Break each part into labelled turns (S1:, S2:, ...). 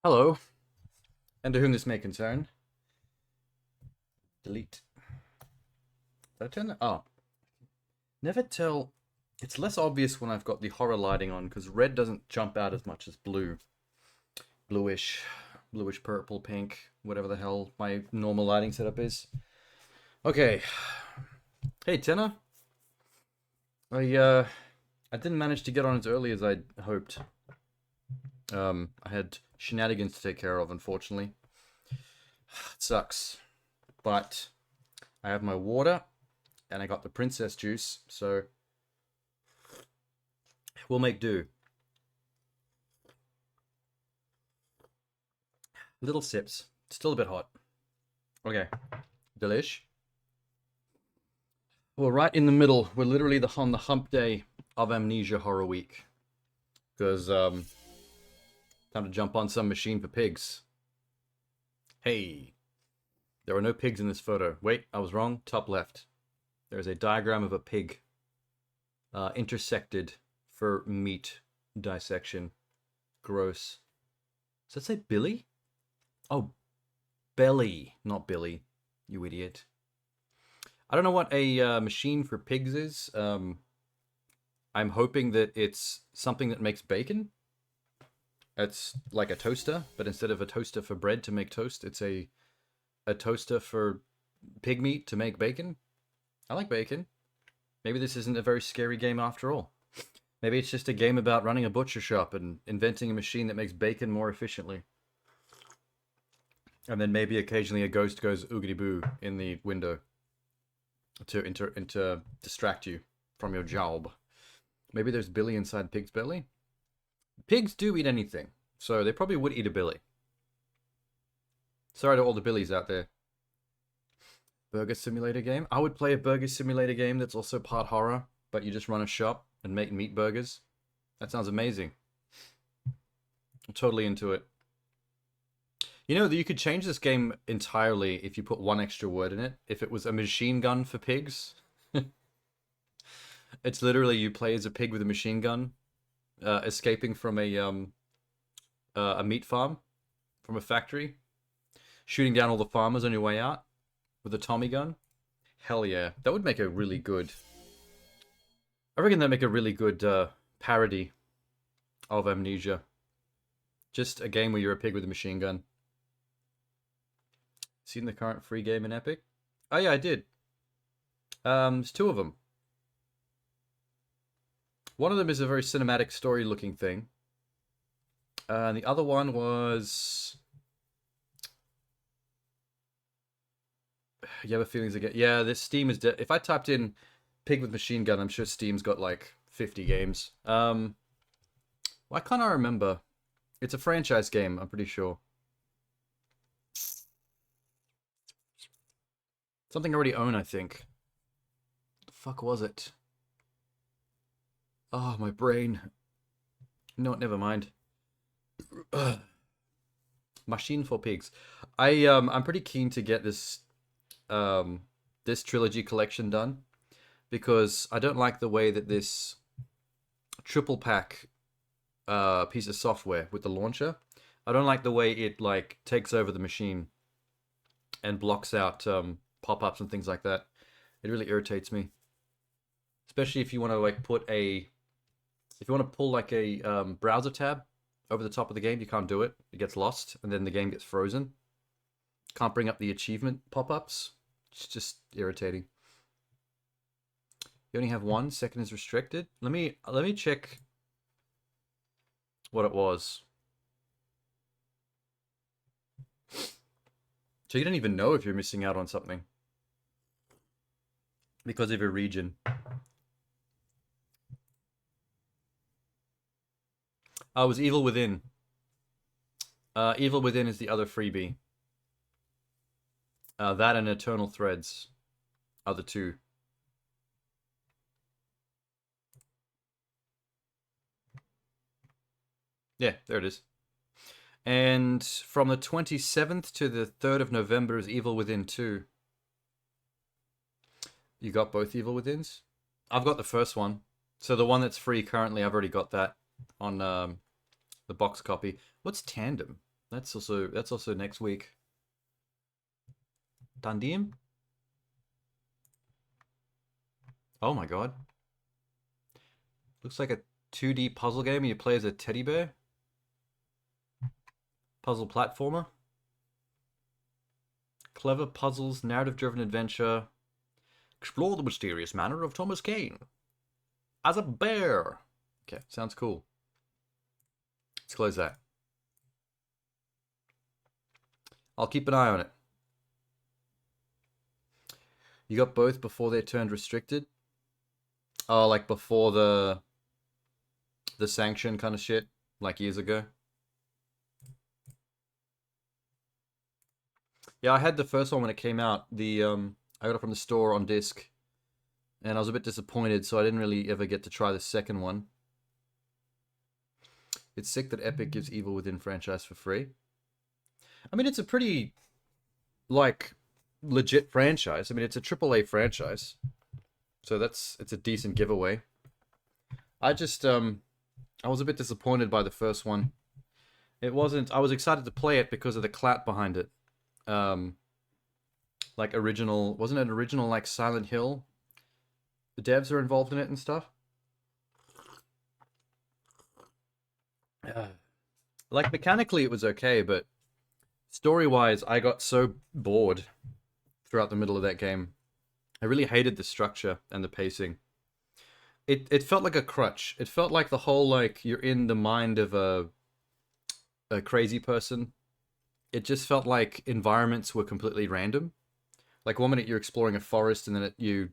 S1: Hello, and to whom this may concern. Delete. Did I turn that? Oh. Never tell. It's less obvious when I've got the horror lighting on, because red doesn't jump out as much as blue. Bluish. Bluish purple, pink, whatever the hell my normal lighting setup is. Okay. Hey, Tenor. I didn't manage to get on as early as I hoped. I had shenanigans to take care of, unfortunately. It sucks. But I have my water, and I got the princess juice, so we'll make do. Little sips. Still a bit hot. Okay. Delish. We're right in the middle. We're literally on the hump day of Amnesia Horror Week. Because, time to jump on some machine for pigs. Hey. There are no pigs in this photo. Wait, I was wrong. Top left. There's a diagram of a pig. Intersected for meat dissection. Gross. Does that say Billy? Oh, belly, not Billy. You idiot. I don't know what a machine for pigs is. I'm hoping that it's something that makes bacon. It's like a toaster, but instead of a toaster for bread to make toast, it's a toaster for pig meat to make bacon. I like bacon. Maybe this isn't a very scary game after all. Maybe it's just a game about running a butcher shop and inventing a machine that makes bacon more efficiently. And then maybe occasionally a ghost goes oogity boo in the window to distract you from your job. Maybe there's Billy inside Pig's belly. Pigs do eat anything, so they probably would eat a Billy. Sorry to all the Billies out there. Burger simulator game? I would play a burger simulator game that's also part horror, but you just run a shop and make meat burgers. That sounds amazing. I'm totally into it. You know, you could change this game entirely if you put one extra word in it. If it was a machine gun for pigs. It's literally you play as a pig with a machine gun, escaping from a meat farm, from a factory, shooting down all the farmers on your way out with a Tommy gun. Hell yeah. That would make a really good... I reckon that'd make a really good parody of Amnesia. Just a game where you're a pig with a machine gun. Seen the current free game in Epic? Oh yeah, I did. There's two of them. One of them is a very cinematic story-looking thing. And the other one was... You have a feelings again? Yeah, this Steam is... If I typed in pig with machine gun, I'm sure Steam's got like 50 games. Why can't I remember? It's a franchise game, I'm pretty sure. Something I already own, I think. The fuck was it? Oh, my brain. No, never mind. Machine for pigs. I'm pretty keen to get this this trilogy collection done, because I don't like the way that this triple pack piece of software with the launcher, I don't like the way it like takes over the machine and blocks out pop-ups and things like that. It really irritates me, especially if you want to like if you want to pull like a browser tab over the top of the game. You can't do it. It gets lost, and then the game gets frozen. Can't bring up the achievement pop-ups. It's just irritating. You only have one. Second is restricted. Let me check what it was. So you don't even know if you're missing out on something because of your region. Oh, it was Evil Within. Evil Within is the other freebie. That and Eternal Threads are the two. Yeah, there it is. And from the 27th to the 3rd of November is Evil Within 2. You got both Evil Withins? I've got the first one. So the one that's free currently, I've already got that on the box copy. What's Tandem? That's also next week. Dandim? Oh my god. Looks like a 2D puzzle game and you play as a teddy bear. Puzzle platformer. Clever puzzles, narrative-driven adventure. Explore the mysterious manner of Thomas Kane as a bear. Okay, sounds cool. Let's close that. I'll keep an eye on it. You got both before they turned restricted? Oh, like before the sanction kind of shit, like years ago? Yeah, I had the first one when it came out. I got it from the store on disc, and I was a bit disappointed, so I didn't really ever get to try the second one. It's sick that Epic gives Evil Within franchise for free. I mean, it's a pretty, like, legit franchise. I mean, it's a AAA franchise, so it's a decent giveaway. I was a bit disappointed by the first one. It wasn't. I was excited to play it because of the clout behind it. Um, like original, wasn't it original like Silent Hill? The devs are involved in it and stuff. Like mechanically, it was okay, but story-wise, I got so bored throughout the middle of that game. I really hated the structure and the pacing. It felt like a crutch. It felt like the whole like you're in the mind of a crazy person. It just felt like environments were completely random. Like 1 minute you're exploring a forest, and then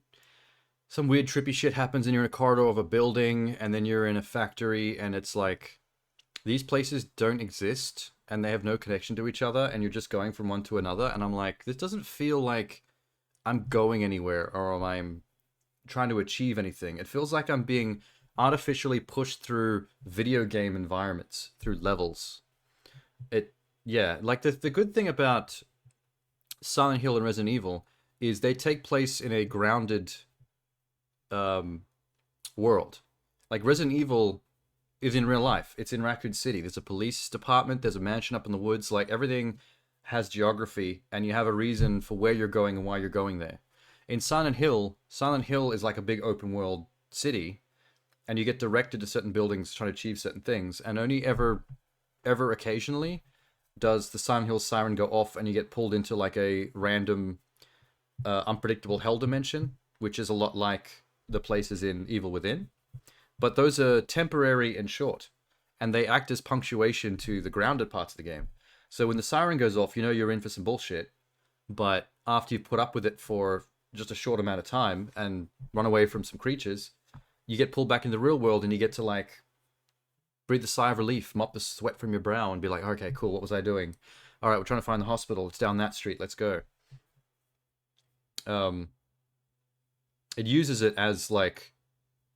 S1: some weird trippy shit happens, and you're in a corridor of a building, and then you're in a factory, and it's like these places don't exist, and they have no connection to each other, and you're just going from one to another. And I'm like, this doesn't feel like I'm going anywhere, or I'm trying to achieve anything. It feels like I'm being artificially pushed through video game environments, through levels. Yeah, like the good thing about Silent Hill and Resident Evil is they take place in a grounded um, world. Like Resident Evil is in real life. It's in Raccoon City. There's a police department. There's a mansion up in the woods. Like everything has geography, and you have a reason for where you're going and why you're going there. In Silent Hill is like a big open world city, and you get directed to certain buildings trying to achieve certain things, and only ever occasionally does the Silent Hill siren go off, and you get pulled into like a random, unpredictable hell dimension, which is a lot like the places in Evil Within. But those are temporary and short, and they act as punctuation to the grounded parts of the game. So when the siren goes off, you know you're in for some bullshit. But after you've put up with it for just a short amount of time and run away from some creatures, you get pulled back in the real world, and you get to like breathe a sigh of relief, mop the sweat from your brow, and be like, okay, cool, what was I doing? All right, we're trying to find the hospital. It's down that street. Let's go. It uses it as like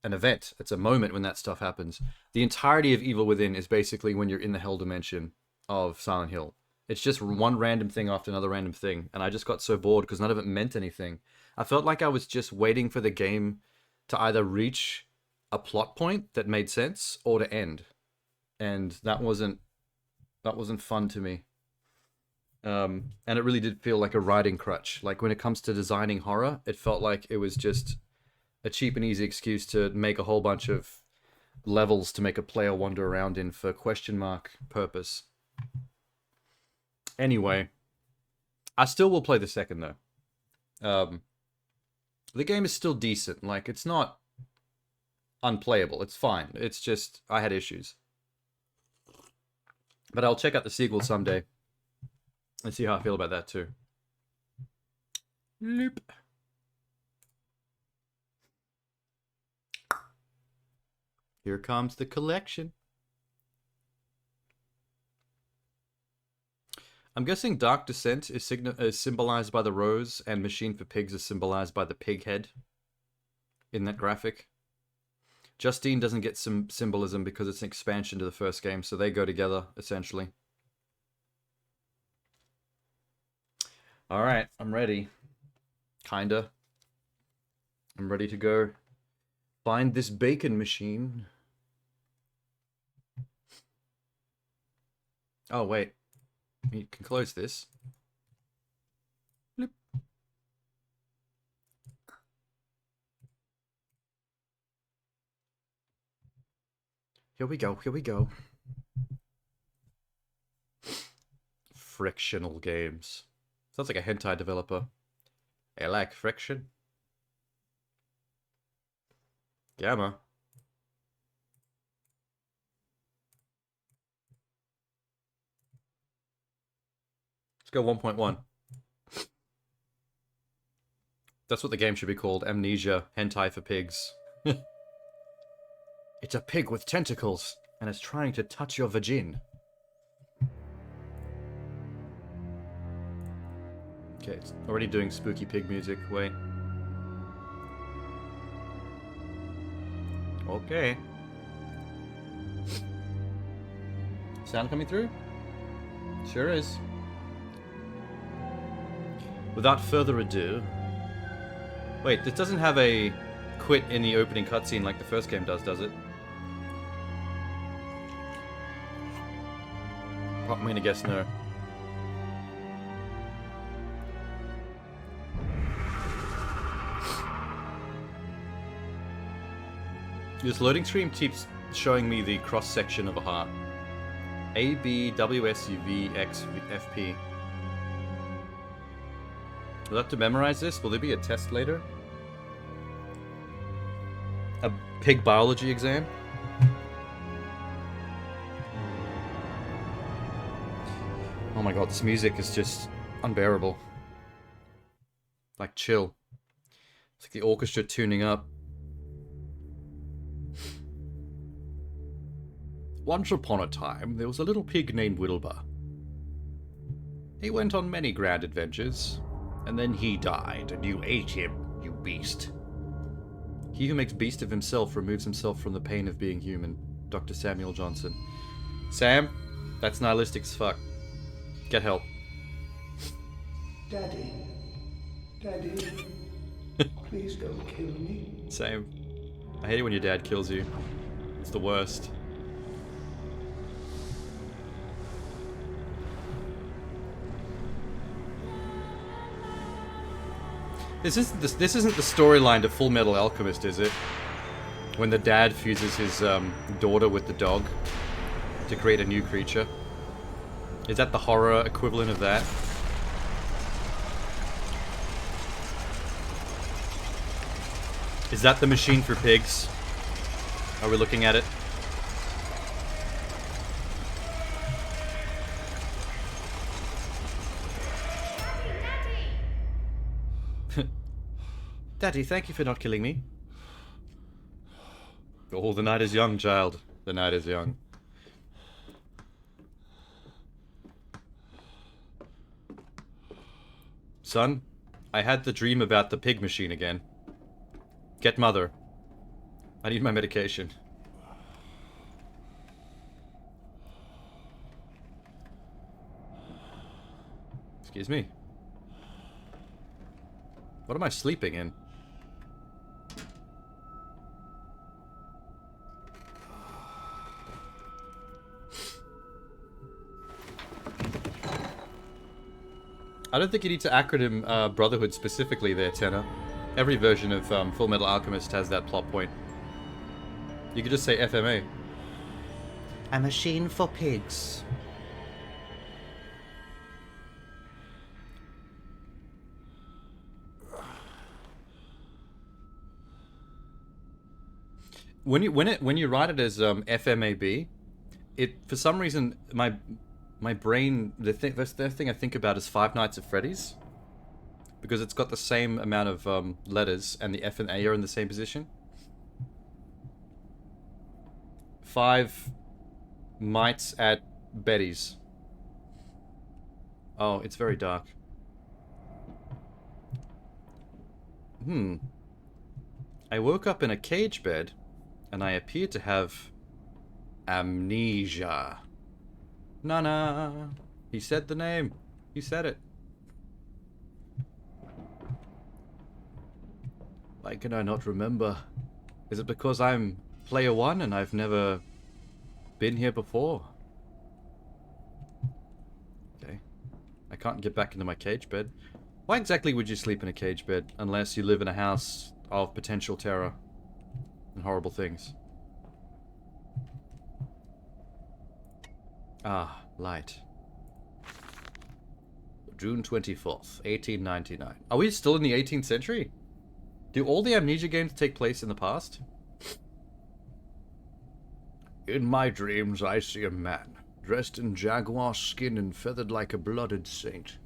S1: an event. It's a moment when that stuff happens. The entirety of Evil Within is basically when you're in the hell dimension of Silent Hill. It's just one random thing after another random thing, and I just got so bored because none of it meant anything. I felt like I was just waiting for the game to either reach a plot point that made sense or to end, and that wasn't fun to me. And it really did feel like a riding crutch. Like when it comes to designing horror, it felt like it was just a cheap and easy excuse to make a whole bunch of levels to make a player wander around in for question mark purpose. Anyway, I still will play the second though. The game is still decent. Like it's not unplayable. It's fine. It's just I had issues. But I'll check out the sequel someday and see how I feel about that too. Loop. Here comes the collection. I'm guessing Dark Descent is symbolized by the rose, and Machine for Pigs is symbolized by the pig head in that graphic. Justine doesn't get some symbolism because it's an expansion to the first game, so they go together, essentially. Alright, I'm ready. Kinda. I'm ready to go find this bacon machine. Oh, wait. We can close this. Bloop. Here we go, here we go. Frictional games. Sounds like a hentai developer. I like friction. Gamma. Let's go 1.1. That's what the game should be called. Amnesia. Hentai for pigs. It's a pig with tentacles, and it's trying to touch your vagina. Okay, it's already doing spooky pig music. Wait. Okay. Sound coming through? Sure is. Without further ado... Wait, this doesn't have a quit in the opening cutscene like the first game does it? I'm gonna guess no. This loading screen keeps showing me the cross-section of a heart. A, B, W, S, U, V, X, F, P. We'll have to memorize this? Will there be a test later? A pig biology exam? Oh my god, this music is just unbearable. Like, chill. It's like the orchestra tuning up. Once upon a time, there was a little pig named Wilbur. He went on many grand adventures, and then he died, and you ate him, you beast. He who makes beast of himself removes himself from the pain of being human. Dr. Samuel Johnson. Sam, that's nihilistic as fuck. Get help.
S2: Daddy. Daddy. Please don't kill me.
S1: Same. I hate it when your dad kills you. It's the worst. This isn't the storyline to Full Metal Alchemist, is it? When the dad fuses his daughter with the dog to create a new creature. Is that the horror equivalent of that? Is that the machine for pigs? Are we looking at it? Daddy, thank you for not killing me. Oh, the night is young, child. The night is young. Son, I had the dream about the pig machine again. Get mother. I need my medication. Excuse me. What am I sleeping in? I don't think you need to acronym Brotherhood specifically there, Tenor. Every version of Full Metal Alchemist has that plot point. You could just say FMA. A machine for pigs. When you write it as FMAB, it for some reason my brain the thing I think about is Five Nights at Freddy's, because it's got the same amount of letters and the F and A are in the same position. Five mites at Betty's. Oh, it's very dark. I woke up in a cage bed, and I appear to have amnesia. Nana. He said the name. He said it. Why can I not remember? Is it because I'm player one and I've never been here before? Okay. I can't get back into my cage bed. Why exactly would you sleep in a cage bed unless you live in a house of potential terror and horrible things? Ah, light. June 24th, 1899. Are we still in the 18th century? Do all the Amnesia games take place in the past? In my dreams, I see a man, dressed in jaguar skin and feathered like a blooded saint.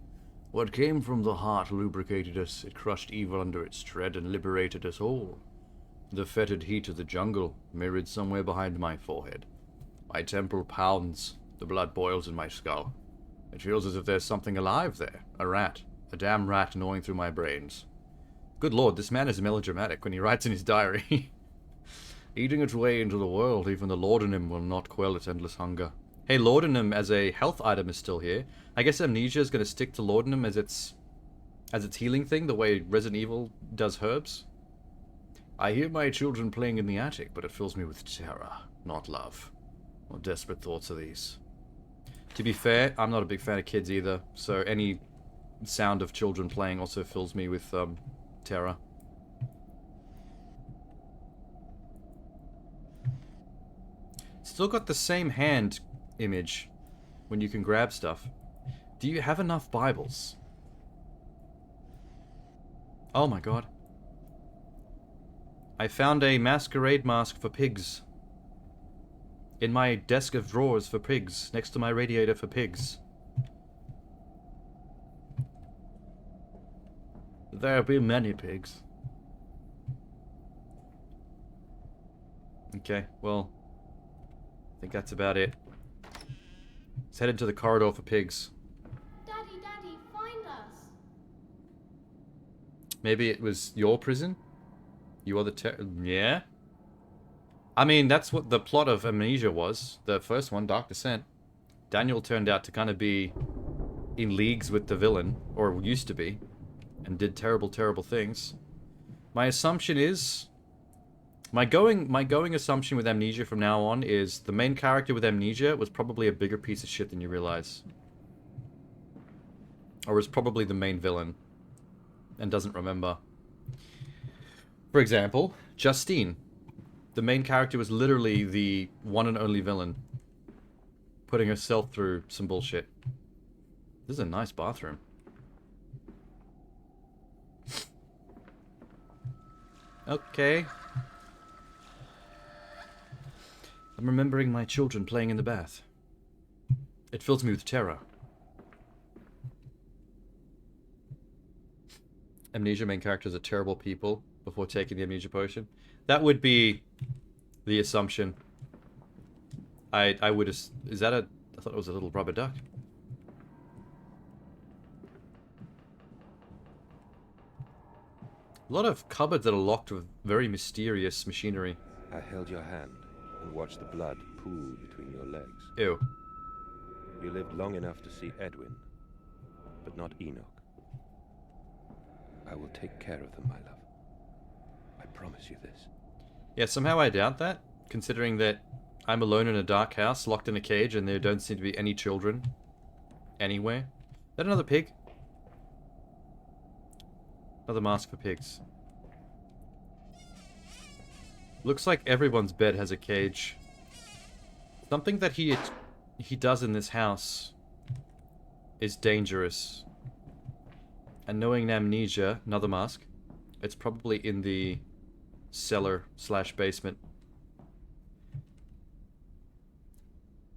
S1: What came from the heart lubricated us, it crushed evil under its tread and liberated us all. The fetid heat of the jungle mirrored somewhere behind my forehead. My temple pounds, the blood boils in my skull. It feels as if there's something alive there, a rat, a damn rat gnawing through my brains. Good lord, this man is melodramatic when he writes in his diary. Eating its way into the world, even the laudanum will not quell its endless hunger. Hey, laudanum as a health item is still here. I guess Amnesia is going to stick to laudanum as its healing thing, the way Resident Evil does herbs. I hear my children playing in the attic, but it fills me with terror, not love. What desperate thoughts are these? To be fair, I'm not a big fan of kids either, so any sound of children playing also fills me with terror. Still got the same hand image when you can grab stuff. Do you have enough Bibles? Oh my god. I found a masquerade mask for pigs. In my desk of drawers for pigs, next to my radiator for pigs. There'll be many pigs. Okay, well, I think that's about it. Let's head into the corridor for pigs.
S3: Daddy, Daddy, find us.
S1: Maybe it was your prison? You are the yeah? I mean, that's what the plot of Amnesia was. The first one, Dark Descent. Daniel turned out to kind of be in leagues with the villain, or used to be, and did terrible, terrible things. My assumption is... My going assumption with Amnesia from now on is the main character with Amnesia was probably a bigger piece of shit than you realize. Or is probably the main villain and doesn't remember. For example, Justine. The main character was literally the one and only villain, putting herself through some bullshit. This is a nice bathroom. Okay. I'm remembering my children playing in the bath. It fills me with terror. Amnesia main characters are terrible people before taking the amnesia potion. That would be the assumption. I would... Is that a... I thought it was a little rubber duck. A lot of cupboards that are locked with very mysterious machinery.
S4: I held your hand and watched the blood pool between your legs.
S1: Ew.
S4: You lived long enough to see Edwin, but not Enoch. I will take care of them, my love. I promise you this.
S1: Yeah, somehow I doubt that, considering that I'm alone in a dark house, locked in a cage, and there don't seem to be any children anywhere. Is that another pig? Another mask for pigs. Looks like everyone's bed has a cage. Something that he does in this house is dangerous. And knowing Amnesia, another mask, it's probably in the cellar/basement.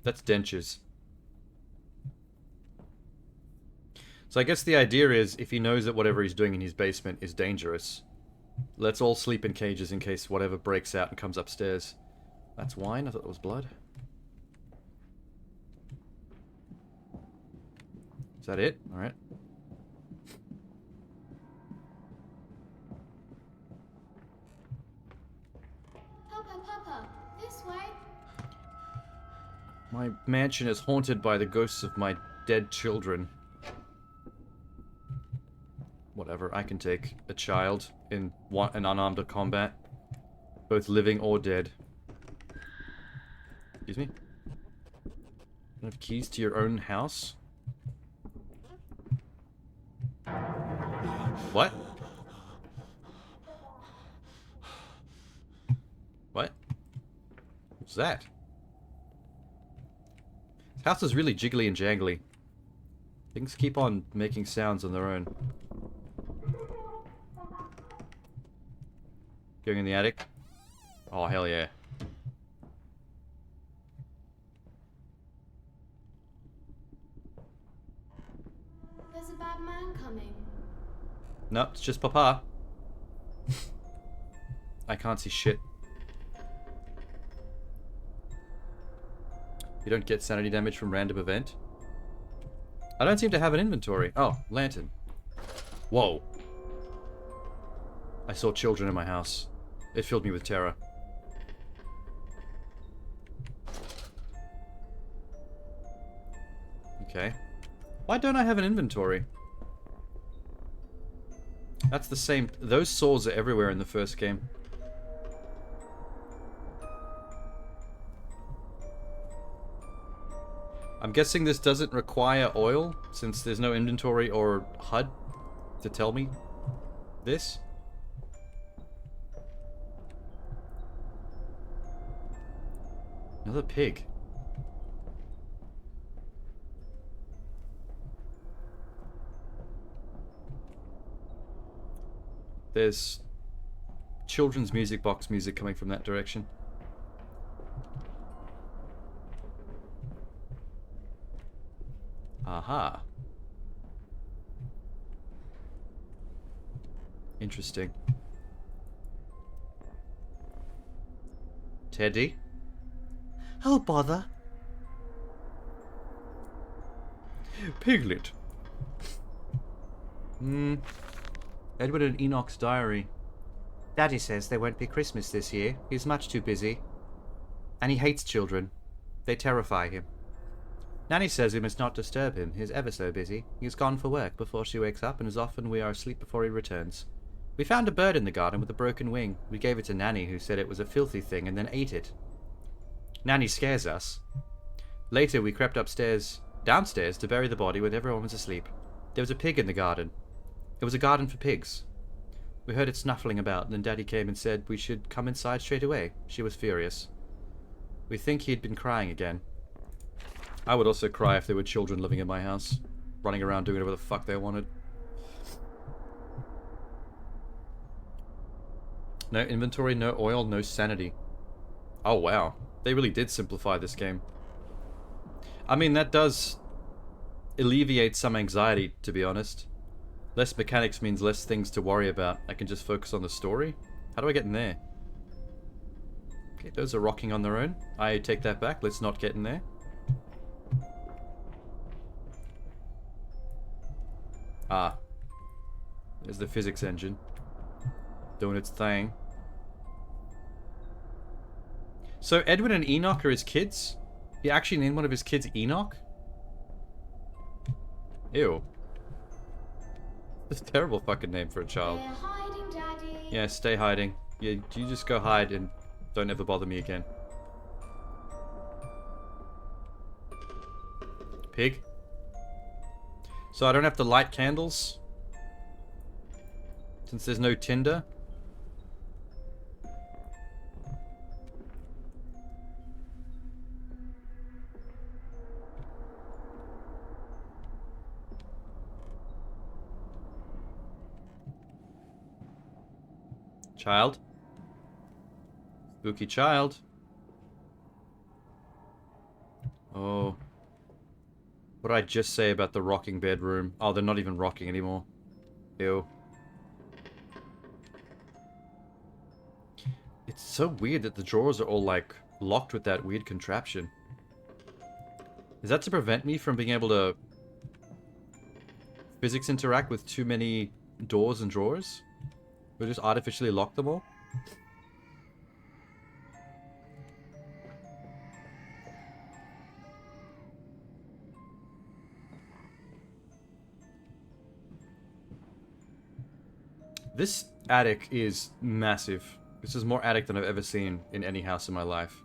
S1: That's dentures. So I guess the idea is, if he knows that whatever he's doing in his basement is dangerous, let's all sleep in cages in case whatever breaks out and comes upstairs. That's wine? I thought it was blood. Is that it? Alright.
S3: Papa, this way.
S1: My mansion is haunted by the ghosts of my dead children. Whatever, I can take a child in an unarmed combat. Both living or dead. Excuse me? You have keys to your own house? What? What? What's that? This house is really jiggly and jangly. Things keep on making sounds on their own. Going in the attic? Oh, hell yeah.
S3: There's a bad man coming.
S1: No, it's just Papa. I can't see shit. You don't get sanity damage from random event? I don't seem to have an inventory. Oh, lantern. Whoa. I saw children in my house. It filled me with terror. Okay. Why don't I have an inventory? That's the same. Those saws are everywhere in the first game. I'm guessing this doesn't require oil, since there's no inventory or HUD to tell me this. Another pig. There's children's music box music coming from that direction. Aha. Interesting. Teddy? Oh, bother. Piglet. Edward and Enoch's diary. Daddy says there won't be Christmas this year. He's much too busy. And he hates children. They terrify him. Nanny says we must not disturb him. He's ever so busy. He's gone for work before she wakes up, and as often we are asleep before he returns. We found a bird in the garden with a broken wing. We gave it to Nanny, who said it was a filthy thing, and then ate it. Nanny scares us. Later, we crept downstairs to bury the body when everyone was asleep. There was a pig in the garden. It was a garden for pigs. We heard it snuffling about, and then Daddy came and said we should come inside straight away. She was furious. We think he'd been crying again. I would also cry if there were children living in my house, running around doing whatever the fuck they wanted. No inventory, no oil, no sanity. Oh wow, they really did simplify this game. I mean, that does alleviate some anxiety, to be honest. Less mechanics means less things to worry about. I can just focus on the story. How do I get in there? Okay, those are rocking on their own. I take that back. Let's not get in there. Ah. There's the physics engine. Doing its thing. So Edwin and Enoch are his kids? He actually named one of his kids Enoch? Ew. That's a terrible fucking name for a child.
S3: They're hiding, Daddy.
S1: Yeah, stay hiding. Yeah, you just go hide and don't ever bother me again. Pig. So I don't have to light candles? Since there's no tinder? Child? Spooky child. Oh. What did I just say about the rocking bedroom? Oh, they're not even rocking anymore. Ew. It's so weird that the drawers are all, like, locked with that weird contraption. Is that to prevent me from being able to physics interact with too many doors and drawers? We just artificially lock them all? This attic is massive. This is more attic than I've ever seen in any house in my life.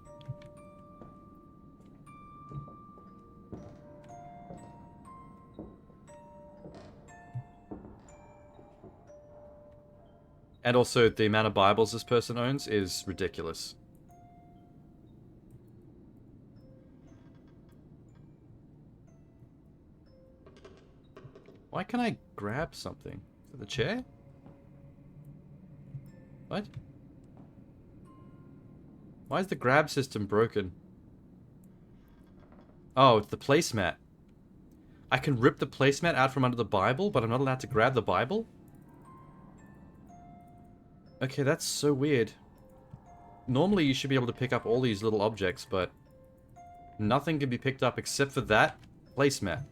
S1: And also, the amount of Bibles this person owns is ridiculous. Why can't I grab something? Is it the chair? What? Why is the grab system broken? Oh, it's the placemat. I can rip the placemat out from under the Bible, but I'm not allowed to grab the Bible? Okay, that's so weird. Normally you should be able to pick up all these little objects, but nothing can be picked up except for that placemat.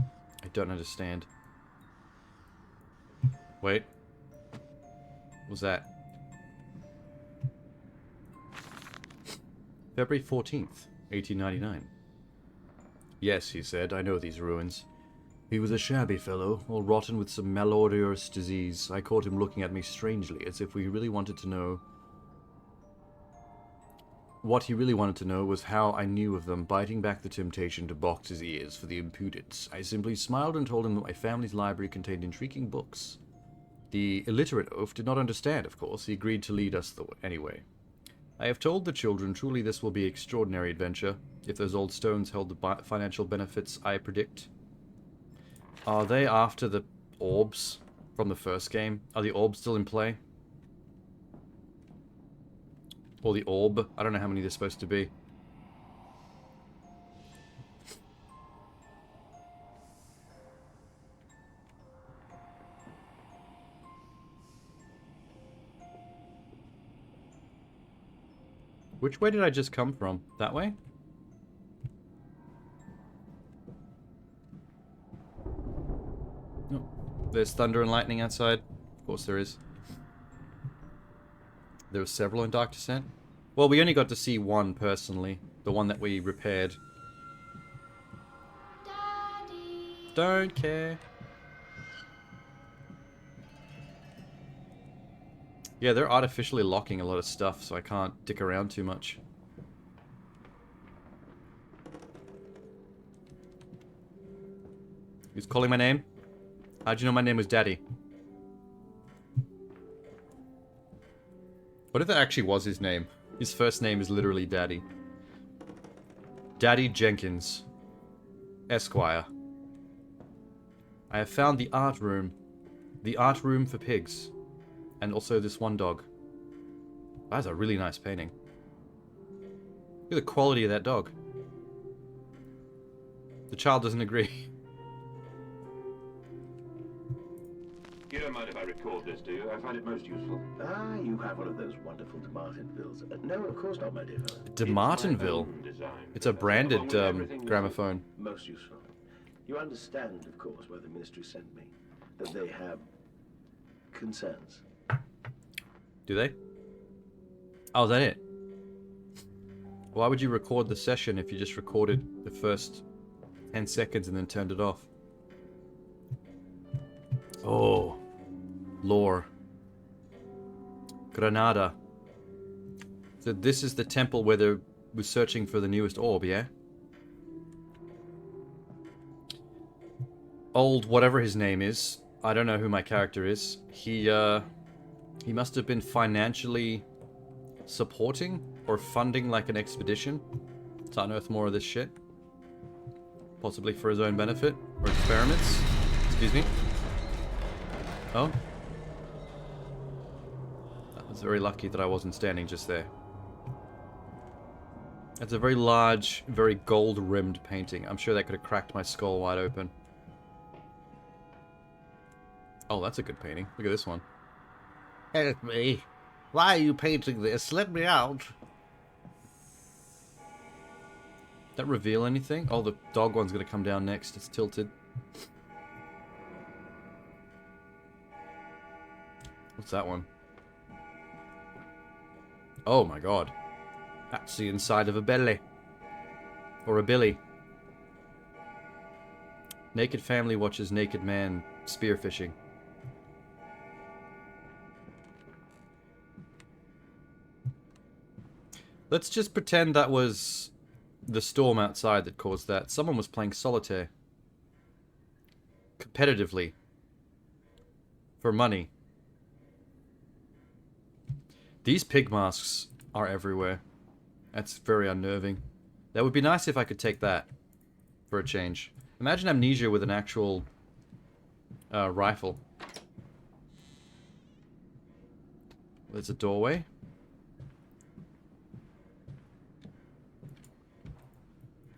S1: I don't understand. Wait. What was that? February 14th, 1899. Yes, he said, I know these ruins. He was a shabby fellow, all rotten with some malodorous disease. I caught him looking at me strangely, as if he really wanted to know. What he really wanted to know was how I knew of them, biting back the temptation to box his ears for the impudence. I simply smiled and told him that my family's library contained intriguing books. The illiterate oaf did not understand, of course. He agreed to lead us anyway. I have told the children truly this will be an extraordinary adventure, if those old stones held the financial benefits I predict. Are they after the orbs from the first game? Are the orbs still in play? Or the orb? I don't know how many there's supposed to be. Which way did I just come from? That way? No. There's thunder and lightning outside. Of course there is. There were several in Dark Descent. Well, we only got to see one personally. The one that we repaired.
S3: Daddy.
S1: Don't care. Yeah, they're artificially locking a lot of stuff, so I can't dick around too much. He's calling my name? How'd you know my name was Daddy? What if that actually was his name? His first name is literally Daddy. Daddy Jenkins, Esquire. I have found the art room. The art room for pigs. And also this one dog. That's a really nice painting. Look at the quality of that dog. The child doesn't agree.
S5: You don't mind if I record this, do you? I find it most useful.
S2: Ah, you have one of those wonderful De Martinvilles. No, of course not, my dear fellow.
S1: De Martinville? It's a branded gramophone.
S2: Most useful. You understand, of course, why the ministry sent me. That they have concerns.
S1: Do they? Oh, is that it? Why would you record the session if you just recorded the first 10 seconds and then turned it off? Oh. Lore. Granada. So this is the temple where they were searching for the newest orb, yeah? Old whatever his name is. I don't know who my character is. He must have been financially supporting or funding like an expedition to unearth more of this shit. Possibly for his own benefit or experiments. Excuse me. Oh. I was very lucky that I wasn't standing just there. That's a very large, very gold-rimmed painting. I'm sure that could have cracked my skull wide open. Oh, that's a good painting. Look at this one.
S6: Help me. Why are you painting this? Let me out.
S1: That reveal anything? Oh, the dog one's gonna come down next. It's tilted. What's that one? Oh my god. That's the inside of a belly. Or a billy. Naked family watches naked man spearfishing. Let's just pretend that was the storm outside that caused that. Someone was playing solitaire. competitively. For money. These pig masks are everywhere. That's very unnerving. That would be nice if I could take that for a change. Imagine Amnesia with an actual rifle. There's a doorway.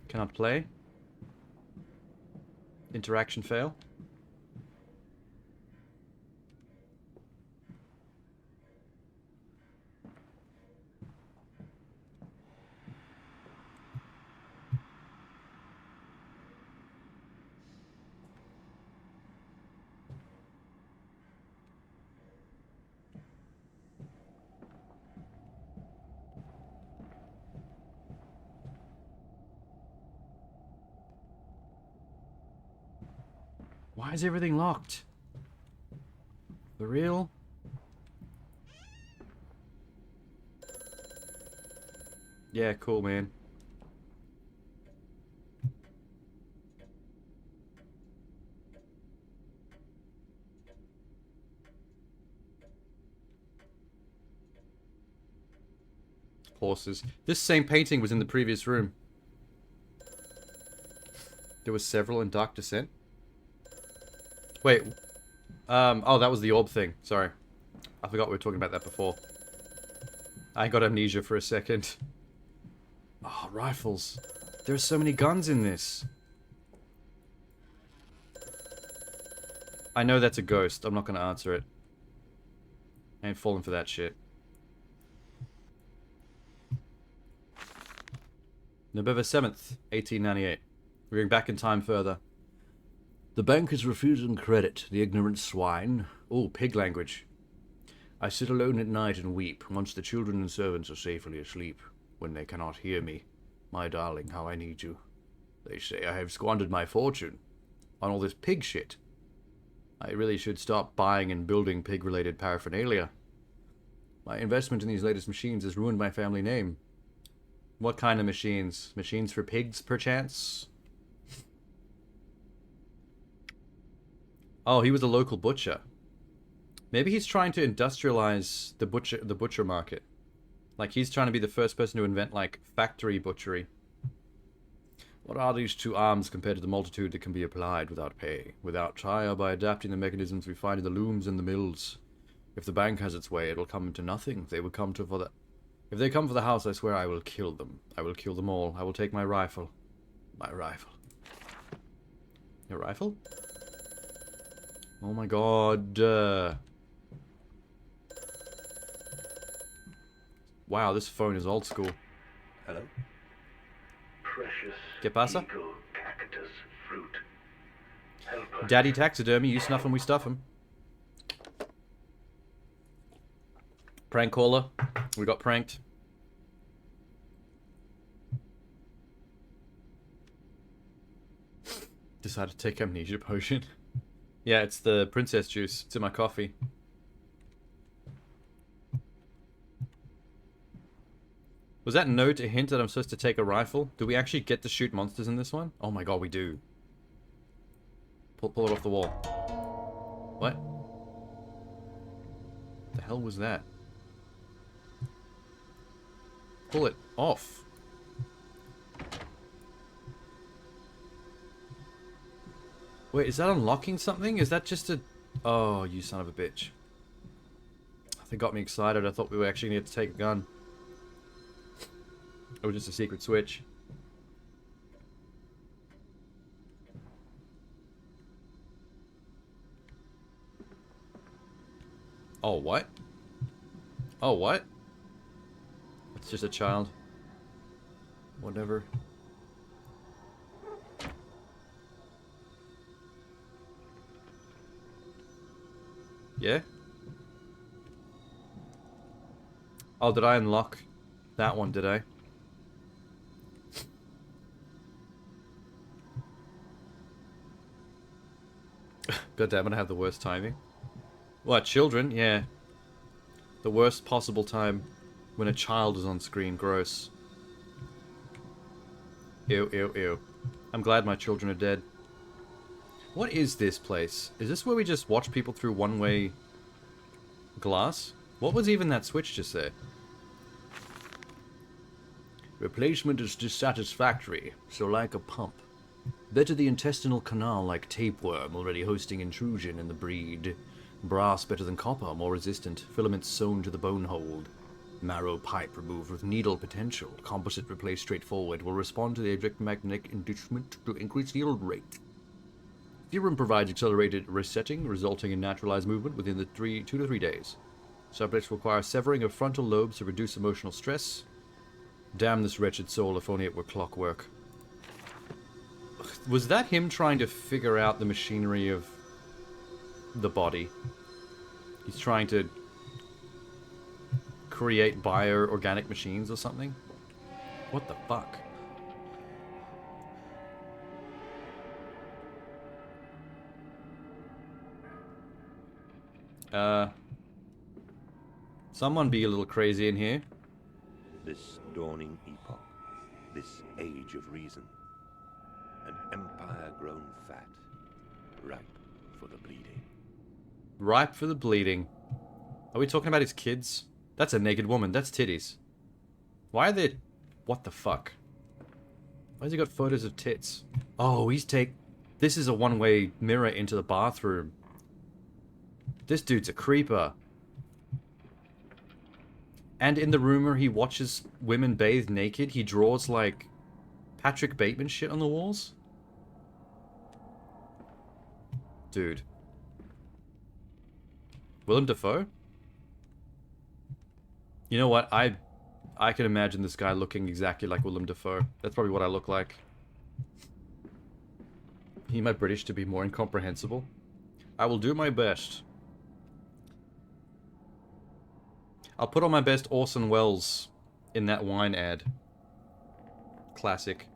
S1: Cannot play. Interaction fail. Why is everything locked? For real? Yeah, cool, man. Horses. This same painting was in the previous room. There were several in Dark Descent. Wait. Oh, that was the orb thing. Sorry. I forgot we were talking about that before. I got amnesia for a second. Oh, rifles. There are so many guns in this. I know that's a ghost. I'm not going to answer it. I ain't falling for that shit. November 7th, 1898. We're going back in time further. The bank is refusing credit, the ignorant swine. Oh, pig language. I sit alone at night and weep, once the children and servants are safely asleep, when they cannot hear me. My darling, how I need you. They say I have squandered my fortune on all this pig shit. I really should stop buying and building pig-related paraphernalia. My investment in these latest machines has ruined my family name. What kind of machines? Machines for pigs, perchance? Oh, he was a local butcher. Maybe he's trying to industrialize the butcher market. Like, he's trying to be the first person to invent, like, factory butchery. What are these two arms compared to the multitude that can be applied without pay, without trial, by adapting the mechanisms we find in the looms and the mills? If the bank has its way, it will come to nothing. They will come to for the... If they come for the house, I swear I will kill them. I will kill them all. I will take my rifle. My rifle. Your rifle? Oh my god. Wow, this phone is old school.
S2: Hello? Precious
S1: ¿Qué pasa?
S2: eagle, cactus, fruit. Helper.
S1: Daddy taxidermy, you snuff him, we stuff him. Prank caller. We got pranked. Decided to take amnesia potion. Yeah, it's the princess juice. It's in my coffee. Was that note a hint that I'm supposed to take a rifle? Do we actually get to shoot monsters in this one? Oh my god, we do. Pull it off the wall. What? The hell was that? Pull it off. Wait, is that unlocking something? Is that just a... Oh, you son of a bitch. That got me excited. I thought we were actually going to take a gun. Or just a secret switch. Oh, what? Oh, what? It's just a child. Whatever. Yeah? Oh, did I unlock that one, did I? God damn it, I have the worst timing. What, children? Yeah. The worst possible time when a child is on screen. Gross. Ew, ew, ew. I'm glad my children are dead. What is this place? Is this where we just watch people through one-way glass? What was even that switch just there? Replacement is dissatisfactory, so like a pump. Better the intestinal canal like tapeworm, already hosting intrusion in the breed. Brass better than copper, more resistant. Filaments sewn to the bone hold. Marrow pipe removed with needle potential. Composite replaced straightforward. Will respond to the electromagnetic inducement to increase yield rate. Theorem provides accelerated resetting, resulting in naturalized movement within the 2 to 3 days. Subjects require severing of frontal lobes to reduce emotional stress. Damn this wretched soul, if only it were clockwork. Was that him trying to figure out the machinery of the body? He's trying to create bioorganic machines or something? What the fuck? Someone be a little crazy in here.
S4: This dawning epoch, this age of reason, an empire grown fat, ripe for the bleeding.
S1: Ripe for the bleeding. Are we talking about his kids? That's a naked woman. That's titties. Why are they... What the fuck? Why has he got photos of tits? Oh, this is a one-way mirror into the bathroom. This dude's a creeper. And in the room where he watches women bathe naked, he draws, like, Patrick Bateman shit on the walls? Dude. Willem Dafoe? You know what? I can imagine this guy looking exactly like Willem Dafoe. That's probably what I look like. Need my British to be more incomprehensible? I will do my best. I'll put on my best Orson Welles in that wine ad. Classic.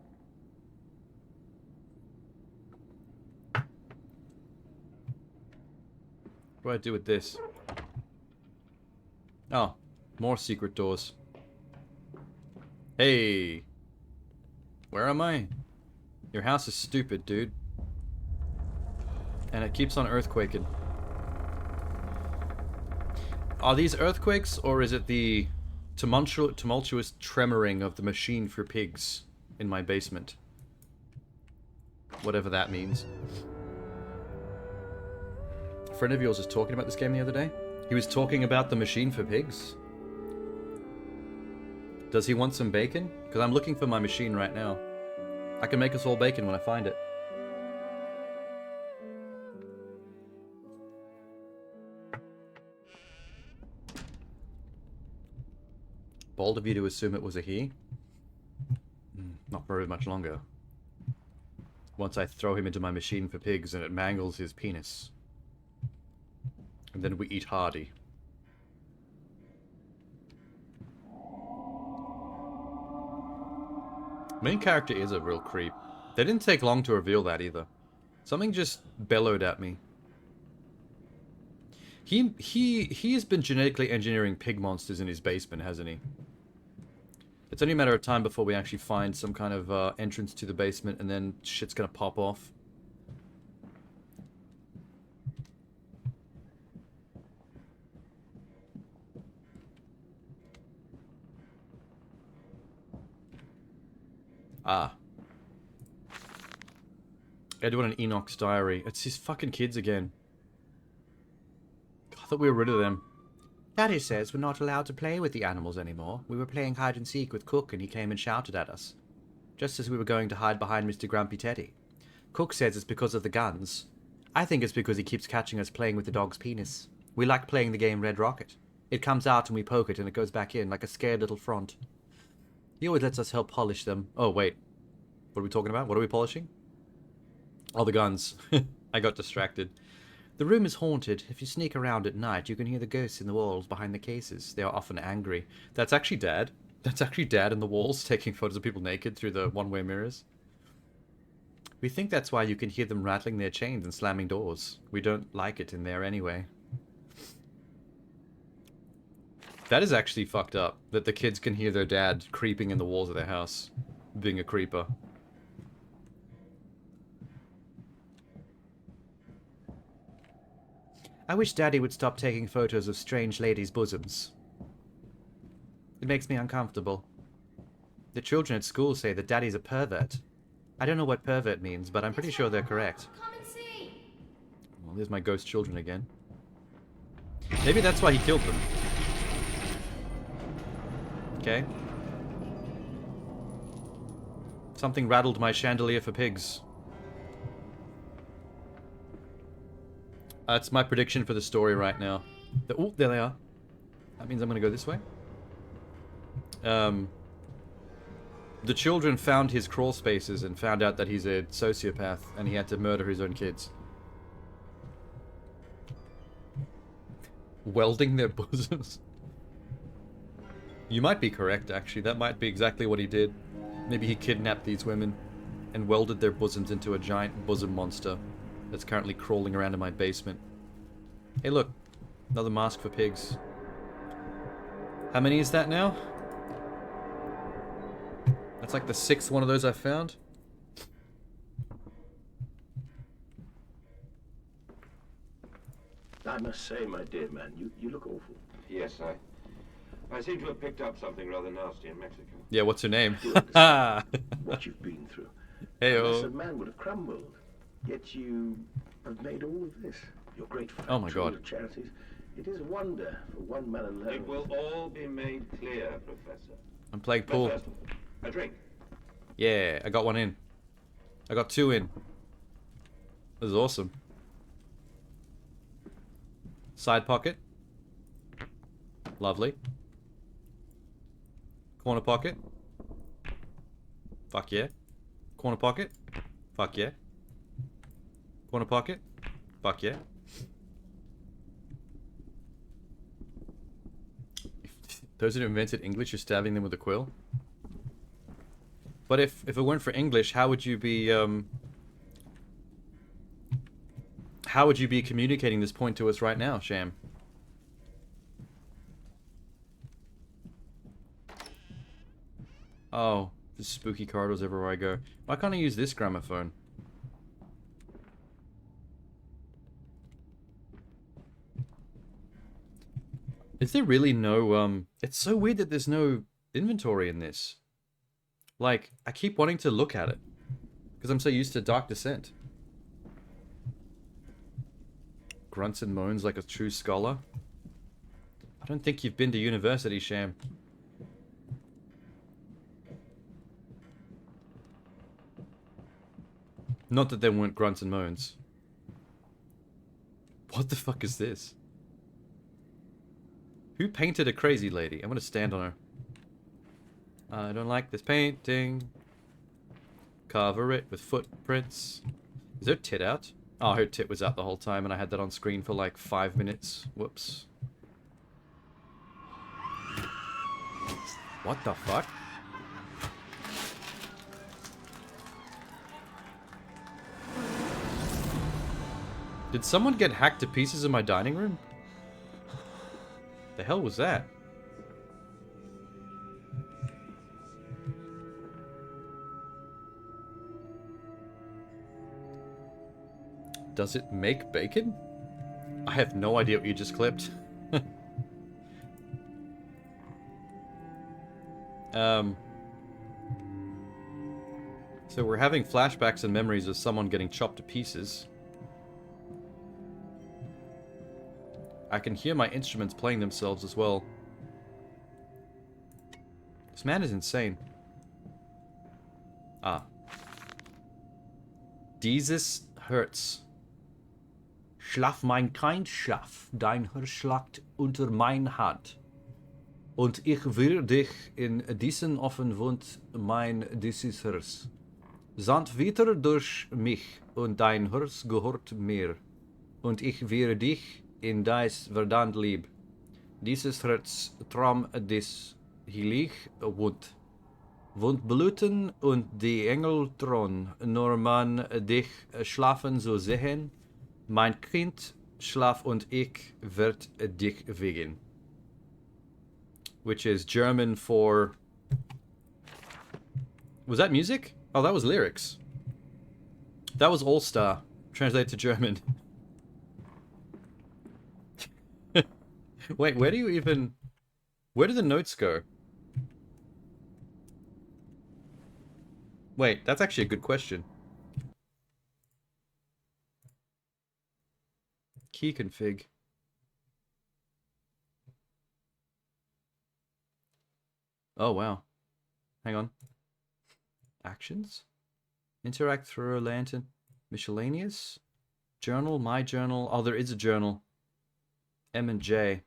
S1: What do I do with this? Oh, more secret doors. Hey! Where am I? Your house is stupid, dude. And it keeps on earthquaking. Are these earthquakes, or is it the tumultuous tremoring of the machine for pigs in my basement? Whatever that means. A friend of yours was talking about this game the other day. He was talking about the machine for pigs. Does he want some bacon? Because I'm looking for my machine right now. I can make us all bacon when I find it. Bold of you to assume it was a he. Not very much longer. Once I throw him into my machine for pigs and it mangles his penis. And then we eat hearty. Main character is a real creep. They didn't take long to reveal that either. Something just bellowed at me. He has been genetically engineering pig monsters in his basement, hasn't he? It's only a matter of time before we actually find some kind of entrance to the basement, and then shit's gonna pop off. Ah. Edwin and Enoch's diary. It's his fucking kids again. I thought we were rid of them.
S6: Daddy says we're not allowed to play with the animals anymore. We were playing hide and seek with Cook and he came and shouted at us. Just as we were going to hide behind Mr. Grumpy Teddy. Cook says it's because of the guns. I think it's because he keeps catching us playing with the dog's penis. We like playing the game Red Rocket. It comes out and we poke it and it goes back in like a scared little front. He always lets us help polish them. Oh, wait. What are we talking about? What are we polishing? Oh, the guns. I got distracted. The room is haunted. If you sneak around at night, you can hear the ghosts in the walls behind the cases. They are often angry. That's actually Dad. That's actually Dad in the walls taking photos of people naked through the one-way mirrors. We think that's why you can hear them rattling their chains and slamming doors. We don't like it in there anyway. That is actually fucked up, that the kids can hear their dad creeping in the walls of their house, being a creeper. I wish Daddy would stop taking photos of strange ladies' bosoms. It makes me uncomfortable. The children at school say that Daddy's a pervert. I don't know what pervert means, but I'm pretty sure they're correct.
S3: Come and see.
S6: Well, there's my ghost children again. Maybe that's why he killed them. Okay. Something rattled my chandelier for pigs. That's my prediction for the story right now. Oh, there they are. That means I'm going to go this way. The children found his crawl spaces and found out that he's a sociopath and he had to murder his own kids. Welding their bosoms. You might be correct, actually. That might be exactly what he did. Maybe he kidnapped these women and welded their bosoms into a giant bosom monster that's currently crawling around in my basement. Hey, look. Another mask for pigs. How many is that now? That's like the 6th one of those I found.
S2: I must say, my dear man, you look awful.
S5: Yes, I seem to have picked up something rather nasty in Mexico.
S6: Yeah, what's her name?
S2: I do understand what you've been through.
S6: Heyo.
S2: A man would have crumbled. Yet you have made all of this. Your great factory
S6: Oh my God.
S2: of charities. It is a wonder for one man alone.
S5: It will all be made clear, Professor.
S6: I'm playing
S5: But
S6: pool.
S5: first, a drink.
S6: Yeah, I got one in. I got 2 in. This is awesome. Side pocket. Lovely. Corner pocket. Fuck yeah. Corner pocket. Fuck yeah. Corner pocket. Fuck yeah. Those who invented English are stabbing them with a quill. But if it weren't for English, how would you be communicating this point to us right now, Sham? Oh, there's spooky corridors everywhere I go. Why can't I use this gramophone? Is there really no, it's so weird that there's no inventory in this. Like, I keep wanting to look at it. Because I'm so used to Dark Descent. Grunts and moans like a true scholar. I don't think you've been to university, Sham. Not that there weren't grunts and moans. What the fuck is this? Who painted a crazy lady? I'm gonna stand on her. I don't like this painting. Cover it with footprints. Is her tit out? Oh, her tit was out the whole time and I had that on screen for like 5 minutes. Whoops. What the fuck? Did someone get hacked to pieces in my dining room? The hell was that? Does it make bacon? I have no idea what you just clipped. So we're having flashbacks and memories of someone getting chopped to pieces. I can hear my instruments playing themselves as well. This man is insane. Ah. Dieses Herz. Schlaf mein Kind, schlaf. Dein Herz schlagt unter mein Hand. Und ich will dich in diesen offen Wund mein dieses Herz. Sandt wieder durch mich und dein Herz gehört mir. Und ich will dich in deis verdammt lieb. Dieses Herz tram des heilig Wund. Wundbluten und die Engel thron, nur man dich schlafen so sehen. Mein Kind, schlaf und ich werd dich wegen. Which is German for... Was that music? Oh, that was lyrics. That was All Star, translated to German.
S1: Wait, where do you even... Where do the notes go? Wait, that's actually a good question. Key config. Oh, wow. Hang on. Actions? Interact through a lantern. Miscellaneous? Journal? My journal? Oh, there is a journal. M and J.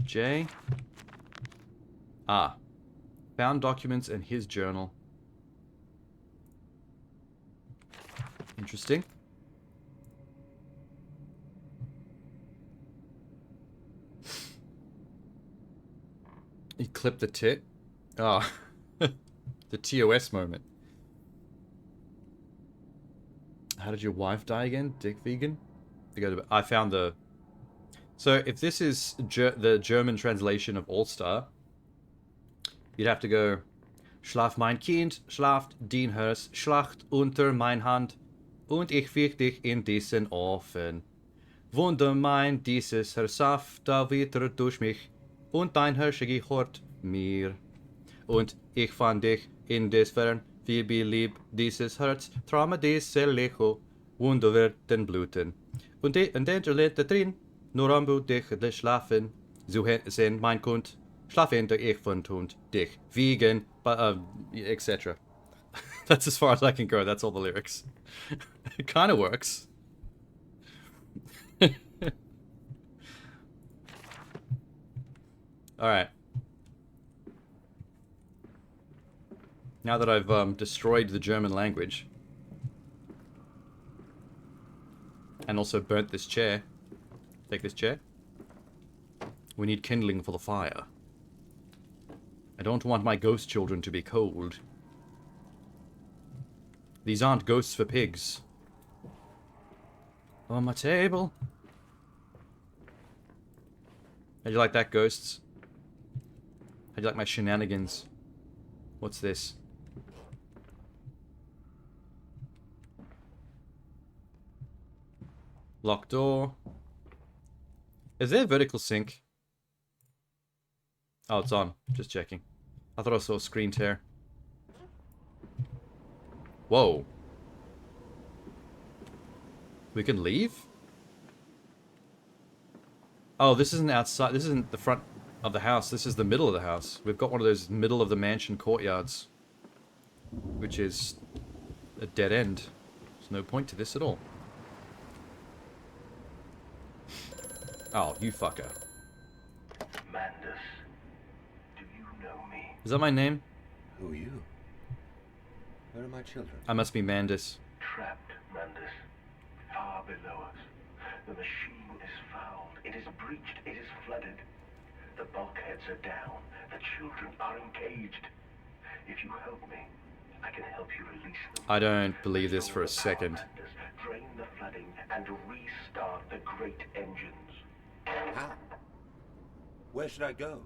S1: J. Ah. Found documents in his journal. Interesting. He clipped the tit. Ah. The TOS moment. How did your wife die again? Dick vegan? I found the... So if this is the German translation of All-Star, you'd have to go... Schlaf mein Kind, schlaft Dienhers, Schlacht unter mein Hand, und ich wirf dich in diesen Ofen. Wunder mein dieses Hersaft da wieder durch mich, und dein Herrscher gehört mir. Und ich fand dich in des Fern, wie lieb dieses Herz, traume diese Lecho, Wunder werden bluten. Und den Leute drin, nur am Blut dich schlafen, so sind mein Kund, schlaf hinter ich von Tund, dich wiegen, etc. That's as far as I can go, that's all the lyrics. It kind of works. Alright. Now that I've destroyed the German language, and also burnt this chair, take this chair, we need kindling for the fire. I don't want my ghost children to be cold. These aren't ghosts for pigs. On my table. How'd you like that, ghosts? How'd you like my shenanigans? What's this? Locked door. Is there a vertical sync? Oh, it's on. Just checking. I thought I saw a screen tear. Whoa. We can leave? Oh, this isn't outside. This isn't the front of the house. This is the middle of the house. We've got one of those middle of the mansion courtyards, which is a dead end. There's no point to this at all. Oh, you fucker.
S2: Mandus, do you know me?
S1: Is that my name?
S4: Who are you? Where are my children?
S1: I must be Mandus.
S2: Trapped, Mandus. Far below us. The machine is fouled. It is breached. It is flooded. The bulkheads are down. The children are encaged. If you help me, I can help you release them.
S1: I don't believe this for a
S2: Restore the power,
S1: second.
S2: Mandus. Drain the flooding and restart the great engines.
S4: How? Where should I go?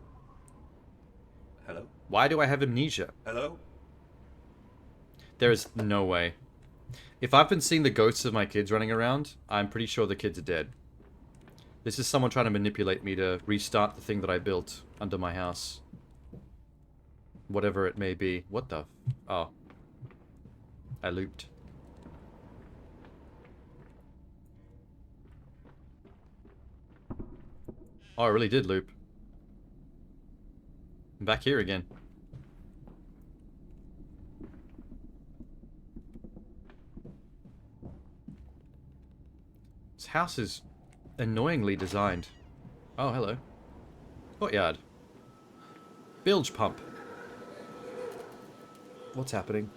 S4: Hello?
S1: Why do I have amnesia?
S4: Hello?
S1: There is no way. If I've been seeing the ghosts of my kids running around, I'm pretty sure the kids are dead. This is someone trying to manipulate me to restart the thing that I built under my house. Whatever it may be. What the... Oh. I looped. Oh, I really did loop. I'm back here again. This house is annoyingly designed. Oh, hello. Courtyard. Bilge pump. What's happening?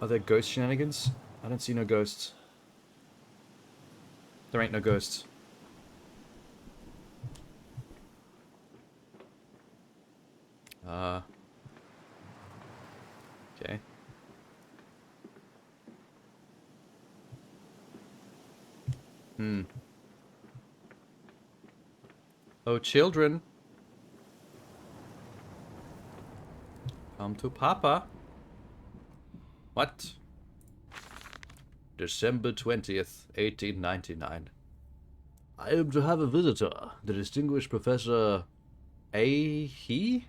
S1: Are there ghost shenanigans? I don't see no ghosts. There ain't no ghosts. Okay. Oh, children. Come to Papa. What? December 20th, 1899. I am to have a visitor, the distinguished Professor Ahi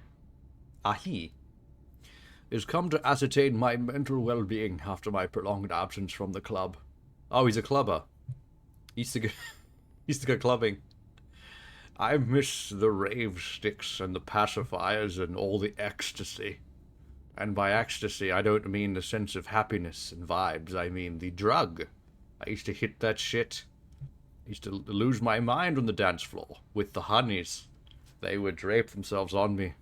S1: is come to ascertain my mental well-being after my prolonged absence from the club. Oh, he's a clubber. He used to go clubbing. I miss the rave sticks and the pacifiers and all the ecstasy. And by ecstasy, I don't mean the sense of happiness and vibes. I mean the drug. I used to hit that shit. I used to lose my mind on the dance floor with the honeys. They would drape themselves on me,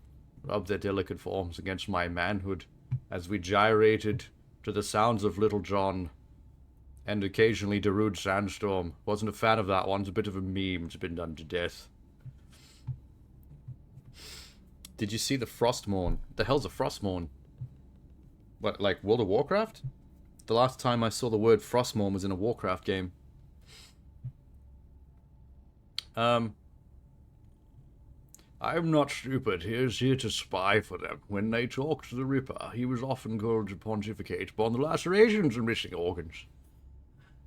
S1: rub their delicate forms against my manhood as we gyrated to the sounds of Little John and occasionally Darude Sandstorm. Wasn't a fan of that one. It's a bit of a meme. It's been done to death. Did you see the Frostmourne? The hell's a Frostmourne? What, like World of Warcraft? The last time I saw the word Frostmourne was in a Warcraft game. I'm not stupid. He is here to spy for them. When they talked to the Ripper, he was often called to pontificate upon the lacerations and missing organs.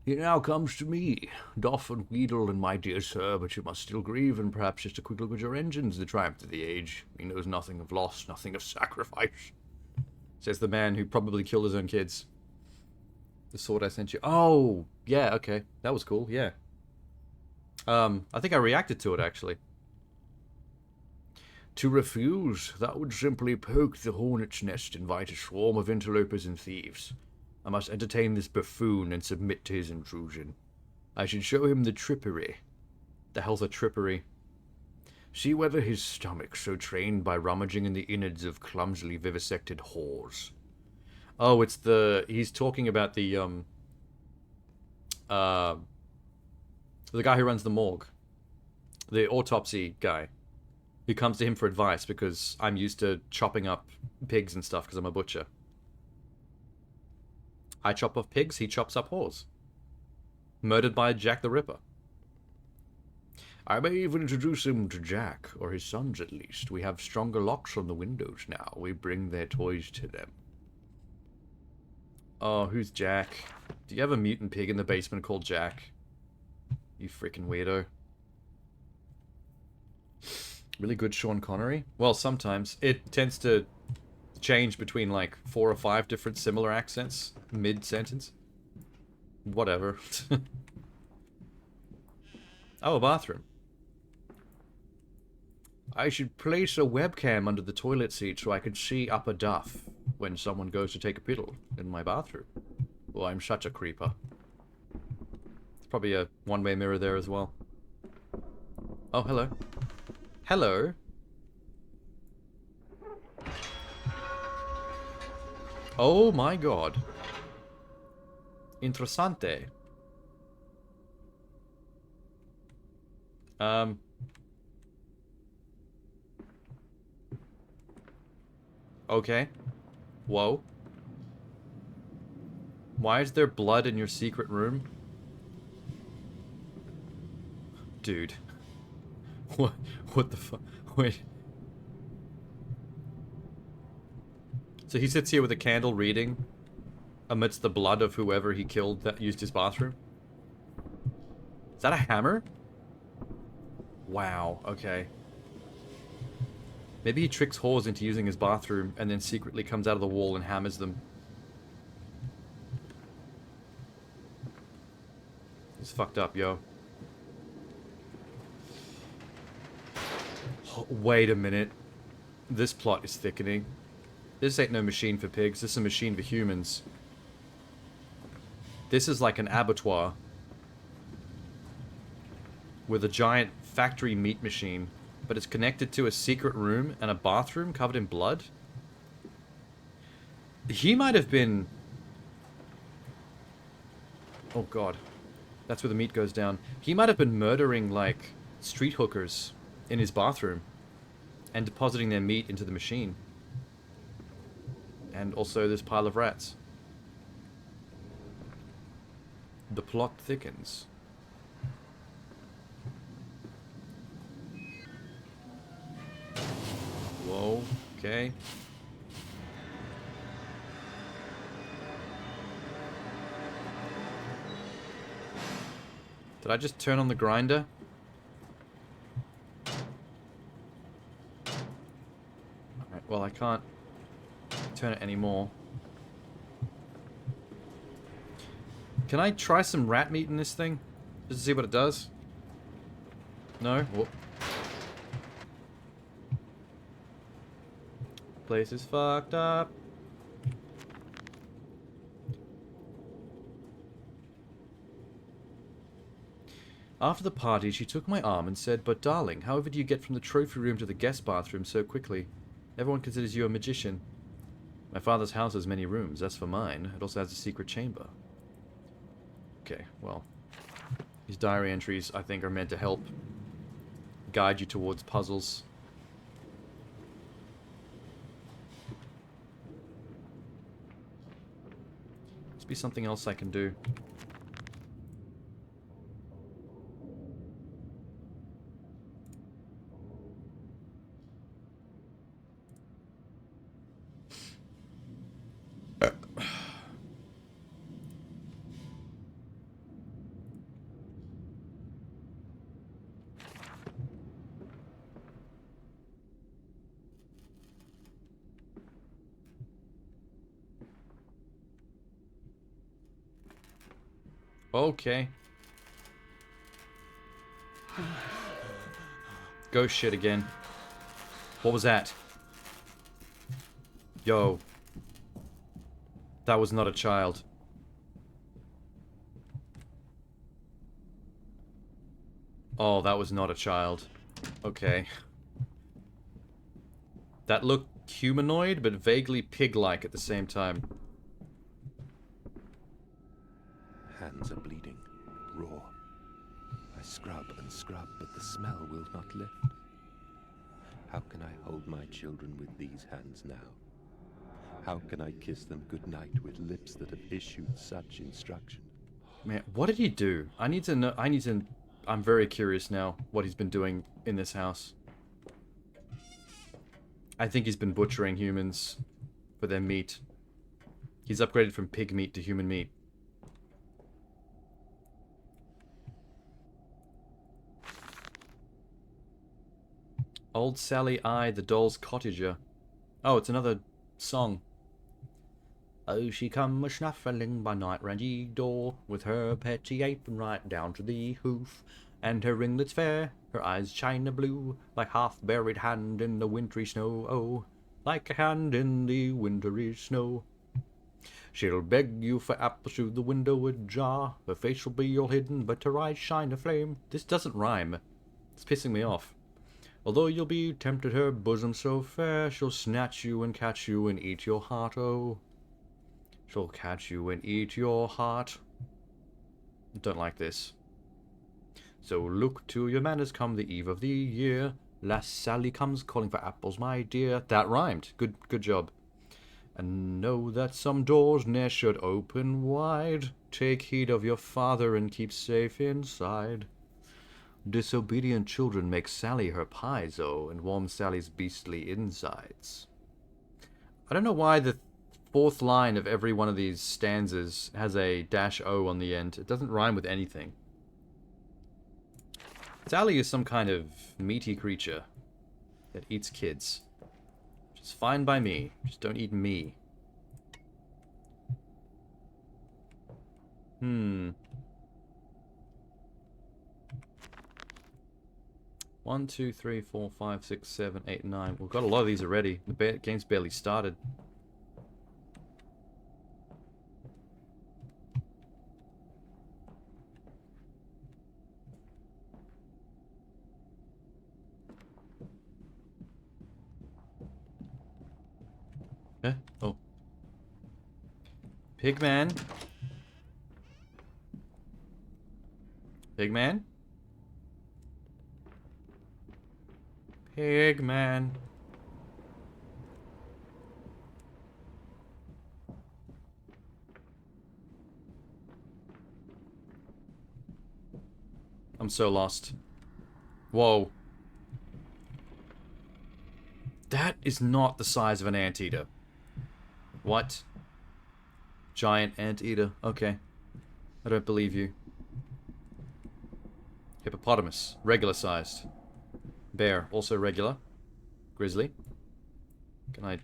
S1: He now comes to me, doff and wheedle, and my dear sir, but you must still grieve, and perhaps just a quick look at your engines, the triumph of the age. He knows nothing of loss, nothing of sacrifice. Says the man who probably killed his own kids. The sword I sent you. Oh, yeah, okay. That was cool, yeah. I think I reacted to it, actually. To refuse, that would simply poke the hornet's nest, invite a swarm of interlopers and thieves. I must entertain this buffoon and submit to his intrusion. I should show him the trippery. The hell's a trippery? See whether his stomach, so trained by rummaging in the innards of clumsily vivisected whores. Oh, it's the... He's talking about the guy who runs the morgue. The autopsy guy. Who comes to him for advice because I'm used to chopping up pigs and stuff because I'm a butcher. I chop off pigs, he chops up whores. Murdered by Jack the Ripper. I may even introduce him to Jack, or his sons at least. We have stronger locks on the windows now. We bring their toys to them. Oh, who's Jack? Do you have a mutant pig in the basement called Jack? You freaking weirdo. Really good Sean Connery? Well, sometimes. It tends to change between like 4 or 5 different similar accents mid-sentence. Whatever. Oh, a bathroom. I should place a webcam under the toilet seat so I can see up a duff when someone goes to take a piddle in my bathroom. Well, I'm such a creeper. There's probably a one-way mirror there as well. Oh, hello. Hello. Oh my god. Interessante. Okay. Whoa. Why is there blood in your secret room? Dude. What the fuck? Wait. So he sits here with a candle reading amidst the blood of whoever he killed that used his bathroom? Is that a hammer? Wow, okay. Maybe he tricks whores into using his bathroom and then secretly comes out of the wall and hammers them. It's fucked up, yo. Oh, wait a minute. This plot is thickening. This ain't no machine for pigs, this is a machine for humans. This is like an abattoir with a giant factory meat machine, but it's connected to a secret room and a bathroom covered in blood. He might have been... Oh god. That's where the meat goes down. He might have been murdering, like, street hookers in his bathroom and depositing their meat into the machine. And also this pile of rats. The plot thickens. Whoa, okay. Did I just turn on the grinder? Alright, well I can't turn it anymore. Can I try some rat meat in this thing? Just to see what it does? No? Whoop. Place is fucked up. After the party, she took my arm and said, "But darling, however do you get from the trophy room to the guest bathroom so quickly? Everyone considers you a magician." "My father's house has many rooms. As for mine, it also has a secret chamber." Okay, well. These diary entries, I think, are meant to help guide you towards puzzles. Must be something else I can do. Okay. Ghost shit again. What was that? Yo. That was not a child. Oh, that was not a child. Okay. That looked humanoid, but vaguely pig-like at the same time.
S4: Hands are bleeding, raw. I scrub and scrub, but the smell will not lift. How can I hold my children with these hands now? How can I kiss them goodnight with lips that have issued such instruction?
S1: Man, what did he do? I need to know. I'm very curious now what he's been doing in this house. I think he's been butchering humans for their meat. He's upgraded from pig meat to human meat. Old Sally I, the doll's cottager. Oh, it's another song. Oh, she come a-snuffling by night round ye door, with her petty apron right down to the hoof, and her ringlets fair, her eyes china blue, like half-buried hand in the wintry snow, oh, like a hand in the wintry snow. She'll beg you for apples through the window ajar, her face will be all hidden, but her eyes shine aflame. This doesn't rhyme. It's pissing me off. Although you'll be tempted, her bosom so fair, she'll snatch you and catch you and eat your heart, oh. She'll catch you and eat your heart. Don't like this. So look to your manners come the eve of the year. Lass Sally comes calling for apples, my dear. That rhymed. Good job. And know that some doors ne'er should open wide. Take heed of your father and keep safe inside. Disobedient children make Sally her pies, oh, and warm Sally's beastly insides. I don't know why the fourth line of every one of these stanzas has a -o on the end. It doesn't rhyme with anything. Sally is some kind of meaty creature that eats kids. Which is fine by me. Just don't eat me. 1, 2, 3, 4, 5, 6, 7, 8, 9. We've got a lot of these already. The game's barely started. Oh. Pigman. Pigman? Pigman. I'm so lost. Whoa. That is not the size of an anteater. What? Giant anteater. Okay. I don't believe you. Hippopotamus, regular sized. Bear, also regular. Grizzly. Can I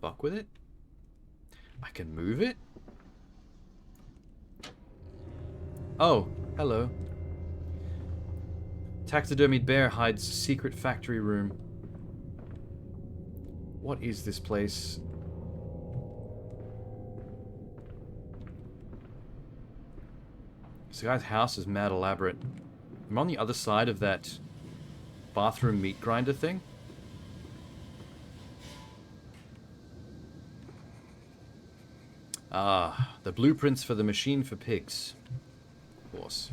S1: fuck with it? I can move it? Oh, hello. Taxidermied bear hides secret factory room. What is this place? This guy's house is mad elaborate. I'm on the other side of that bathroom meat grinder thing. Ah, the blueprints for the machine for pigs. Of course.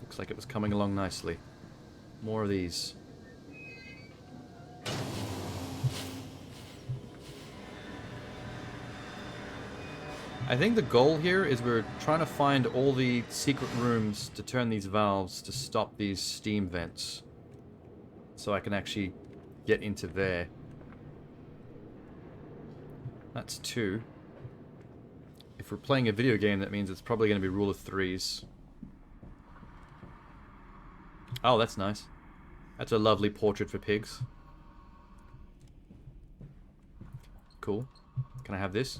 S1: Looks like it was coming along nicely. More of these. I think the goal here is we're trying to find all the secret rooms to turn these valves to stop these steam vents. So I can actually get into there. That's 2. If we're playing a video game, that means it's probably going to be rule of 3s. Oh, that's nice. That's a lovely portrait for pigs. Cool. Can I have this?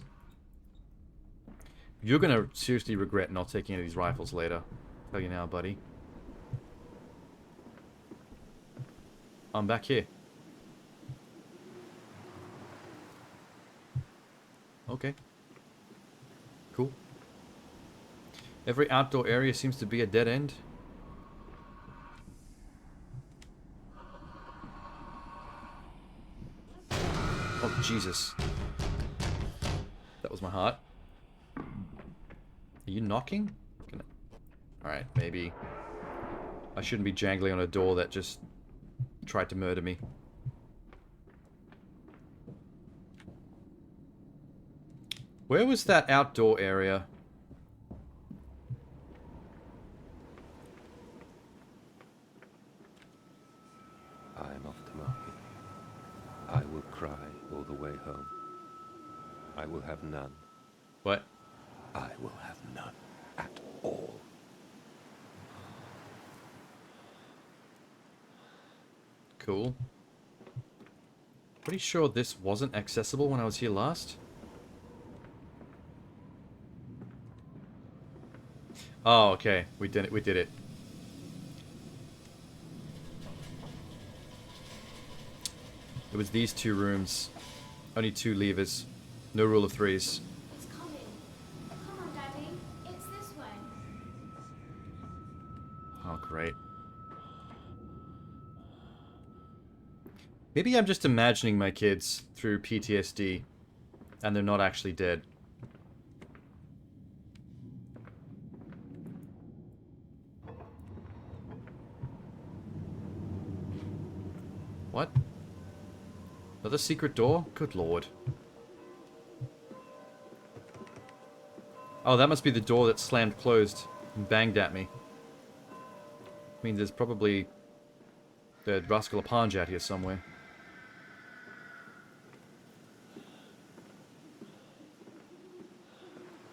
S1: You're going to seriously regret not taking any of these rifles later. Tell you now, buddy. I'm back here. Okay. Cool. Every outdoor area seems to be a dead end. Oh, Jesus. That was my heart. Are you knocking? Alright, maybe I shouldn't be jangling on a door that just tried to murder me. Where was that outdoor area?
S4: I am off to market. I will cry all the way home. I will have none.
S1: What?
S4: I will have none at all.
S1: Cool. Pretty sure this wasn't accessible when I was here last. Oh, okay. We did it. We did it. It was these 2 rooms. Only 2 levers. No rule of 3s.
S3: It's coming. Come on, Daddy. It's this way.
S1: Oh, great. Maybe I'm just imagining my kids through PTSD, and they're not actually dead. What? Another secret door? Good lord. Oh, that must be the door that slammed closed and banged at me. Means there's probably the Rascal Apanj out here somewhere.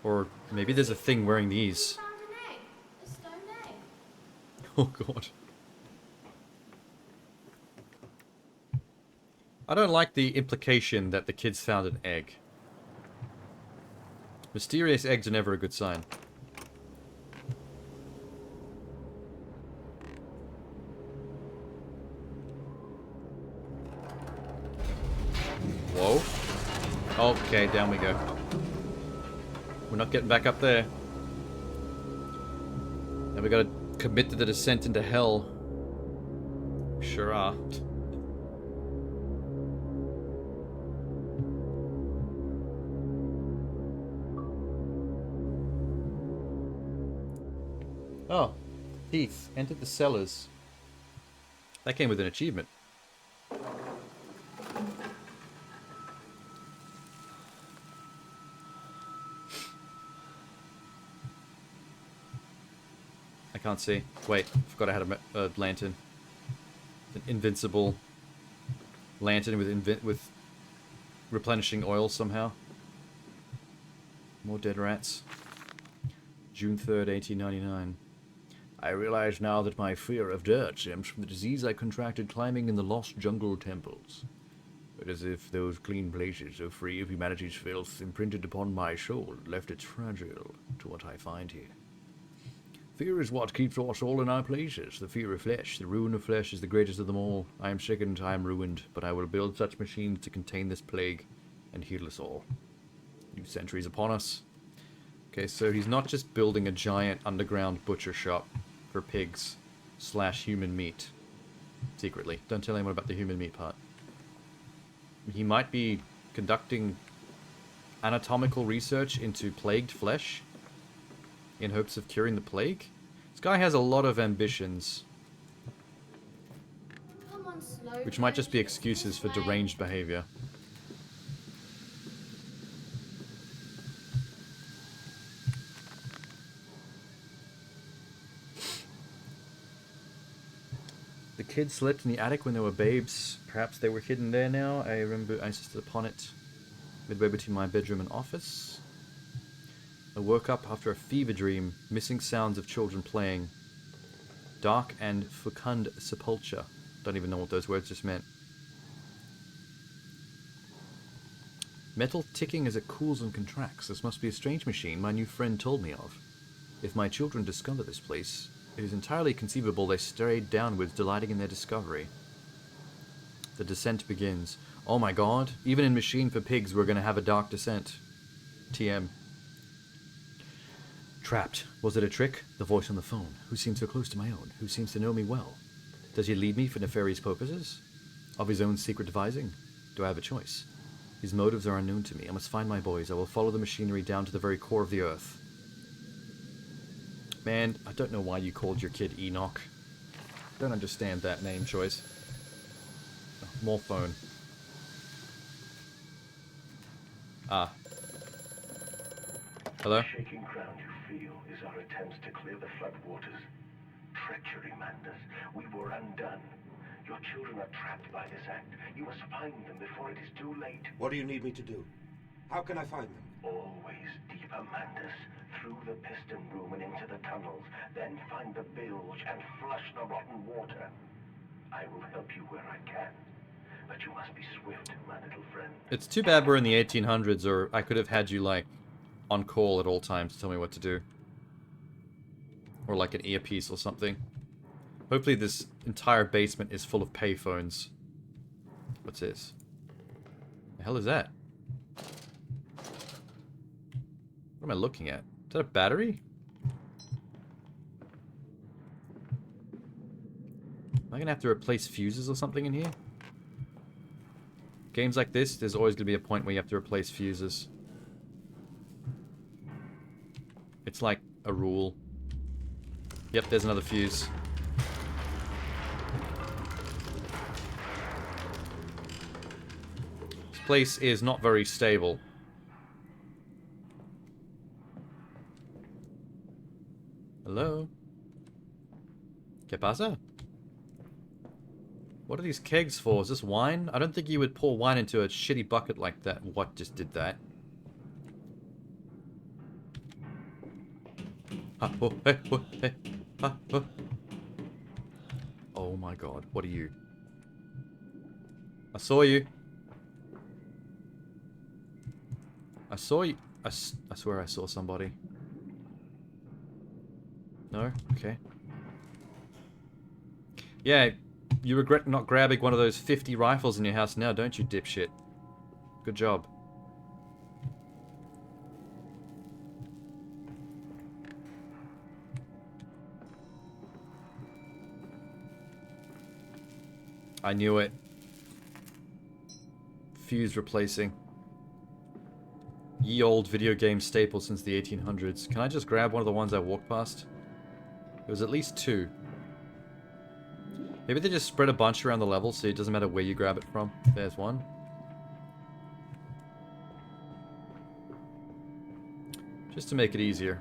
S1: Or maybe there's a thing wearing these.
S3: Found an egg. A stone egg.
S1: Oh god. I don't like the implication that the kids found an egg. Mysterious eggs are never a good sign. Whoa. Okay, down we go. We're not getting back up there. Now we gotta commit to the descent into hell. Sure are. Oh, Heath, entered the cellars. That came with an achievement. I can't see. Wait, forgot I had a lantern. An invincible lantern with replenishing oil somehow. More dead rats. June 3rd, 1899.
S6: I realize now that my fear of dirt stems from the disease I contracted climbing in the lost jungle temples. But as if those clean places, so free of humanity's filth, imprinted upon my soul, left it fragile to what I find here. Fear is what keeps us all in our places. The fear of flesh, the ruin of flesh is the greatest of them all. I am sickened, I am ruined, but I will build such machines to contain this plague and heal us all. New centuries upon us. Okay, so he's not just building a giant underground butcher shop for pigs / human meat. Secretly. Don't tell anyone about the human meat part. He might be conducting anatomical research into plagued flesh in hopes of curing the plague. This guy has a lot of ambitions,
S3: Come on, slow
S6: which might just be
S3: down.
S6: excuses for
S3: This way.
S6: deranged behavior. The kids slept in the attic when they were babes. Perhaps they were hidden there now. I remember I insisted upon it. Midway between my bedroom and office. I woke up after a fever dream, missing sounds of children playing. Dark and fecund sepulture. Don't even know what those words just meant. Metal ticking as it cools and contracts. This must be a strange machine my new friend told me of. If my children discover this place, it is entirely conceivable they strayed downwards, delighting in their discovery. The descent begins. Oh my god, even in Machine for Pigs we're going to have a dark descent. TM. Trapped. Was it a trick? The voice on the phone. Who seems so close to my own? Who seems to know me well? Does he lead me for nefarious purposes? Of his own secret devising? Do I have a choice? His motives are unknown to me. I must find my boys. I will follow the machinery down to the very core of the earth. Man, I don't know why you called your kid Enoch. Don't understand that name choice. Oh, more phone. Ah. Hello?
S2: The shaking ground you feel is our attempts to clear the floodwaters. Treachery, madness. We were undone. Your children are trapped by this act. You must find them before it is too late.
S5: What do you need me to do? How can I find them?
S2: Always deeper, Mandus. Through the piston room and into the tunnels. Then find the bilge and flush the rotten water. I will help you where I can. But you must be swift, my little friend.
S6: It's too bad we're in the 1800s, or I could have had you, like, on call at all times to tell me what to do. Or like an earpiece or something. Hopefully this entire basement is full of payphones. What's this? The hell is that? What am I looking at? Is that a battery? Am I gonna have to replace fuses or something in here? Games like this, there's always gonna be a point where you have to replace fuses. It's like a rule. Yep, there's another fuse. This place is not very stable. Hello? ¿Qué pasa? What are these kegs for? Is this wine? I don't think you would pour wine into a shitty bucket like that. What just did that? Ah, oh, hey, oh, hey. Ah, oh. Oh my god, what are you? I saw you. I saw you. I swear I saw somebody. No? Okay. Yeah, you regret not grabbing one of those 50 rifles in your house now, don't you, dipshit? Good job. I knew it. Fuse replacing. Ye old video game staple since the 1800s. Can I just grab one of the ones I walked past? There was at least two. Maybe they just spread a bunch around the level so it doesn't matter where you grab it from. There's one. Just to make it easier.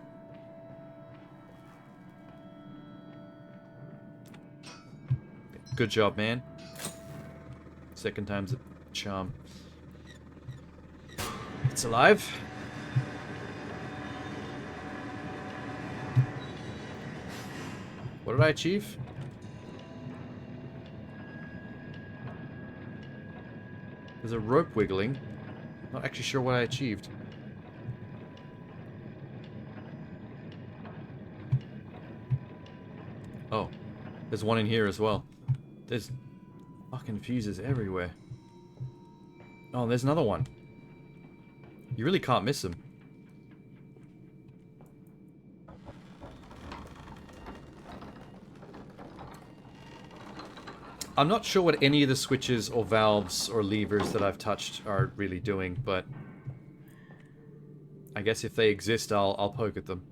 S6: Good job, man. Second time's a charm. It's alive.
S1: What did I achieve? There's a rope wiggling. Not actually sure what I achieved. Oh, there's one in here as well. There's fucking fuses everywhere. Oh, there's another one. You really can't miss them. I'm not sure what any of the switches or valves or levers that I've touched are really doing, but I guess if they exist, I'll poke at them.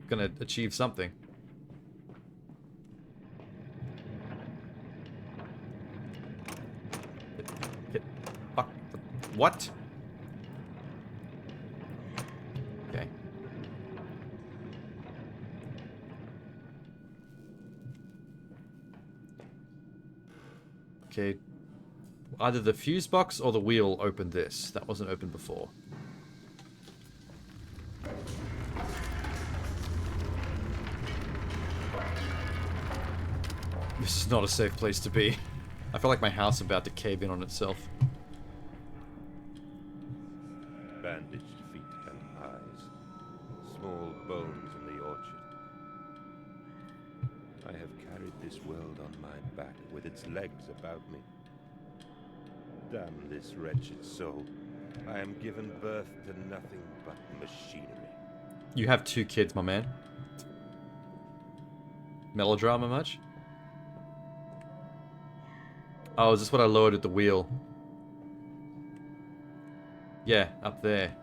S1: Gonna achieve something. Fuck. What? Okay. Okay. Either the fuse box or the wheel opened this. That wasn't open before. This is not a safe place to be. I feel like my house is about to cave in on itself.
S4: Bandaged feet and eyes. Small bones in the orchard. I have carried this world on my back with its legs about me. Damn this wretched soul. I am given birth to nothing but machinery.
S1: You have 2 kids, my man. Melodrama much? Oh, is this what I lowered at the wheel? Yeah, up there.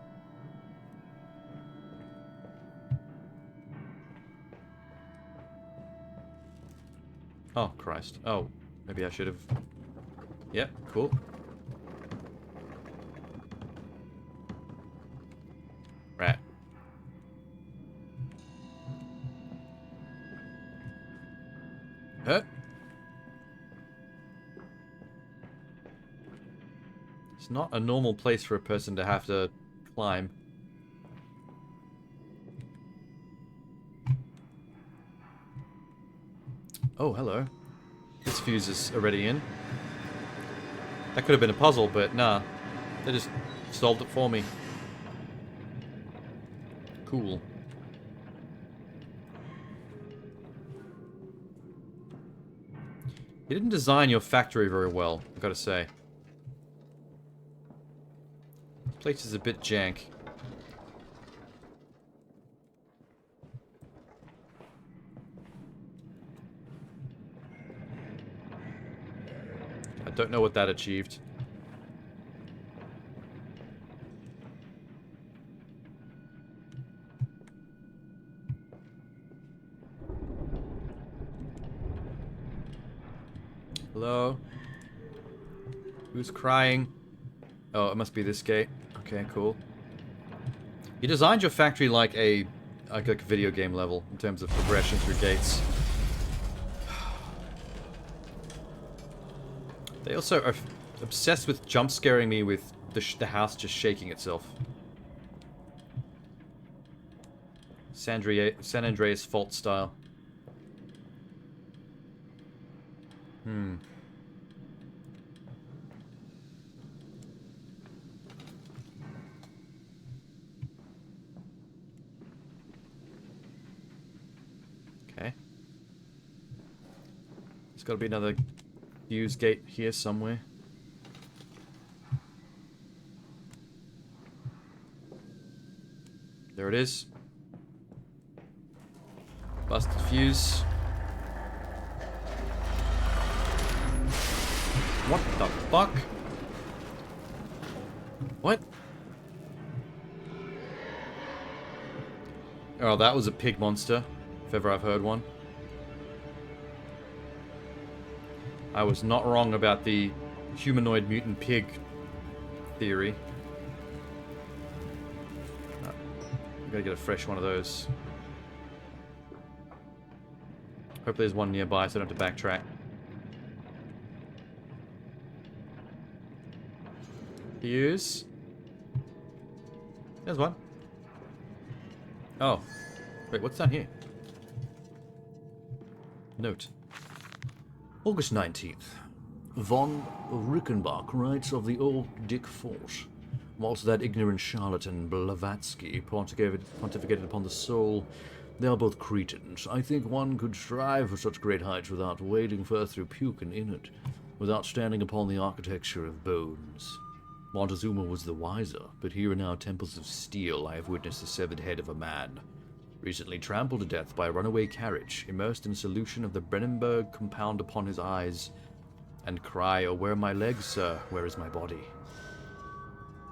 S1: Oh, Christ. Oh, maybe I should have... Yep, cool. Right. Huh? It's not a normal place for a person to have to climb. Oh, hello. This fuse is already in. That could have been a puzzle, but nah. They just solved it for me. Cool. You didn't design your factory very well, I've got to say. This place is a bit jank. I don't know what that achieved. Hello? Who's crying? Oh, it must be this gate. Okay, cool. You designed your factory like a video game level in terms of progression through gates. They also are obsessed with jump scaring me with the house just shaking itself. San Andreas Fault style. Okay. There's got to be another fuse gate here somewhere. There it is. Busted fuse. What the fuck? What? Oh, that was a pig monster, if ever I've heard one. I was not wrong about the humanoid mutant pig theory. I'm gonna get a fresh one of those. Hopefully there's one nearby so I don't have to backtrack. Fuse. There's one. Oh. Wait, what's down here?
S6: Note. August 19th. Von Rickenbach writes of the old Dick Fort. Whilst that ignorant charlatan Blavatsky pontificated upon the soul, they are both cretins. I think one could strive for such great heights without wading first through puke and inert, without standing upon the architecture of bones. Montezuma was the wiser, but here in our temples of steel I have witnessed the severed head of a man, recently trampled to death by a runaway carriage, immersed in a solution of the Brennenburg compound upon his eyes, and cry, "Oh, where are my legs, sir? Where is my body?"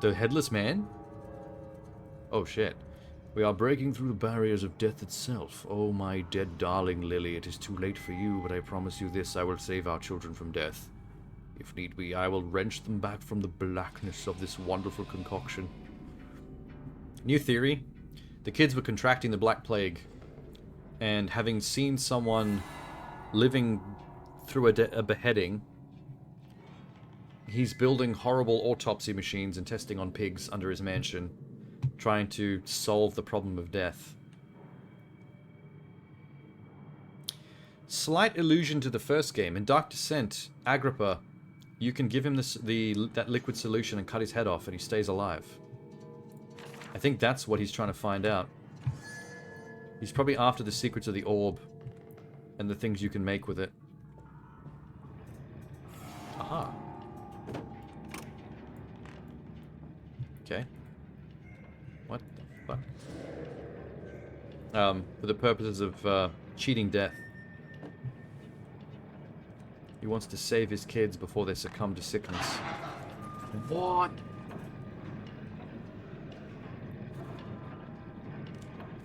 S6: The headless man? Oh shit. We are breaking through the barriers of death itself. Oh, my dead darling Lily, it is too late for you, but I promise you this, I will save our children from death. If need be, I will wrench them back from the blackness of this wonderful concoction. New theory. The kids were contracting the Black Plague, and having seen someone living through a beheading, he's building horrible autopsy machines and testing on pigs under his mansion, trying to solve the problem of death. Slight allusion to the first game. In Dark Descent, Agrippa, you can give him that liquid solution and cut his head off and he stays alive. I think that's what he's trying to find out. He's probably after the secrets of the orb and the things you can make with it. Aha. Okay. What the fuck? For the purposes of cheating death. He wants to save his kids before they succumb to sickness. What?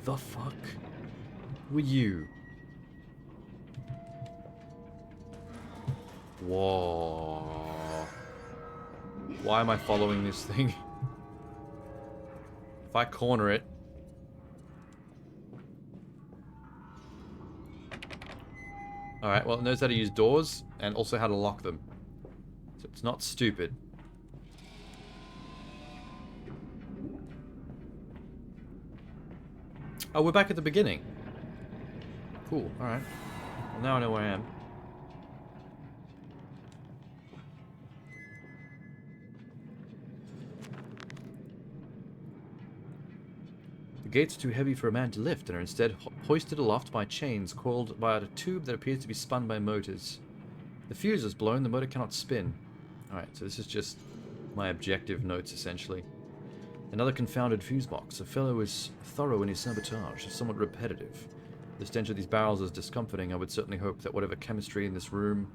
S6: The fuck were you? Whoa. Why am I following this thing? If I corner it... Alright, well it knows how to use doors, and also how to lock them. So it's not stupid. Oh, we're back at the beginning. Cool, alright. Well, now I know where I am. The gates are too heavy for a man to lift and are instead hoisted aloft by chains coiled by a tube that appears to be spun by motors. The fuse is blown, the motor cannot spin. Alright, so this is just my objective notes, essentially. Another confounded fuse box. The fellow is thorough in his sabotage, somewhat repetitive. The stench of these barrels is discomforting. I would certainly hope that whatever chemistry in this room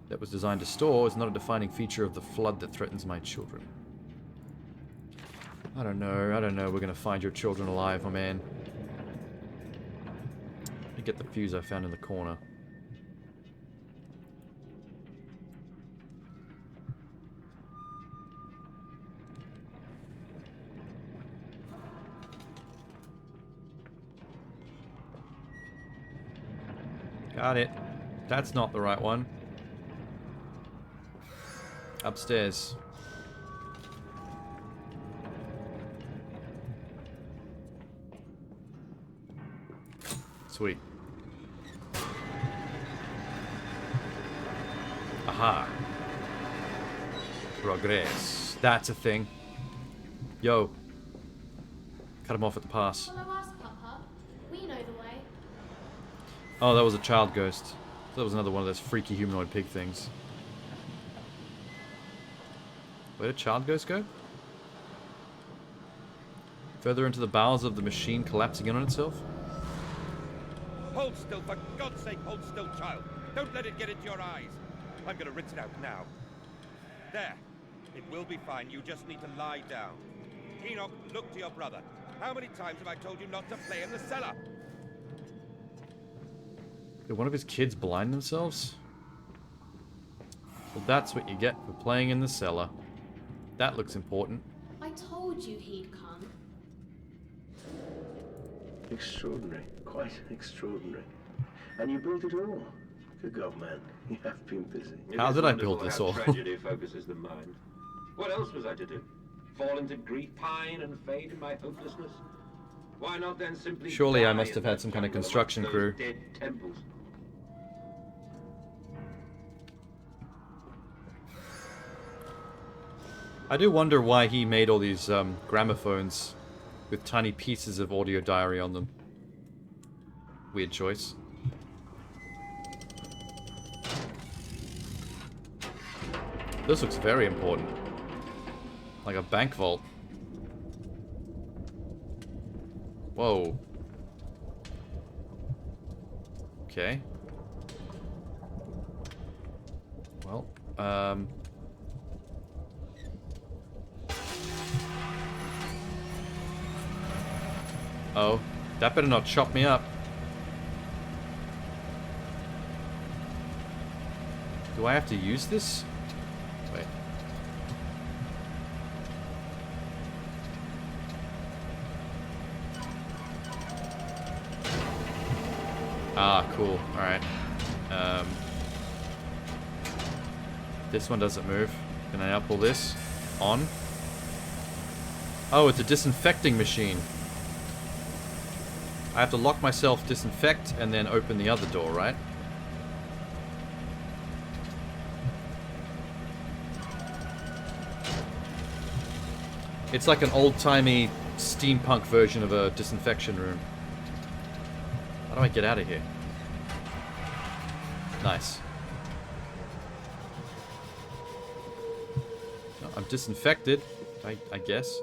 S6: that was designed to store is not a defining feature of the flood that threatens my children. I don't know. We're gonna find your children alive, my man. Let me get the fuse I found in the corner. Got it. That's not the right one. Upstairs. Sweet. Aha. Progress. That's a thing. Yo. Cut him off at the pass.
S3: Follow us, Papa. We know the way.
S6: Oh, that was a child ghost. That was another one of those freaky humanoid pig things. Where did child ghost go? Further into the bowels of the machine collapsing in on itself?
S5: Hold still, for God's sake, hold still, child. Don't let it get into your eyes. I'm gonna rinse it out now. There. It will be fine. You just need to lie down. Enoch, look to your brother. How many times have I told you not to play in the cellar?
S6: Did one of his kids blind themselves? Well, that's what you get for playing in the cellar. That looks important.
S3: I told you he'd come.
S2: Extraordinary. Quite extraordinary. And you built it all. Good God, man. You have been busy.
S6: How did I build this all?
S5: Tragedy focuses the mind. What else was I to do? Fall into grief, pine, and fade in my hopelessness? Why not then simply
S6: Surely I
S5: die
S6: must have
S5: in
S6: had
S5: that
S6: some kind of
S5: jungle
S6: construction
S5: amongst
S6: crew.
S5: those dead temples?
S1: I do wonder why he made all these gramophones with tiny pieces of audio diary on them. Weird choice. This looks very important. Like a bank vault. Whoa. Okay. Well, oh, that better not chop me up. Do I have to use this? Wait. Ah, cool. Alright. This one doesn't move. Can I now pull this? On? Oh, it's a disinfecting machine. I have to lock myself, disinfect, and then open the other door, right? It's like an old-timey steampunk version of a disinfection room. How do I get out of here? Nice. I'm disinfected, I guess.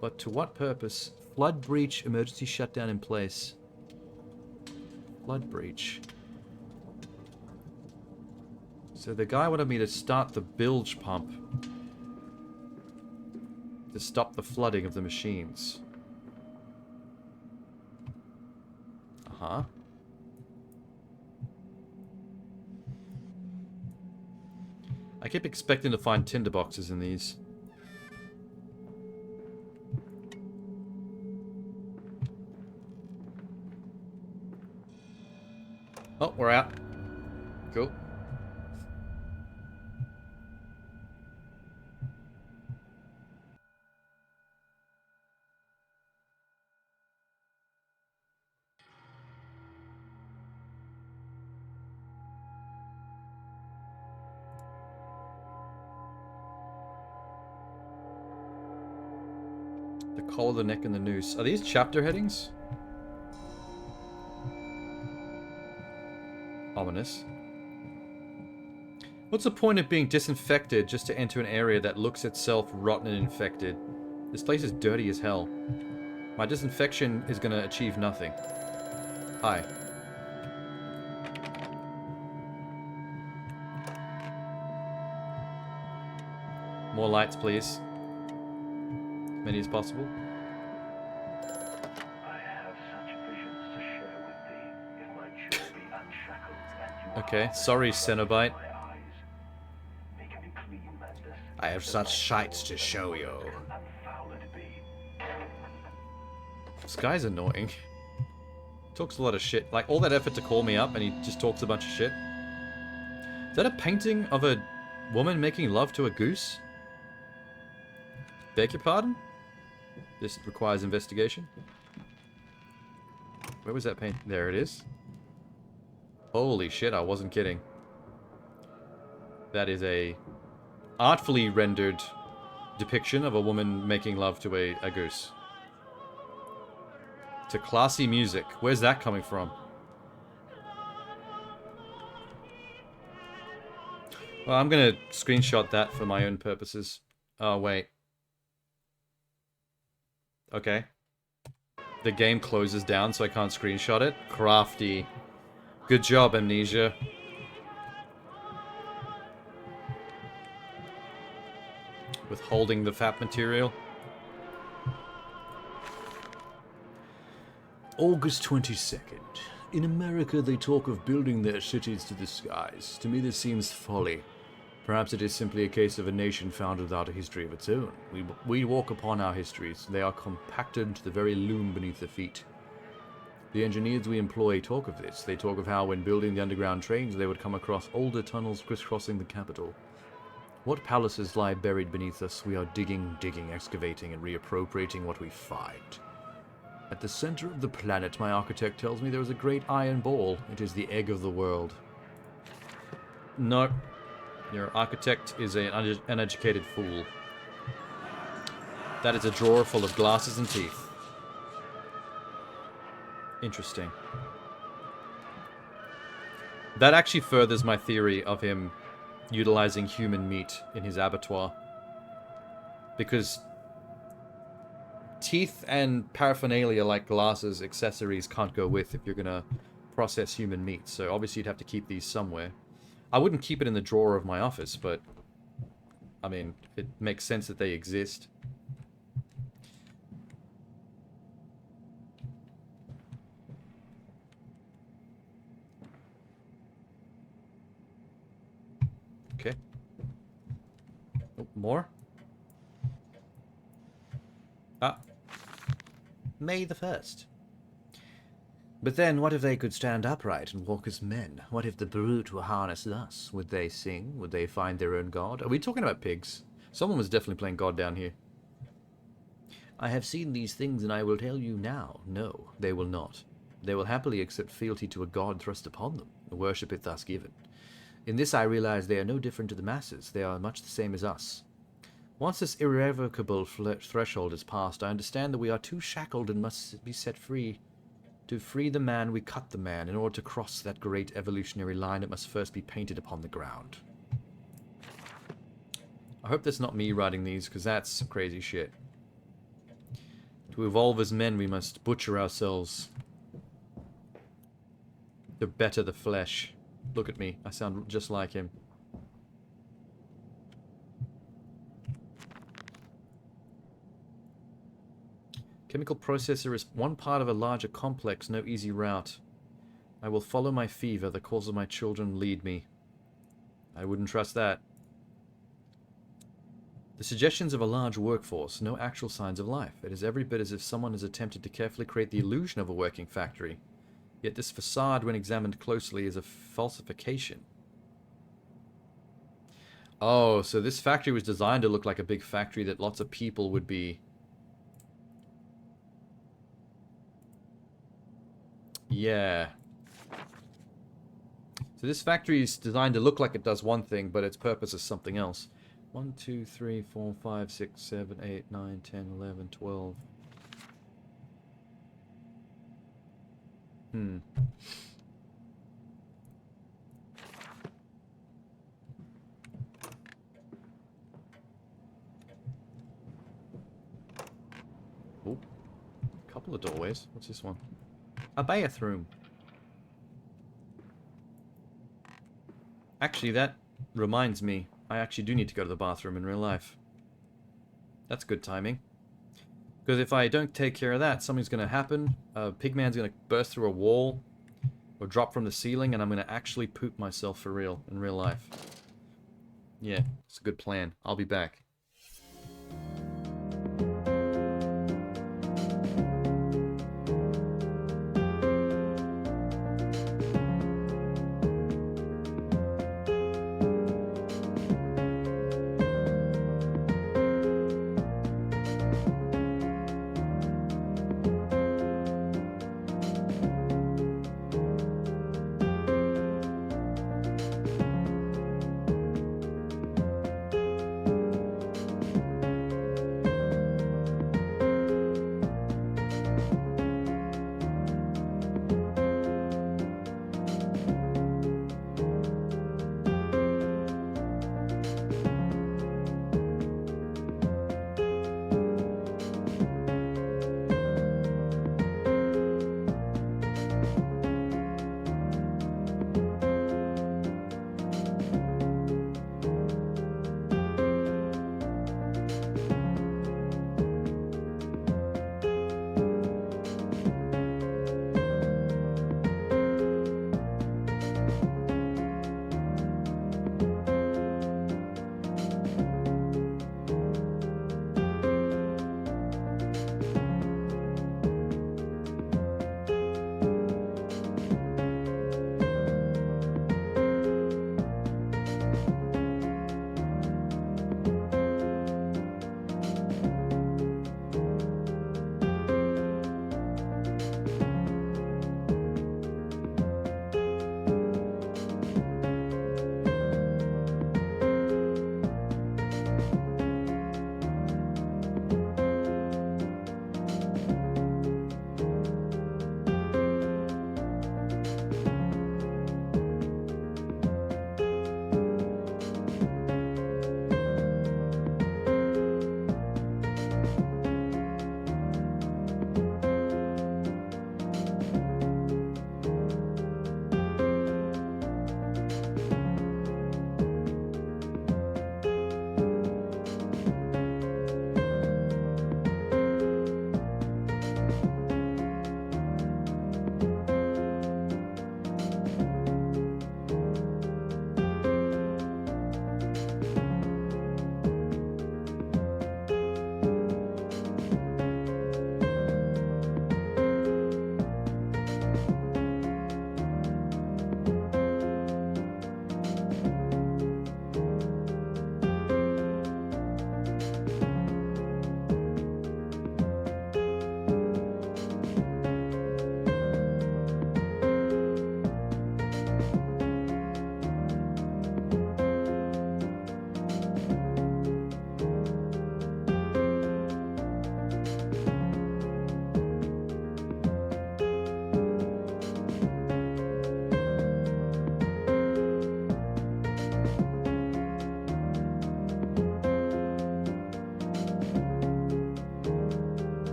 S1: But to what purpose? Flood breach, emergency shutdown in place. Flood breach. So the guy wanted me to start the bilge pump to stop the flooding of the machines. Uh-huh. I keep expecting to find tinderboxes in these. Oh, we're out. Cool. The collar, the neck, and the noose. Are these chapter headings? Ominous. What's the point of being disinfected just to enter an area that looks itself rotten and infected? This place is dirty as hell. My disinfection is gonna achieve nothing. Hi. More lights, please. As many as possible.
S2: I have such visions to share with thee, if my jaw be unshackled and you
S1: Okay, sorry, Cenobite.
S2: my eyes. They can be clean, Mandus.
S6: I have such sights to show you.
S2: And foul it be.
S1: This guy's annoying. Talks a lot of shit. Like, all that effort to call me up and he just talks a bunch of shit. Is that a painting of a woman making love to a goose? Beg your pardon? This requires investigation. Where was that paint? There it is. Holy shit, I wasn't kidding. That is a artfully rendered depiction of a woman making love to a goose. To classy music. Where's that coming from? Well, I'm gonna screenshot that for my own purposes. Oh, wait. Okay. The game closes down, so I can't screenshot it. Crafty. Good job, Amnesia. Withholding the FAP material.
S6: August 22nd. In America, they talk of building their cities to the skies. To me, this seems folly. Perhaps it is simply a case of a nation founded without a history of its own. We walk upon our histories. They are compacted to the very loom beneath their feet. The engineers we employ talk of this. They talk of how, when building the underground trains, they would come across older tunnels crisscrossing the capital. What palaces lie buried beneath us? We are digging, excavating, and reappropriating what we find. At the center of the planet, my architect tells me there is a great iron ball. It is the egg of the world.
S1: No. Your architect is an uneducated fool. That is a drawer full of glasses and teeth. Interesting. That actually furthers my theory of him utilizing human meat in his abattoir. Because teeth and paraphernalia like glasses, accessories can't go with if you're gonna process human meat. So obviously you'd have to keep these somewhere. I wouldn't keep it in the drawer of my office, but I mean, it makes sense that they exist. Okay. Oh, more? Ah.
S6: May the 1st. But then, what if they could stand upright and walk as men? What if the brute were harnessed thus? Would they sing? Would they find their own god? Are we talking about pigs? Someone was definitely playing God down here. I have seen these things, and I will tell you now, no, they will not. They will happily accept fealty to a god thrust upon them, and worship it thus given. In this I realize they are no different to the masses. They are much the same as us. Once this irrevocable threshold is passed, I understand that we are too shackled and must be set free. To free the man, we cut the man. In order to cross that great evolutionary line, it must first be painted upon the ground. I hope that's not me writing these, because that's some crazy shit. To evolve as men, we must butcher ourselves to better the flesh. Look at me. I sound just like him. Chemical processor is one part of a larger complex, no easy route. I will follow my fever, the cause of my children lead me. I wouldn't trust that. The suggestions of a large workforce, no actual signs of life. It is every bit as if someone has attempted to carefully create the illusion of a working factory. Yet this facade, when examined closely, is a falsification. Oh, so this factory was designed to look like a big factory that lots of people would be... Yeah. So this factory is designed to look like it does one thing, but its purpose is something else. 1, 2, 3, 4, 5, 6, 7, 8, 9, 10, 11, 12. Oh, couple of doorways. What's this one? A bathroom. Actually, that reminds me. I actually do need to go to the bathroom in real life. That's good timing. Because if I don't take care of that, something's going to happen. Pigman's going to burst through a wall or drop from the ceiling, and I'm going to actually poop myself for real in real life. Yeah, it's a good plan. I'll be back.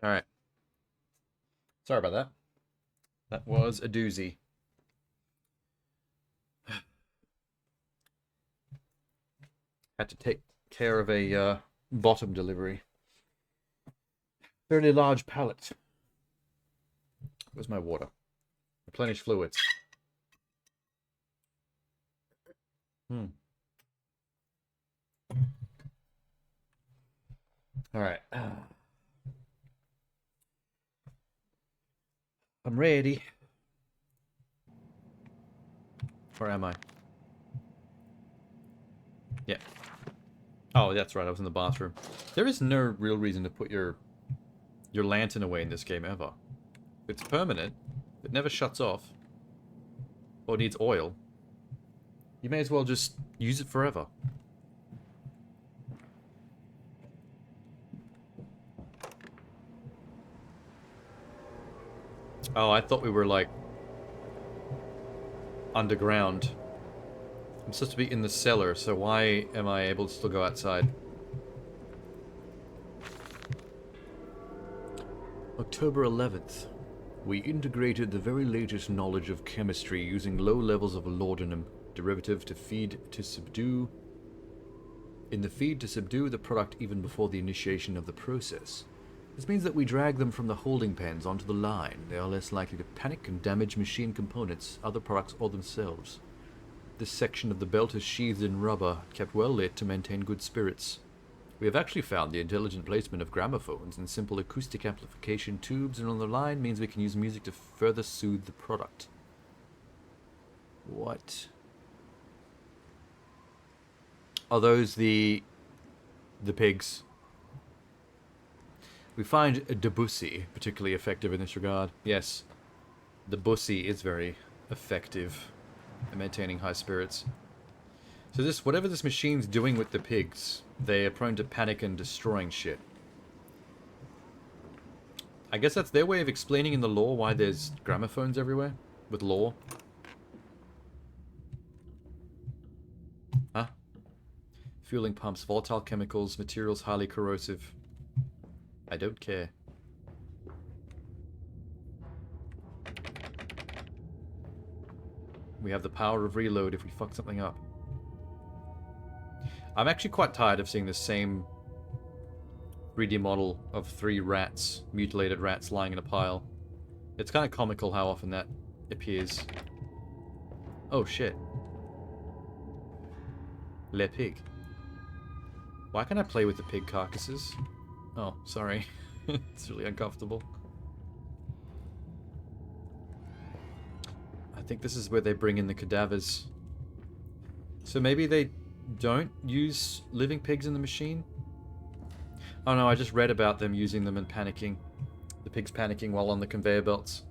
S1: All right. Sorry about that. That was a doozy. Had to take care of a bottom delivery. Fairly large pallet. Where's my water? Replenish fluids. All right. I'm ready. Where am I? Yeah. Oh, that's right. I was in the bathroom. There is no real reason to put your lantern away in this game ever. It's permanent. It never shuts off. Or needs oil. You may as well just use it forever. Oh, I thought we were, like, underground. I'm supposed to be in the cellar, so why am I able to still go outside? October 11th. We integrated the very latest knowledge of chemistry using low levels of laudanum derivative to feed to subdue... in the feed to subdue the product even before the initiation of the process. This means that we drag them from the holding pens onto the line. They are less likely to panic and damage machine components, other products, or themselves. This section of the belt is sheathed in rubber, kept well lit to maintain good spirits. We have actually found the intelligent placement of gramophones and simple acoustic amplification tubes, and on the line means we can use music to further soothe the product. What? Are those the pigs? We find Debussy particularly effective in this regard. Yes, Debussy is very effective at maintaining high spirits. So this, whatever this machine's doing with the pigs, they are prone to panic and destroying shit. I guess that's their way of explaining in the lore why there's gramophones everywhere, with lore. Huh? Fueling pumps, volatile chemicals, materials highly corrosive. I don't care. We have the power of reload if we fuck something up. I'm actually quite tired of seeing the same 3D model of 3 rats, mutilated rats lying in a pile. It's kind of comical how often that appears. Oh shit. Le pig. Why can't I play with the pig carcasses? Oh, sorry. It's really uncomfortable. I think this is where they bring in the cadavers. So maybe they don't use living pigs in the machine? Oh no, I just read about them using them and panicking. The pigs panicking while on the conveyor belts.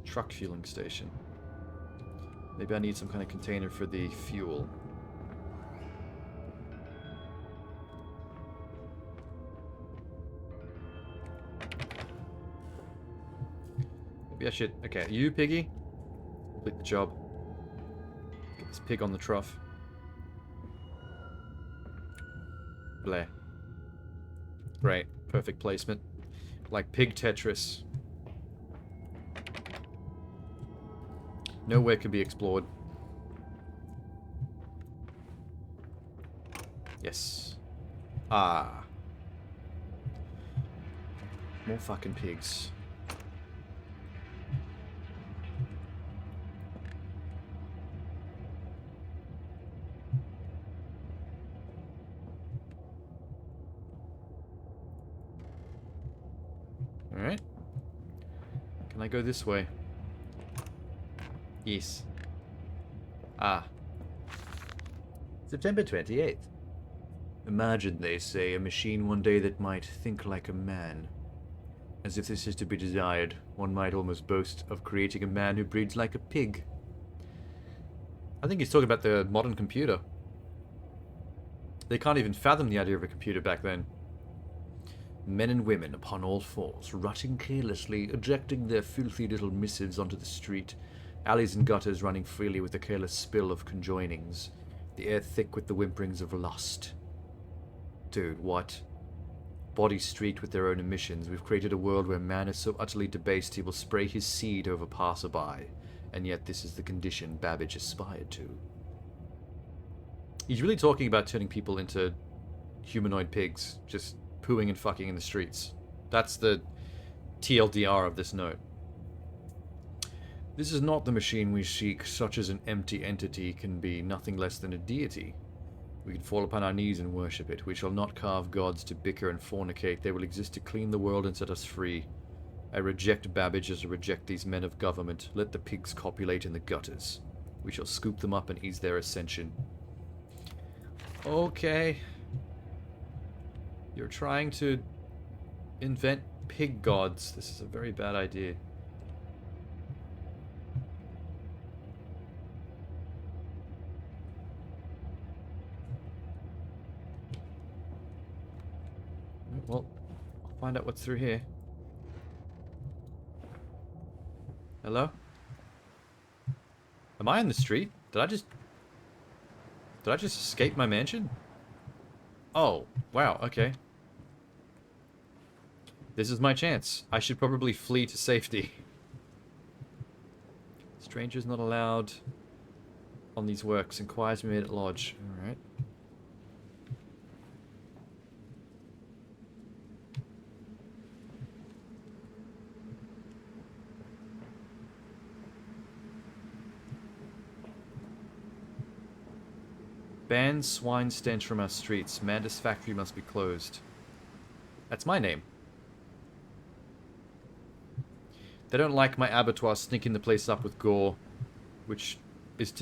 S1: Truck fueling station. Maybe I need some kind of container for the fuel. Maybe I should... Okay, you, piggy. Complete the job. Get this pig on the trough. Bleh. Great. Perfect placement. Like pig Tetris. Nowhere can be explored. Yes. Ah. More fucking pigs. Alright. Can I go this way? Yes. Ah. September 28th. Imagine, they say, a machine one day that might think like a man. As if this is to be desired, one might almost boast of creating a man who breeds like a pig. I think he's talking about the modern computer. They can't even fathom the idea of a computer back then. Men and women upon all fours, rutting carelessly, ejecting their filthy little missives onto the street. Alleys and gutters running freely with a careless spill of conjoinings.
S6: The air thick with the whimperings of lust. Dude, what? Bodies streaked with their own emissions. We've created a world where man is so utterly debased he will spray his seed over passerby. And yet this is the condition Babbage aspired to. He's really talking about turning people into humanoid pigs, just pooing and fucking in the streets. That's the TLDR of this note. This is not the machine we seek, such as an empty entity can be nothing less than a deity. We can fall upon our knees and worship it. We shall not carve gods to bicker and fornicate. They will exist to clean the world and set us free. I reject Babbage as I reject these men of government. Let the pigs copulate in the gutters. We shall scoop them up and ease their ascension. Okay. You're trying to invent pig gods. This is a very bad idea. Well, I'll find out what's through here. Hello? Am I in the street? Did I just escape my mansion? Oh, wow, okay. This is my chance. I should probably flee to safety. Strangers not allowed on these works. Inquires me made at lodge. Alright. Ban swine stench from our streets. Mandus factory must be closed. That's my name. They don't like my abattoir sneaking the place up with gore, which is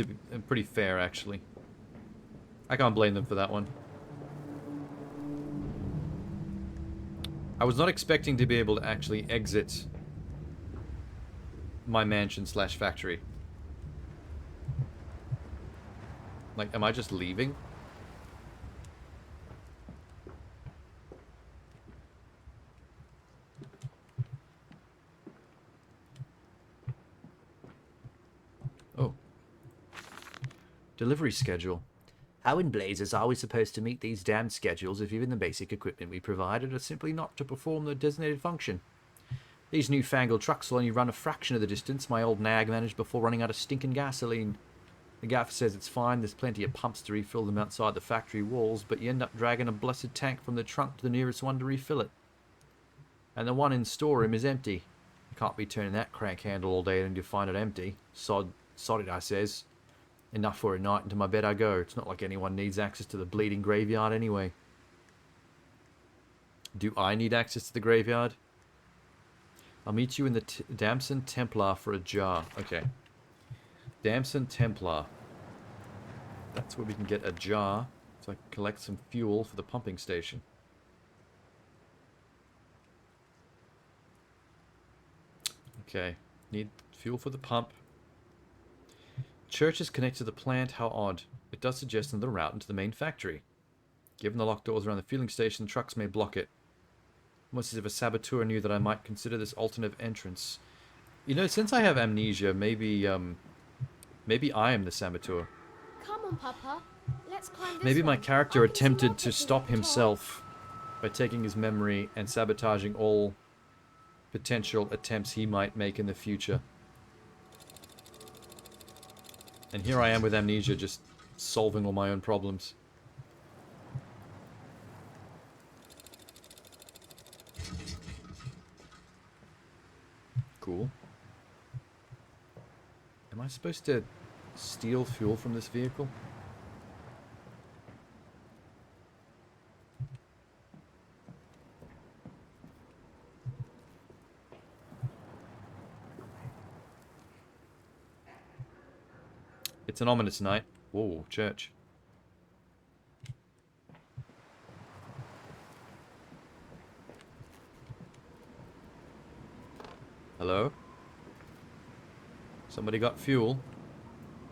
S6: pretty fair, actually. I can't blame them for that one. I was not expecting to be able to actually exit my mansion slash factory. Like, am I just leaving? Oh. Delivery schedule. How in blazes are we supposed to meet these damned schedules if even the basic equipment we provided are simply not to perform the designated function? These newfangled trucks will only run a fraction of the distance my old nag managed before running out of stinking gasoline. The gaffer says it's fine, there's plenty of pumps to refill them outside the factory walls, but you end up dragging a blessed tank from the trunk to the nearest one to refill it. And the one in storeroom is empty. You can't be turning that crank handle all day and you find it empty. Sod it, I says. Enough for a night, and to my bed I go. It's not like anyone needs access to the bleeding graveyard anyway. Do I need access to the graveyard? I'll meet you in the Damson Templar for a jar. Okay. Damson Templar. That's where we can get a jar, so I can collect some fuel for the pumping station. Okay, need fuel for the pump. Church is connected to the plant, how odd. It does suggest another route into the main factory. Given the locked doors around the fueling station, trucks may block it. Almost as if a saboteur knew that I might consider this alternate entrance. You know, since I have amnesia, maybe I am the saboteur.
S3: Come on, Papa. Let's climb this
S6: Maybe my
S3: one.
S6: character
S3: I can see
S6: attempted
S3: rockets
S6: to
S3: at
S6: stop
S3: the top.
S6: himself by taking his memory and sabotaging all potential attempts he might make in the future. And here I am with amnesia, just solving all my own problems. Cool. Am I supposed to steal fuel from this vehicle? It's an ominous night. Whoa, church. Hello? Somebody got fuel.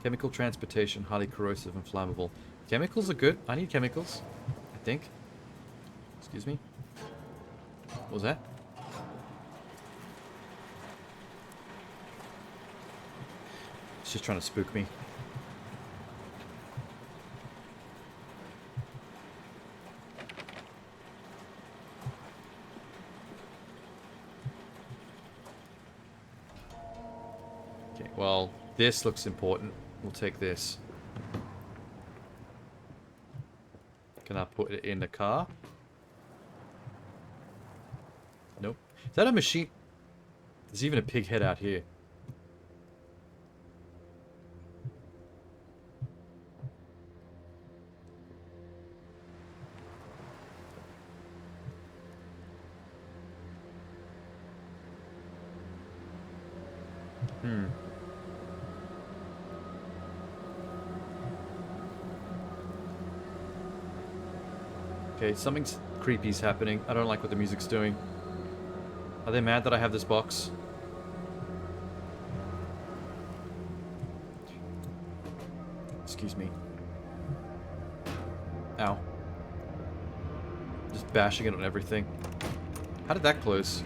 S6: Chemical transportation, highly corrosive and flammable. Chemicals are good. I need chemicals, I think. Excuse me. What was that? It's just trying to spook me.
S1: Okay, well, this looks important. We'll take this. Can I put it in the car? Nope. Is that a machine? There's even a pig head out here. Okay, something's creepy's happening. I don't like what the music's doing. Are they mad that I have this box? Excuse me. Ow. Just bashing it on everything. How did that close?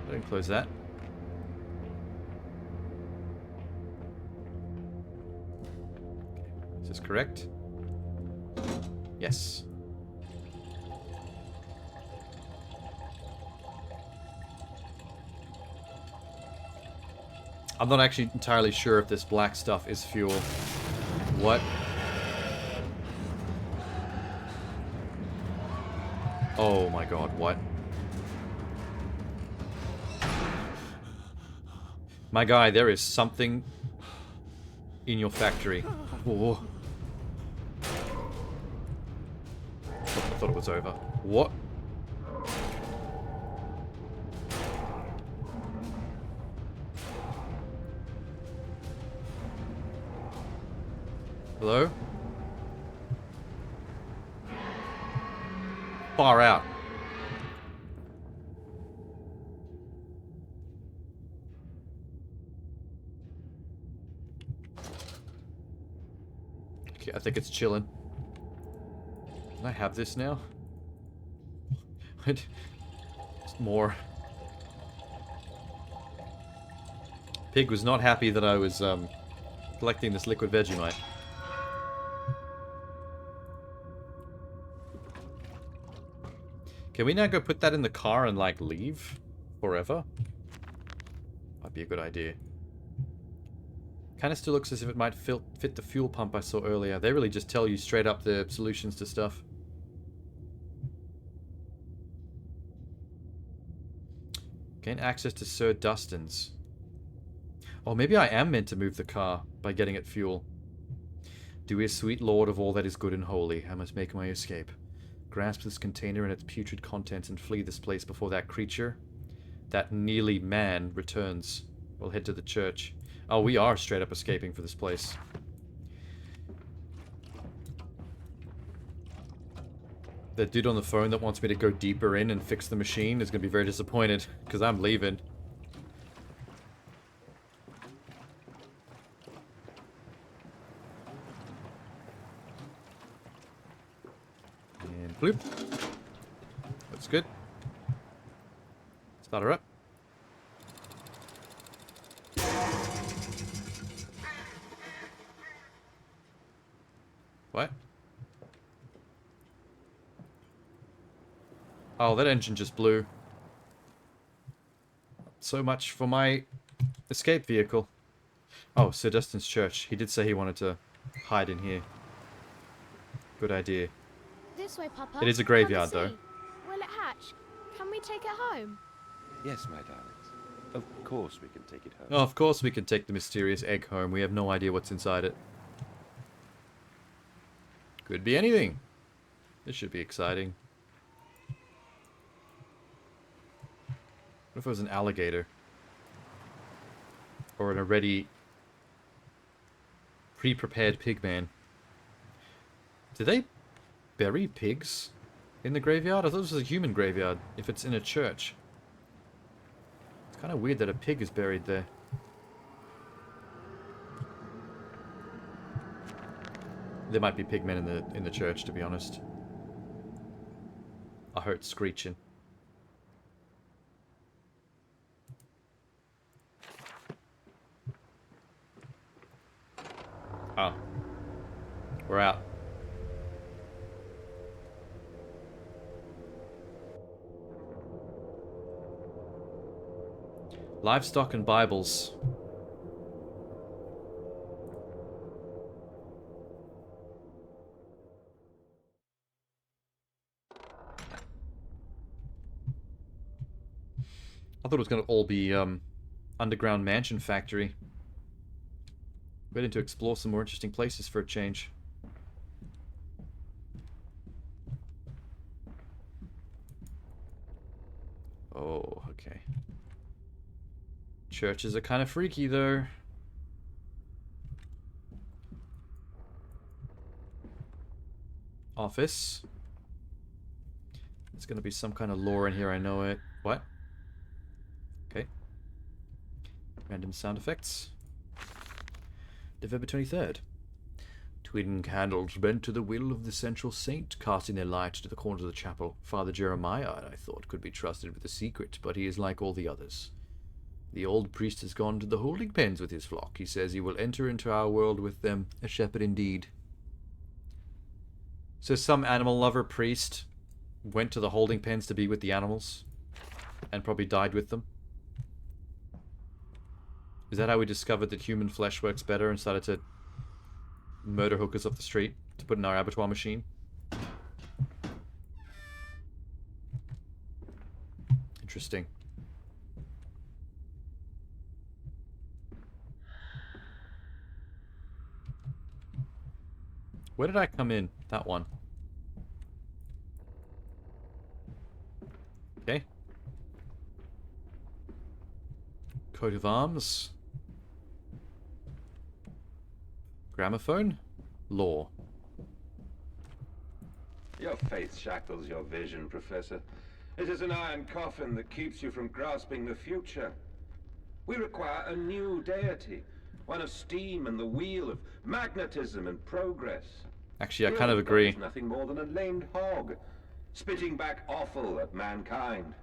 S1: I didn't close that. Is this correct? Yes. I'm not actually entirely sure if this black stuff is fuel. What? Oh my god, what? My guy, there is something in your factory. Whoa. I thought it was over. What? Hello? Far out. Okay, I think it's chilling. Can I have this now? Just more. Pig was not happy that I was collecting this liquid Vegemite. Can we now go put that in the car and, like, leave? Forever? Might be a good idea. Kinda still looks as if it might fit the fuel pump I saw earlier. They really just tell you straight up the solutions to stuff. Gain access to Sir Dustin's. Oh, maybe I am meant to move the car by getting it fuel. Dear sweet lord of all that is good and holy, I must make my escape. Grasp this container and its putrid contents and flee this place before that creature, that Neely man, returns. We'll head to the church. Oh, we are straight up escaping for this place. The dude on the phone that wants me to go deeper in and fix the machine is going to be very disappointed, because I'm leaving. And bloop. That's good. Start her up. What? Oh, that engine just blew. So much for my escape vehicle. Oh, Sir Dustin's church. He did say he wanted to hide in here. Good idea.
S3: This way, Papa.
S1: It is a graveyard, though.
S3: Will it hatch? Can we take it home?
S4: Yes, my darlings. Of course we can take it home.
S1: Oh, of course we can take the mysterious egg home. We have no idea what's inside it. Could be anything. This should be exciting. What if it was an alligator? Or an already pre-prepared pig man? Do they bury pigs in the graveyard? I thought this was a human graveyard, if it's in a church. It's kind of weird that a pig is buried there. There might be pigmen in the church, to be honest. I heard screeching. Oh. We're out. Livestock and Bibles. I thought it was going to all be underground mansion factory. Ready to explore some more interesting places for a change. Oh, okay. Churches are kind of freaky, though. Office. There's going to be some kind of lore in here, I know it. What? Okay. Random sound effects. November 23rd. Twin candles bent to the will of the central saint, casting their light to the corners of the chapel. Father Jeremiah, I thought, could be trusted with the secret, but he is like all the others. The old priest has gone to the holding pens with his flock. He says he will enter into our world with them, a shepherd indeed. So some animal lover priest went to the holding pens to be with the animals, and probably died with them. Is that how we discovered that human flesh works better and started to murder hookers off the street to put in our abattoir machine? Interesting. Where did I come in? That one. Okay. Coat of arms. Gramophone? Law.
S4: Your faith shackles your vision, Professor. It is an iron coffin that keeps you from grasping the future. We require a new deity, one of steam and the wheel, of magnetism and progress.
S1: Actually, I kind of agree.
S4: Nothing more than a lamed hog, spitting back offal at mankind.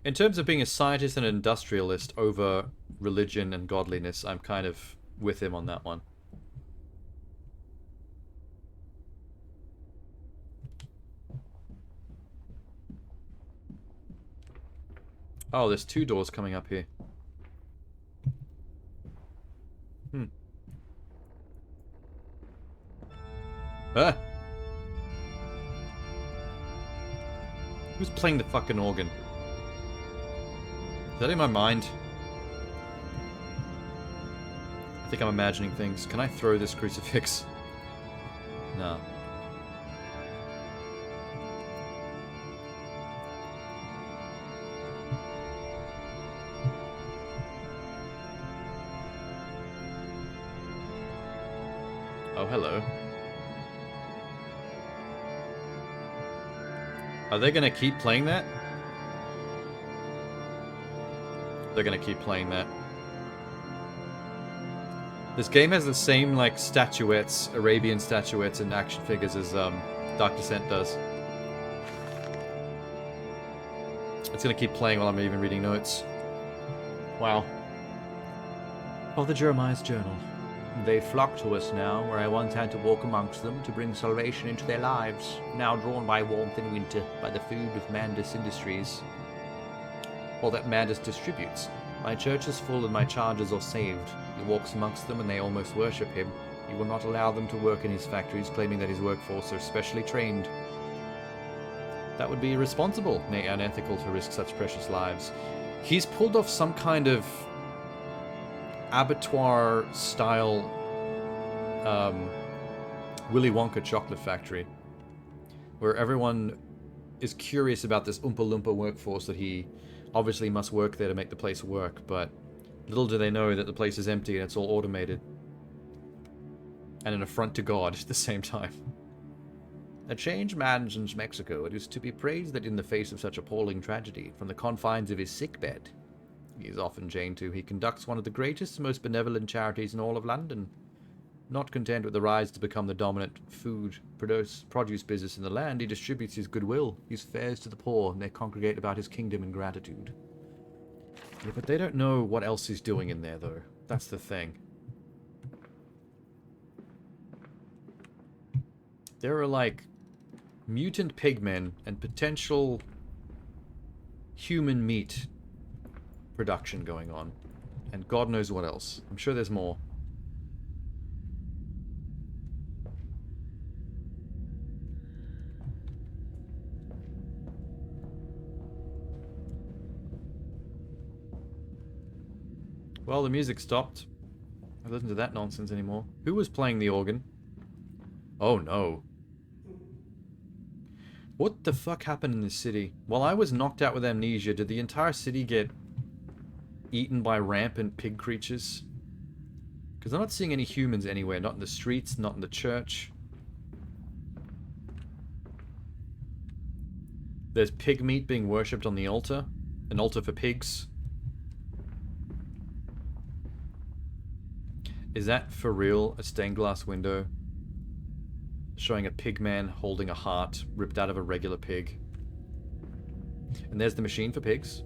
S1: In terms of being a scientist and an industrialist over religion and godliness, I'm kind of with him on that one. Oh, there's two doors coming up here. Ah! Who's playing the fucking organ? Is that in my mind? I think I'm imagining things. Can I throw this crucifix? No. Oh, hello. Are they gonna keep playing that? They're gonna keep playing that. This game has the same, like, statuettes, Arabian statuettes and action figures as Dark Descent does. It's gonna keep playing while I'm even reading notes. Wow. Father Jeremiah's journal. They flock to us now, where I once had to walk amongst them to bring salvation into their lives, now drawn by warmth in winter, by the food of Mandus Industries. All that Mandus distributes. My church is full and my charges are saved. He walks amongst them and they almost worship him. He will not allow them to work in his factories, claiming that his workforce are specially trained. That would be irresponsible, nay unethical, to risk such precious lives. He's pulled off some kind of abattoir-style Willy Wonka chocolate factory, where everyone is curious about this Oompa Loompa workforce that he obviously must work there to make the place work, but little do they know that the place is empty and it's all automated. And an affront to God at the same time. A changed man since Mexico. It is to be praised that in the face of such appalling tragedy, from the confines of his sickbed, he is often chained to, he conducts one of the greatest and most benevolent charities in all of London. Not content with the rise to become the dominant food produce business in the land, he distributes his goodwill, his fares to the poor, and they congregate about his kingdom in gratitude. Yeah, but they don't know what else he's doing in there, though. That's the thing. There are, like, mutant pigmen and potential human meat production going on. And God knows what else. I'm sure there's more. Well, the music stopped. I don't listen to that nonsense anymore. Who was playing the organ? Oh no. What the fuck happened in this city? While I was knocked out with amnesia, did the entire city get eaten by rampant pig creatures? Because I'm not seeing any humans anywhere. Not in the streets, not in the church. There's pig meat being worshipped on the altar. An altar for pigs. Is that for real a stained glass window? Showing a pig man holding a heart ripped out of a regular pig. And there's the machine for pigs.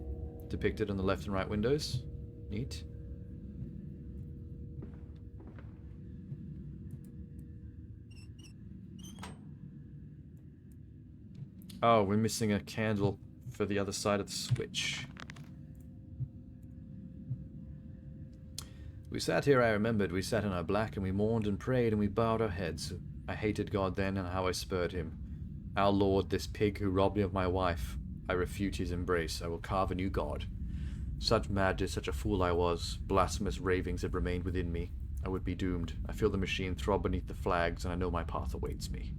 S1: Depicted on the left and right windows. Neat. Oh, we're missing a candle for the other side of the switch. We sat here, I remembered. We sat in our black, and we mourned and prayed, and we bowed our heads. I hated God then, and how I spurred him. Our Lord, this pig who robbed me of my wife. I refute his embrace. I will carve a new God. Such madness, such a fool I was. Blasphemous ravings have remained within me. I would be doomed. I feel the machine throb beneath the flags, and I know my path awaits me.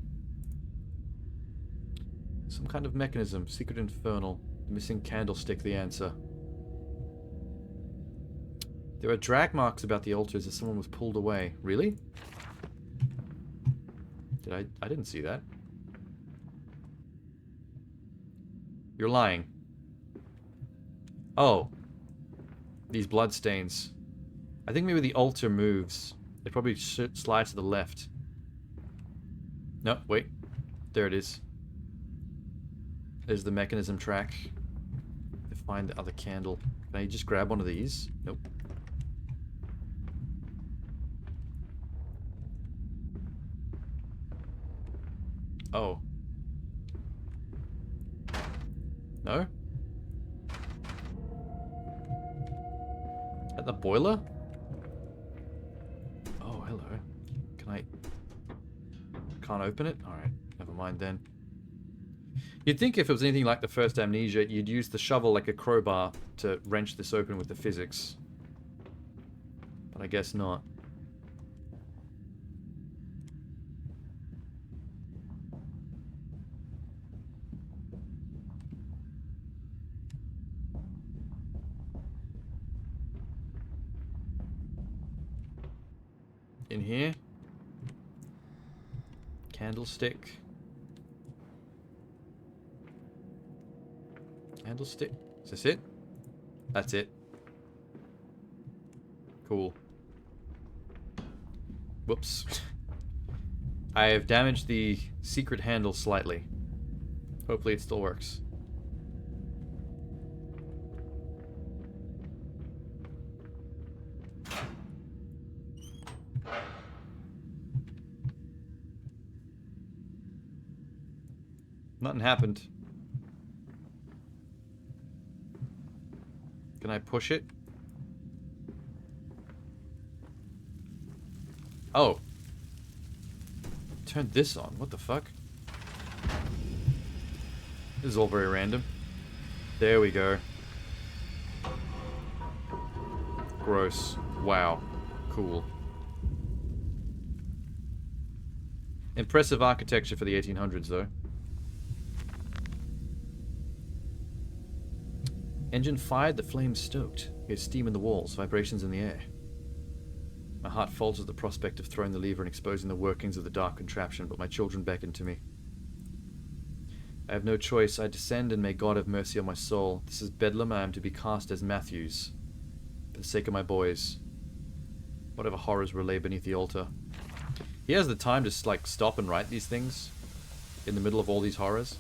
S1: Some kind of mechanism. Secret infernal. The missing candlestick, the answer. There are drag marks about the altars as someone was pulled away. Really? I didn't see that. You're lying. Oh. These bloodstains. I think maybe the altar moves. It probably slides to the left. No, wait. There it is. There's the mechanism track. To find the other candle. Can I just grab one of these? Nope. Oh. No? At the boiler? Oh, hello. Can I... Can't open it? Alright, never mind then. You'd think if it was anything like the first Amnesia, you'd use the shovel like a crowbar to wrench this open with the physics. But I guess not. In here. Candlestick. Candlestick. Is this it? That's it. Cool. Whoops. I have damaged the secret handle slightly. Hopefully it still works. Nothing happened. Can I push it? Oh. Turn this on. What the fuck? This is all very random. There we go. Gross. Wow. Cool. Impressive architecture for the 1800s, though. Engine fired, the flames stoked. There's steam in the walls, vibrations in the air. My heart falters at the prospect of throwing the lever and exposing the workings of the dark contraption, but my children beckon to me. I have no choice. I descend, and may God have mercy on my soul. This is Bedlam. I am to be cast as Matthews. For the sake of my boys. Whatever horrors were laid beneath the altar. He has the time to, like, stop and write these things in the middle of all these horrors.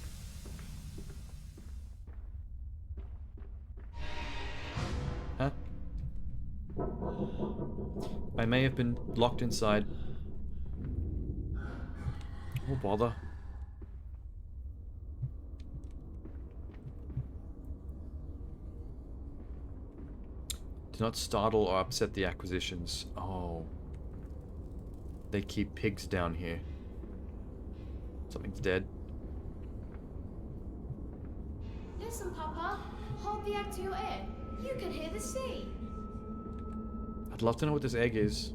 S1: Huh? I may have been locked inside. Oh, bother. Do not startle or upset the acquisitions. Oh. They keep pigs down here. Something's dead.
S3: Listen, Papa. Hold the egg to your ear. You can hear the sea.
S1: I'd love to know what this egg is.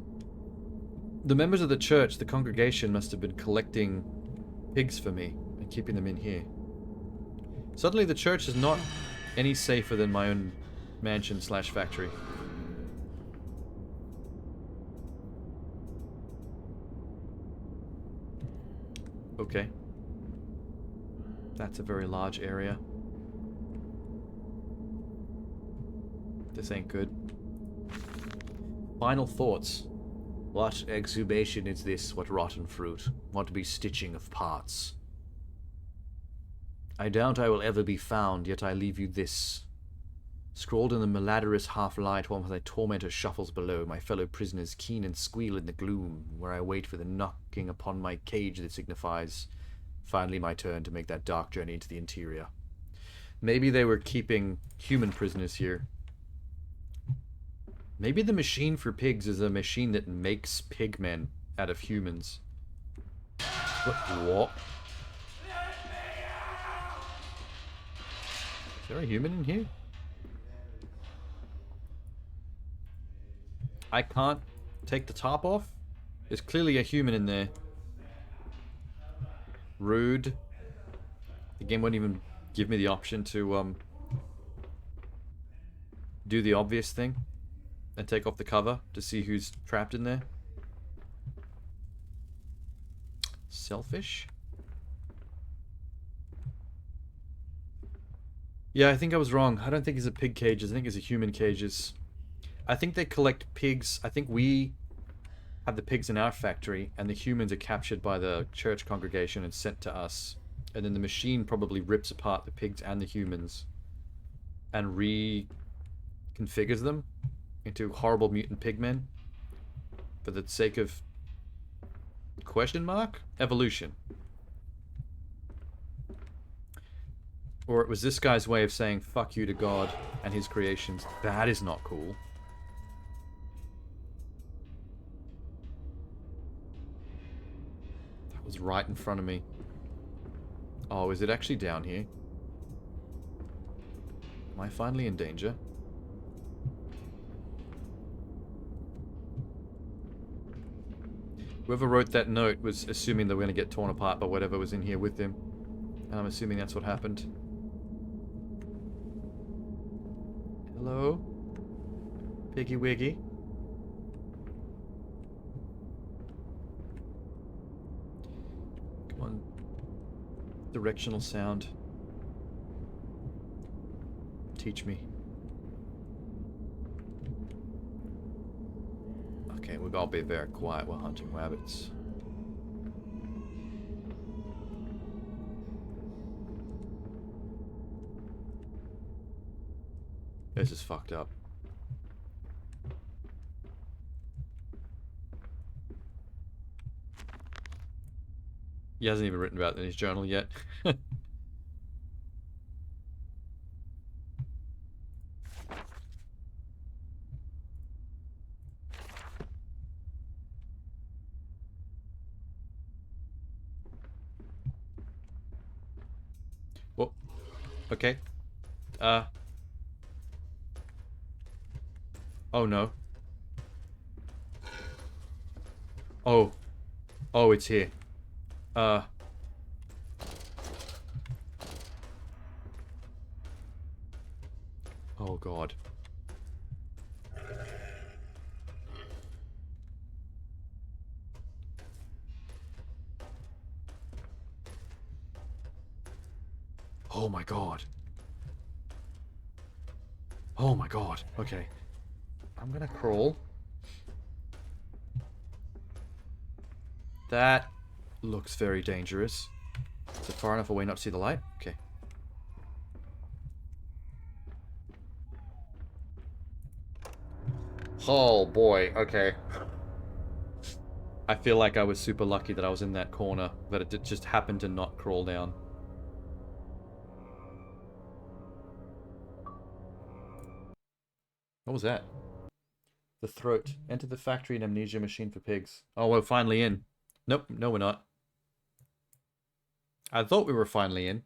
S1: The members of the church, the congregation, must have been collecting pigs for me and keeping them in here. Suddenly the church is not any safer than my own mansion slash factory. Okay. That's a very large area. This ain't good. Final thoughts. What exhumation is this? What rotten fruit? What bestitching of parts? I doubt I will ever be found, yet I leave you this. Scrawled in the malodorous half-light while my tormentor shuffles below, my fellow prisoners keen and squeal in the gloom, where I wait for the knocking upon my cage that signifies finally my turn to make that dark journey into the interior. Maybe they were keeping human prisoners here. Maybe the machine for pigs is a machine that makes pigmen out of humans. What? Is there a human in here? I can't take the top off? There's clearly a human in there. Rude. The game won't even give me the option to do the obvious thing and take off the cover to see who's trapped in there. Selfish? Yeah, I think I was wrong. I don't think it's a pig cages. I think it's a human cages. I think they collect pigs. I think we have the pigs in our factory, and the humans are captured by the church congregation and sent to us. And then the machine probably rips apart the pigs and the humans and reconfigures them into horrible mutant pigmen for the sake of question mark? Evolution. Or it was this guy's way of saying fuck you to God and his creations. That is not cool. That was right in front of me. Oh, is it actually down here? Am I finally in danger? Whoever wrote that note was assuming they were going to get torn apart by whatever was in here with him. And I'm assuming that's what happened. Hello? Piggy Wiggy? Come on. Directional sound. Teach me. Okay, we've all be very quiet while hunting rabbits. This is fucked up. He hasn't even written about it in his journal yet. Whoa. Okay. Oh no. Oh. Oh, it's here. Oh god. Oh my god. Oh my god. Okay. I'm gonna crawl. That looks very dangerous. Is it far enough away not to see the light? Okay. Oh boy, okay. I feel like I was super lucky that I was in that corner, that it did just happened to not crawl down. What was that? The throat. Enter the factory and amnesia machine for pigs. Oh, we're finally in. Nope, no we're not. I thought we were finally in.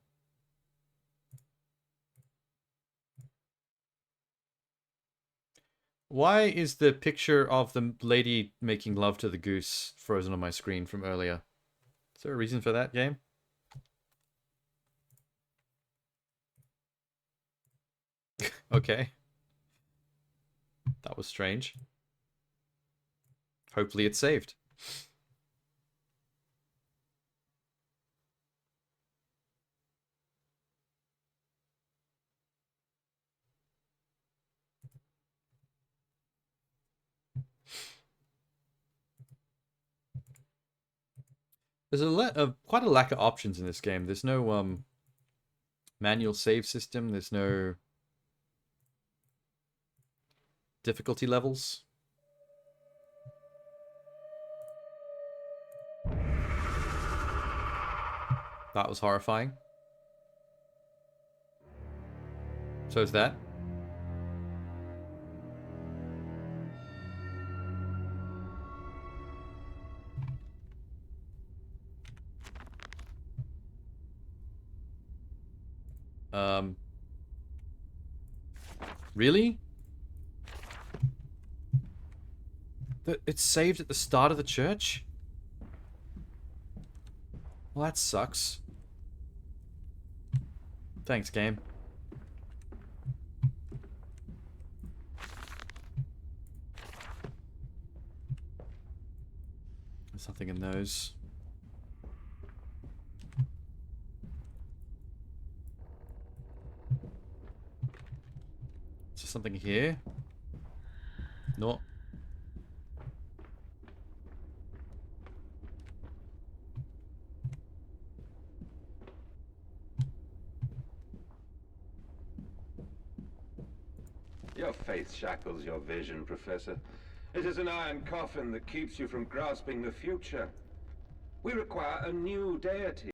S1: Why is the picture of the lady making love to the goose frozen on my screen from earlier? Is there a reason for that, game? Okay. That was strange. Hopefully it's saved. There's quite a lack of options in this game. There's no manual save system. There's no difficulty levels. That was horrifying. So is that. Really? It's saved at the start of the church? Well, that sucks. Thanks, game. There's nothing in those. Is there something here? No.
S4: Your faith shackles your vision, Professor. It is an iron coffin that keeps you from grasping the future. We require a new deity.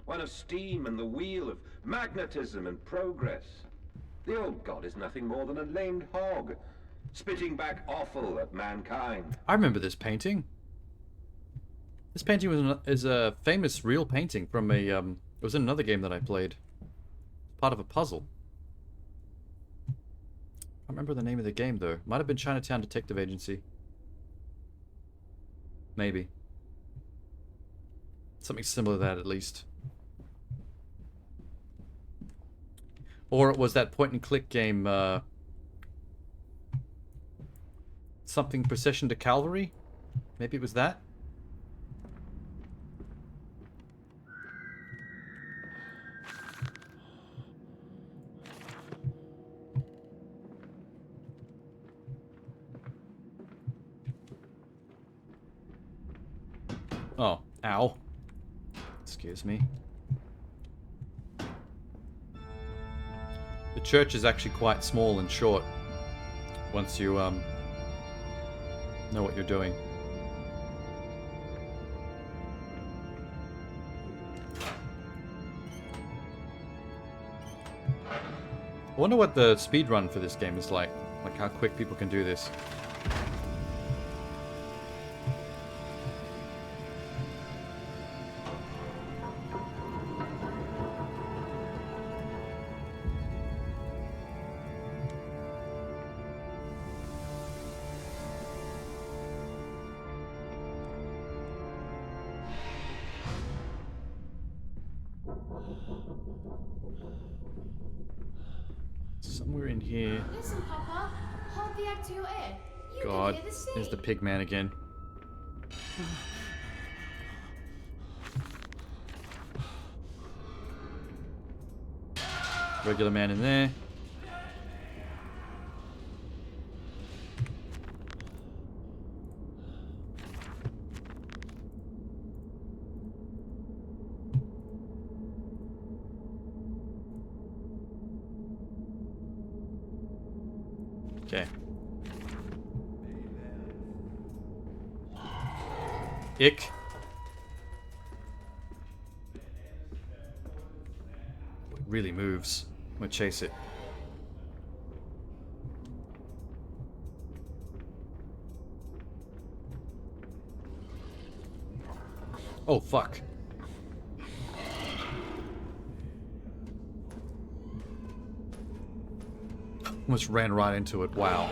S4: One of steam and the wheel, of magnetism and progress. The old god is nothing more than a lamed hog, spitting back offal at mankind.
S1: I remember this painting. This painting is a famous real painting from a it was in another game that I played. Part of a puzzle. I don't remember the name of the game though. Might have been Chinatown Detective Agency. Maybe. Something similar to that at least. Or it was that point and click game something Procession to Calvary? Maybe it was that? Oh, ow. Excuse me. The church is actually quite small and short once you know what you're doing. I wonder what the speed run for this game is like how quick people can do this. Somewhere in here.
S3: Listen, Papa. Hold the egg to your ear. You
S1: God,
S3: can hear the sea.
S1: there's the pig man again. Regular man in there. Okay. Ick. really moves. I'm gonna chase it. Oh, fuck. Almost ran right into it. Wow.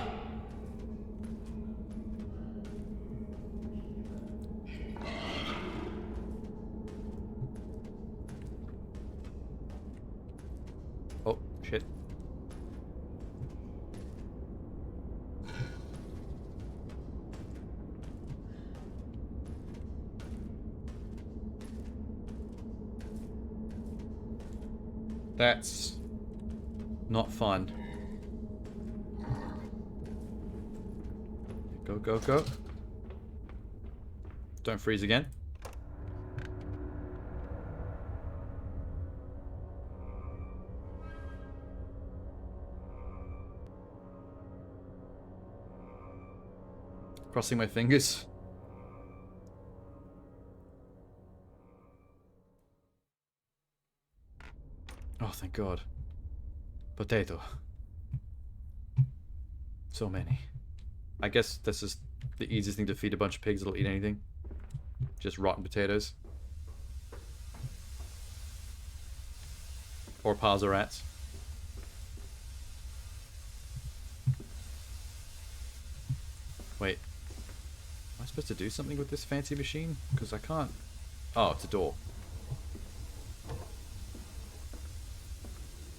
S1: Oh, shit. That's not fun. Go, go, go. Don't freeze again. Crossing my fingers. Oh, thank God. Potato. So many. I guess this is the easiest thing to feed a bunch of pigs that'll eat anything. Just rotten potatoes. Or piles of rats. Wait. Am I supposed to do something with this fancy machine? Because I can't... Oh, it's a door.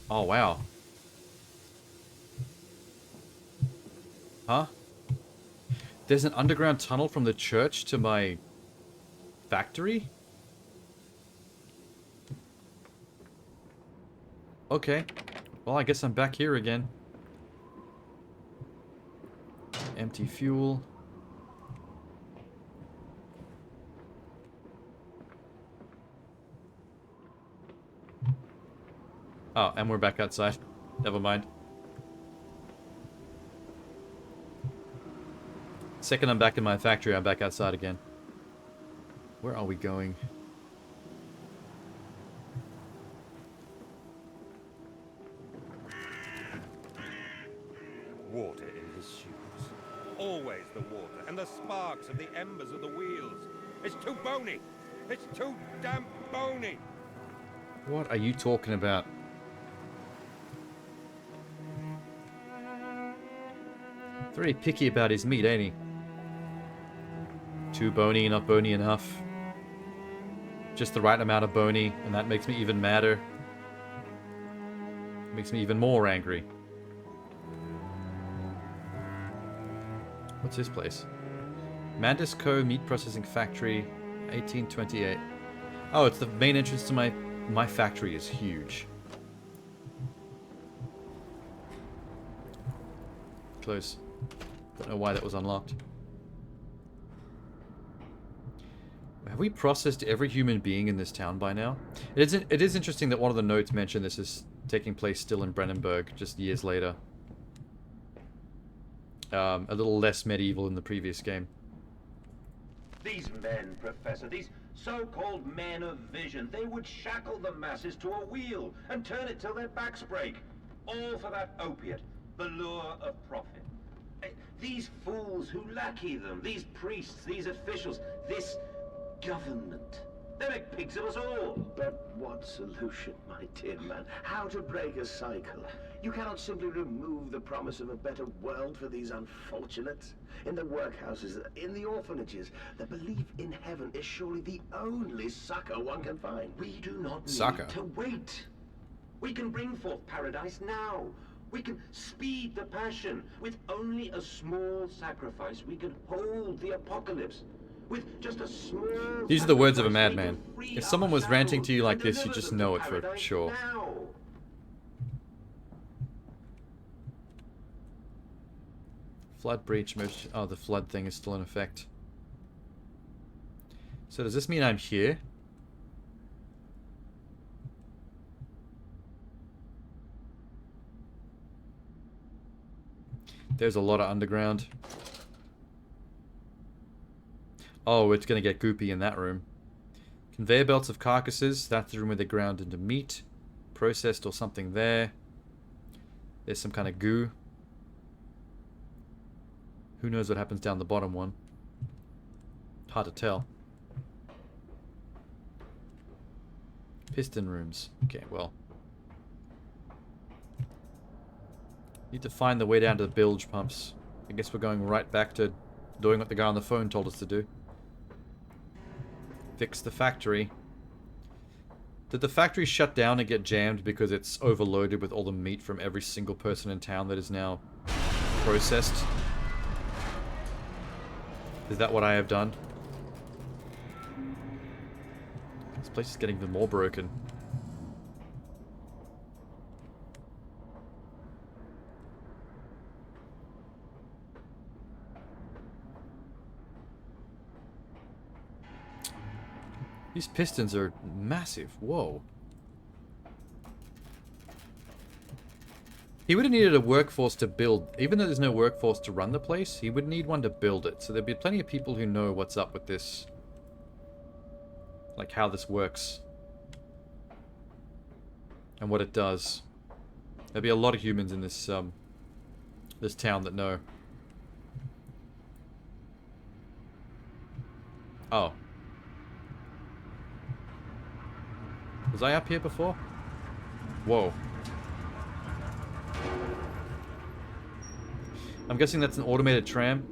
S1: Oh, wow. Huh? There's an underground tunnel from the church to my factory? Okay. Well, I guess I'm back here again. Empty fuel. Oh, and we're back outside. Never mind. Second I'm back in my factory, I'm back outside again. Where are we going?
S5: Water in his shoes. Always the water, and the sparks of the embers of the wheels. It's too bony! It's too damn bony!
S1: What are you talking about? Very picky about his meat, ain't he? Too bony, not bony enough. Just the right amount of bony, and that makes me even madder. Makes me even more angry. What's this place? Mandis Co. Meat Processing Factory, 1828. Oh, it's the main entrance to my factory is huge. Close. Don't know why that was unlocked. Have we processed every human being in this town by now? It is interesting that one of the notes mentioned this is taking place still in Brennenburg, just years later. A little less medieval in the previous game.
S2: These men, Professor, these so-called men of vision, they would shackle the masses to a wheel and turn it till their backs break. All for that opiate, the lure of profit. These fools who lackey them, these priests, these officials, this government. They make pigs of us all.
S7: But what solution, my dear man? How to break a cycle? You cannot simply remove the promise of a better world for these unfortunates. In the workhouses, in the orphanages, the belief in heaven is surely the only succor one can find.
S2: We do not
S1: Succor.
S2: need to wait. We can bring forth paradise now. We can speed the passion. With only a small sacrifice, we can hold the apocalypse. With just a small
S1: These are the words of a
S2: sacrifice, we
S1: madman.
S2: can free
S1: If someone was
S2: our
S1: ranting to you like
S2: and
S1: this, you
S2: deliver
S1: just
S2: them
S1: know
S2: to
S1: it for
S2: paradise
S1: sure.
S2: now.
S1: Flood breach. Oh, the flood thing is still in effect. So does this mean I'm here? There's a lot of underground. Oh, it's going to get goopy in that room. Conveyor belts of carcasses. That's the room where they ground into meat. processed or something there. There's some kind of goo. Who knows what happens down the bottom one? Hard to tell. Piston rooms. Okay, well. Need to find the way down to the bilge pumps. I guess we're going right back to doing what the guy on the phone told us to do. Fix the factory. Did the factory shut down and get jammed because it's overloaded with all the meat from every single person in town that is now processed? Is that what I have done? This place is getting even more broken. These pistons are massive. Whoa. He would have needed a workforce to build. Even though there's no workforce to run the place, he would need one to build it. So there'd be plenty of people who know what's up with this. Like how this works. And what it does. There'd be a lot of humans in this this town that know. Oh. Was I up here before? Whoa. I'm guessing that's an automated tram,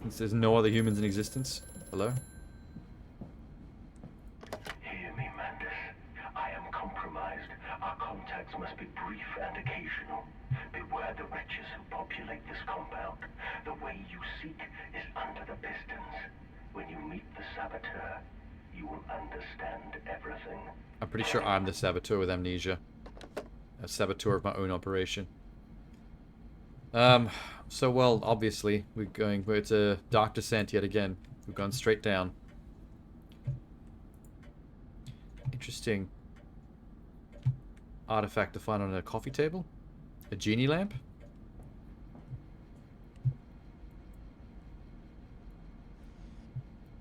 S1: since there's no other humans in existence. Hello?
S2: Hear me, Mandus. I am compromised. Our contacts must be brief and occasional. Beware the wretches who populate this compound. The way you seek is under the pistons. When you meet the saboteur, you will understand everything.
S1: I'm pretty sure I'm the saboteur with Amnesia. A saboteur of my own operation. So, well, obviously, we're to dark descent yet again. We've gone straight down. Interesting artifact to find on a coffee table. A genie lamp?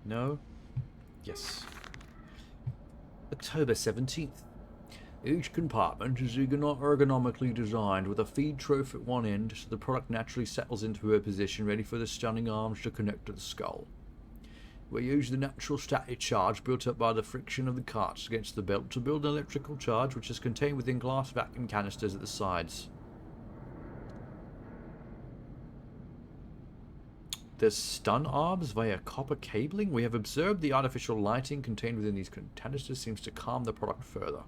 S1: No? Yes. October 17th. Each compartment is ergonomically designed with a feed trough at one end so the product naturally settles into a position ready for the stunning arms to connect to the skull. We use the natural static charge built up by the friction of the carts against the belt to build an electrical charge which is contained within glass vacuum canisters at the sides. There's stun arms via copper cabling. We have observed the artificial lighting contained within these canisters seems to calm the product further.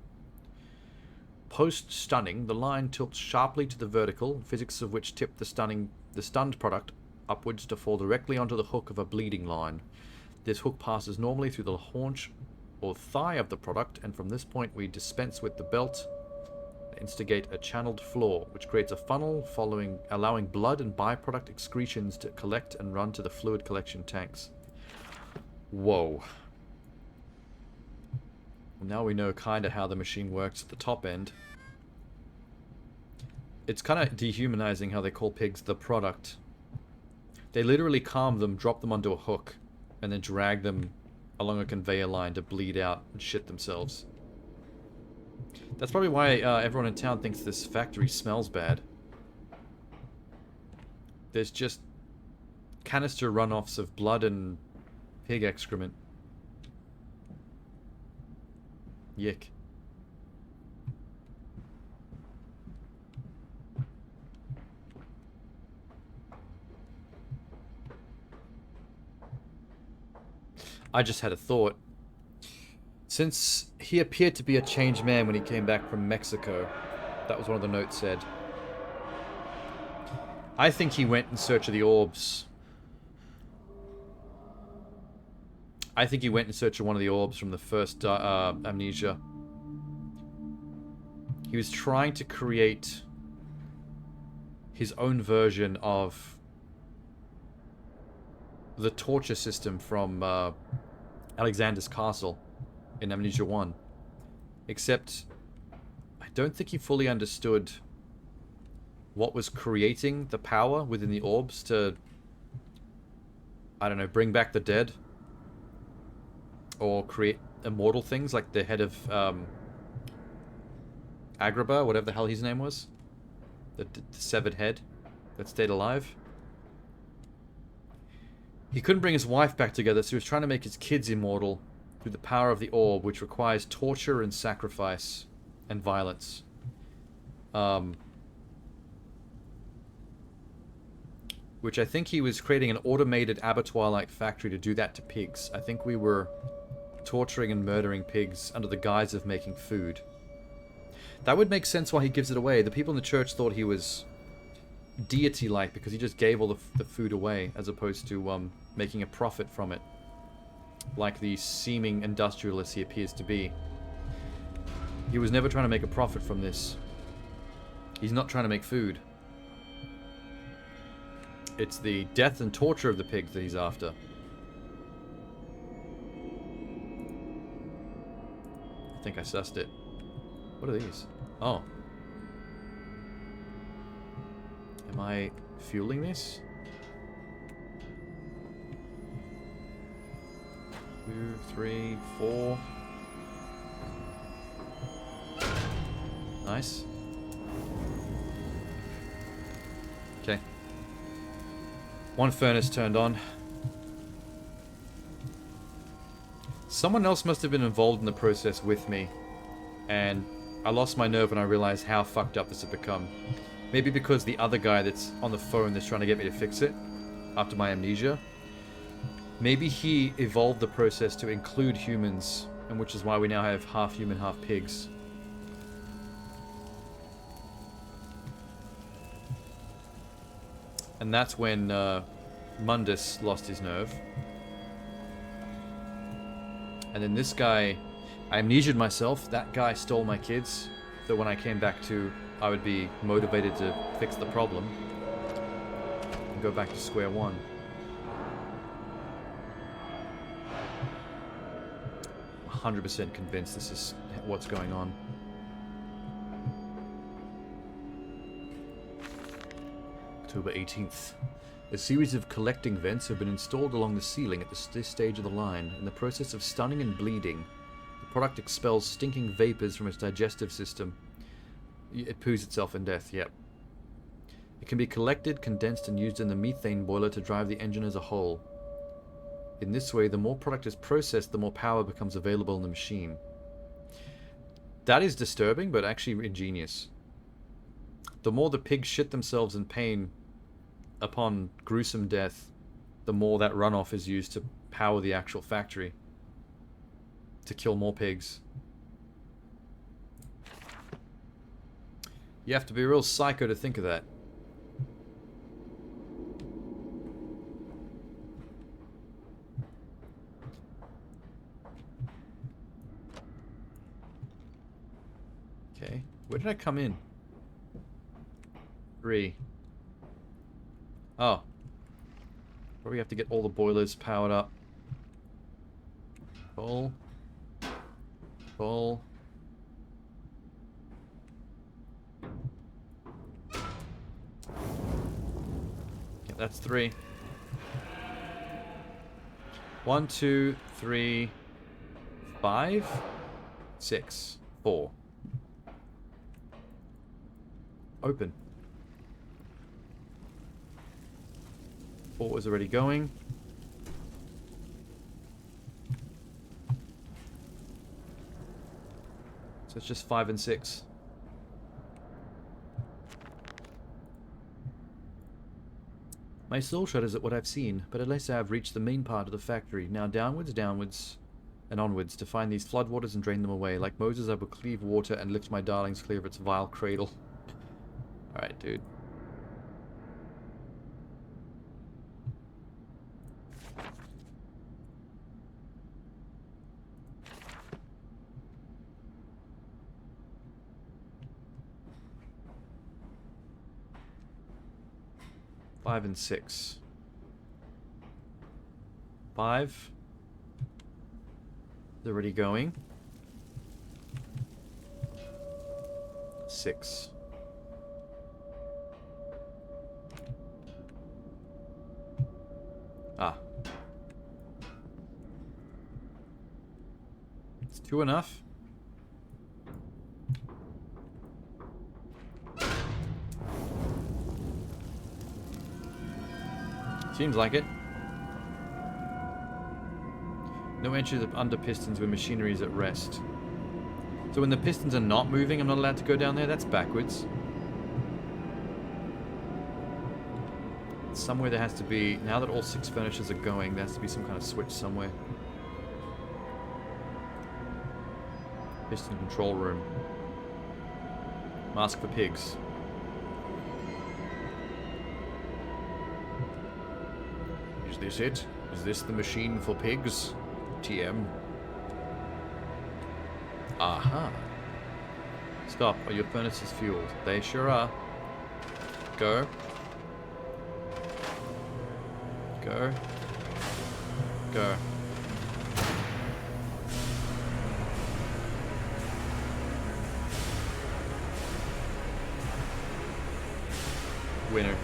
S1: Post-stunning, the line tilts sharply to the vertical, physics of which tip the stunned product upwards to fall directly onto the hook of a bleeding line. This hook passes normally through the haunch or thigh of the product, and from this point we dispense with the belt, instigate a channeled floor, which creates a funnel allowing blood and byproduct excretions to collect and run to the fluid collection tanks. Whoa. Now we know kind of how the machine works at the top end. It's kind of dehumanizing how they call pigs the product. They literally calm them, drop them onto a hook, and then drag them along a conveyor line to bleed out and shit themselves. That's probably why everyone in town thinks this factory smells bad. There's just canister runoffs of blood and pig excrement. Yick. I just had a thought. Since he appeared to be a changed man when he came back from Mexico, that was one of the notes said. I think he went in search of the orbs. I think he went in search of one of the orbs from the first Amnesia. He was trying to create his own version of the torture system from Alexander's castle in Amnesia 1. Except, I don't think he fully understood what was creating the power within the orbs to, I don't know, bring back the dead. Or create immortal things like the head of Agrabah, whatever the hell his name was. The severed head that stayed alive. He couldn't bring his wife back together, so he was trying to make his kids immortal through the power of the orb, which requires torture and sacrifice and violence. Which I think he was creating an automated abattoir-like factory to do that to pigs. I think we were torturing and murdering pigs under the guise of making food. That would make sense why he gives it away. The people in the church thought he was deity-like because he just gave all the food away as opposed to making a profit from it. Like the seeming industrialist he appears to be. He was never trying to make a profit from this. He's not trying to make food. It's the death and torture of the pigs that he's after. I think I sussed it. What are these? Oh. Am I fueling this? 2, 3, 4. Nice. Okay. One furnace turned on. Someone else must have been involved in the process with me. And I lost my nerve when I realized how fucked up this had become. Maybe because the other guy that's on the phone that's trying to get me to fix it after my amnesia. Maybe he evolved the process to include humans, and which is why we now have half human, half pigs. And that's when Mundus lost his nerve. And then this guy, I amnesiaed myself. That guy stole my kids. So when I came back to, I would be motivated to fix the problem. And go back to square one. I'm 100% convinced this is what's going on. October 18th. A series of collecting vents have been installed along the ceiling at this stage of the line. In the process of stunning and bleeding, the product expels stinking vapors from its digestive system. It poos itself in death, yep. It can be collected, condensed, and used in the methane boiler to drive the engine as a whole. In this way, the more product is processed, the more power becomes available in the machine. That is disturbing, but actually ingenious. The more the pigs shit themselves in pain upon gruesome death, the more that runoff is used to power the actual factory. To kill more pigs. You have to be a real psycho to think of that. Okay, where did I come in? 3. Oh. Probably have to get all the boilers powered up. Full. Full. Yeah, that's 3. 1, 2, 3, 5, 6, 4. Open. 4 is already going. So it's just 5 and 6. My soul shudders at what I've seen, but at least I have reached the main part of the factory. Now downwards, downwards, and onwards to find these floodwaters and drain them away. Like Moses, I will cleave water and lift my darlings clear of its vile cradle. Alright, dude. Five and 6. 5. They're already going. 6. Ah. It's 2 enough. Seems like it. No entry under pistons when machinery is at rest. So when the pistons are not moving, I'm not allowed to go down there? That's backwards. Somewhere there has to be... Now that all 6 furnitures are going, there has to be some kind of switch somewhere. Piston control room. Mask for pigs. Is this it? Is this the machine for pigs? TM. Aha. Stop. Are your furnaces fueled? They sure are. Go. Go. Go. Winner.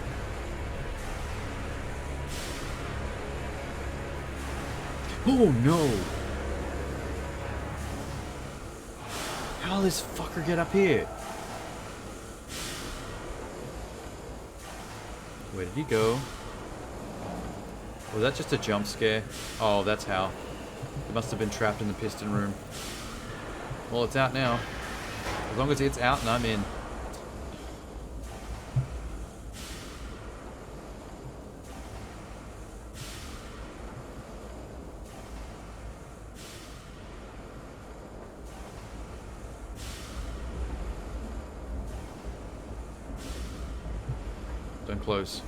S1: Oh no! How did this fucker get up here? Where did he go? Was that just a jump scare? Oh, that's how. It must have been trapped in the piston room. Well, it's out now. As long as it's out and I'm in. Don't close.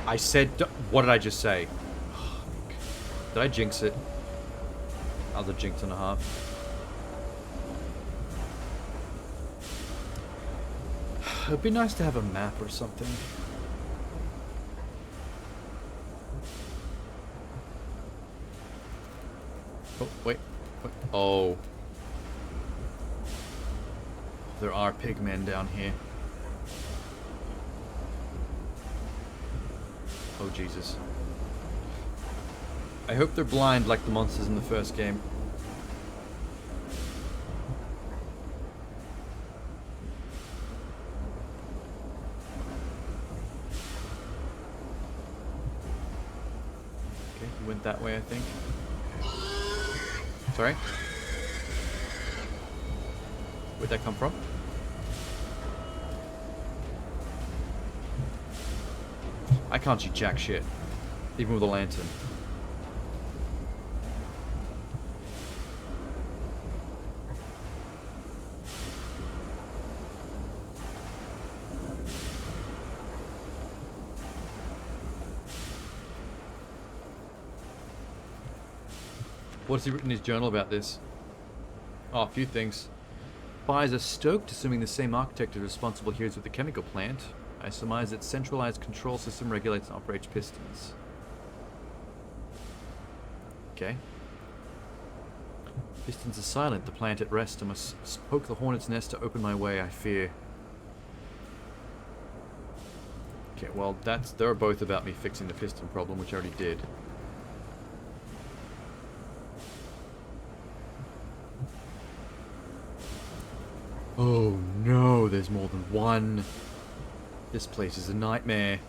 S1: I said... What did I just say? Did I jinx it? That was a jinx and a half. It'd be nice to have a map or something. Oh, wait. Oh. There are pigmen down here. Oh, Jesus. I hope they're blind like the monsters in the first game. Okay, he went that way, I think. Sorry? Where'd that come from? I can't see jack shit, even with a lantern. What's he written in his journal about this? Oh, a few things. Buyers are stoked, assuming the same architect is responsible here as with the chemical plant. I surmise its centralized control system regulates and operates pistons. Okay. Pistons are silent, the plant at rest. I must poke the hornet's nest to open my way, I fear. Okay, well, they're both about me fixing the piston problem, which I already did. Oh no, there's more than one. This place is a nightmare.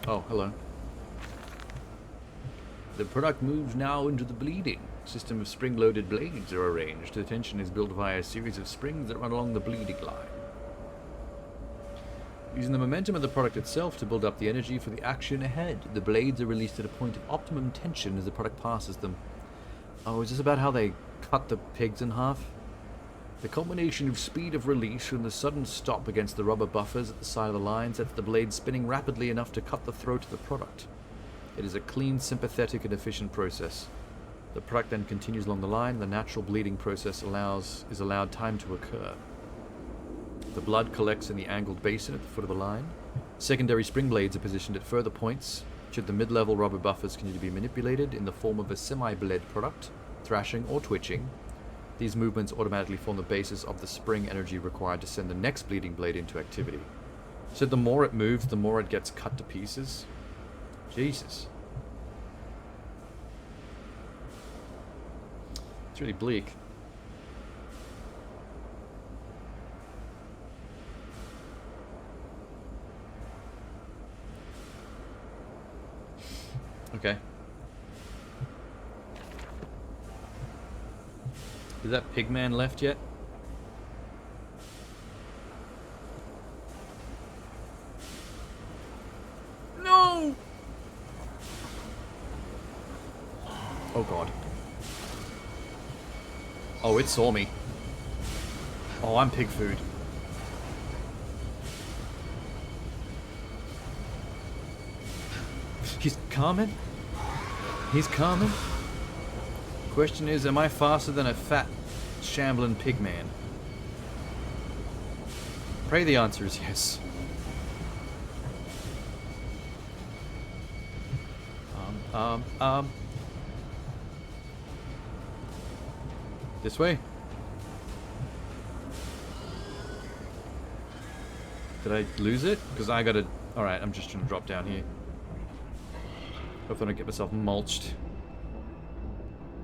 S1: Oh, hello. The product moves now into the bleeding. System of spring-loaded blades are arranged. The tension is built via a series of springs that run along the bleeding line. Using the momentum of the product itself to build up the energy for the action ahead. The blades are released at a point of optimum tension as the product passes them. Oh, is this about how they cut the pigs in half? The combination of speed of release and the sudden stop against the rubber buffers at the side of the line sets the blade spinning rapidly enough to cut the throat of the product. It is a clean, sympathetic, and efficient process. The product then continues along the line. The natural bleeding process is allowed time to occur. The blood collects in the angled basin at the foot of the line. Secondary spring blades are positioned at further points. Should the mid-level rubber buffers continue to be manipulated in the form of a semi-bled product, thrashing or twitching, these movements automatically form the basis of the spring energy required to send the next bleeding blade into activity. So the more it moves, the more it gets cut to pieces. Jesus. It's really bleak. Okay. Is that Pigman left yet? No! Oh god. Oh, it saw me. Oh, I'm pig food. He's coming. He's coming. Question is, am I faster than a fat, shambling pig man? Pray the answer is yes. This way? Did I lose it? Because I gotta... Alright, I'm just trying to drop down here. Hopefully I don't get myself mulched.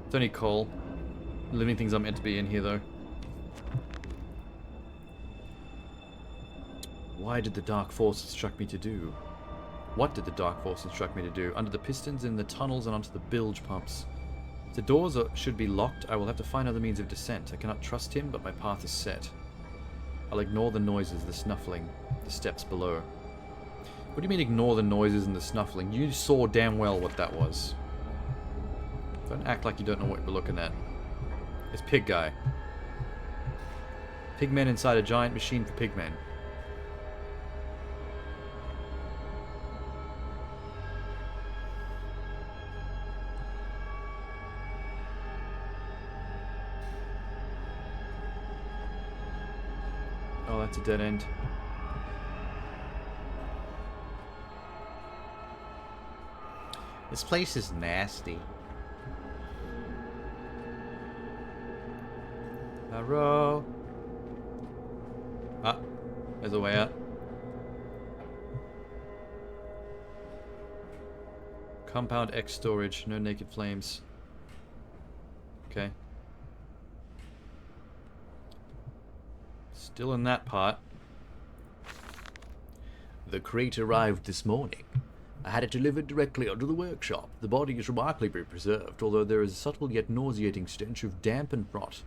S1: It's only coal. Living things I'm meant to be in here, though. Why did the Dark Force instruct me to do? What did the Dark Force instruct me to do? Under the pistons, in the tunnels, and onto the bilge pumps. If the doors should be locked, I will have to find other means of descent. I cannot trust him, but my path is set. I'll ignore the noises, the snuffling, the steps below. What do you mean ignore the noises and the snuffling? You saw damn well what that was. Don't act like you don't know what you're looking at. It's Pig Guy. Pigmen inside a giant machine for pigmen. Oh, that's a dead end.
S6: This place is nasty.
S1: Arrow. Ah, there's a way out. Compound X storage, no naked flames. Okay. Still in that part.
S6: The crate arrived this morning. I had it delivered directly onto the workshop. The body is remarkably preserved, although there is a subtle yet nauseating stench of damp and rot.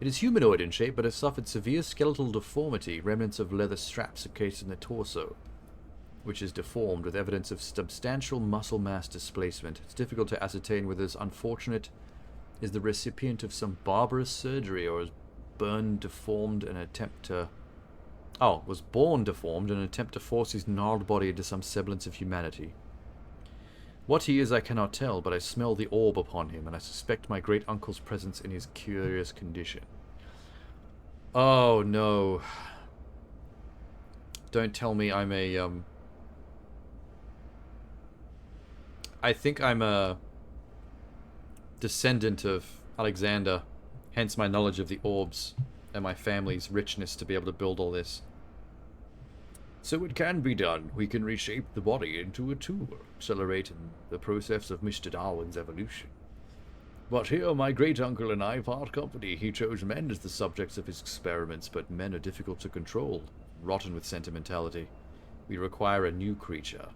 S6: It is humanoid in shape, but has suffered severe skeletal deformity, remnants of leather straps encased in the torso, which is deformed with evidence of substantial muscle mass displacement. It's difficult to ascertain whether this unfortunate is the recipient of some barbarous surgery or is burned deformed in an attempt to... Oh, was born deformed in an attempt to force his gnarled body into some semblance of humanity. What he is I cannot tell, but I smell the orb upon him, and I suspect my great-uncle's presence in his curious condition. Oh, no. Don't tell me I'm a, I think I'm a descendant of Alexander, hence my knowledge of the orbs and my family's richness to be able to build all this. So it can be done. We can reshape the body into a tool, accelerating the process of Mr. Darwin's evolution. But here my great-uncle and I part company. He chose men as the subjects of his experiments, but men are difficult to control, rotten with sentimentality. We require a new creature.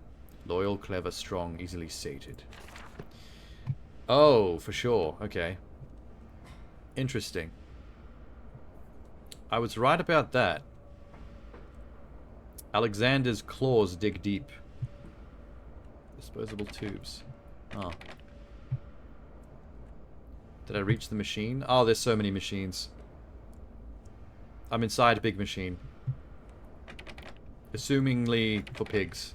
S6: Loyal, clever, strong, easily sated. Oh, for sure. Okay. Interesting. I was right about that. Alexander's claws dig deep. Disposable tubes. Oh. Did I reach the machine? Oh, there's so many machines. I'm inside a big machine. Assumingly for pigs.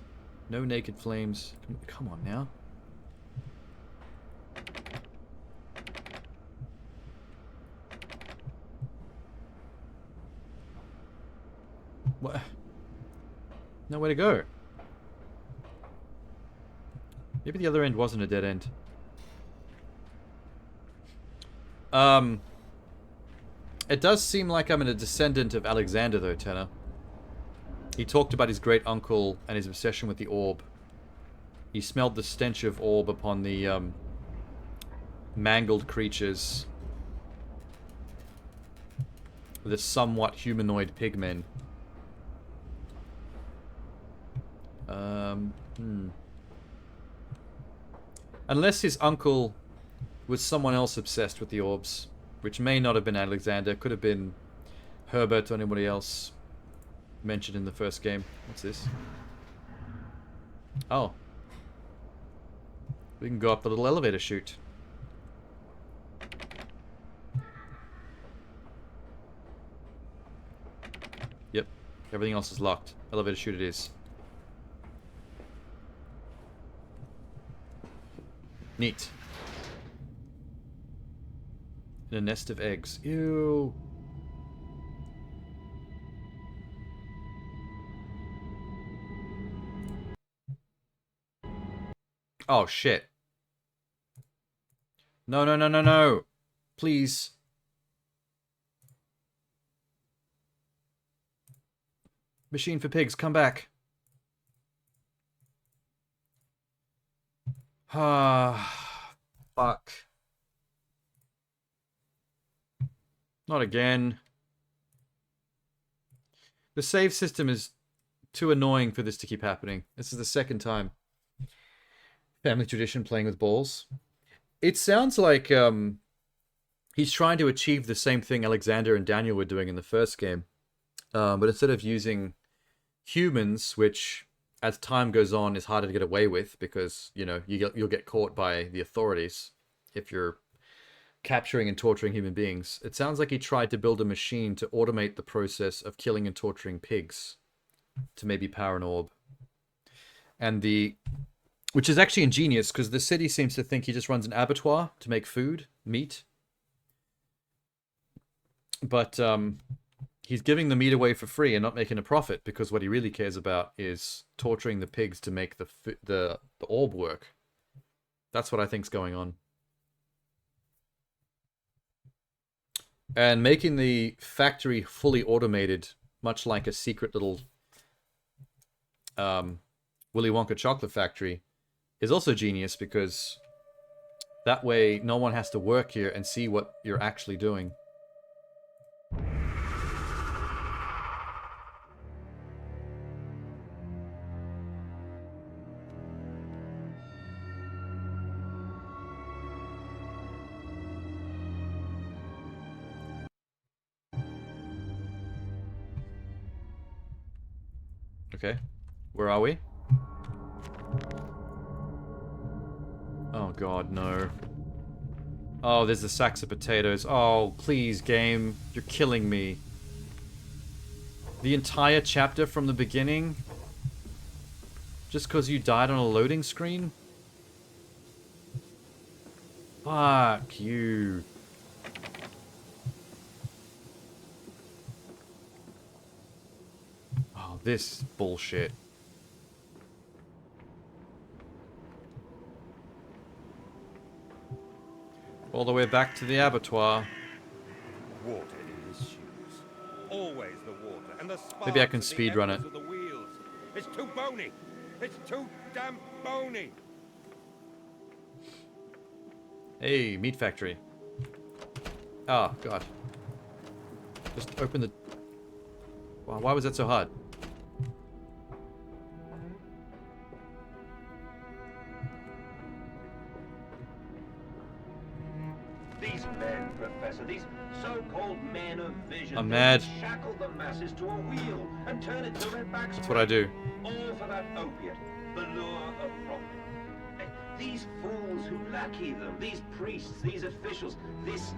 S6: No naked flames. Come on now. What? Nowhere to go. Maybe the other end wasn't a dead end. It does seem like I'm a descendant of Alexander, though, Tanner. He talked about his great-uncle and his obsession with the orb. He smelled the stench of orb upon the, mangled creatures. The somewhat humanoid pigmen.
S1: Unless his uncle was someone else obsessed with the orbs, which may not have been Alexander, could have been Herbert or anybody else mentioned in the first game. What's this? Oh. We can go up the little elevator chute. Yep. Everything else is locked. Elevator chute it is. Neat. In a nest of eggs. Ew. Oh, shit. No, no, no, no, no. Please. Machine for pigs, come back. Ah, fuck. Not again. The save system is too annoying for this to keep happening. This is the second time. Family tradition playing with balls. It sounds like he's trying to achieve the same thing Alexander and Daniel were doing in the first game. But instead of using humans, which as time goes on is harder to get away with because, you know, you'll get caught by the authorities if you're capturing and torturing human beings. It sounds like he tried to build a machine to automate the process of killing and torturing pigs to maybe power an orb. And which is actually ingenious because the city seems to think he just runs an abattoir to make food, meat. But he's giving the meat away for free and not making a profit because what he really cares about is torturing the pigs to make the orb work. That's what I think's going on. And making the factory fully automated, much like a secret little Willy Wonka chocolate factory, is also genius because that way no one has to work here and see what you're actually doing. Okay, where are we? Oh god, no. Oh, there's the sacks of potatoes. Oh, please, game. You're killing me. The entire chapter from the beginning? Just because you died on a loading screen? Fuck you. Oh, this bullshit. All the way back to the abattoir.
S5: Water in his shoes. Always the water and the sparks.
S1: Maybe I can
S5: at the
S1: speedrun
S5: ends
S1: it.
S5: of the wheels. It's too bony. It's too damn bony.
S1: Hey, meat factory. Oh, God. Just open the... Wow, why was that so hard?
S7: These men, Professor, these so-called men of vision,
S1: I'm
S7: they
S1: mad.
S7: shackle the masses to a wheel and turn it to their backs.
S1: That's what I do.
S7: All for that opiate, the lure of profit. These fools who lackey them, these priests, these officials, this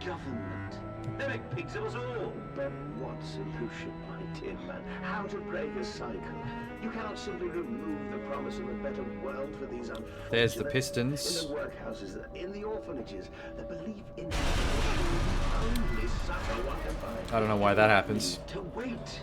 S7: government, they make pigs of us all. But what solution, my dear man? How to break a cycle? You cannot simply remove the promise of a better world for these unfortunate...
S1: There's the pistons.
S7: In the workhouses, in the orphanages, the belief in only suffer one can find.
S1: I don't know why that happens.
S7: To wait.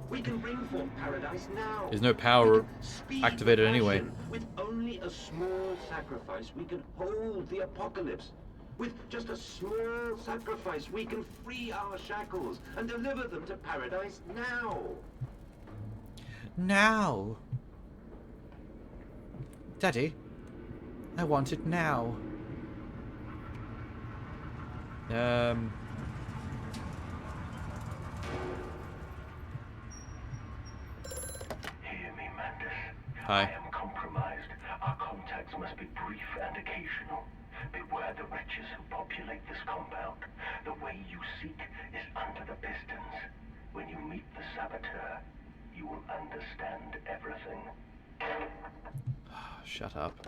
S7: We can bring forth paradise now.
S1: There's no power
S7: Speed
S1: activated anyway.
S7: passion. With only a small sacrifice, we can hold the apocalypse. With just a small sacrifice, we can free our shackles and deliver them to paradise now.
S6: Now. Daddy, I want it now.
S2: Hear me, Mantis.
S1: Hi.
S2: I am compromised. Our contact results must be brief and occasional. Beware the wretches who populate this compound. The way you seek is under the pistons. When you meet the saboteur, you will understand everything.
S1: Shut up.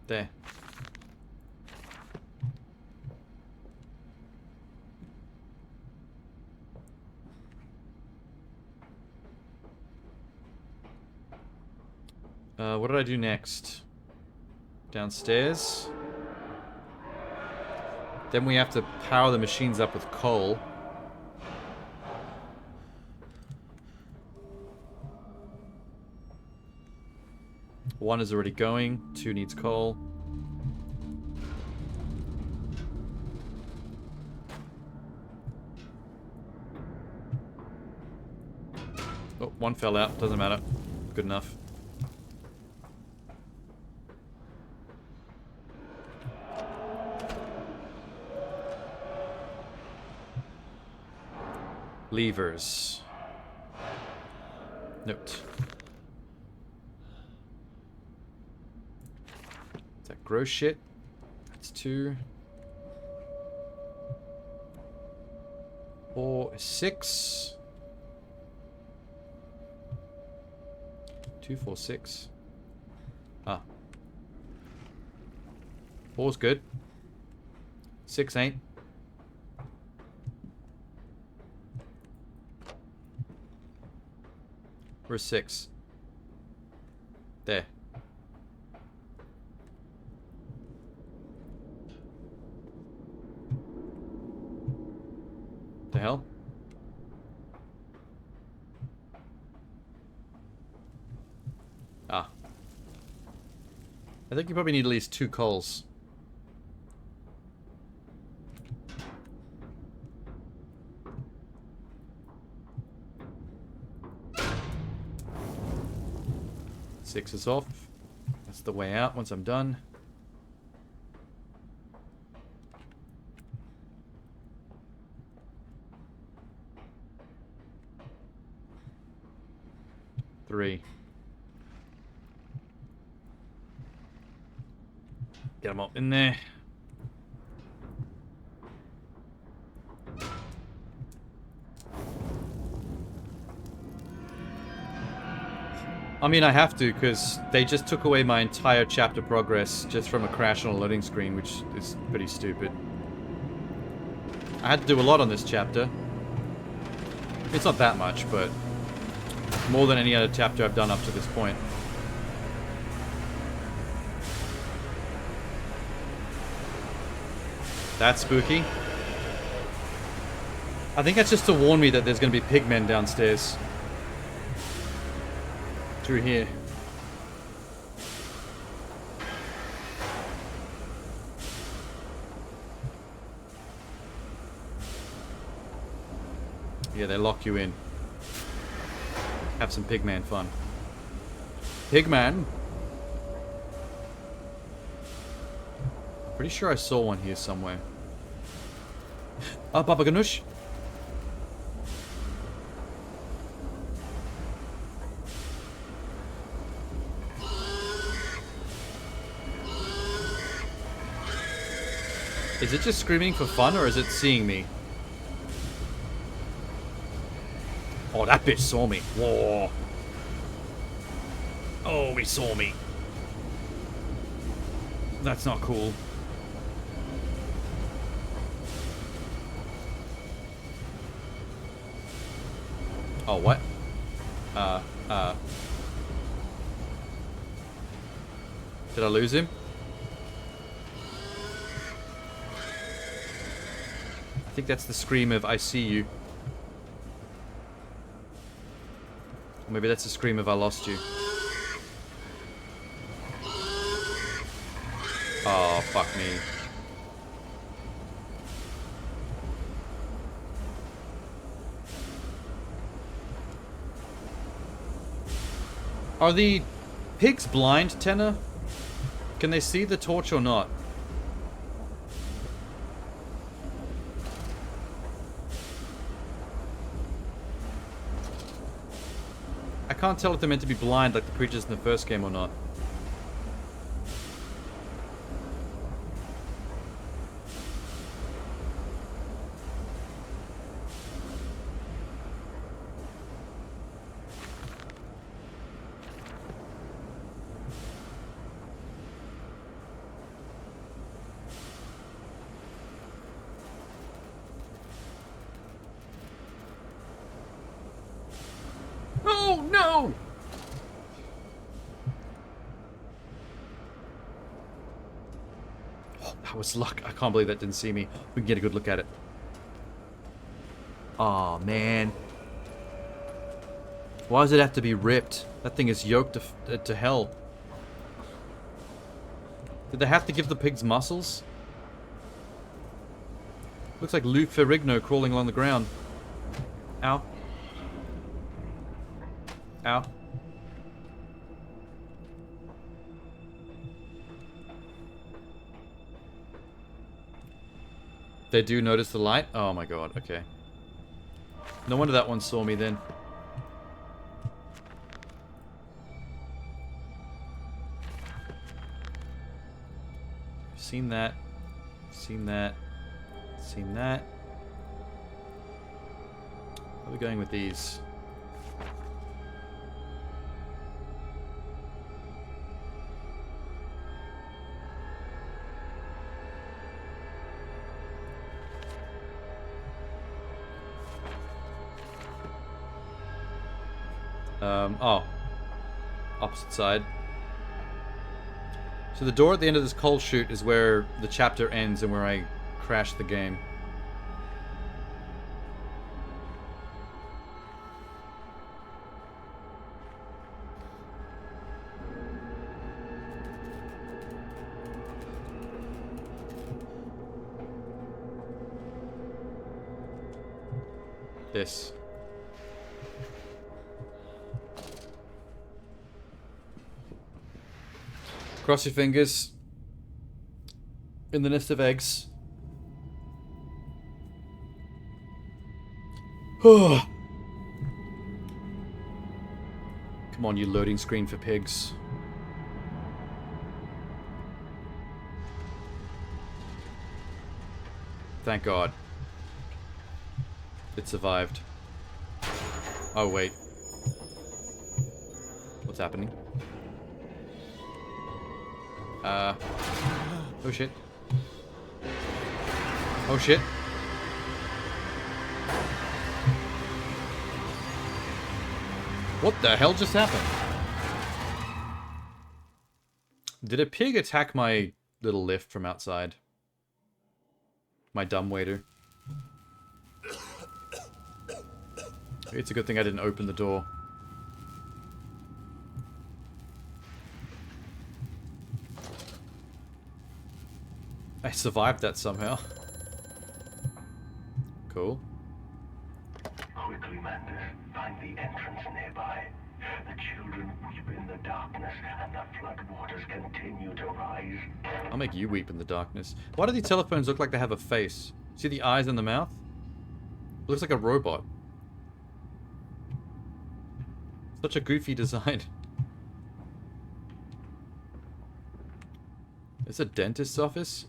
S1: There. What did I do next? Downstairs. Then we have to power the machines up with coal. One is already going. 2 needs coal. Oh, 1 fell out. Doesn't matter. Good enough. Levers. Note. Is that gross shit? That's 2. 4, 6. 2, 4, 6. Ah. 4's good. 6 ain't. Where's 6? There. The hell? Ah. I think you probably need at least 2 coals. Six is off. That's the way out once I'm done. Three. Get them all in there. I mean, I have to, because they just took away my entire chapter progress just from a crash on a loading screen, which is pretty stupid. I had to do a lot on this chapter. It's not that much, but more than any other chapter I've done up to this point. That's spooky. I think that's just to warn me that there's going to be pigmen downstairs. Through here. Yeah, they lock you in. Have some pigman fun. Pigman? Pretty sure I saw one here somewhere. Ah, Baba Ganoush. Is it just screaming for fun, or is it seeing me? Oh, that bitch saw me. Whoa. Oh, he saw me. That's not cool. Oh, what? Did I lose him? I think that's the scream of I see you. Or maybe that's the scream of I lost you. Oh, fuck me. Are the pigs blind, Tenor? Can they see the torch or not? I can't tell if they're meant to be blind like the creatures in the first game or not. Oh no! Oh, that was luck. I can't believe that didn't see me. We can get a good look at it. Aw, man. Why does it have to be ripped? That thing is yoked to hell. Did they have to give the pigs muscles? Looks like Lou Ferrigno crawling along the ground. Ow. Ow. They do notice the light? Oh my god, okay. No wonder that one saw me then. Seen that. Seen that. Seen that. Where are we going with these? Oh. Opposite side. So the door at the end of this coal chute is where the chapter ends and where I crashed the game. This. Cross your fingers. In the nest of eggs. Come on, you loading screen for pigs. Thank God. It survived. Oh, wait. What's happening? Oh shit. Oh shit. What the hell just happened? Did a pig attack my little lift from outside? My dumbwaiter. It's a good thing I didn't open the door. I survived that somehow. Cool.
S2: Quickly, Mandus. Find the entrance nearby. The children weep in the darkness, and the floodwaters continue to rise.
S1: I'll make you weep in the darkness. Why do these telephones look like they have a face? See the eyes and the mouth? It looks like a robot. Such a goofy design. It's a dentist's office?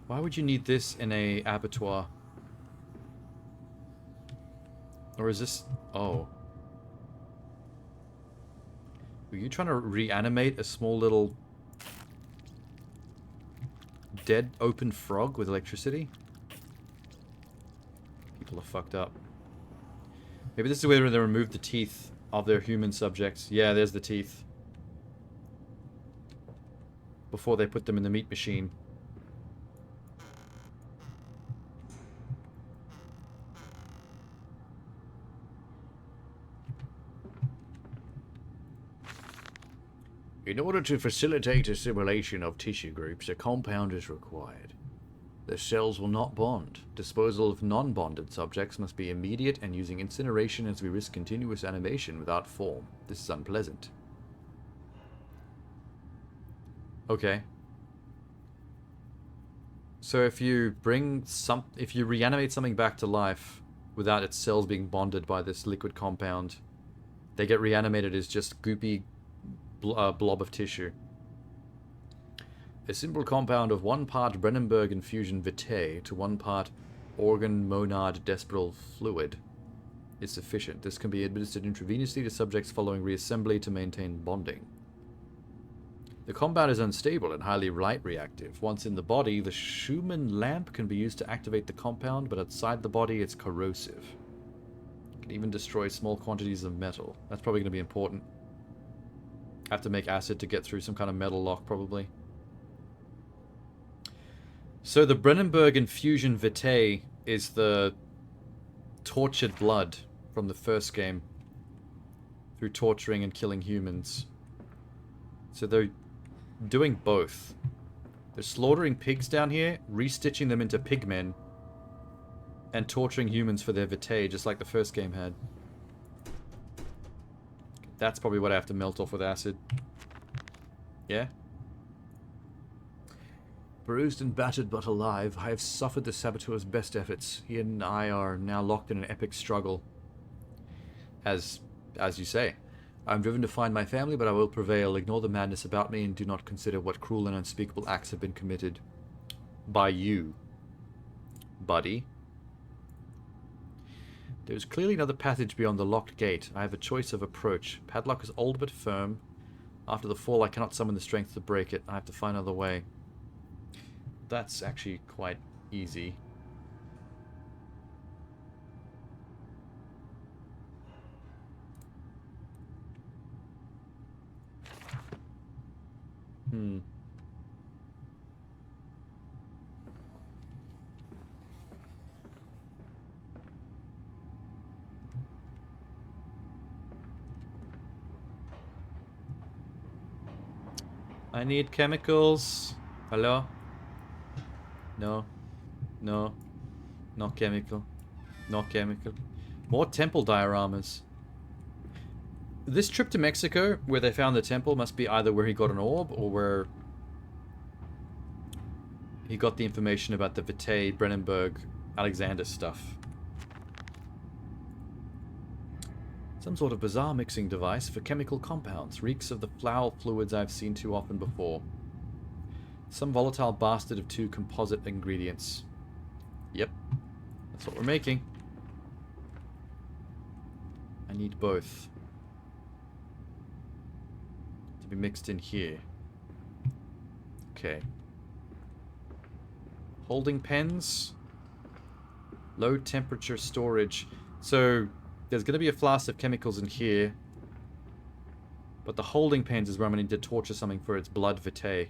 S1: Why would you need this in a abattoir? Or is this... Oh. Were you trying to reanimate a small little... dead open frog with electricity? People are fucked up. Maybe this is where they removed the teeth of their human subjects. Yeah, there's the teeth. Before they put them in the meat machine. In order to facilitate assimilation of tissue groups, a compound is required. The cells will not bond. Disposal of non-bonded subjects must be immediate, and using incineration as we risk continuous animation without form. This is unpleasant. Okay. So if you reanimate something back to life without its cells being bonded by this liquid compound, They get reanimated as just goopy blob of tissue. A simple compound of 1 part Brennenberg infusion vitae to 1 part organ monad desperal fluid is sufficient. This can be administered intravenously to subjects following reassembly to maintain bonding. The compound is unstable and highly light reactive. Once in the body, the Schumann lamp can be used to activate the compound, but outside the body, it's corrosive. It can even destroy small quantities of metal. That's probably going to be important. Have to make acid to get through some kind of metal lock, probably. So the Brennenberg infusion vitae is the tortured blood from the first game through torturing and killing humans. So they're doing both. They're slaughtering pigs down here, restitching them into pigmen, and torturing humans for their vitae, just like the first game had. That's probably what I have to melt off with acid. Yeah? Bruised and battered but alive, I have suffered the saboteur's best efforts. He and I are now locked in an epic struggle. As you say, I am driven to find my family, but I will prevail. Ignore the madness about me and do not consider what cruel and unspeakable acts have been committed. By you, buddy. There is clearly another passage beyond the locked gate. I have a choice of approach. Padlock is old but firm. After the fall, I cannot summon the strength to break it. I have to find another way. That's actually quite easy. I need chemicals. Hello? No. No. Not chemical. Not chemical. More temple dioramas. This trip to Mexico, where they found the temple, must be either where he got an orb, or where he got the information about the Vitae, Brennenberg, Alexander stuff. Some sort of bizarre mixing device for chemical compounds. Reeks of the foul fluids I've seen too often before. Some volatile bastard of 2 composite ingredients. Yep. That's what we're making. I need both to be mixed in here. Okay. Holding pens. Low temperature storage. So there's going to be a flask of chemicals in here. But the holding pens is where I'm going to need to torture something for its blood vitae.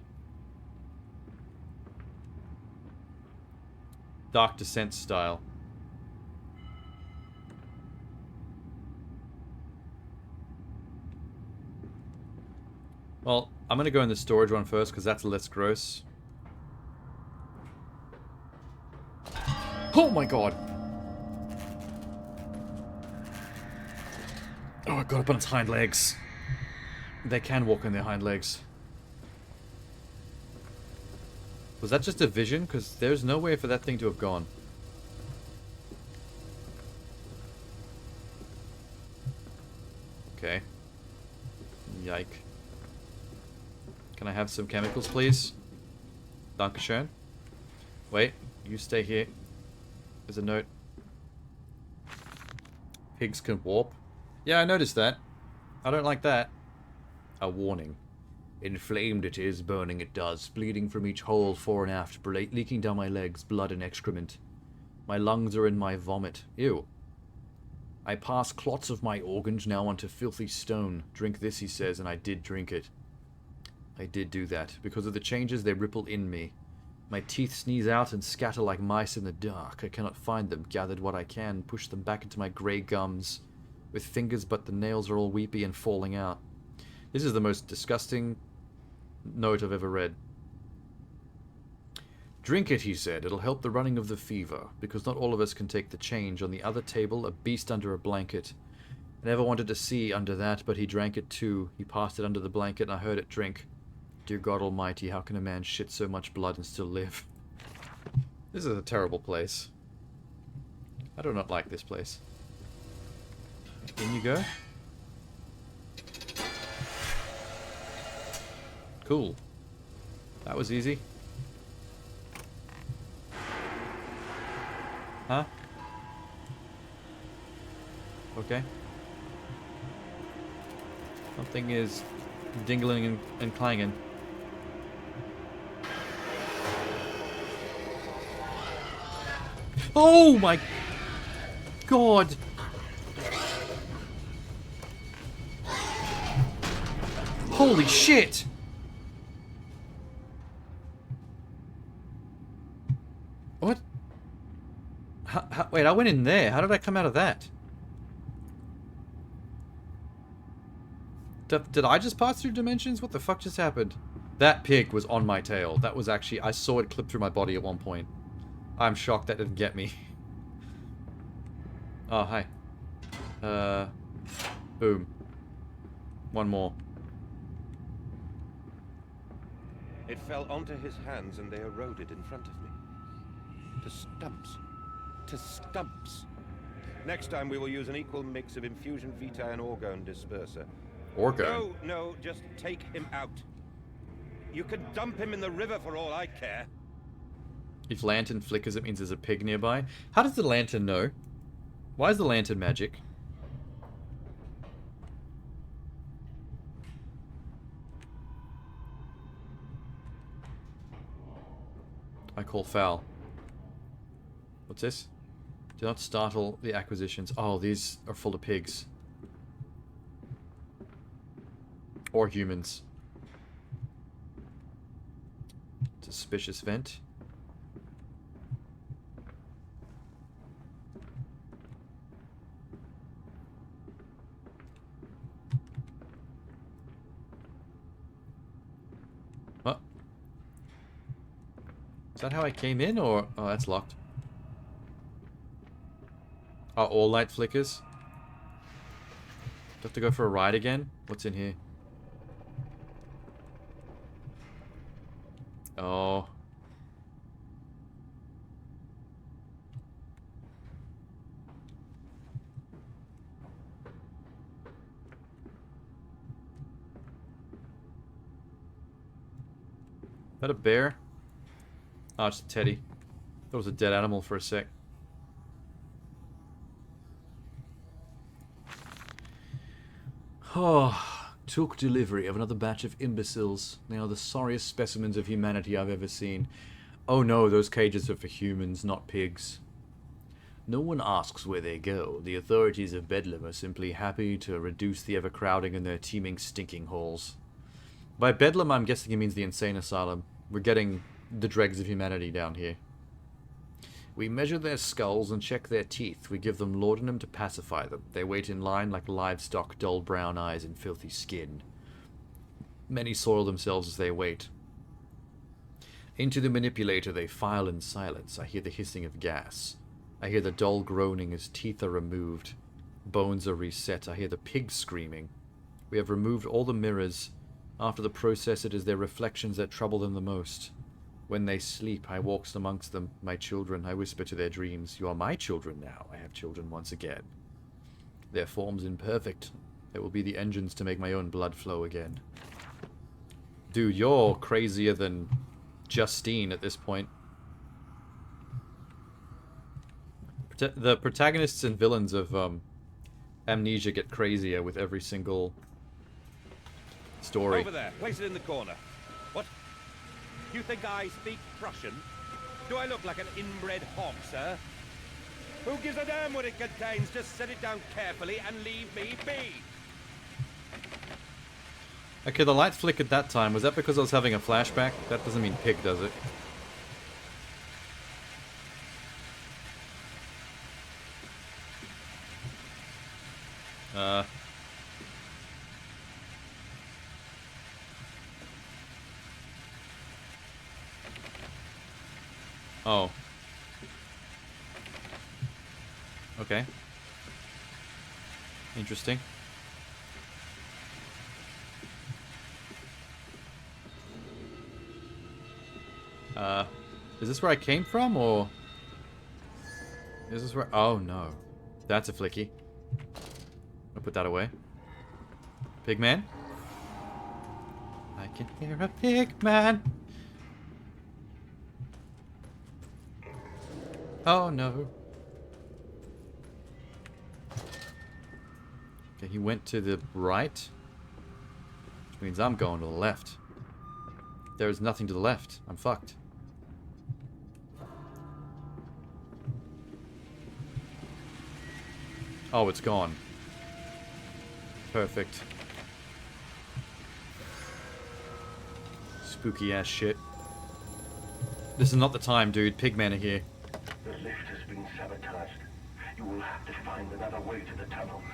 S1: Dark Descent style. Well, I'm going to go in the storage one first because that's less gross. Oh my god! Oh, it got up on its hind legs. They can walk on their hind legs. Was that just a vision? Because there's no way for that thing to have gone. Okay. Yike. Can I have some chemicals, please? Dankeschön. Wait, you stay here. There's a note. Pigs can warp. Yeah, I noticed that. I don't like that. A warning. Inflamed it is, burning it does, bleeding from each hole fore and aft, leaking down my legs, blood and excrement. My lungs are in my vomit. Ew. I pass clots of my organs now onto filthy stone. Drink this, he says, and I did drink it. I did do that. Because of the changes, they ripple in me. My teeth sneeze out and scatter like mice in the dark. I cannot find them, gathered what I can, push them back into my grey gums. With fingers, but the nails are all weepy and falling out. This is the most disgusting note I've ever read. Drink it, he said. It'll help the running of the fever, because not all of us can take the change. On the other table, a beast under a blanket. I never wanted to see under that, but he drank it too. He passed it under the blanket, and I heard it drink. Dear God Almighty, how can a man shit so much blood and still live? This is a terrible place. I do not like this place. In you go. Cool. That was easy. Huh? Okay. Something is dingling and clanging. Oh my god! Holy shit! What? Wait, I went in there. How did I come out of that? Did I just pass through dimensions? What the fuck just happened? That pig was on my tail. That was actually... I saw it clip through my body at one point. I'm shocked that didn't get me. Oh, hi. Boom. One more.
S4: It fell onto his hands and they eroded in front of me. To stumps. To stumps. Next time we will use an equal mix of infusion vitae and orgone disperser.
S1: Orgone?
S4: No, just take him out. You can dump him in the river for all I care.
S1: If lantern flickers, it means there's a pig nearby. How does the lantern know? Why is the lantern magic? I call foul. What's this? Do not startle the acquisitions. Oh, these are full of pigs. Or humans. Suspicious vent. What? Is that how I came in, or... Oh, that's locked. Oh, all light flickers? Do I have to go for a ride again? What's in here? Oh. Is that a bear? Oh, it's a teddy. That was a dead animal for a sec. Oh, took delivery of another batch of imbeciles. They are the sorriest specimens of humanity I've ever seen. Oh no, those cages are for humans, not pigs. No one asks where they go. The authorities of Bedlam are simply happy to reduce the overcrowding in their teeming, stinking halls. By Bedlam, I'm guessing he means the insane asylum. We're getting the dregs of humanity down here. We measure their skulls and check their teeth. We give them laudanum to pacify them. They wait in line like livestock, dull brown eyes and filthy skin. Many soil themselves as they wait. Into the manipulator they file in silence. I hear the hissing of gas. I hear the dull groaning as teeth are removed. Bones are reset. I hear the pigs screaming. We have removed all the mirrors. After the process, it is their reflections that trouble them the most. When they sleep, I walk amongst them, my children. I whisper to their dreams, "You are my children now. I have children once again. Their forms imperfect. They will be the engines to make my own blood flow again." Dude, you're crazier than Justine at this point. The protagonists and villains of Amnesia get crazier with every single story.
S5: Over there, place it in the corner. What? You think I speak Prussian? Do I look like an inbred hog, sir? Who gives a damn what it contains? Just set it down carefully and leave me be.
S1: Okay, the light flickered that time. Was that because I was having a flashback? That doesn't mean pig, does it? Oh. Okay. Interesting. Is this where I came from, or... Is this where... Oh, no. That's a flicky. I'll put that away. Pigman?
S6: I can hear a pig man. Oh no. Okay, he went to the right. Which means I'm going to the left. There is nothing to the left. I'm fucked. Oh, it's gone. Perfect. Spooky ass shit. This is not the time, dude. Pigmen are here.
S2: The lift has been sabotaged. You will have to find another way to the tunnels.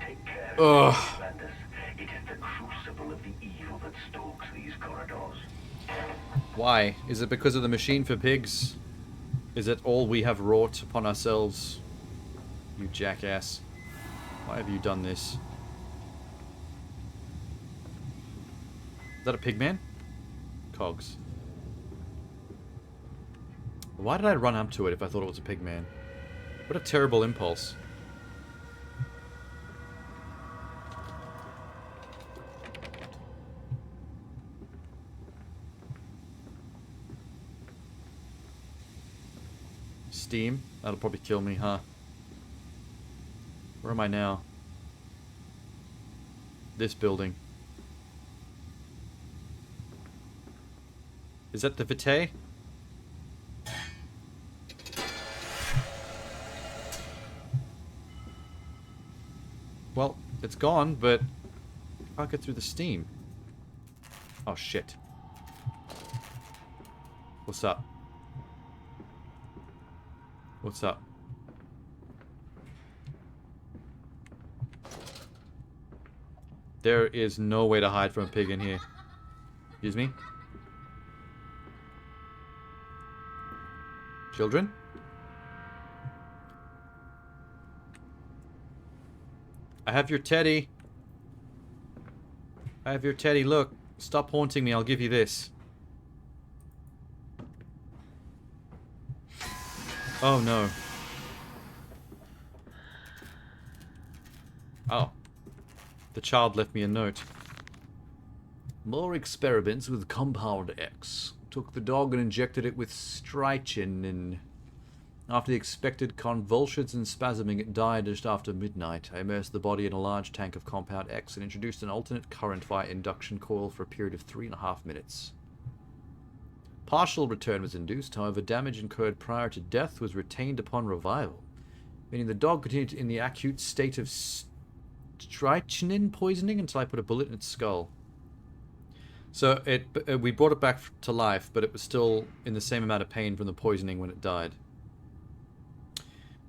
S2: Take care of
S6: Ugh.
S2: Landis. It is the crucible of the evil that stalks these corridors.
S6: Why? Is it because of the machine for pigs? Is it all we have wrought upon ourselves? You jackass. Why have you done this? Is that a pigman? Cogs. Why did I run up to it if I thought it was a pigman? What a terrible impulse. Steam? That'll probably kill me, huh? Where am I now? This building. Is that the Vitae? Well, it's gone, but I can't get through the steam. Oh shit. What's up? What's up? There is no way to hide from a pig in here. Excuse me? Children? I have your teddy. I have your teddy. Look. Stop haunting me. I'll give you this. Oh, no. Oh. The child left me a note. More experiments with Compound X. Took the dog and injected it with strychnine. After the expected convulsions and spasming, it died just after midnight. I immersed the body in a large tank of Compound X and introduced an alternate current via induction coil for a period of 3.5 minutes. Partial return was induced, however damage incurred prior to death was retained upon revival, meaning the dog continued in the acute state of strychnine poisoning until I put a bullet in its skull. So we brought it back to life, but it was still in the same amount of pain from the poisoning when it died.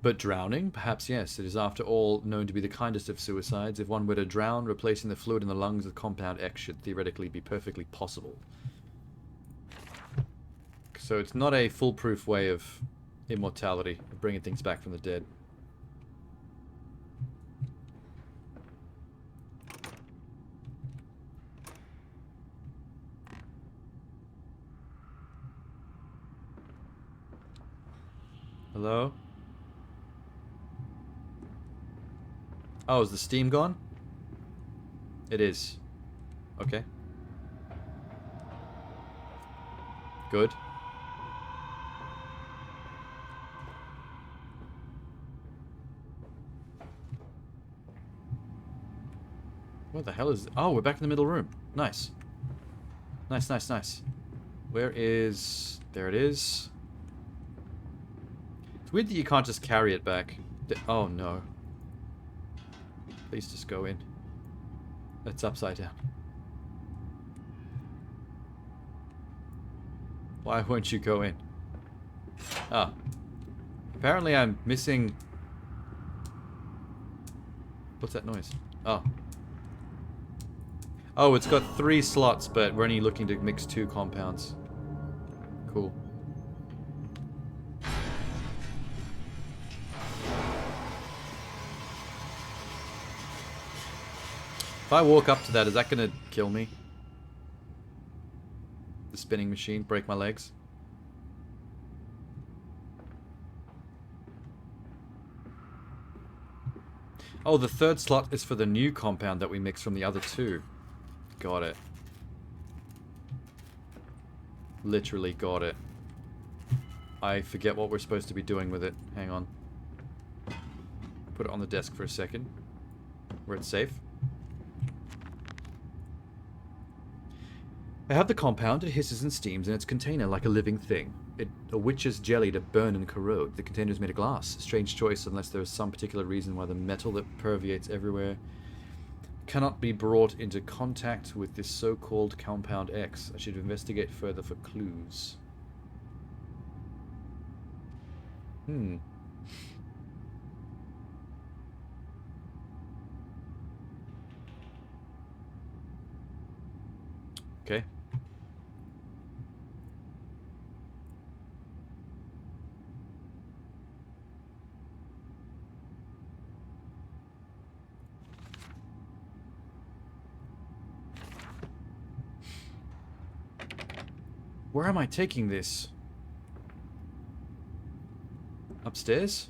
S6: But drowning? Perhaps yes. It is after all known to be the kindest of suicides. If one were to drown, replacing the fluid in the lungs with Compound X should theoretically be perfectly possible. So it's not a foolproof way of immortality, of bringing things back from the dead. Hello? Oh, is the steam gone? It is. Okay. Good. What the hell is... Oh, we're back in the middle room. Nice. Nice, nice, nice. Where is... There it is. It's weird that you can't just carry it back. Oh, no. Please just go in. It's upside down. Why won't you go in? Ah. Apparently I'm missing... What's that noise? Oh. Oh, it's got 3 slots, but we're only looking to mix 2 compounds. Cool. If I walk up to that, is that gonna kill me? The spinning machine, break my legs? Oh, the 3rd slot is for the new compound that we mixed from the other 2. Got it.
S1: Literally got it. I forget what we're supposed to be doing with it. Hang on. Put it on the desk for a second. Where it's safe. I have the compound. It hisses and steams in its container like a living thing. A witch's jelly to burn and corrode. The container is made of glass. Strange choice unless there is some particular reason why the metal that permeates everywhere cannot be brought into contact with this so-called Compound X. I should investigate further for clues. Okay. Where am I taking this? Upstairs?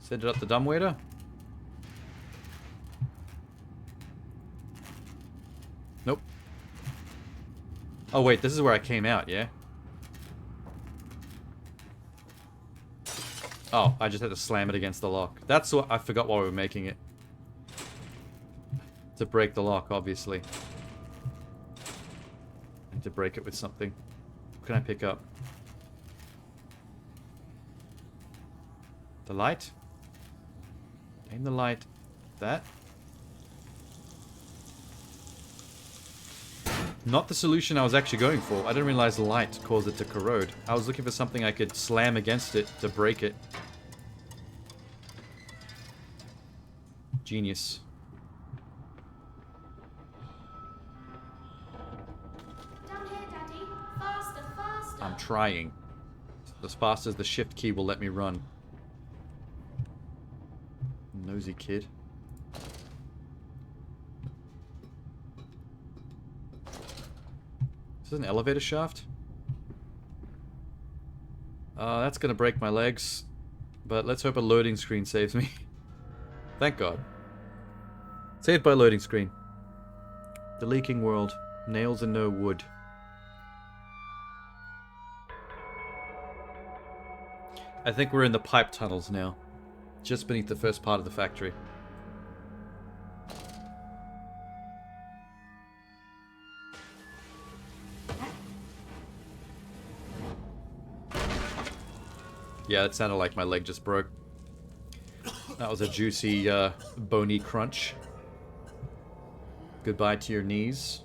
S1: Send it up the dumbwaiter? Nope. Oh wait, this is where I came out, yeah? Oh, I just had to slam it against the lock. That's what I forgot why we were making it. To break the lock, obviously. And to break it with something. What can I pick up? The light? Aim the light. That? Not the solution I was actually going for. I didn't realize the light caused it to corrode. I was looking for something I could slam against it to break it. Genius.
S3: Down here, Daddy. Faster, faster.
S1: I'm trying. As fast as the shift key will let me run. Nosy kid. Is this an elevator shaft? That's gonna break my legs. But let's hope a loading screen saves me. Thank God. Saved by loading screen. The leaking world. Nails and no wood. I think we're in the pipe tunnels now. Just beneath the first part of the factory. Yeah, it sounded like my leg just broke. That was a juicy, bony crunch. Goodbye to your knees.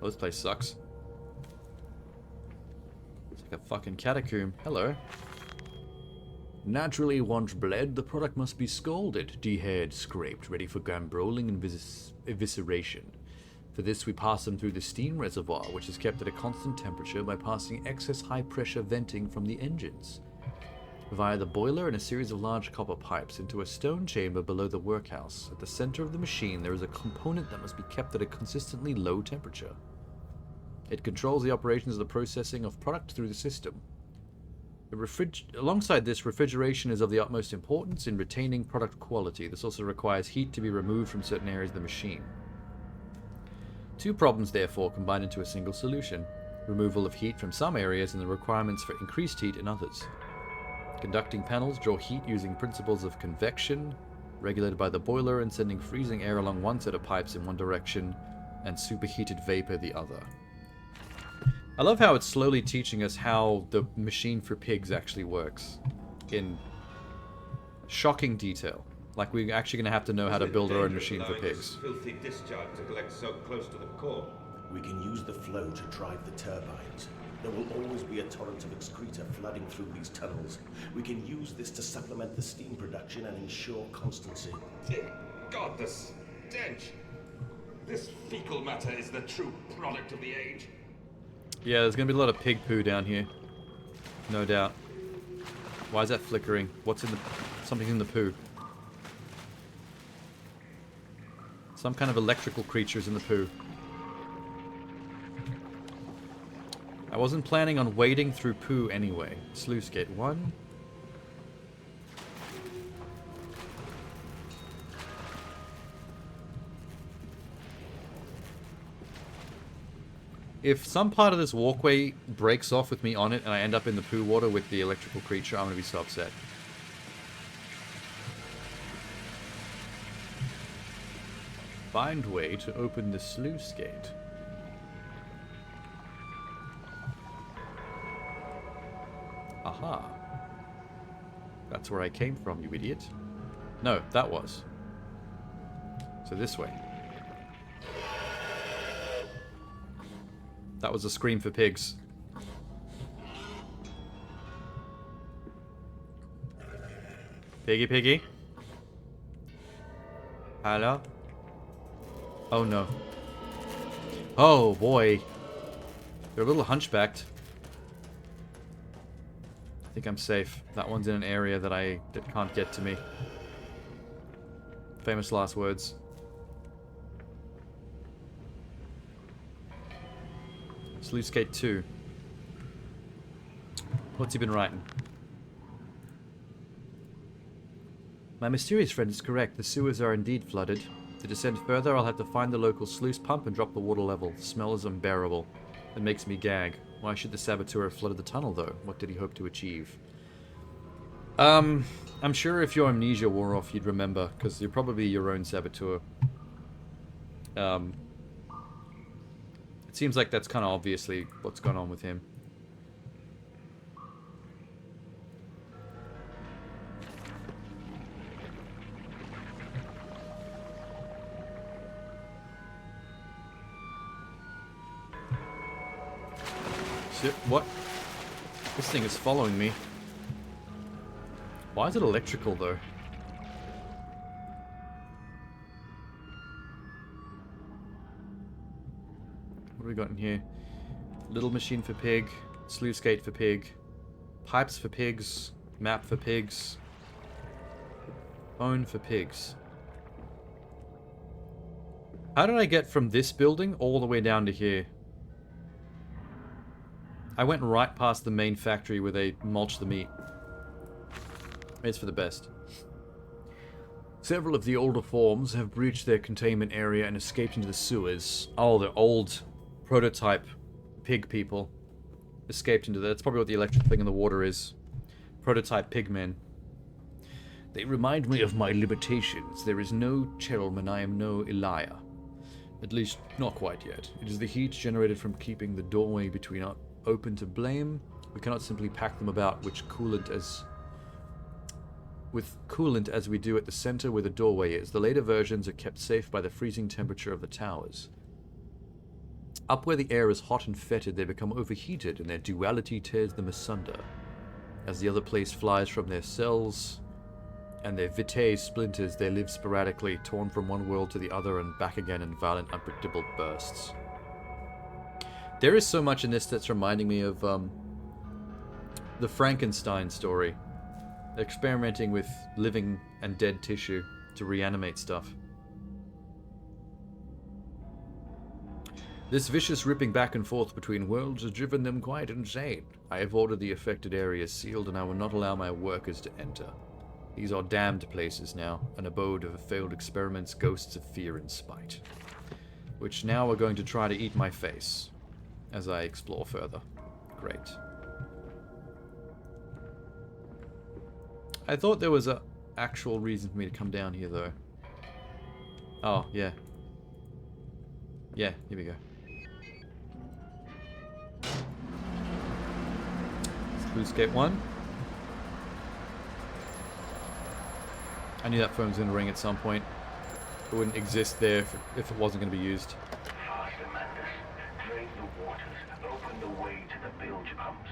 S1: Oh, this place sucks. It's like a fucking catacomb. Hello. Naturally, once bled, the product must be scalded, dehaired, scraped, ready for gambroling and evisceration. For this, we pass them through the steam reservoir, which is kept at a constant temperature by passing excess high-pressure venting from the engines via the boiler and a series of large copper pipes into a stone chamber below the workhouse. At the center of the machine, there is a component that must be kept at a consistently low temperature. It controls the operations of the processing of product through the system. Alongside this, refrigeration is of the utmost importance in retaining product quality. This also requires heat to be removed from certain areas of the machine. Two problems, therefore, combine into a single solution. Removal of heat from some areas and the requirements for increased heat in others. Conducting panels draw heat using principles of convection, regulated by the boiler and sending freezing air along one set of pipes in one direction and superheated vapor the other. I love how it's slowly teaching us how the machine for pigs actually works. In shocking detail. Like we're actually going to have to know how to build our own machine for pigs.
S5: Filthy discharge to collect so close to the core.
S7: We can use the flow to drive the turbines. There will always be a torrent of excreta flooding through these tunnels. We can use this to supplement the steam production and ensure constancy.
S5: Dear God, the stench! This fecal matter is the true product of the age.
S1: Yeah, there's going to be a lot of pig poo down here. No doubt. Why is that flickering? What's in the... Something's in the poo. Some kind of electrical creatures in the poo. I wasn't planning on wading through poo anyway. Sluice gate 1. If some part of this walkway breaks off with me on it and I end up in the poo water with the electrical creature, I'm going to be so upset. Find way to open the sluice gate. Aha. That's where I came from, you idiot. No, that was. So this way. That was a scream for pigs. Piggy, piggy. Hello? Oh no. Oh boy. They're a little hunchbacked. I think I'm safe. That one's in an area that can't get to me. Famous last words. Sluice Gate 2. What's he been writing? My mysterious friend is correct. The sewers are indeed flooded. To descend further, I'll have to find the local sluice pump and drop the water level. The smell is unbearable. It makes me gag. Why should the saboteur have flooded the tunnel, though? What did he hope to achieve? I'm sure if your amnesia wore off, you'd remember, because you're probably your own saboteur. It seems like that's kind of obviously what's gone on with him. Shit, what? This thing is following me. Why is it electrical, though? What do we got in here? Little machine for pig, sluice gate for pig, pipes for pigs, map for pigs, phone for pigs. How did I get from this building all the way down to here? I went right past the main factory where they mulch the meat. It's for the best. Several of the older forms have breached their containment area and escaped into the sewers. Oh, the old prototype pig people escaped into that. That's probably what the electric thing in the water is. Prototype pigmen. They remind me of my limitations. There is no Cheryl and I am no Elia. At least, not quite yet. It is the heat generated from keeping the doorway between us open to blame. We cannot simply pack them about with coolant as we do at the center where the doorway is. The later versions are kept safe by the freezing temperature of the towers. Up where the air is hot and fetid, they become overheated and their duality tears them asunder. As the other place flies from their cells and their vitae splinters, they live sporadically, torn from one world to the other and back again in violent, unpredictable bursts. There is so much in this that's reminding me of the Frankenstein story. Experimenting with living and dead tissue to reanimate stuff. This vicious ripping back and forth between worlds has driven them quite insane. I have ordered the affected areas sealed and I will not allow my workers to enter. These are damned places now, an abode of failed experiments, ghosts of fear and spite. Which now are going to try to eat my face as I explore further. Great. I thought there was a actual reason for me to come down here, though. Oh, yeah. Yeah, here we go. Sluice Gate 1. I knew that phone was going to ring at some point. It wouldn't exist there if it wasn't going to be used.
S2: Faster, Mandus. Drain the waters. Open the way to the bilge pumps.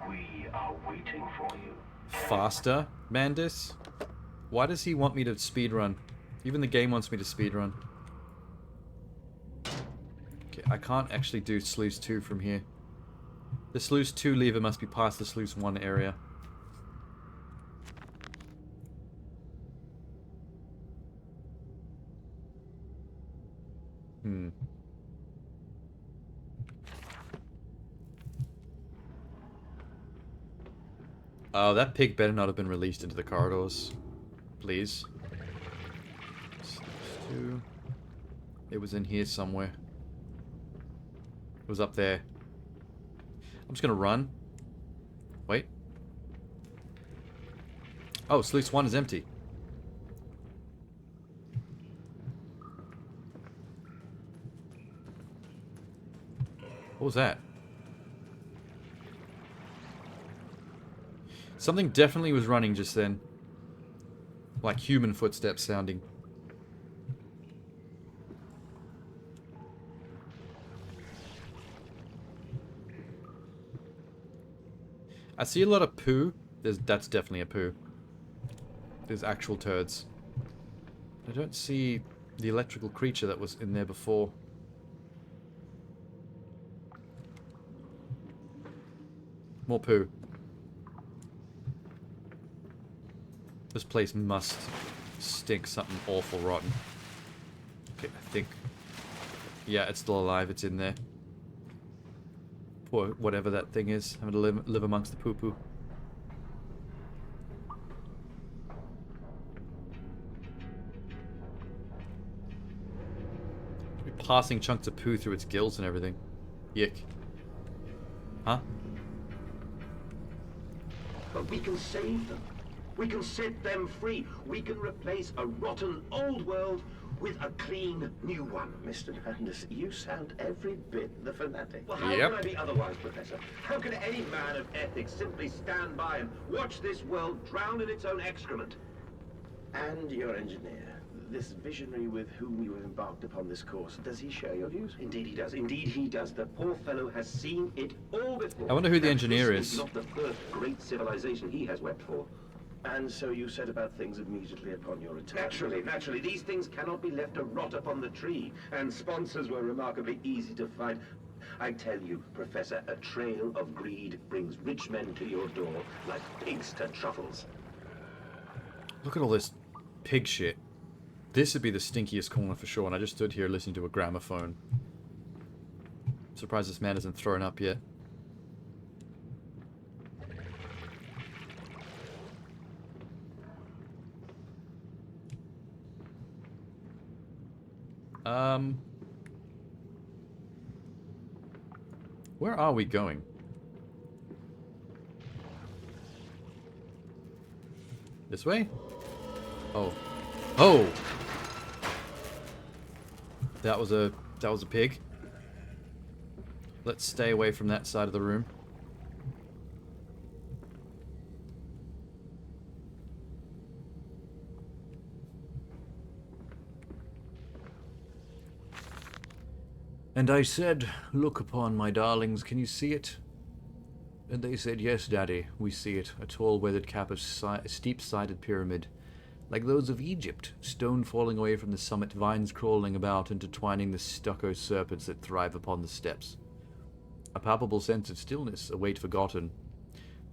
S2: We are waiting for you.
S1: Faster, Mandus? Why does he want me to speedrun? Even the game wants me to speedrun. Okay, I can't actually do Sluice 2 from here. The Sluice 2 lever must be past the Sluice 1 area. Oh, that pig better not have been released into the corridors. Please. It was in here somewhere. It was up there. I'm just gonna run. Wait. Oh, sluice 1 is empty. What was that? Something definitely was running just then. Like human footsteps sounding. I see a lot of poo. That's definitely a poo. There's actual turds. I don't see the electrical creature that was in there before. More poo. This place must stink something awful rotten. Okay, I think... Yeah, it's still alive. It's in there. Poor whatever that thing is. Having to live amongst the poo-poo. Passing chunks of poo through its gills and everything. Yick. Huh?
S7: But we can save them. We can set them free. We can replace a rotten old world with a clean new one. Mr. Landis, you sound every bit the fanatic. Well, how
S1: Yep.
S7: can I be otherwise, Professor? How can any man of ethics simply stand by and watch this world drown in its own excrement? And your engineer, this visionary with whom you have embarked upon this course, does he share your views? Indeed he does. Indeed he does. The poor fellow has seen it all before.
S1: I wonder who the
S7: Now,
S1: engineer
S7: this
S1: is.
S7: not the first great civilization he has wept for. And so you set about things immediately upon your return? Naturally. These things cannot be left to rot upon the tree. And sponsors were remarkably easy to find. I tell you, Professor, a trail of greed brings rich men to your door like pigs to truffles.
S1: Look at all this pig shit. This would be the stinkiest corner for sure, and I just stood here listening to a gramophone. I'm surprised this man hasn't thrown up yet. Where are we going? This way? Oh. Oh! That was a pig. Let's stay away from that side of the room. And I said, "Look upon my darlings, can you see it?" And they said, "Yes, Daddy, we see it. A tall, weathered cap of steep-sided pyramid, like those of Egypt, stone falling away from the summit, vines crawling about, intertwining the stucco serpents that thrive upon the steps. A palpable sense of stillness, a weight forgotten.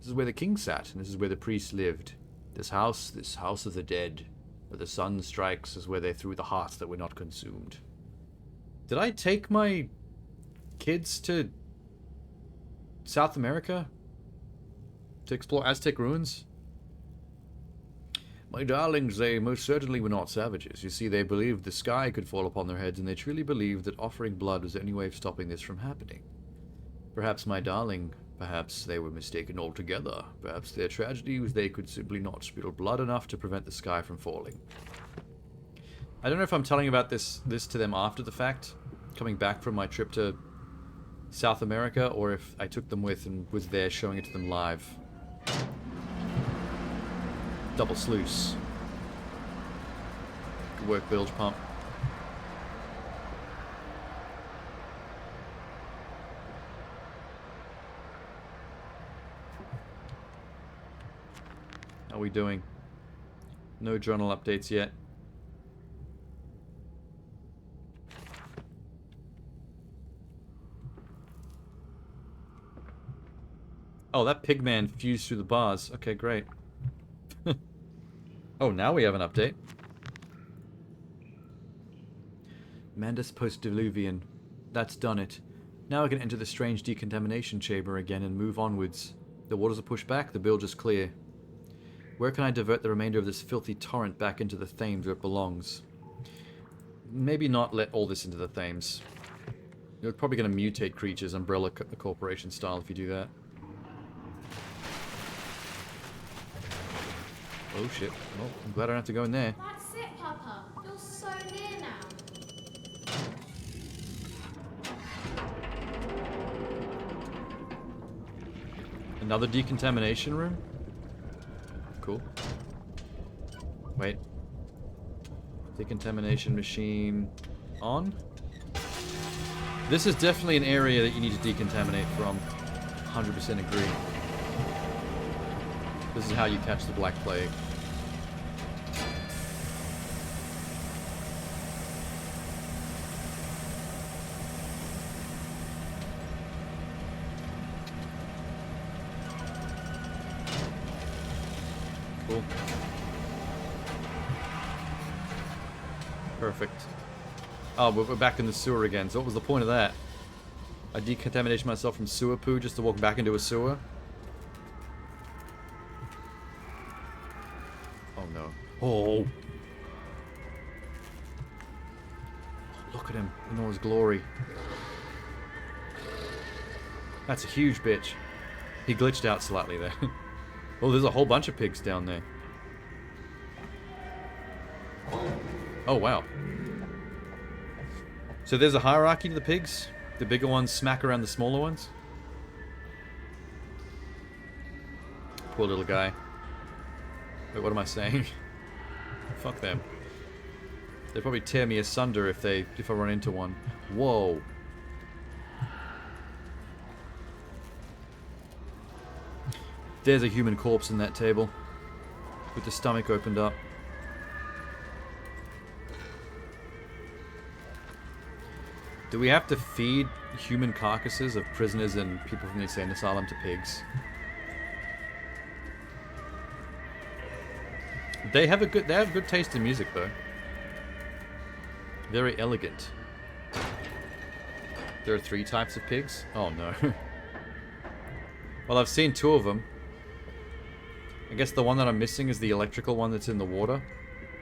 S1: This is where the king sat, and this is where the priests lived. This house of the dead, where the sun strikes, is where they threw the hearts that were not consumed." Did I take my kids to South America to explore Aztec ruins? My darlings, they most certainly were not savages. You see, they believed the sky could fall upon their heads, and they truly believed that offering blood was the only way of stopping this from happening. Perhaps, my darling, perhaps they were mistaken altogether. Perhaps their tragedy was they could simply not spill blood enough to prevent the sky from falling. I don't know if I'm telling about this to them after the fact, coming back from my trip to South America, or if I took them with and was there showing it to them live. Double sluice. Good work, bilge pump. How are we doing? No journal updates yet. Oh, that pigman fused through the bars. Okay, great. Oh, now we have an update.
S6: Mandus post-diluvian. That's done it. Now I can enter the strange decontamination chamber again and move onwards. The waters are pushed back, the bilge is clear. Where can I divert the remainder of this filthy torrent back into the Thames where it belongs? Maybe not let all this into the Thames. You're probably going to mutate creatures Umbrella Corporation style if you do that. Oh shit. Well, I'm glad I don't have to go in there.
S3: That's it, Papa. You're so near now.
S6: Another decontamination room? Cool. Wait. Decontamination machine on? This is definitely an area that you need to decontaminate from. 100% agree. This is how you catch the Black Plague. Cool. Perfect. Oh, we're back in the sewer again. So what was the point of that? I decontaminated myself from sewer poo just to walk back into a sewer? Oh no. Oh! Look at him in all his glory. That's a huge bitch. He glitched out slightly there. Oh, there's a whole bunch of pigs down there. Oh, wow. So there's a hierarchy to the pigs? The bigger ones smack around the smaller ones? Poor little guy. Wait, what am I saying? Fuck them. They'd probably tear me asunder if I run into one. Whoa. There's a human corpse in that table. With the stomach opened up. Do we have to feed human carcasses of prisoners and people from the insane asylum to pigs? They have good taste in music though. Very elegant. There are 3 types of pigs? Oh no. Well, I've seen 2 of them. I guess the one that I'm missing is the electrical one that's in the water.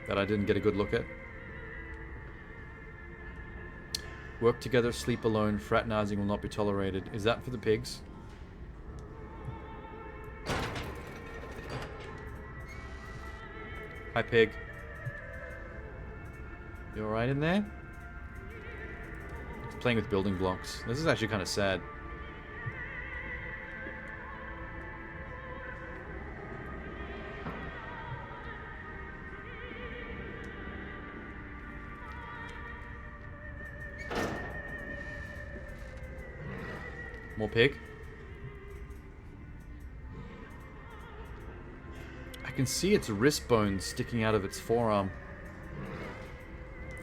S6: That I didn't get a good look at. Work together, sleep alone, fraternizing will not be tolerated. Is that for the pigs? Hi, pig. You alright in there? It's playing with building blocks. This is actually kind of sad. More pig. I can see its wrist bones sticking out of its forearm.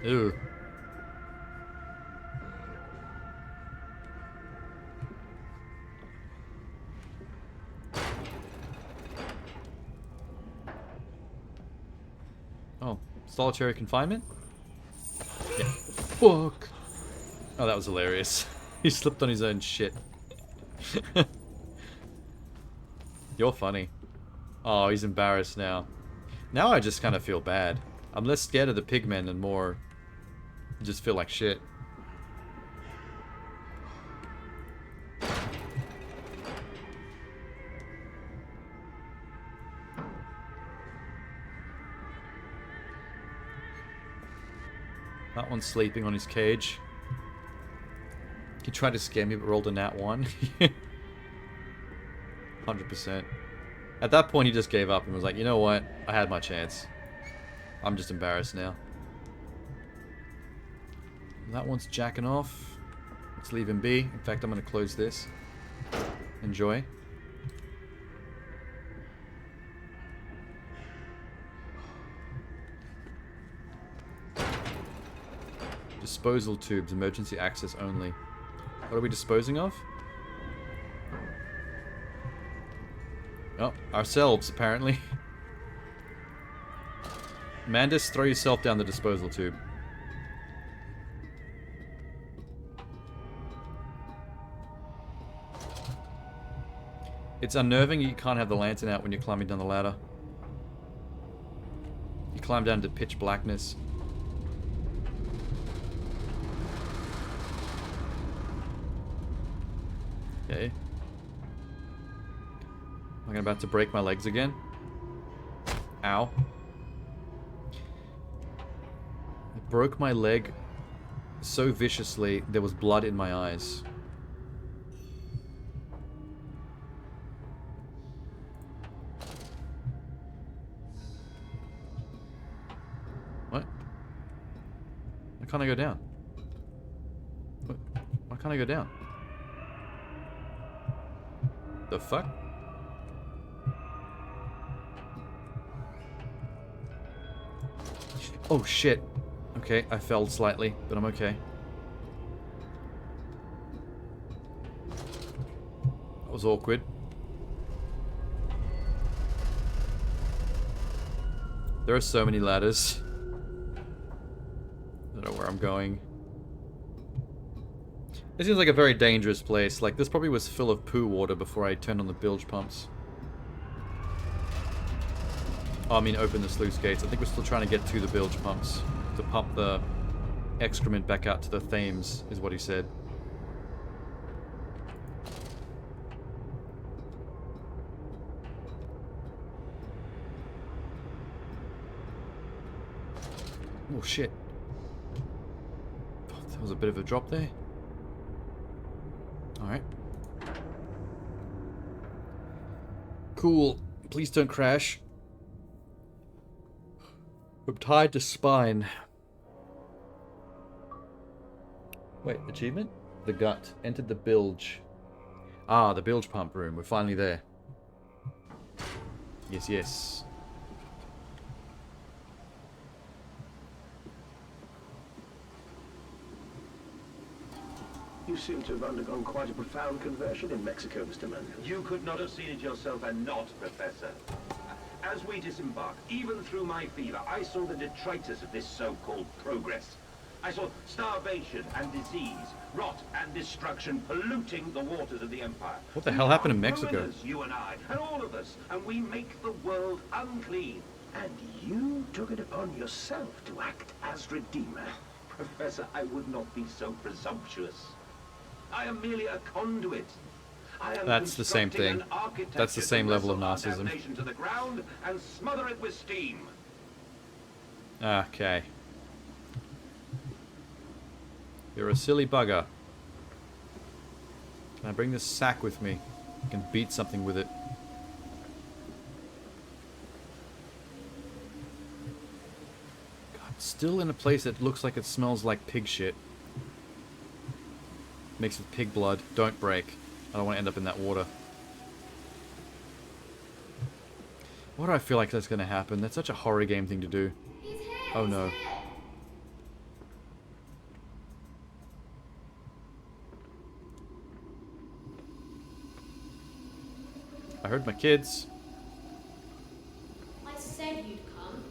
S6: Ew. Oh, solitary confinement? Yeah. Fuck. Oh, that was hilarious. He slipped on his own shit. You're funny. Oh, he's embarrassed now. Now I just kind of feel bad. I'm less scared of the pigmen and more just feel like shit. That one's sleeping on his cage. He tried to scare me but rolled a nat 1. 100%. At that point he just gave up and was like, you know what? I had my chance. I'm just embarrassed now. That one's jacking off. Let's leave him be. In fact, I'm going to close this. Enjoy. Disposal tubes, emergency access only. What are we disposing of? Oh, ourselves, apparently. Mandus, throw yourself down the disposal tube.
S1: It's unnerving you can't have the lantern out when you're climbing down the ladder. You climb down to pitch blackness. Okay. Am I about to break my legs again? Ow. I broke my leg so viciously, there was blood in my eyes. What? Why can't I go down? What? Why can't I go down? The fuck? Oh shit. Okay, I fell slightly, but I'm okay. That was awkward. There are so many ladders. I don't know where I'm going. This seems like a very dangerous place. Like, this probably was full of poo water before I turned on the bilge pumps. Oh, I mean, open the sluice gates. I think we're still trying to get to the bilge pumps. To pump the excrement back out to the Thames, is what he said. Oh, shit. Oh, that was a bit of a drop there. Alright. Cool. Please don't crash. I'm tied to spine. Wait, achievement? The gut. Entered the bilge. Ah, the bilge pump room. We're finally there. Yes, yes.
S7: You seem to have undergone quite a profound conversion in Mexico, Mr. Manuel.
S2: You could not have seen it yourself and not, Professor. As we disembarked, even through my fever, I saw the detritus of this so-called progress. I saw starvation and disease, rot and destruction polluting the waters of the Empire.
S1: What the hell happened in Mexico?
S2: Ruiners, you and I, and all of us, and we make the world unclean.
S7: And you took it upon yourself to act as Redeemer.
S2: Professor, I would not be so presumptuous. I am merely a conduit. I am
S1: That's the same
S2: constructing
S1: thing.
S2: an architecture
S1: That's the same
S2: to
S1: level of
S2: wrestle our
S1: narcissism.
S2: damnation to the ground and smother it with steam.
S1: Okay. You're a silly bugger. Can I bring this sack with me? I can beat something with it. God, still in a place that looks like it smells like pig shit. Mixed with pig blood. Don't break. I don't want to end up in that water. Why do I feel like that's going to happen? That's such a horror game thing to do.
S3: He's here!
S1: Oh
S3: he's
S1: no.
S3: here.
S1: I heard my kids.
S3: I said you'd come.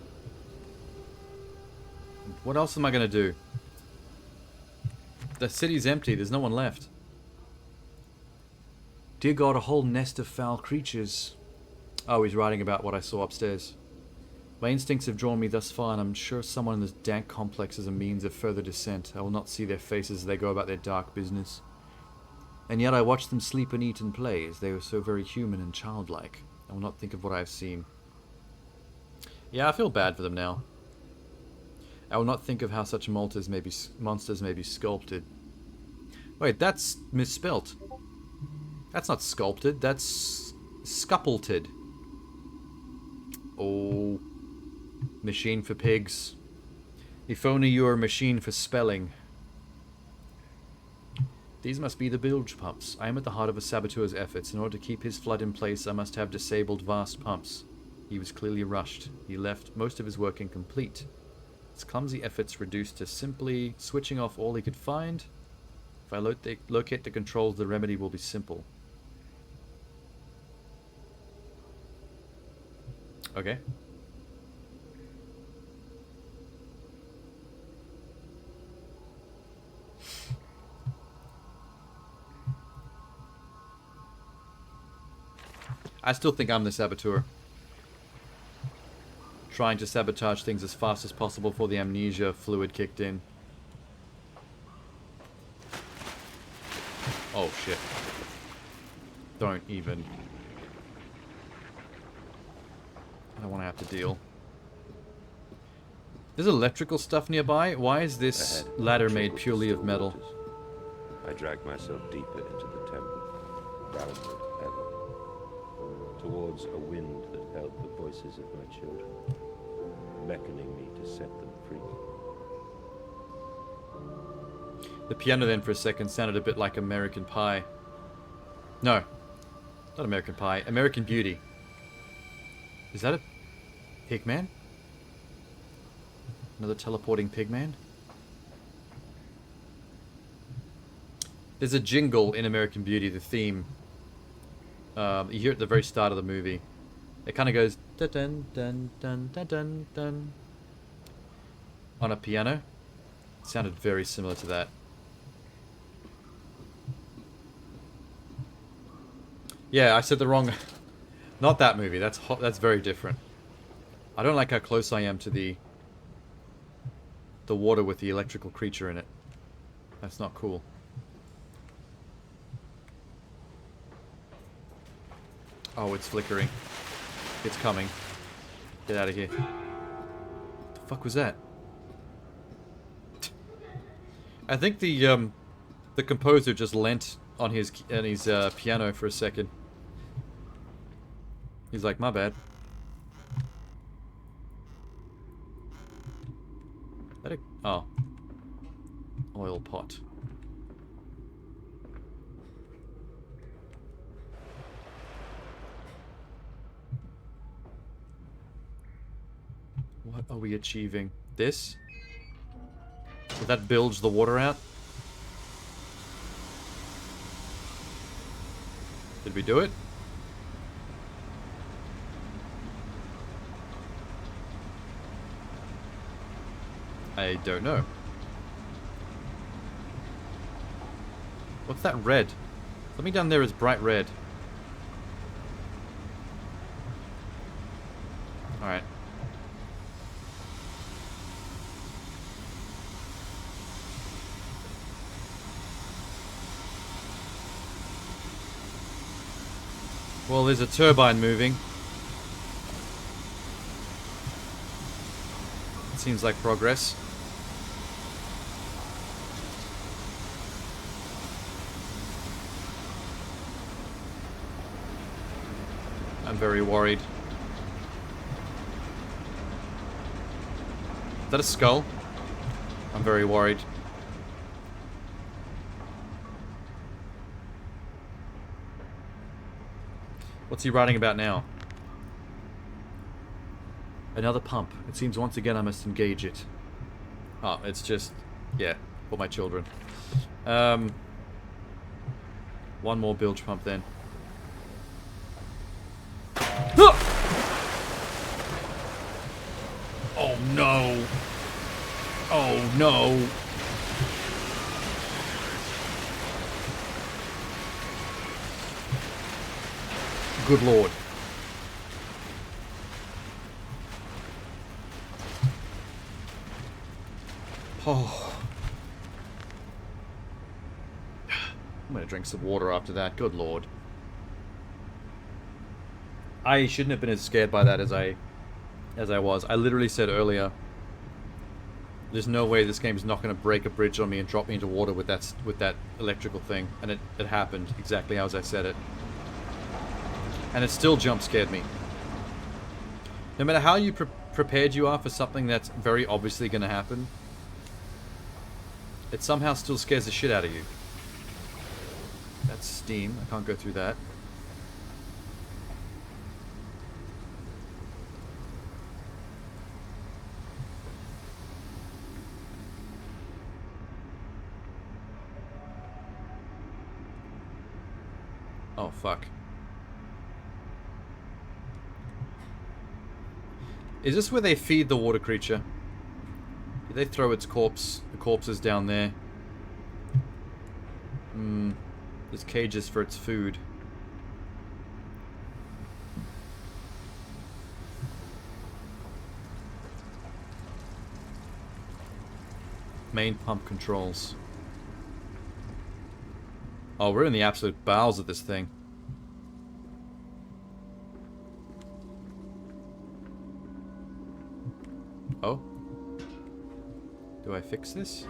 S1: What else am I going to do? The city's empty. There's no one left. Dear God, a whole nest of foul creatures. Oh, he's writing about what I saw upstairs. My instincts have drawn me thus far, and I'm sure someone in this dank complex is a means of further descent. I will not see their faces as they go about their dark business. And yet I watch them sleep and eat and play, as they are so very human and childlike. I will not think of what I have seen. Yeah, I feel bad for them now. I will not think of how such monsters may be sculpted. Wait, that's misspelt. That's not sculpted, that's sculpted. Oh, machine for pigs. If only you were a machine for spelling. These must be the bilge pumps. I am at the heart of a saboteur's efforts. In order to keep his flood in place, I must have disabled vast pumps. He was clearly rushed. He left most of his work incomplete. His clumsy efforts reduced to simply switching off all he could find. If I locate the controls, the remedy will be simple. Okay. I still think I'm the saboteur. Trying to sabotage things as fast as possible before the amnesia fluid kicked in. Oh shit. Don't even. I don't want to have to deal. There's electrical stuff nearby. Why is this
S4: Ahead,
S1: ladder made
S4: troubled
S1: purely of
S4: still
S1: metal?
S4: waters. I dragged myself deeper into the temple, downward ever, towards a wind that held the voices of my children, beckoning me to set them free.
S1: The piano then for a second sounded a bit like American Pie. No, not American Pie. American Beauty. Is that a pigman? Another teleporting pigman? There's a jingle in American Beauty, the theme. You hear it at the very start of the movie. It kind of goes dun dun dun dun dun dun dun on a piano. It sounded very similar to that. Yeah, I said the wrong. Not that movie. That's very different. I don't like how close I am to the water with the electrical creature in it. That's not cool. Oh, it's flickering. It's coming. Get out of here. What the fuck was that? I think the composer just leant on his piano for a second. He's like, my bad. Oh. Oil pot. What are we achieving? This? Did that bilge the water out? Did we do it? I don't know. What's that red? Something down there is bright red. Alright. Well, there's a turbine moving. It seems like progress. I'm very worried. Is that a skull? I'm very worried. What's he writing about now? Another pump. It seems once again I must engage it. Oh, it's just... yeah, for my children. One more bilge pump then. Oh no! Oh no! Good lord. Oh. I'm gonna drink some water after that. Good lord. I shouldn't have been as scared by that as I was. I literally said earlier, there's no way this game is not going to break a bridge on me and drop me into water with that electrical thing, and it happened exactly as I said it. And it still jump scared me. No matter how you prepared you are for something that's very obviously going to happen, it somehow still scares the shit out of you. That's steam. I can't go through that. Oh, fuck. Is this where they feed the water creature? Do they throw its the corpses down there? There's cages for its food. Main pump controls. Oh, we're in the absolute bowels of this thing. Oh. Do I fix this?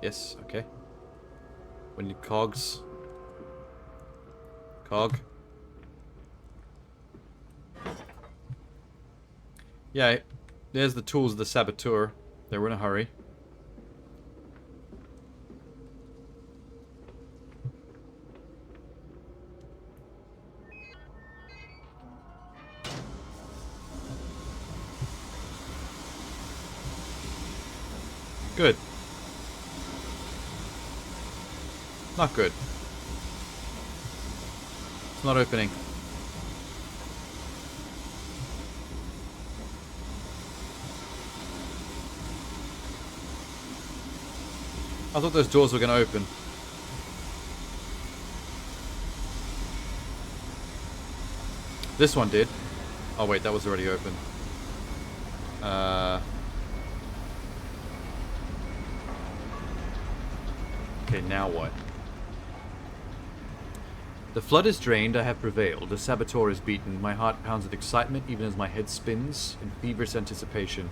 S1: Yes, okay. We need cogs. Cog. Yeah, there's the tools of the saboteur. They were in a hurry. Good. Not good. It's not opening. I thought those doors were going to open. This one did. Oh wait, that was already open. Okay, now what? The flood is drained, I have prevailed. The saboteur is beaten. My heart pounds with excitement, even as my head spins in feverish anticipation.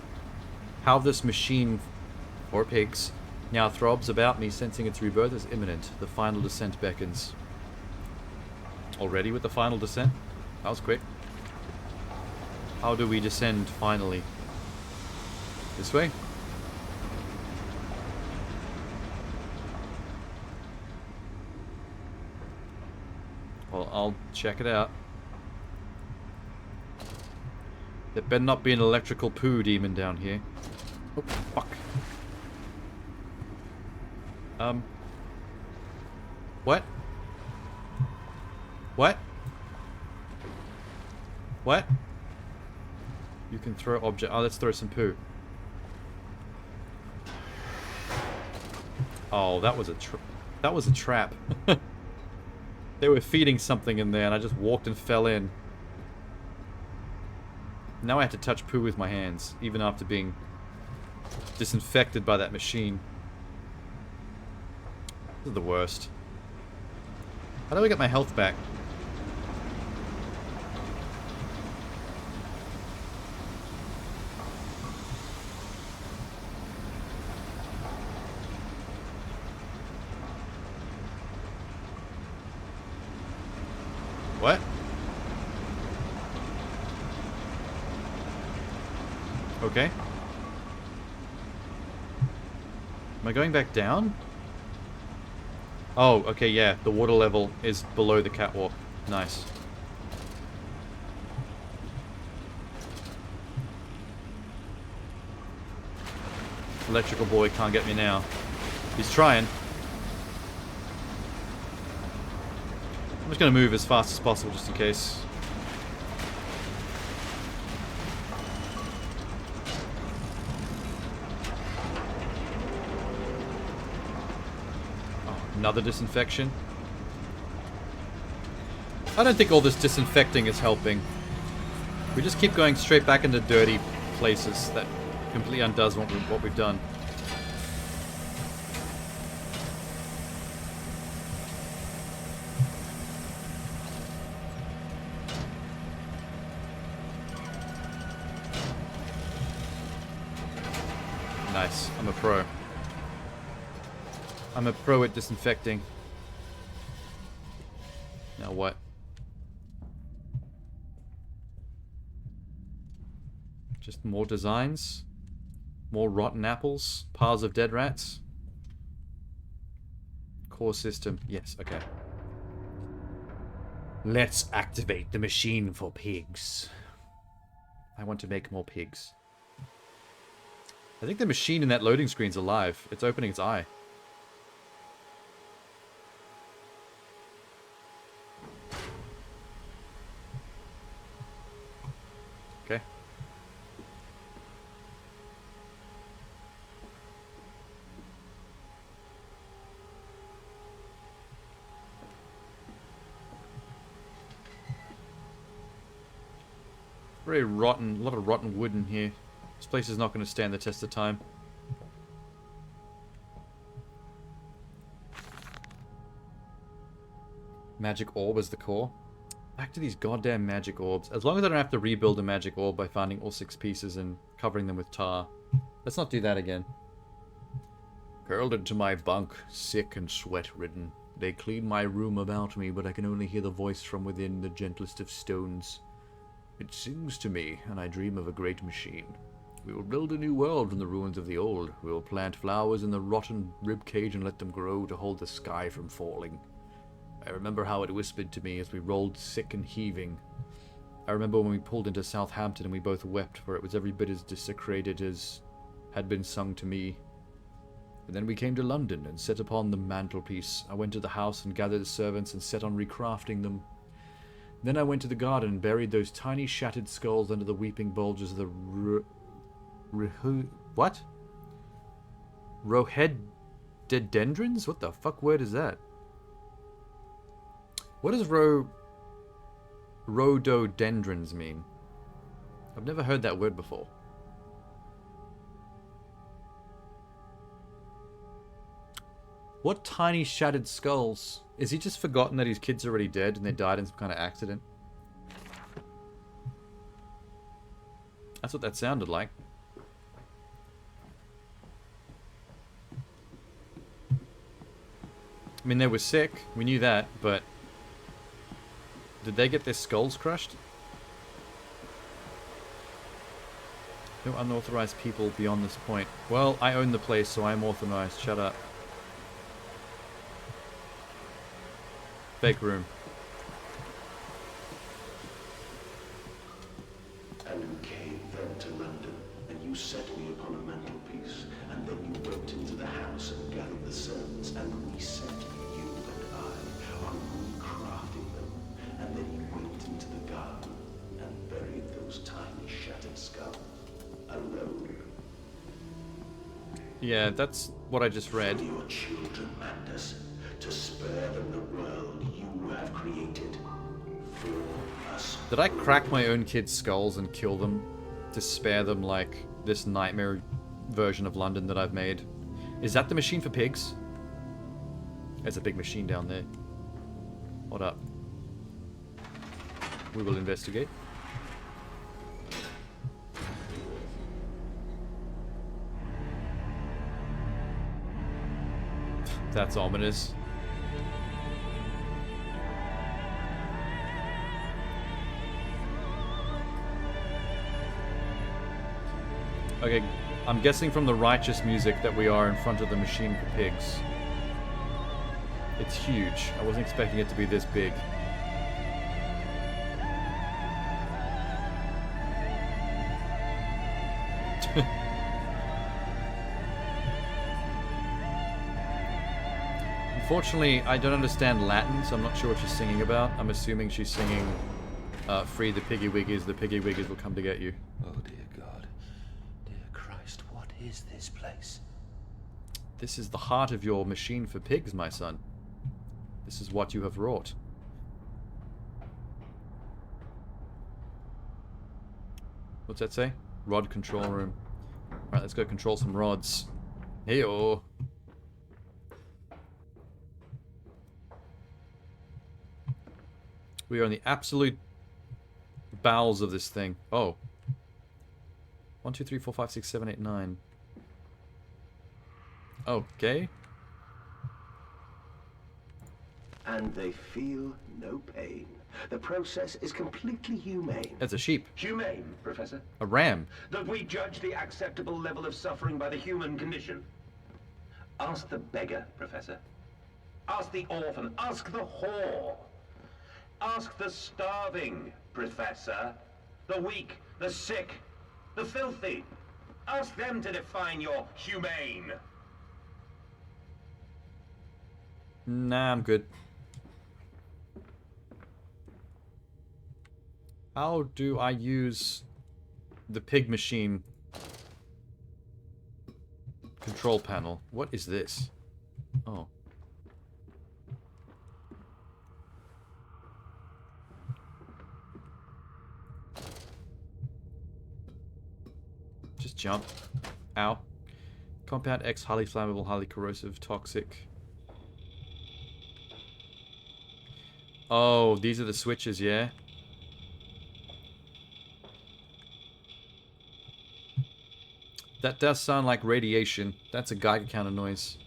S1: How this machine, or pigs, now throbs about me, sensing its rebirth is imminent. The final descent beckons. Already with the final descent? That was quick. How do we descend finally? This way? Well, I'll check it out. There better not be an electrical poo demon down here. Oh, fuck. What? What? What? You can throw object. Oh, let's throw some poo. Oh, that was a trap. They were feeding something in there and I just walked and fell in. Now I have to touch poo with my hands, even after being disinfected by that machine. This is the worst. How do I get my health back? What? Okay. Am I going back down? Oh, okay, yeah. The water level is below the catwalk. Nice. Electrical boy can't get me now. He's trying. I'm just going to move as fast as possible just in case. Oh, another disinfection. I don't think all this disinfecting is helping. We just keep going straight back into dirty places. That completely undoes what we've done. Nice. I'm a pro. I'm a pro at disinfecting. Now what? Just more designs? More rotten apples? Piles of dead rats? Core system. Yes, okay. Let's activate the machine for pigs. I want to make more pigs. I think the machine in that loading screen's alive. It's opening its eye. Okay. Very rotten, a lot of rotten wood in here. This place is not going to stand the test of time. Magic orb as the core. Back to these goddamn magic orbs. As long as I don't have to rebuild a magic orb by finding all 6 pieces and covering them with tar. Let's not do that again. Curled into my bunk, sick and sweat-ridden. They clean my room about me, but I can only hear the voice from within the gentlest of stones. It sings to me, and I dream of a great machine. We will build a new world from the ruins of the old. We will plant flowers in the rotten ribcage and let them grow to hold the sky from falling. I remember how it whispered to me as we rolled sick and heaving. I remember when we pulled into Southampton and we both wept, for it was every bit as desecrated as had been sung to me. And then we came to London and set upon the mantelpiece. I went to the house and gathered the servants and set on recrafting them. Then I went to the garden and buried those tiny shattered skulls under the weeping bulges of the what? Rhododendrons? What the fuck word is that? What does rhododendrons mean? I've never heard that word before. What tiny shattered skulls? Is he just forgotten that his kid's already dead and they died in some kind of accident? That's what that sounded like. I mean, they were sick. We knew that, but... did they get their skulls crushed? No unauthorized people beyond this point. Well, I own the place, so I'm authorized. Shut up. Fake room.
S7: And you came then to London, and you set me upon a mantelpiece, and then you went into the house and gathered the servants, and reset you and I on recrafting them, and then you went into the garden and buried those tiny shattered skulls alone.
S1: Yeah, that's what I just read.
S7: For your children, Mandus, to spare them the world you have created. For us.
S1: Did I crack my own kids' skulls and kill them to spare them like this nightmare version of London that I've made? Is that the machine for pigs? There's a big machine down there. What up? We will investigate. That's ominous. Okay, I'm guessing from the righteous music that we are in front of the machine for pigs. It's huge. I wasn't expecting it to be this big. Unfortunately, I don't understand Latin, so I'm not sure what she's singing about. I'm assuming she's singing Free the Piggy Wiggies will come to get you.
S4: Oh dear God. Dear Christ, what is this place?
S1: This is the heart of your machine for pigs, my son. This is what you have wrought. What's that say? Rod control room. Alright, let's go control some rods. Hey-oh. We are in the absolute bowels of this thing. Oh. 1, 2, 3, 4, 5, 6, 7, 8, 9. Okay.
S7: And they feel no pain. The process is completely humane.
S1: That's a sheep.
S7: Humane, Professor?
S1: A ram.
S7: That we judge the acceptable level of suffering by the human condition. Ask the beggar, Professor. Ask the orphan. Ask the whore. Ask the starving, Professor. The weak, the sick, the filthy. Ask them to define your humane.
S1: Nah, I'm good. How do I use the pig machine control panel? What is this? Oh. Just jump. Ow. Compound X, highly flammable, highly corrosive, toxic. Oh, these are the switches, yeah? That does sound like radiation. That's a Geiger counter noise.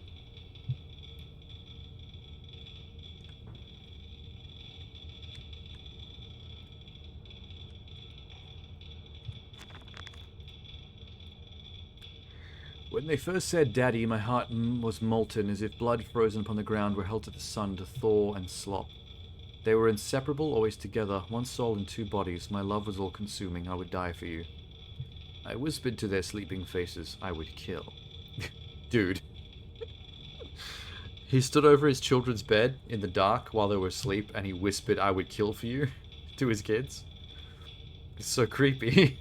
S1: When they first said Daddy, my heart was molten, as if blood frozen upon the ground were held to the sun to thaw and slop. They were inseparable, always together, one soul in two bodies. My love was all-consuming. I would die for you. I whispered to their sleeping faces, I would kill. Dude. He stood over his children's bed in the dark while they were asleep, and he whispered, I would kill for you, to his kids. It's so creepy.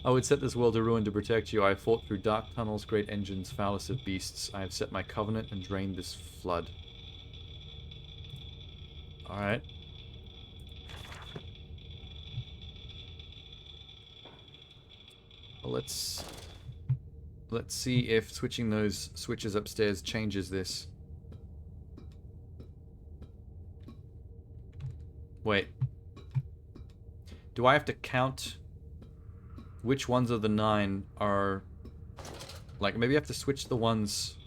S1: I would set this world to ruin to protect you. I have fought through dark tunnels, great engines, foulest of beasts. I have set my covenant and drained this flood. Alright. Well, let's see if switching those switches upstairs changes this. Wait. Do I have to count which ones of the 9 are... Like, maybe I have to switch the ones...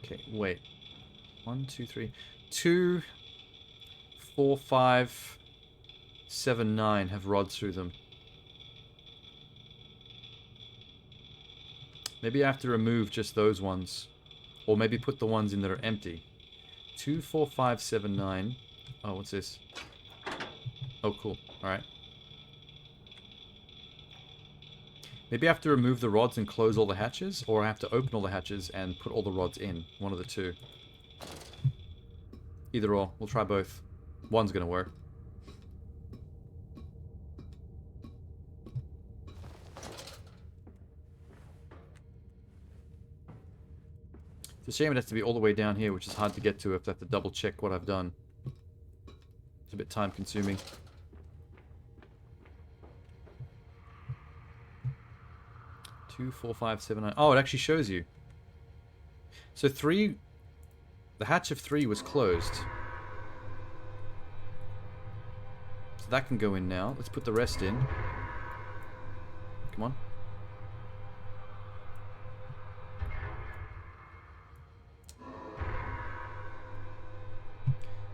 S1: Okay, wait. 1, 2, 3... 2, 4, 5, 7, 9 have rods through them. Maybe I have to remove just those ones. Or maybe put the ones in that are empty. 2, 4, 5, 7, 9... Oh, what's this? Oh, cool. Alright. Maybe I have to remove the rods and close all the hatches, or I have to open all the hatches and put all the rods in. One of the two. Either or. We'll try both. One's gonna work. It's a shame it has to be all the way down here, which is hard to get to if I have to double check what I've done. It's a bit time consuming. Two, 4, 5, 7, 9. Oh, it actually shows you. So 3... The hatch of 3 was closed. So that can go in now. Let's put the rest in. Come on.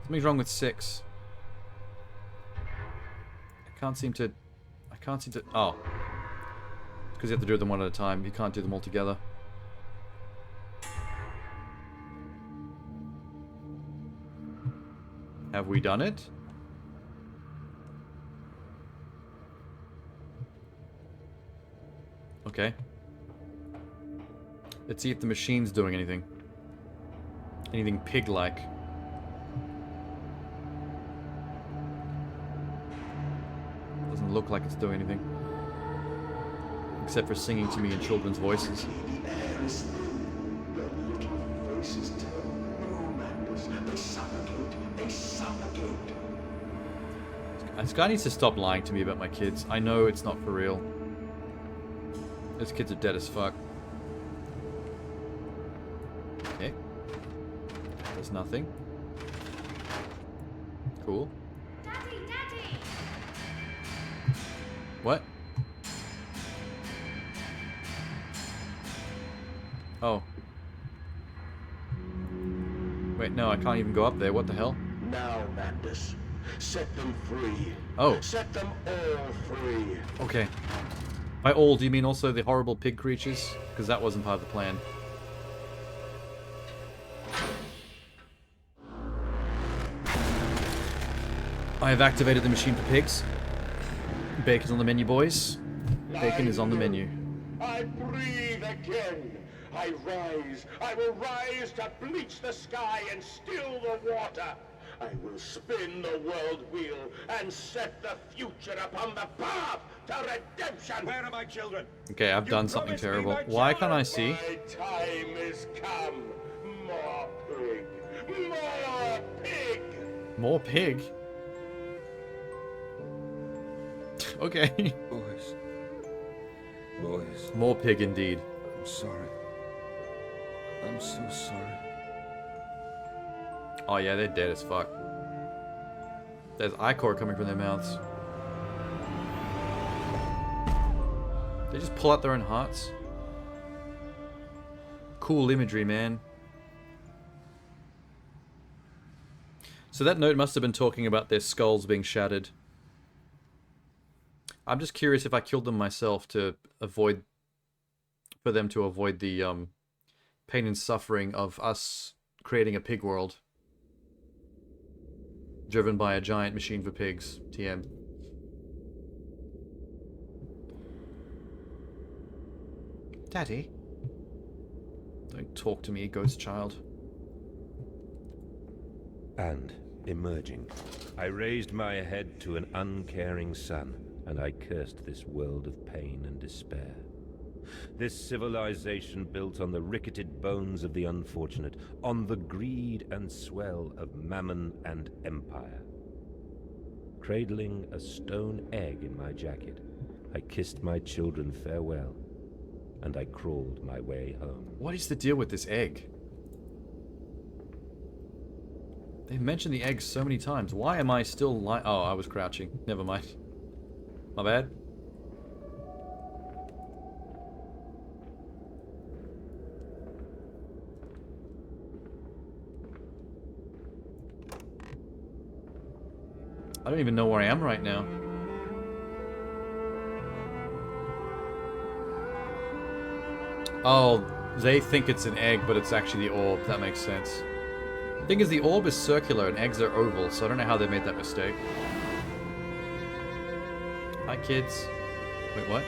S1: Something's wrong with 6. I can't seem to... Oh. Because you have to do them one at a time. You can't do them all together. Have we done it? Okay. Let's see if the machine's doing anything. Anything pig-like. Doesn't look like it's doing anything. Except for singing to me in children's voices. This guy needs to stop lying to me about my kids. I know it's not for real. Those kids are dead as fuck. Okay. There's nothing. Cool.
S3: Daddy, Daddy!
S1: What? Oh. Wait, no, I can't even go up there. What the hell?
S7: Now, Mandus, set them free.
S1: Oh.
S7: Set them all free.
S1: Okay. By all, do you mean also the horrible pig creatures? Because that wasn't part of the plan. I have activated the machine for pigs. Bacon's on the menu, boys. Bacon is on the menu.
S7: I breathe again. I rise. I will rise to bleach the sky and still the water. I will spin the world wheel and set the future upon the path to redemption.
S5: Where are my children?
S1: Okay, I've done something
S5: promised me
S1: terrible.
S5: my
S1: Why can't I
S5: children.
S1: see?
S7: My time is come. More pig. More pig.
S1: More pig? Okay.
S4: Boys. Boys,
S1: More pig indeed.
S4: I'm sorry. I'm so sorry.
S1: Oh yeah, they're dead as fuck. There's ichor coming from their mouths. They just pull out their own hearts. Cool imagery, man. So that note must have been talking about their skulls being shattered. I'm just curious if I killed them myself to avoid... for them to avoid the pain and suffering of us creating a pig world. Driven by a giant machine for pigs. TM.
S6: Daddy?
S1: Don't talk to me, ghost child.
S4: And, emerging, I raised my head to an uncaring sun, and I cursed this world of pain and despair. This civilization built on the ricketed bones of the unfortunate, on the greed and swell of mammon and empire. Cradling a stone egg in my jacket, I kissed my children farewell, and I crawled my way home.
S1: What is the deal with this egg? They've mentioned the egg so many times. Why am I still oh, I was crouching. Never mind. My bad. I don't even know where I am right now. Oh, they think it's an egg, but it's actually the orb. That makes sense. The thing is, the orb is circular and eggs are oval, so I don't know how they made that mistake. Hi, kids. Wait, what?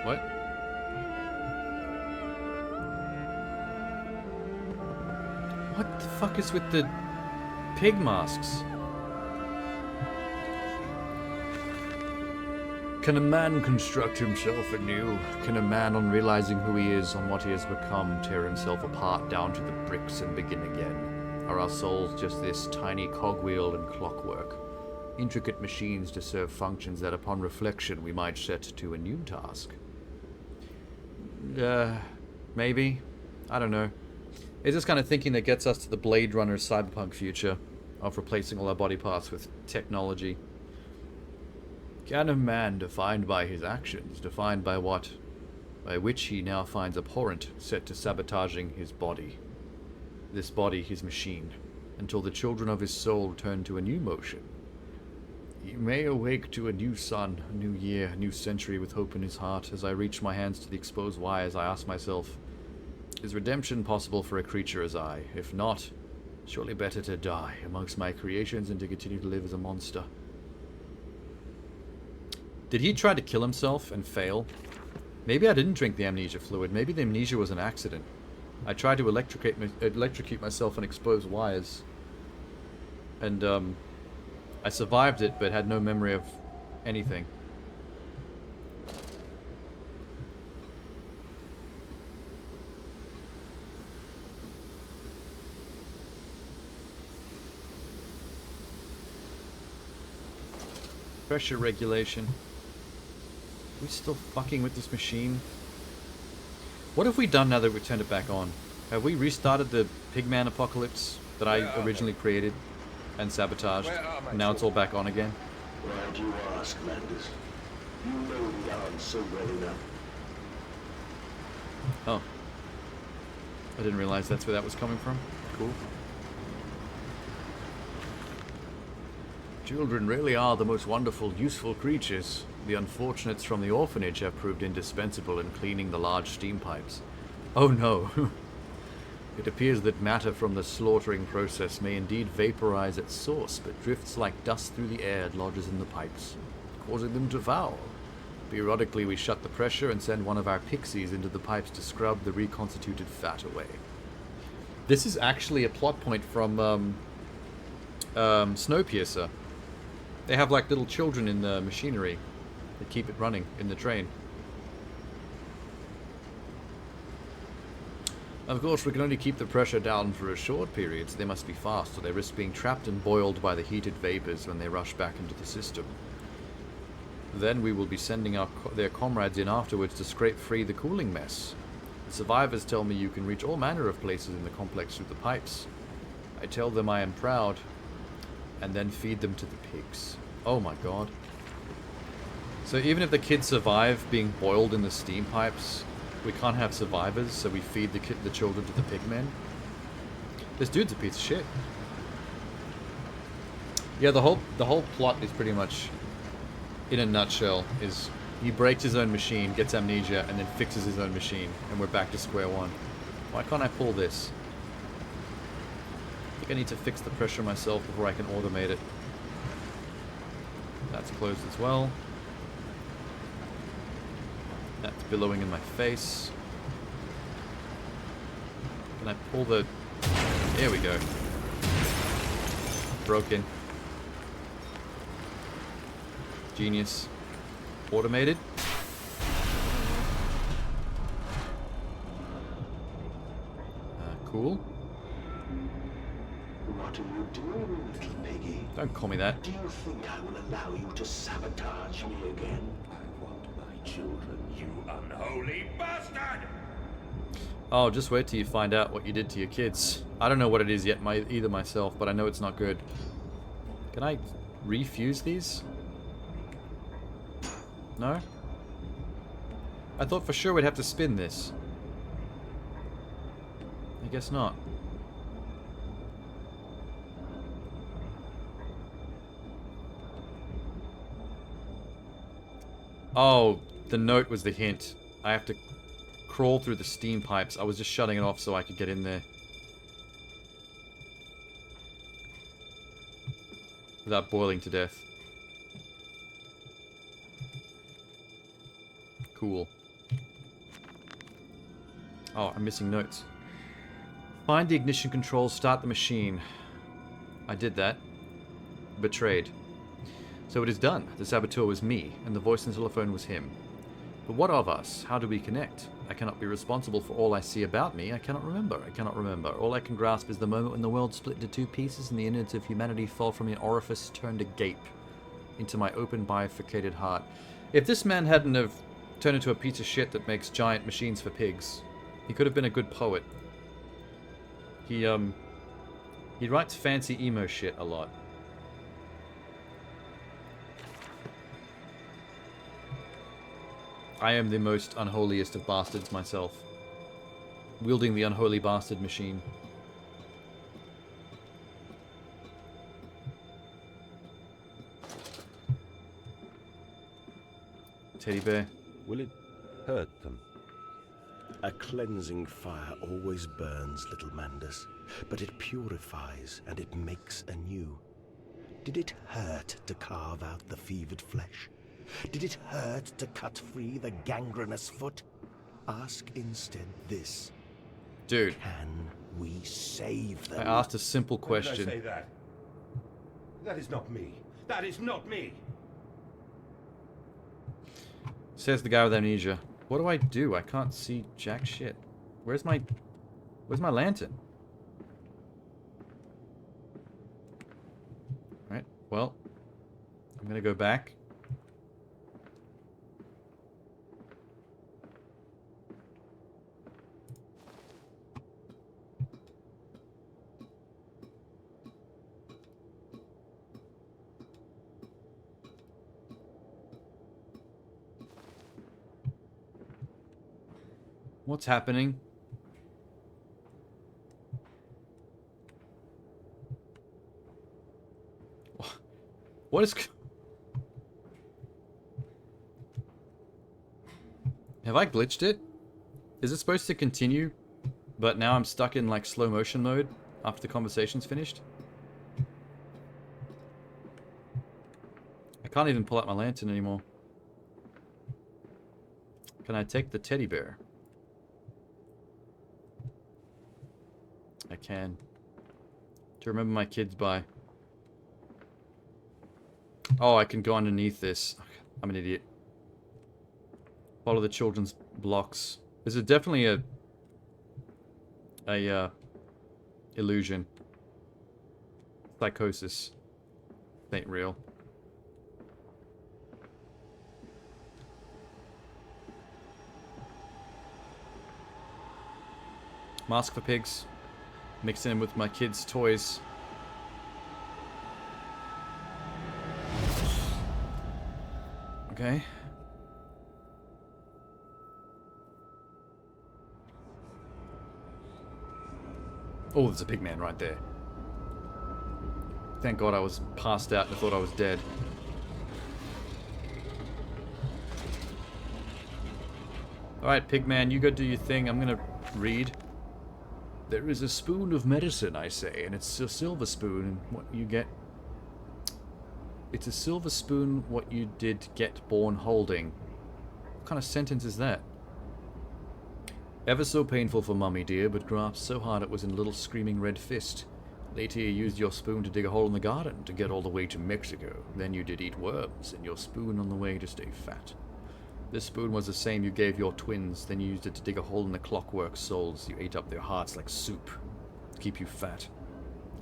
S1: What? What the fuck is with the pig masks? Can a man construct himself anew? Can a man, on realizing who he is, on what he has become, tear himself apart down to the bricks and begin again? Are our souls just this tiny cogwheel and clockwork? Intricate machines to serve functions that, upon reflection, we might set to a new task? Maybe. I don't know. It's this kind of thinking that gets us to the Blade Runner cyberpunk future of replacing all our body parts with technology. Can a man, defined by his actions, defined by which he now finds abhorrent, set to sabotaging his body, this body his machine, until the children of his soul turn to a new motion? He may awake to a new sun, a new year, a new century with hope in his heart. As I reach my hands to the exposed wires, I ask myself, is redemption possible for a creature as I? If not, surely better to die amongst my creations than to continue to live as a monster. Did he try to kill himself and fail? Maybe I didn't drink the amnesia fluid. Maybe the amnesia was an accident. I tried to electrocute myself on exposed wires. And, I survived it, but had no memory of anything. Pressure regulation. Are we still fucking with this machine? What have we done now that we've turned it back on? Have we restarted the Pigman apocalypse that I originally created and sabotaged? And now it's all back on again?
S7: Glad you ask, Landis. You know the answer well enough.
S1: Oh. I didn't realize that's where that was coming from. Cool. Children really are the most wonderful, useful creatures. The unfortunates from the orphanage have proved indispensable in cleaning the large steam pipes. Oh no. It appears that matter from the slaughtering process may indeed vaporize its source, but drifts like dust through the air and lodges in the pipes, causing them to foul. Periodically we shut the pressure and send one of our pixies into the pipes to scrub the reconstituted fat away. This is actually a plot point from Snowpiercer. They have like little children in the machinery that keep it running in the train. Of course, we can only keep the pressure down for a short period, so they must be fast, or they risk being trapped and boiled by the heated vapors when they rush back into the system. Then we will be sending their comrades in afterwards to scrape free the cooling mess.
S6: The survivors tell me you can reach all manner of places in the complex through the pipes. I tell them I am proud, and then feed them to the pigs. Oh my god. So even if the kids survive being boiled in the steam pipes, we can't have survivors, so we feed the children to the pigmen? This dude's a piece of shit. Yeah, the whole plot is pretty much, in a nutshell, is he breaks his own machine, gets amnesia, and then fixes his own machine, and we're back to square one. Why can't I pull this? I think I need to fix the pressure myself before I can automate it. That's closed as well. That's billowing in my face. Can I pull the... There we go. Broken. Genius. Automated. Cool.
S7: What are you doing, little piggy?
S6: Don't call me that.
S7: Do you think I will allow you to sabotage me again? I want my children, you
S5: Unholy bastard!
S6: Oh, just wait till you find out what you did to your kids. I don't know what it is yet, either myself, but I know it's not good. Can I refuse these? No? I thought for sure we'd have to spin this. I guess not. Oh, the note was the hint. I have to crawl through the steam pipes. I was just shutting it off so I could get in there. Without boiling to death. Cool. Oh, I'm missing notes. Find the ignition controls, start the machine. I did that. Betrayed. So it is done. The saboteur was me, and the voice in the telephone was him. But what of us? How do we connect? I cannot be responsible for all I see about me. I cannot remember. I cannot remember. All I can grasp is the moment when the world split into two pieces and the innards of humanity fell from an orifice turned agape into my open bifurcated heart. If this man hadn't have turned into a piece of shit that makes giant machines for pigs, he could have been a good poet. He writes fancy emo shit a lot. I am the most unholiest of bastards myself. Wielding the unholy bastard machine. Teddy bear.
S4: Will it hurt them?
S7: A cleansing fire always burns, little Mandus, but it purifies and it makes anew. Did it hurt to carve out the fevered flesh? Did it hurt to cut free the gangrenous foot? Ask instead this.
S6: Dude.
S7: Can we save them?
S6: I asked a simple question.
S5: Why did I say that? That is not me. That is not me.
S6: Says the guy with amnesia. What do I do? I can't see jack shit. Where's my lantern? Right. Well, I'm gonna go back. What's happening? What is... Have I glitched it? Is it supposed to continue, but now I'm stuck in like slow motion mode after the conversation's finished? I can't even pull out my lantern anymore. Can I take the teddy bear? I can. To remember my kids by. Oh, I can go underneath this. I'm an idiot. Follow the children's blocks. This is definitely a illusion. Psychosis. It ain't real.
S1: Mask for pigs. Mixing in with my kids' toys. Okay. Oh, there's a pig man right there. Thank God I was passed out and I thought I was dead. Alright, Pigman, you go do your thing. I'm gonna read. There is a spoon of medicine, I say, and it's a silver spoon, and what you get... It's a silver spoon, what you did get born holding. What kind of sentence is that? Ever so painful for Mummy, dear, but grasped so hard it was in a little screaming red fist. Later you used your spoon to dig a hole in the garden to get all the way to Mexico. Then you did eat worms, and your spoon on the way to stay fat. This spoon was the same you gave your twins, then you used it to dig a hole in the clockwork souls. You ate up their hearts like soup, to keep you fat.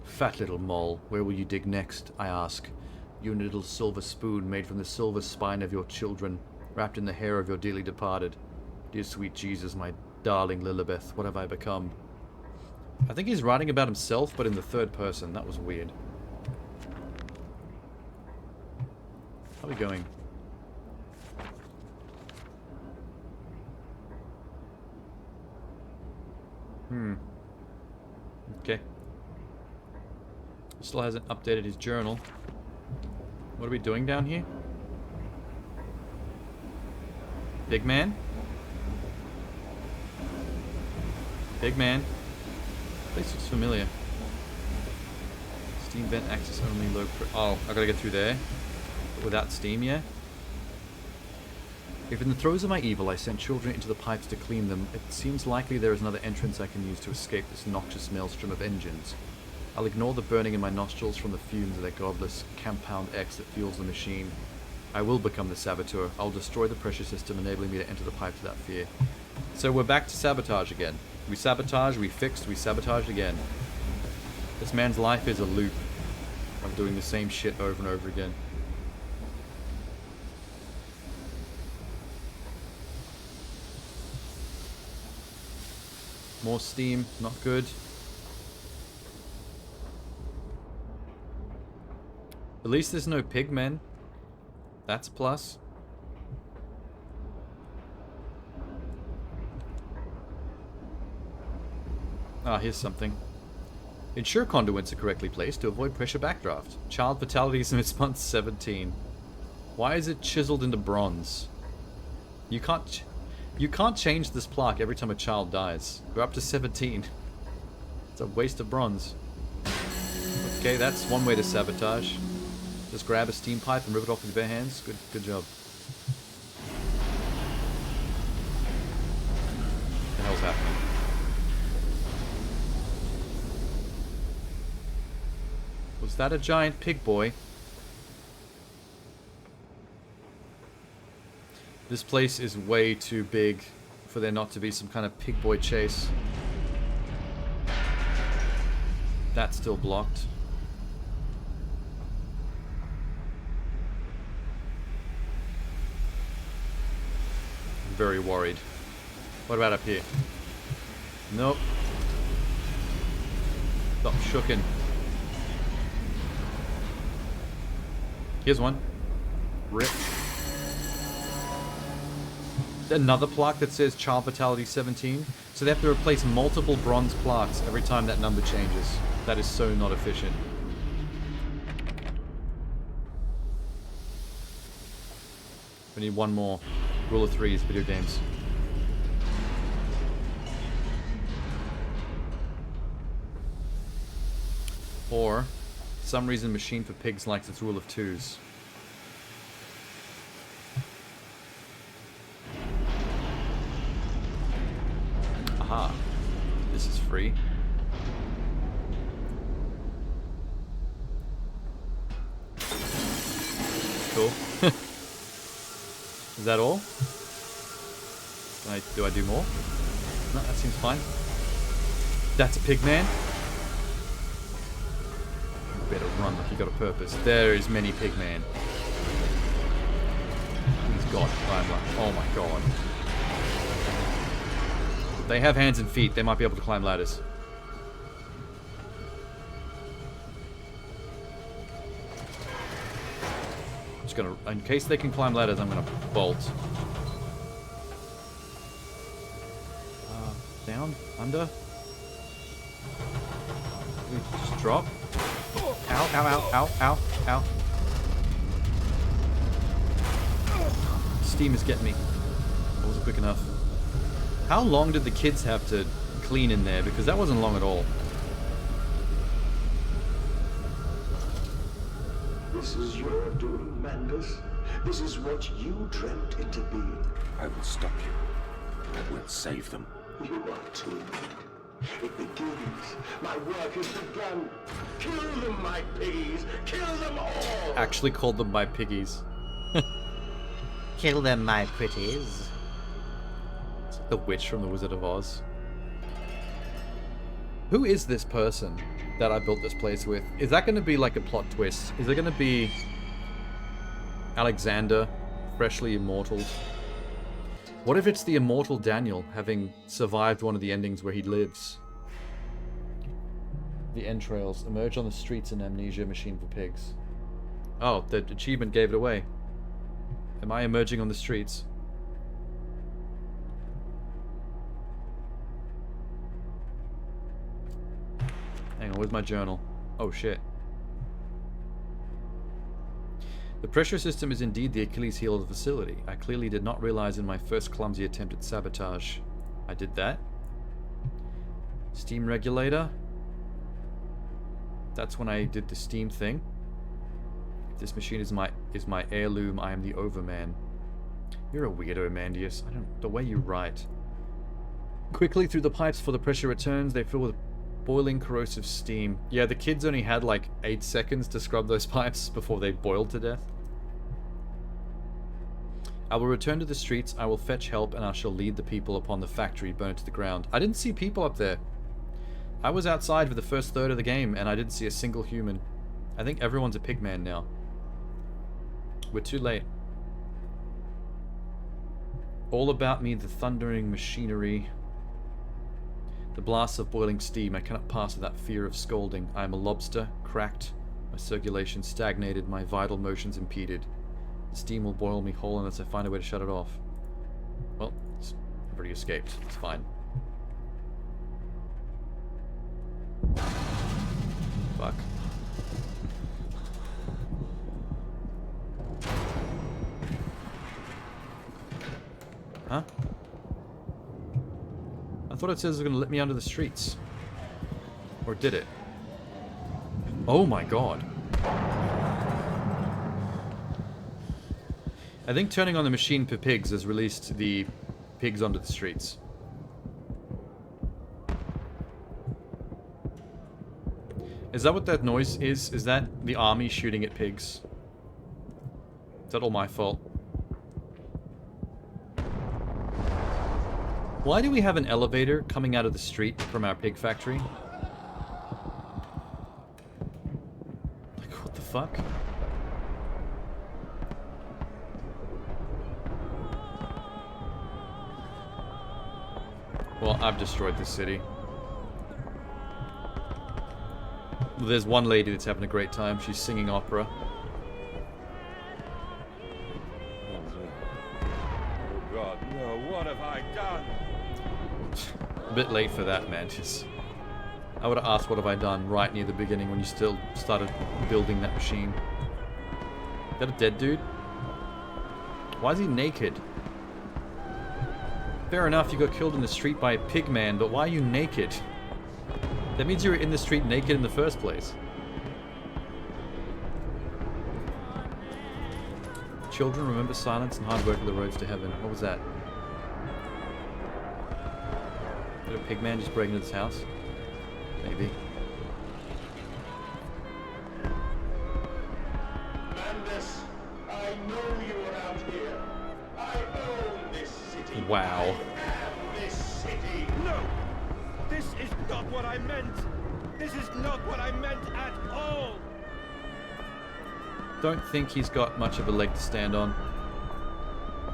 S1: Fat little mole, where will you dig next, I ask? You and a little silver spoon made from the silver spine of your children, wrapped in the hair of your dearly departed. Dear sweet Jesus, my darling Lilibeth, what have I become? I think he's writing about himself, but in the third person. That was weird. How are we going? Okay. Still hasn't updated his journal. What are we doing down here? Big man? Big man? This looks familiar. Steam vent access only low... Oh, I gotta get through there. But without steam, yeah? If in the throes of my evil I sent children into the pipes to clean them, it seems likely there is another entrance I can use to escape this noxious maelstrom of engines. I'll ignore the burning in my nostrils from the fumes of that godless compound X that fuels the machine. I will become the saboteur. I'll destroy the pressure system, enabling me to enter the pipes without fear. So we're back to sabotage again. We sabotage, we fixed, we sabotaged again. This man's life is a loop of doing the same shit over and over again. More steam, not good. At least there's no pigmen. That's a plus. Ah, here's something. Ensure conduits are correctly placed to avoid pressure backdraft. Child fatalities in its month 17. Why is it chiseled into bronze? You can't change this plaque every time a child dies. We're up to 17. It's a waste of bronze. Okay, that's one way to sabotage. Just grab a steam pipe and rip it off with your bare hands. Good job. What the hell's happening? Was that a giant pig boy? This place is way too big for there not to be some kind of pig boy chase. That's still blocked. I'm very worried. What about up here? Nope. Stop shooking. Here's one. Rip. Another plaque that says child fatality 17. So they have to replace multiple bronze plaques every time that number changes. That is so not efficient. We need one more. Rule of threes, video games. Or, for some reason, Machine for Pigs likes its rule of twos. Aha. This is free. Cool. Is that all? Do I do more? No, that seems fine. That's a pig man. You better run like you got a purpose. There is many pig man. He's got timer. Oh my god. They have hands and feet. They might be able to climb ladders. I'm just gonna, in case they can climb ladders, I'm gonna bolt. Down, under. We just drop. Ow! Ow! Ow! Ow! Ow! Ow! Steam is getting me. That wasn't quick enough. How long did the kids have to clean in there? Because that wasn't long at all.
S7: This is your doing, Mandus. This is what you dreamt into being.
S4: I will stop you. I will save them.
S7: You are too late. It begins. My work has begun. Kill them, my piggies. Kill them all.
S1: Actually called them my piggies.
S6: Kill them, my pretties.
S1: It's like the witch from The Wizard of Oz. Who is this person that I built this place with? Is that going to be like a plot twist? Is it going to be Alexander, freshly immortal? What if it's the immortal Daniel, having survived one of the endings where he lives? The entrails emerge on the streets in Amnesia Machine for Pigs. Oh, the achievement gave it away. Am I emerging on the streets? Hang on, where's my journal? Oh shit. The pressure system is indeed the Achilles heel of the facility. I clearly did not realize in my first clumsy attempt at sabotage. I did that. Steam regulator. That's when I did the steam thing. This machine is my heirloom. I am the Overman. You're a weirdo, Mandius. The way you write. Quickly through the pipes for the pressure returns. They fill with boiling corrosive steam. Yeah, the kids only had like 8 seconds to scrub those pipes before they boiled to death. I will return to the streets, I will fetch help, and I shall lead the people upon the factory burned to the ground. I didn't see people up there. I was outside for the first third of the game, and I didn't see a single human. I think everyone's a pigman now. We're too late. All about me, the thundering machinery. The blasts of boiling steam. I cannot pass without fear of scalding. I am a lobster, cracked. My circulation stagnated, my vital motions impeded. The steam will boil me whole unless I find a way to shut it off. Well, I've already escaped. It's fine. Fuck. Huh? I thought it says it was going to let me onto the streets. Or did it? Oh my god. I think turning on the machine for pigs has released the pigs onto the streets. Is that what that noise is? Is that the army shooting at pigs? Is that all my fault? Why do we have an elevator coming out of the street from our pig factory? Like, what the fuck? Well, I've destroyed this city. There's one lady that's having a great time. She's singing opera.
S5: Oh God, no, what have I done?
S1: A bit late for that, man. I would have asked what have I done right near the beginning when you still started building that machine. Is that a dead dude? Why is he naked? Fair enough, you got killed in the street by a pig man, but why are you naked? That means you were in the street naked in the first place. Children, remember silence and hard work are the roads to heaven. What was that? Did a pig man just break into this house? Maybe.
S7: Mandus, I know you are out here. I own this city.
S1: Wow.
S7: I am this city.
S5: No! This is not what I meant! This is not what I meant at all!
S1: Don't think he's got much of a leg to stand on.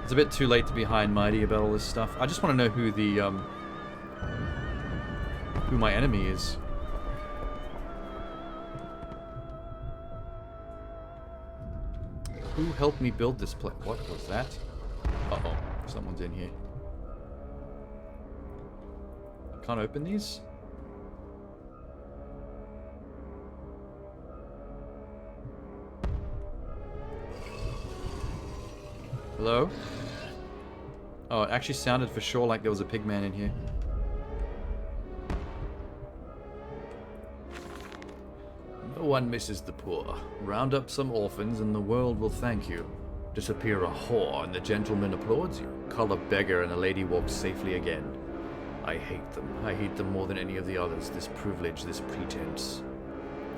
S1: It's a bit too late to be high and mighty about all this stuff. I just want to know who the
S6: who my enemy is. Who helped me build this place? What was that? Uh-oh. Someone's in here. Can't open these? Hello? Oh, it actually sounded for sure like there was a pigman in here. No one misses the poor. Round up some orphans and the world will thank you. Disappear a whore and the gentleman applauds you. Cull a beggar and a lady walks safely again. I hate them. I hate them more than any of the others. This privilege, this pretense.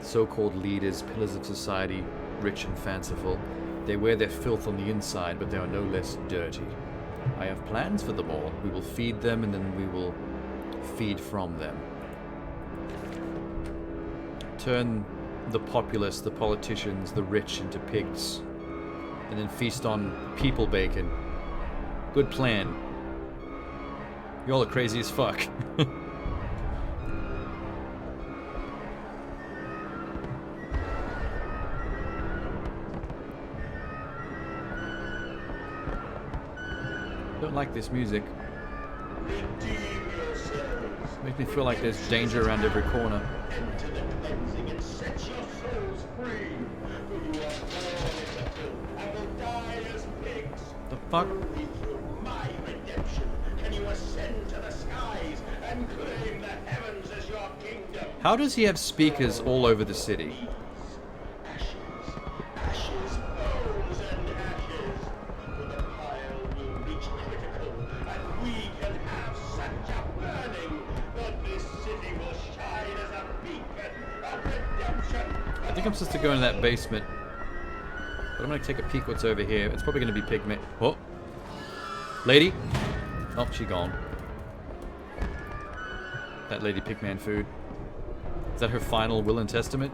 S6: So-called leaders, pillars of society, rich and fanciful. They wear their filth on the inside, but they are no less dirty. I have plans for them all. We will feed them and then we will feed from them. Turn the populace, the politicians, the rich into pigs. And then feast on people bacon. Good plan. Y'all are crazy as fuck. Don't like this music. Makes me feel like there's danger around every corner. The fuck?
S7: My redemption, can you ascend to the skies and claim the heavens as your kingdom?
S6: How does he have speakers all over the city?
S7: Ashes, ashes, bones and ashes. For the pile will reach critical, and we can have such a burning that this city will shine as a beacon of redemption.
S6: I think I'm supposed to go into that basement. But I'm gonna take a peek what's over here. It's probably gonna be pigment. Oh! Lady? Oh, she gone. That lady pigman food. Is that her final will and testament?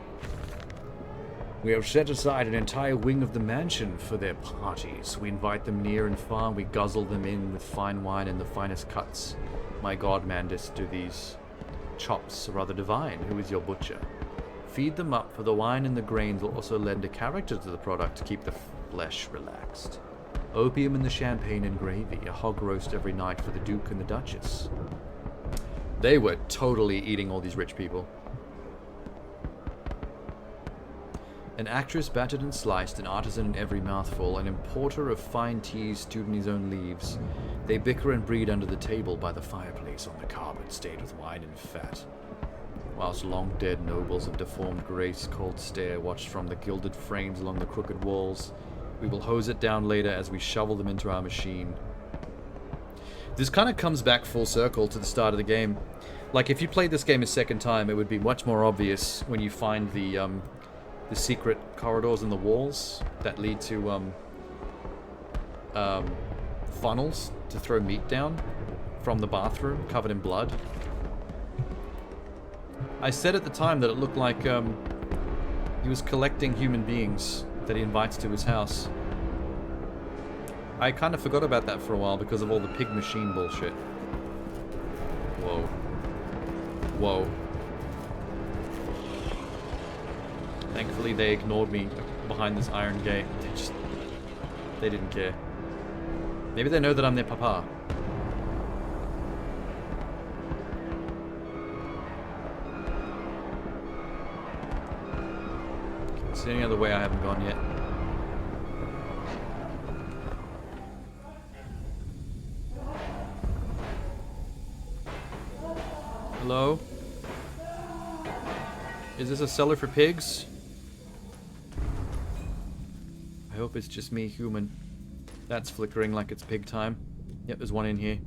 S6: We have set aside an entire wing of the mansion for their parties. We invite them near and far. We guzzle them in with fine wine and the finest cuts. My god, Mandus, do these chops rather divine? Who is your butcher? Feed them up, for the wine and the grains will also lend a character to the product to keep the flesh relaxed. Opium and the champagne and gravy, a hog roast every night for the Duke and the Duchess. They were totally eating all these rich people. An actress battered and sliced, an artisan in every mouthful, an importer of fine teas stewed in his own leaves. They bicker and breed under the table by the fireplace on the carpet stained with wine and fat. Whilst long-dead nobles of deformed grace cold stare watched from the gilded frames along the crooked walls, we will hose it down later as we shovel them into our machine. This kind of comes back full circle to the start of the game. Like, if you played this game a second time, it would be much more obvious when you find the secret corridors in the walls that lead to funnels to throw meat down from the bathroom covered in blood. I said at the time that it looked like he was collecting human beings that he invites to his house. I kind of forgot about that for a while because of all the pig machine bullshit. Whoa. Whoa. Thankfully they ignored me behind this iron gate. They didn't care. Maybe they know that I'm their papa. Is there any other way I haven't gone yet? Hello? Is this a cellar for pigs? I hope it's just me, human. That's flickering like it's pig time. Yep, there's one in here.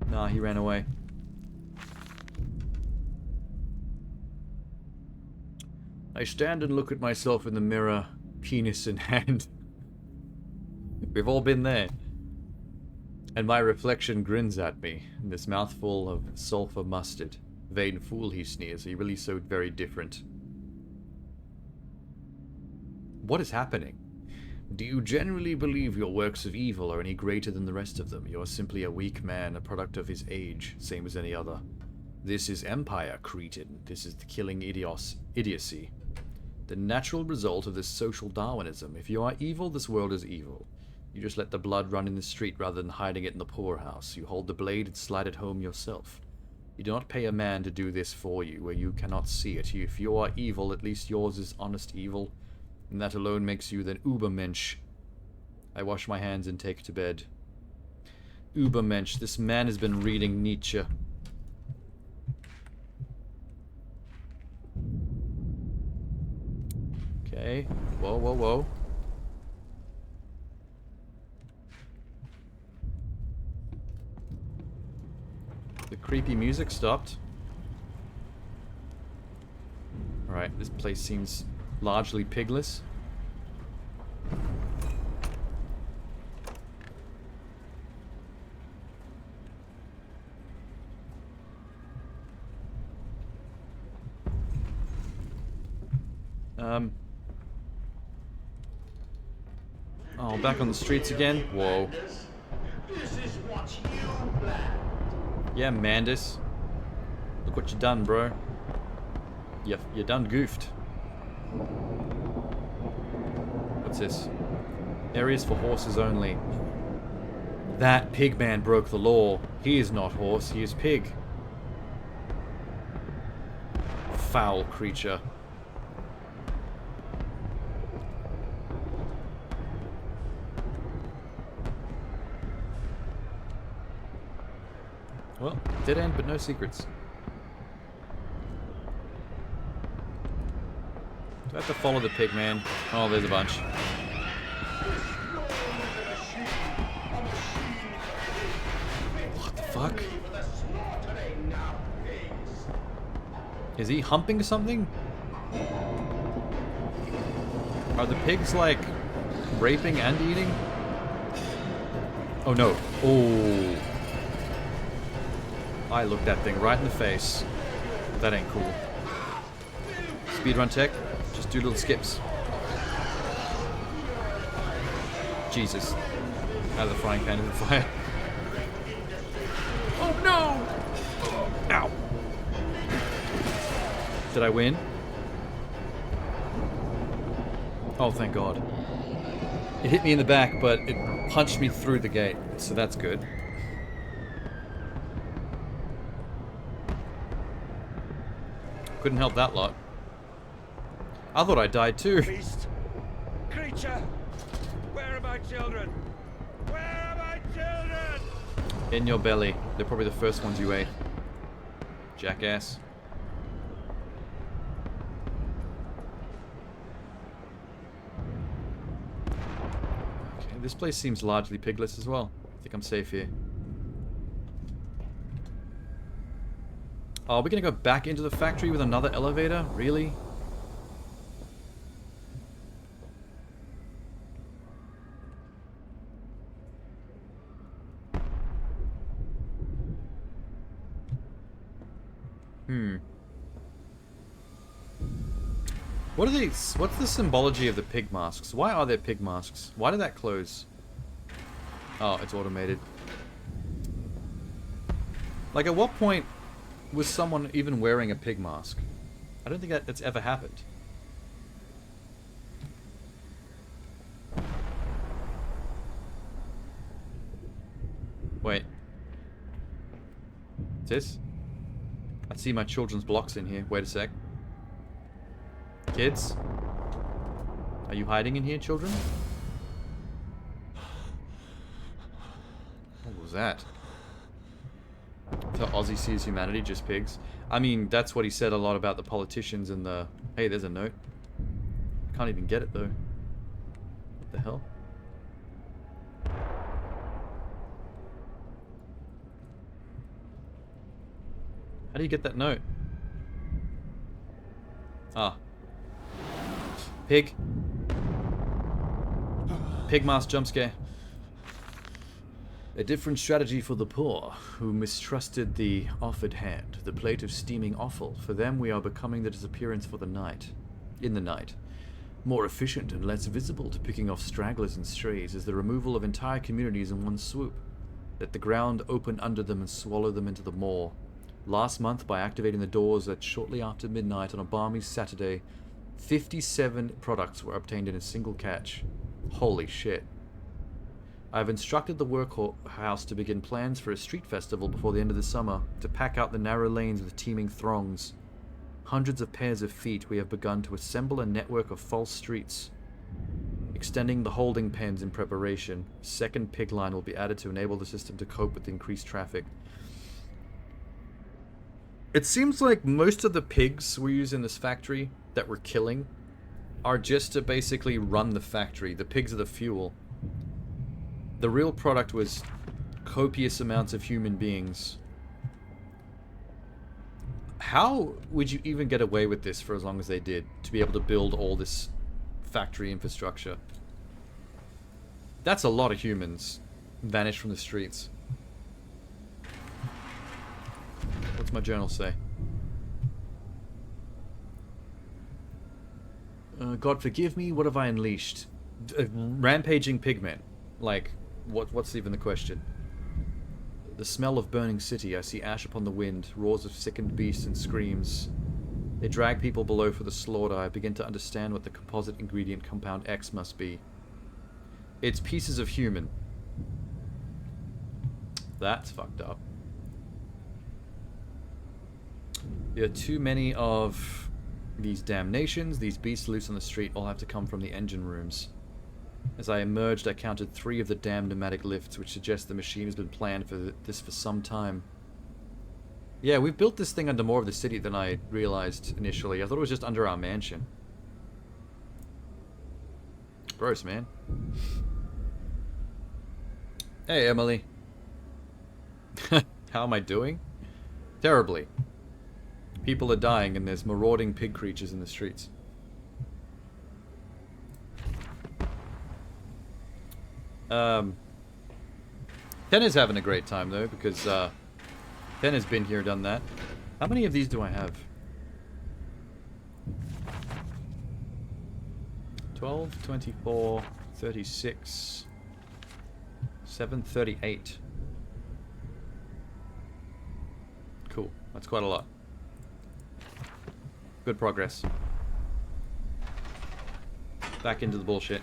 S6: Nah, he ran away. I stand and look at myself in the mirror, penis in hand. We've all been there. And my reflection grins at me, in this mouthful of sulfur mustard. Vain fool, he sneers. Are you really so very different? What is happening? Do you generally believe your works of evil are any greater than the rest of them? You are simply a weak man, a product of his age, same as any other. This is empire, cretin. This is the killing idiocy. The natural result of this social Darwinism. If you are evil, this world is evil. You just let the blood run in the street rather than hiding it in the poorhouse. You hold the blade and slide it home yourself. You do not pay a man to do this for you, where you cannot see it. If you are evil, at least yours is honest evil, and that alone makes you the Übermensch. I wash my hands and take to bed. Übermensch. This man has been reading Nietzsche. Okay. Whoa, whoa, whoa. The creepy music stopped. Alright, this place seems largely pigless. Oh, back on the streets again? Whoa.
S7: This is what you planned.
S6: Yeah, Mandis. Look what you done, bro. You done goofed. What's this? Areas for horses only. That pig man broke the law. He is not horse, he is pig. Foul creature. Well, dead end, but no secrets. Do I have to follow the pig man? Oh, there's a bunch. What the fuck? Is he humping something? Are the pigs, like, raping and eating? Oh no. Oh. I looked that thing right in the face. That ain't cool. Speedrun tech, just do little skips. Jesus. Out of the frying pan into the fire. Oh no! Ow! Did I win? Oh, thank God. It hit me in the back, but it punched me through the gate, so that's good. Couldn't help that lot. I thought I died too.
S5: Beast! Creature! Where are my children? Where are my children?
S6: In your belly. They're probably the first ones you ate. Jackass. Okay, this place seems largely pigless as well. I think I'm safe here. Are we gonna go back into the factory with another elevator? Really? What are these? What's the symbology of the pig masks? Why are there pig masks? Why did that close? Oh, it's automated. Like, at what point was someone even wearing a pig mask? I don't think that's ever happened. Wait. What's this? I see my children's blocks in here. Wait a sec. Kids? Are you hiding in here, children? What was that? So Aussie sees humanity, just pigs. I mean, that's what he said a lot about the politicians and the... Hey, there's a note. Can't even get it, though. What the hell? How do you get that note? Ah. Pig. Pig mask jump scare. A different strategy for the poor, who mistrusted the offered hand, the plate of steaming offal. For them we are becoming the disappearance for the night. In the night. More efficient and less visible to picking off stragglers and strays is the removal of entire communities in one swoop. Let the ground open under them and swallow them into the maw. Last month, by activating the doors at shortly after midnight on a balmy Saturday, 57 products were obtained in a single catch. Holy shit. I have instructed the workhouse to begin plans for a street festival before the end of the summer, to pack out the narrow lanes with teeming throngs. Hundreds of pairs of feet, we have begun to assemble a network of false streets. Extending the holding pens in preparation, a second pig line will be added to enable the system to cope with increased traffic. It seems like most of the pigs we use in this factory that we're killing are just to basically run the factory. The pigs are the fuel. The real product was copious amounts of human beings. How would you even get away with this for as long as they did, to be able to build all this factory infrastructure? That's a lot of humans vanished from the streets. What's my journal say? God forgive me, what have I unleashed? Rampaging pigmen. Like, what's even the question? The smell of burning city, I see ash upon the wind, roars of sickened beasts and screams. They drag people below for the slaughter. I begin to understand what the composite ingredient compound X must be. It's pieces of human. That's fucked up. There are too many of these damnations. These beasts loose on the street all have to come from the engine rooms. As I emerged, I counted 3 of the damned pneumatic lifts, which suggests the machine has been planned for this for some time. Yeah, we've built this thing under more of the city than I realized initially. I thought it was just under our mansion. Gross, man. Hey, Emily. How am I doing? Terribly. People are dying and there's marauding pig creatures in the streets. Ken is having a great time though, because Ken has been here, done that. How many of these do I have? 12, 24, 36, 7, 38. Cool, that's quite a lot. Good progress. Back into the bullshit.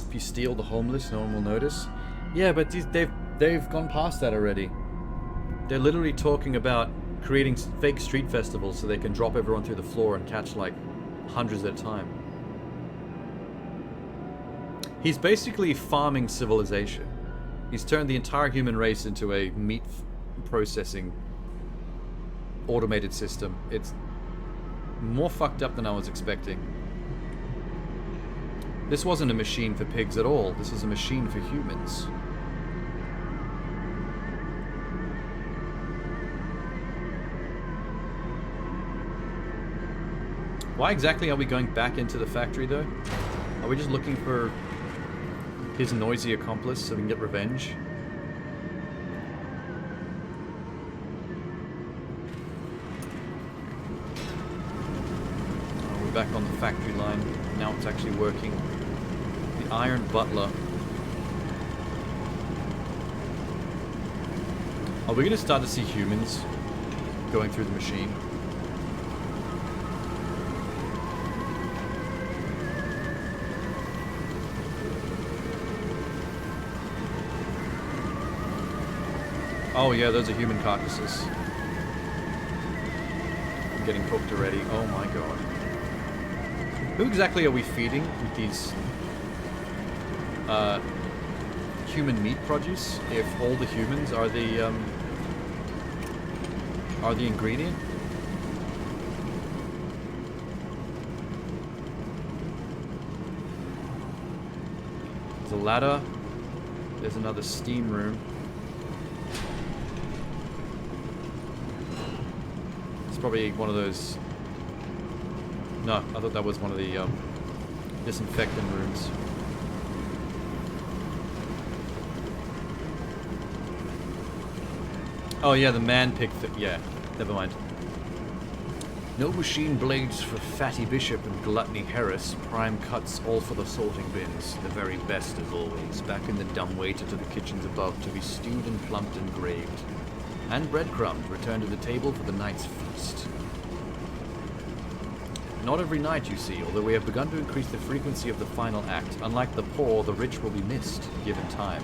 S6: If you steal the homeless, no one will notice. Yeah, but they've gone past that already. They're literally talking about creating fake street festivals so they can drop everyone through the floor and catch like hundreds at a time. He's basically farming civilization. He's turned the entire human race into a meat processing automated system. It's more fucked up than I was expecting. This wasn't a machine for pigs at all. This is a machine for humans. Why exactly are we going back into the factory though? Are we just looking for his noisy accomplice so we can get revenge? Oh, we're back on the factory line. Now it's actually working. The Iron Butler. Are we going to start to see humans going through the machine? Oh yeah, those are human carcasses. I'm getting cooked already. Oh my god. Who exactly are we feeding with these human meat produce? If all the humans are the ingredient? There's a ladder. There's another steam room. It's probably one of those... No, I thought that was one of the disinfectant rooms.
S1: Oh yeah, the man pig yeah, never mind.
S6: No machine blades for Fatty Bishop and Gluttony Harris. Prime cuts all for the sorting bins. The very best as always. Back in the dumb waiter to the kitchens above to be stewed and plumped and graved. And breadcrumbs return to the table for the night's feast. Not every night, you see, although we have begun to increase the frequency of the final act. Unlike the poor, the rich will be missed, given time.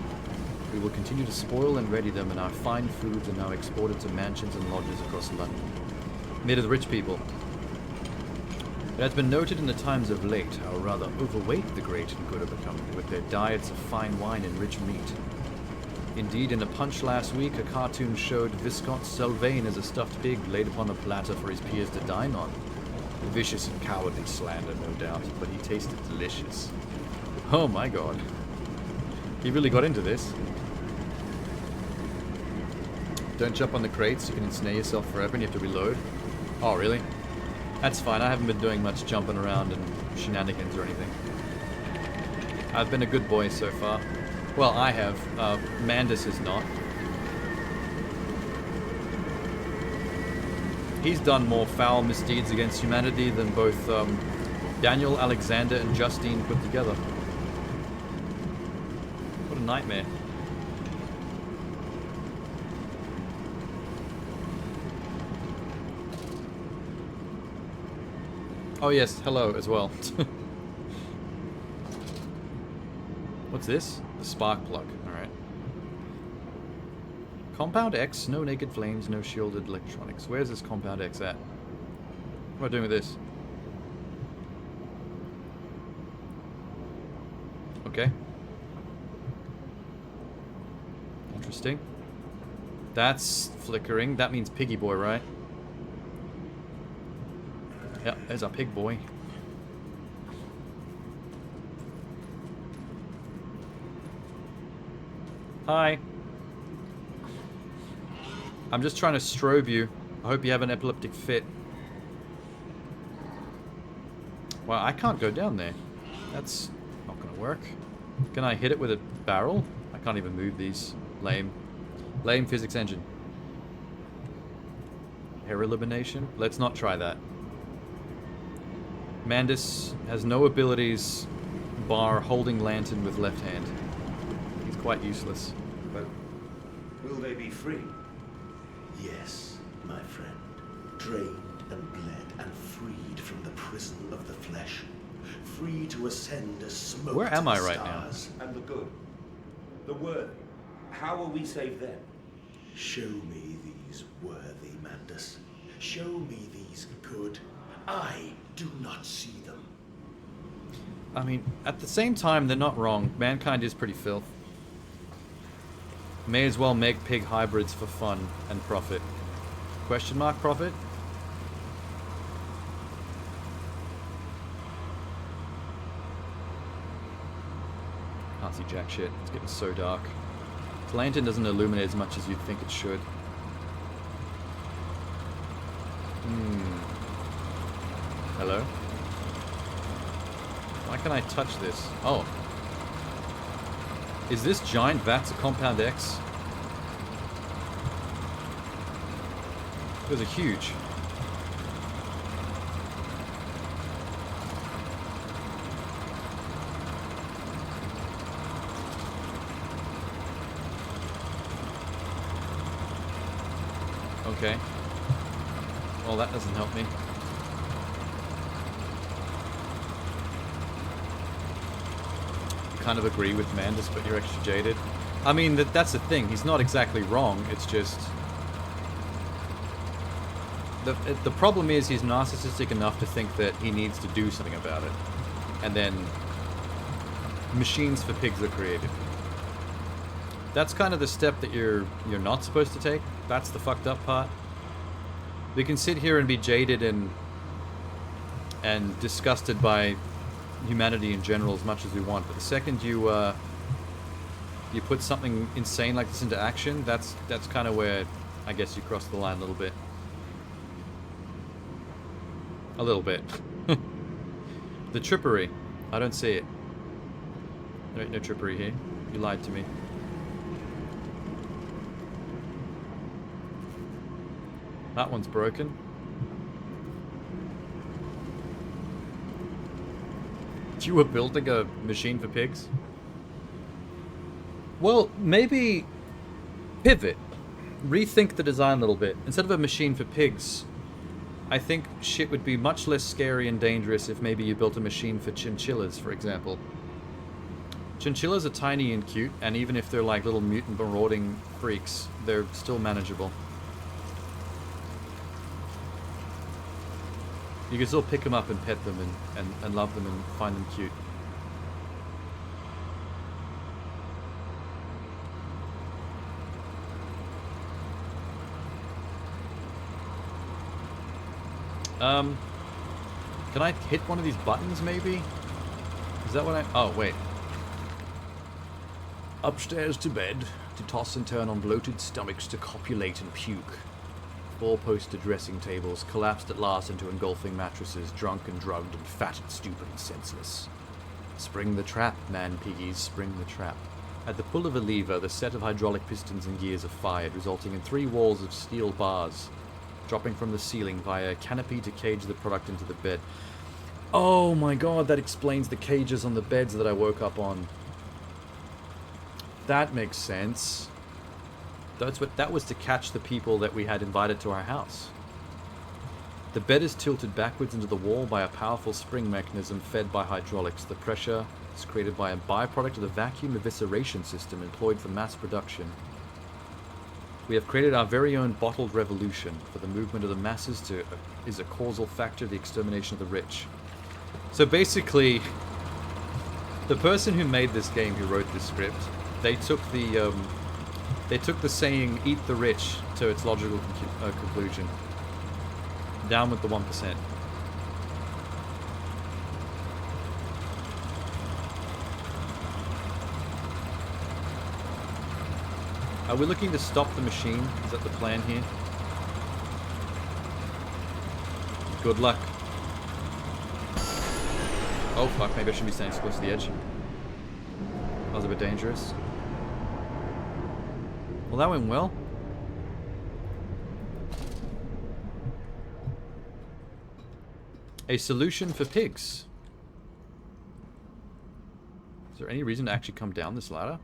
S6: We will continue to spoil and ready them, and our fine foods are now exported to mansions and lodges across London. Made of the rich people. It has been noted in the times of late how rather overweight the great and good are becoming, with their diets of fine wine and rich meat. Indeed, in a punch last week, a cartoon showed Viscount Sylvain as a stuffed pig laid upon a platter for his peers to dine on. Vicious and cowardly slander, no doubt, but he tasted delicious. Oh my god. He really got into this. Don't jump on the crates, you can ensnare yourself forever and you have to reload. Oh, really? That's fine, I haven't been doing much jumping around and shenanigans or anything. I've been a good boy so far. Well, I have. Mandus has not. He's done more foul misdeeds against humanity than both Daniel, Alexander, and Justine put together. What a nightmare. Oh yes, hello as well. What's this? The spark plug. Alright. Compound X, no naked flames, no shielded electronics. Where's this Compound X at? What am I doing with this? Okay. Interesting. That's flickering. That means Piggy Boy, right? Yep, there's our pig boy. Hi. I'm just trying to strobe you. I hope you have an epileptic fit. Wow, I can't go down there. That's not gonna work. Can I hit it with a barrel? I can't even move these. Lame. Lame physics engine. Hair elimination? Let's not try that. Mandus has no abilities bar holding lantern with left hand. He's quite useless.
S2: But will they be free?
S7: Yes, my friend. Drained and bled and freed from the prison of the flesh. Free to ascend as smoke.
S1: Where am
S7: to
S1: I
S7: the
S1: right
S7: stars.
S2: And the good? The worthy? How will we save them?
S7: Show me these worthy, Mandus. Show me these good. I do not see them.
S1: I mean, at the same time, they're not wrong. Mankind is pretty filth. May as well make pig hybrids for fun and profit. Question mark profit? Can't see jack shit. It's getting so dark. The lantern doesn't illuminate as much as you'd think it should. Hello? Why can't I touch this? Oh. Is this giant vats a Compound X? Those are huge. Okay. Well, that doesn't help me. Kind of agree with Mandus, but you're extra jaded. I mean, that's the thing. He's not exactly wrong. It's just... The problem is he's narcissistic enough to think that he needs to do something about it. And then machines for pigs are created. That's kind of the step that you're not supposed to take. That's the fucked up part. We can sit here and be jaded and disgusted by humanity in general as much as we want, but the second you put something insane like this into action, that's kind of where I guess you cross the line a little bit. A little bit. The trippery. I don't see it. There ain't no trippery here. You lied to me. That one's broken. You were building a machine for pigs? Well, maybe pivot. Rethink the design a little bit. Instead of a machine for pigs, I think shit would be much less scary and dangerous if maybe you built a machine for chinchillas, for example. Chinchillas are tiny and cute, and even if they're like little mutant marauding freaks, they're still manageable. You can still pick them up and pet them and love them and find them cute. Can I hit one of these buttons, maybe? Is that what I... Oh, wait. Upstairs to bed, to toss and turn on bloated stomachs to copulate and puke. Four-poster dressing tables collapsed at last into engulfing mattresses, drunk and drugged and fat and stupid and senseless. Spring the trap, man piggies, spring the trap. At the pull of a lever, the set of hydraulic pistons and gears are fired, resulting in 3 walls of steel bars dropping from the ceiling via a canopy to cage the product into the bed. Oh my god, that explains the cages on the beds that I woke up on. That makes sense. That was to catch the people that we had invited to our house. The bed is tilted backwards into the wall by a powerful spring mechanism fed by hydraulics. The pressure is created by a byproduct of the vacuum evisceration system employed for mass production. We have created our very own bottled revolution, for the movement of the masses is a causal factor of the extermination of the rich. So basically, the person who made this game, who wrote this script, they took the saying "eat the rich" to its logical conclusion. Down with the 1%. Are we looking to stop the machine? Is that the plan here? Good luck. Oh fuck, maybe I shouldn't be standing so close to the edge. That was a bit dangerous. Well, that went well. A solution for pigs. Is there any reason to actually come down this ladder?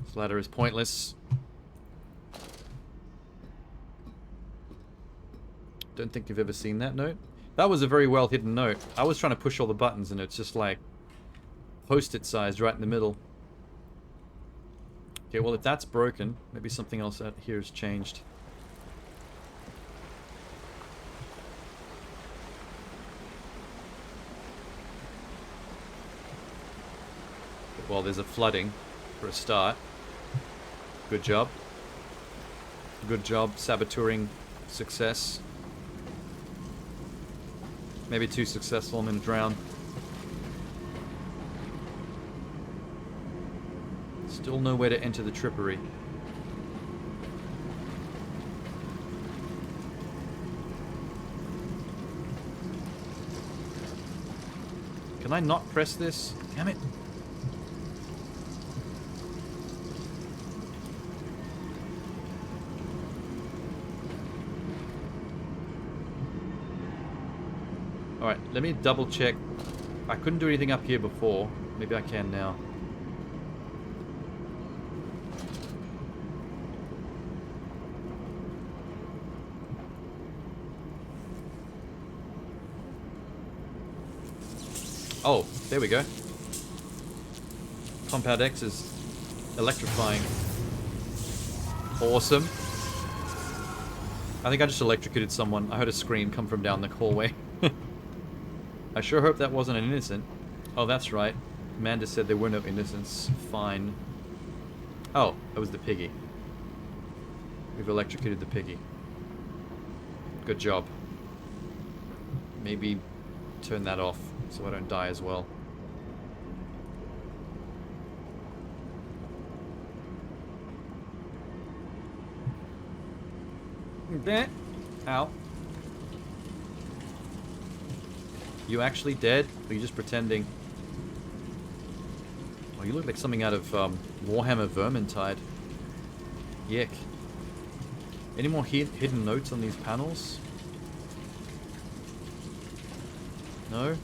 S1: This ladder is pointless. Don't think you've ever seen that note. That was a very well hidden note. I was trying to push all the buttons and it's just like post-it sized right in the middle. Okay, well if that's broken, maybe something else out here has changed. Well, there's a flooding for a start. Good job. Good job saboteuring success. Maybe too successful, I'm gonna drown. Still nowhere to enter the trippery. Can I not press this? Damn it. Alright, let me double check. I couldn't do anything up here before. Maybe I can now. Oh, there we go. Compound X is electrifying. Awesome. I think I just electrocuted someone. I heard a scream come from down the hallway. I sure hope that wasn't an innocent. Oh, that's right. Amanda said there were no innocents. Fine. Oh, that was the piggy. We've electrocuted the piggy. Good job. Maybe turn that off so I don't die as well. Ow. You actually dead? Or are you just pretending? Oh, you look like something out of Warhammer Vermintide. Yick. Any more hidden notes on these panels? No?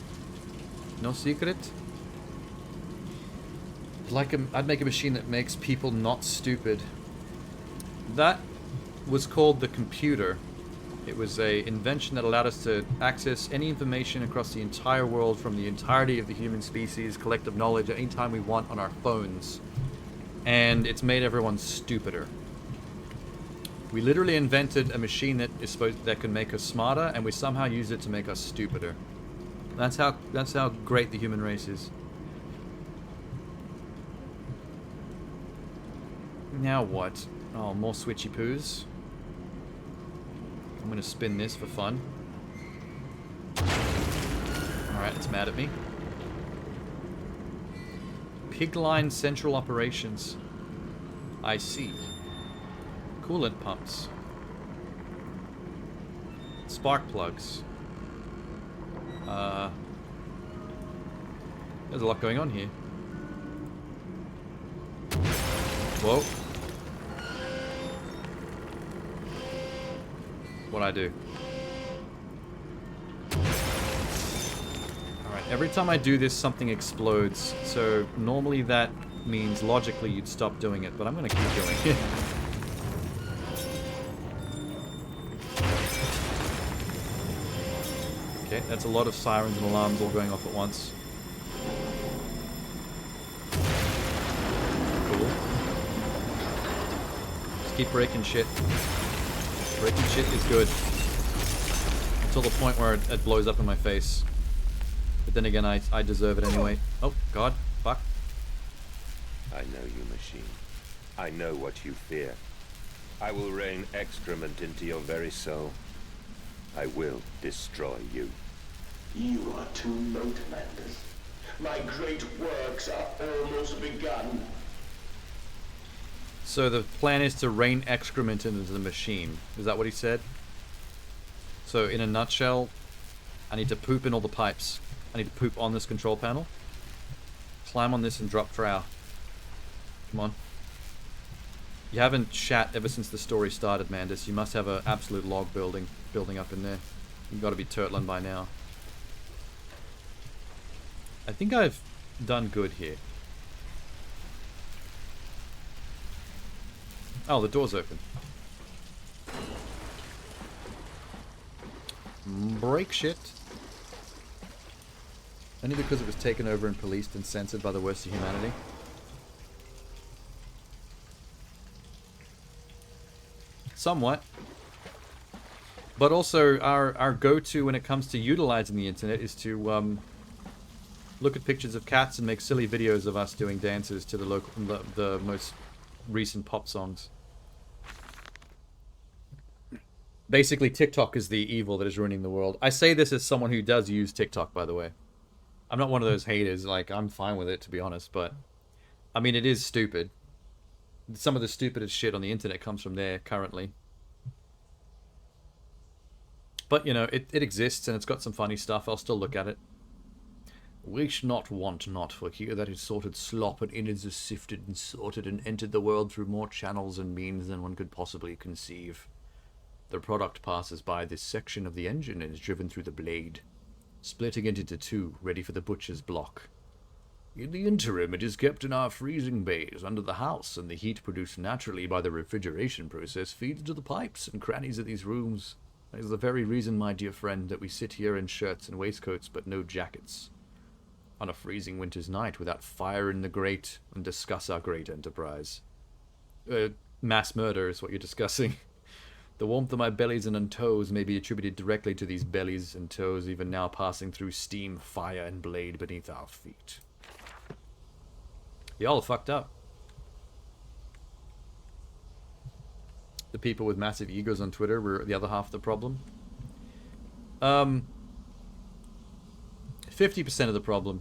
S1: No secret? I'd make a machine that makes people not stupid. That was called the computer. It was a invention that allowed us to access any information across the entire world from the entirety of the human species, collective knowledge at any time we want on our phones. And it's made everyone stupider. We literally invented a machine that can make us smarter, and we somehow used it to make us stupider. That's how great the human race is. Now what? Oh, more switchy poos. I'm gonna spin this for fun. Alright, it's mad at me. Pigline Central Operations. I see. Coolant pumps. Spark plugs. There's a lot going on here. Whoa. What'd I do? Alright, every time I do this, something explodes. So normally that means logically you'd stop doing it, but I'm gonna keep doing it. Okay, that's a lot of sirens and alarms all going off at once. Cool. Just keep breaking shit. Breaking shit is good. Until the point where it blows up in my face. But then again, I deserve it anyway. Oh, God. Fuck.
S4: I know you, machine. I know what you fear. I will rain excrement into your very soul. I will destroy you.
S7: You are too late, Mandus. My great works are almost begun.
S1: So the plan is to rain excrement into the machine. Is that what he said? So in a nutshell, I need to poop in all the pipes. I need to poop on this control panel. Climb on this and drop trow. Come on. You haven't shat ever since the story started, Mandus. You must have an absolute log building up in there. You've got to be turtling by now. I think I've done good here. Oh, the door's open. Break shit. Only because it was taken over and policed and censored by the worst of humanity. Somewhat. But also, our go-to when it comes to utilizing the internet is to look at pictures of cats and make silly videos of us doing dances to the most recent pop songs. Basically, TikTok is the evil that is ruining the world. I say this as someone who does use TikTok, by the way. I'm not one of those haters. Like, I'm fine with it, to be honest. But, I mean, it is stupid. Some of the stupidest shit on the internet comes from there, currently. But, you know, it exists, and it's got some funny stuff. I'll still look at it. Wish not, want not, for here that is sorted slop, and innards is sifted and sorted, and entered the world through more channels and means than one could possibly conceive. The product passes by this section of the engine and is driven through the blade, splitting it into two, ready for the butcher's block. In the interim, it is kept in our freezing bays under the house, and the heat produced naturally by the refrigeration process feeds into the pipes and crannies of these rooms. That is the very reason, my dear friend, that we sit here in shirts and waistcoats but no jackets, on a freezing winter's night without fire in the grate, and discuss our great enterprise. Mass murder is what you're discussing. The warmth of my bellies and toes may be attributed directly to these bellies and toes even now passing through steam, fire, and blade beneath our feet. Y'all are fucked up. The people with massive egos on Twitter were the other half of the problem. 50% of the problem.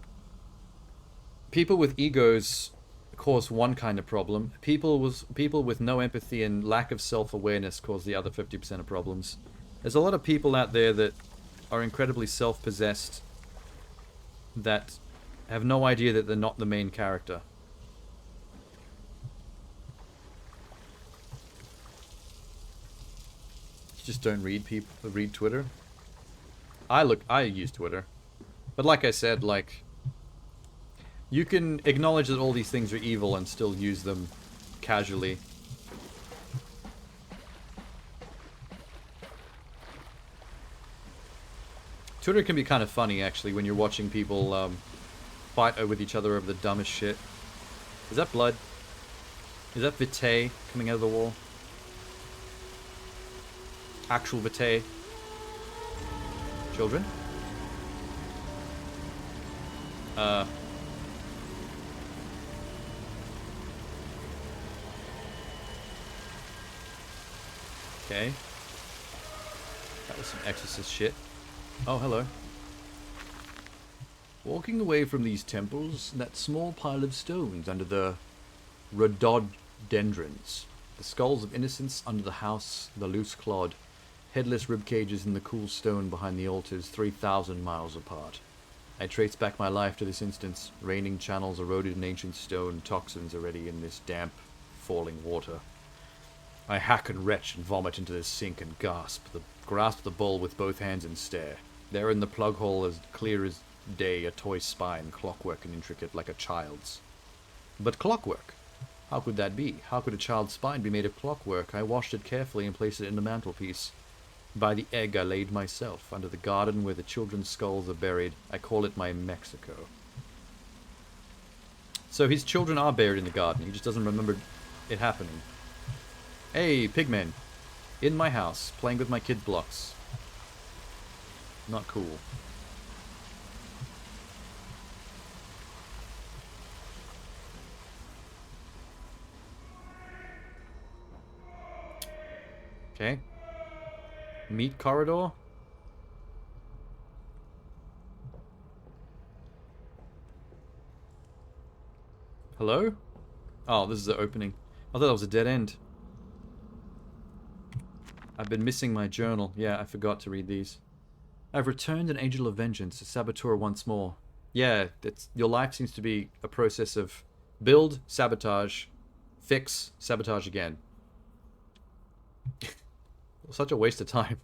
S1: People with egos cause one kind of problem. People with no empathy and lack of self-awareness cause the other 50% of problems. There's a lot of people out there that are incredibly self-possessed that have no idea that they're not the main character. You just don't read Twitter. I use Twitter. But like I said, like, you can acknowledge that all these things are evil and still use them casually. Twitter can be kind of funny, actually, when you're watching people fight with each other over the dumbest shit. Is that blood? Is that vitae coming out of the wall? Actual vitae? Children? Okay. That was some exorcist shit. Oh, hello. Walking away from these temples, that small pile of stones under the rhododendrons. The skulls of innocents under the house, the loose clod. Headless ribcages in the cool stone behind the altars, 3,000 miles apart. I trace back my life to this instance. Raining channels eroded in ancient stone, toxins already in this damp, falling water. I hack and retch and vomit into this sink and grasp the bowl with both hands and stare. There in the plug hole, as clear as day, a toy spine, clockwork and intricate like a child's. But clockwork? How could that be? How could a child's spine be made of clockwork? I washed it carefully and placed it in the mantelpiece. By the egg I laid myself, under the garden where the children's skulls are buried. I call it my Mexico. So his children are buried in the garden, he just doesn't remember it happening. Hey, pigmen. In my house, playing with my kid blocks. Not cool. Okay. Meat corridor? Hello? Oh, this is the opening. I thought that was a dead end. I've been missing my journal. Yeah, I forgot to read these. I've returned an angel of vengeance, a saboteur once more. Yeah, your life seems to be a process of build, sabotage, fix, sabotage again. Such a waste of time.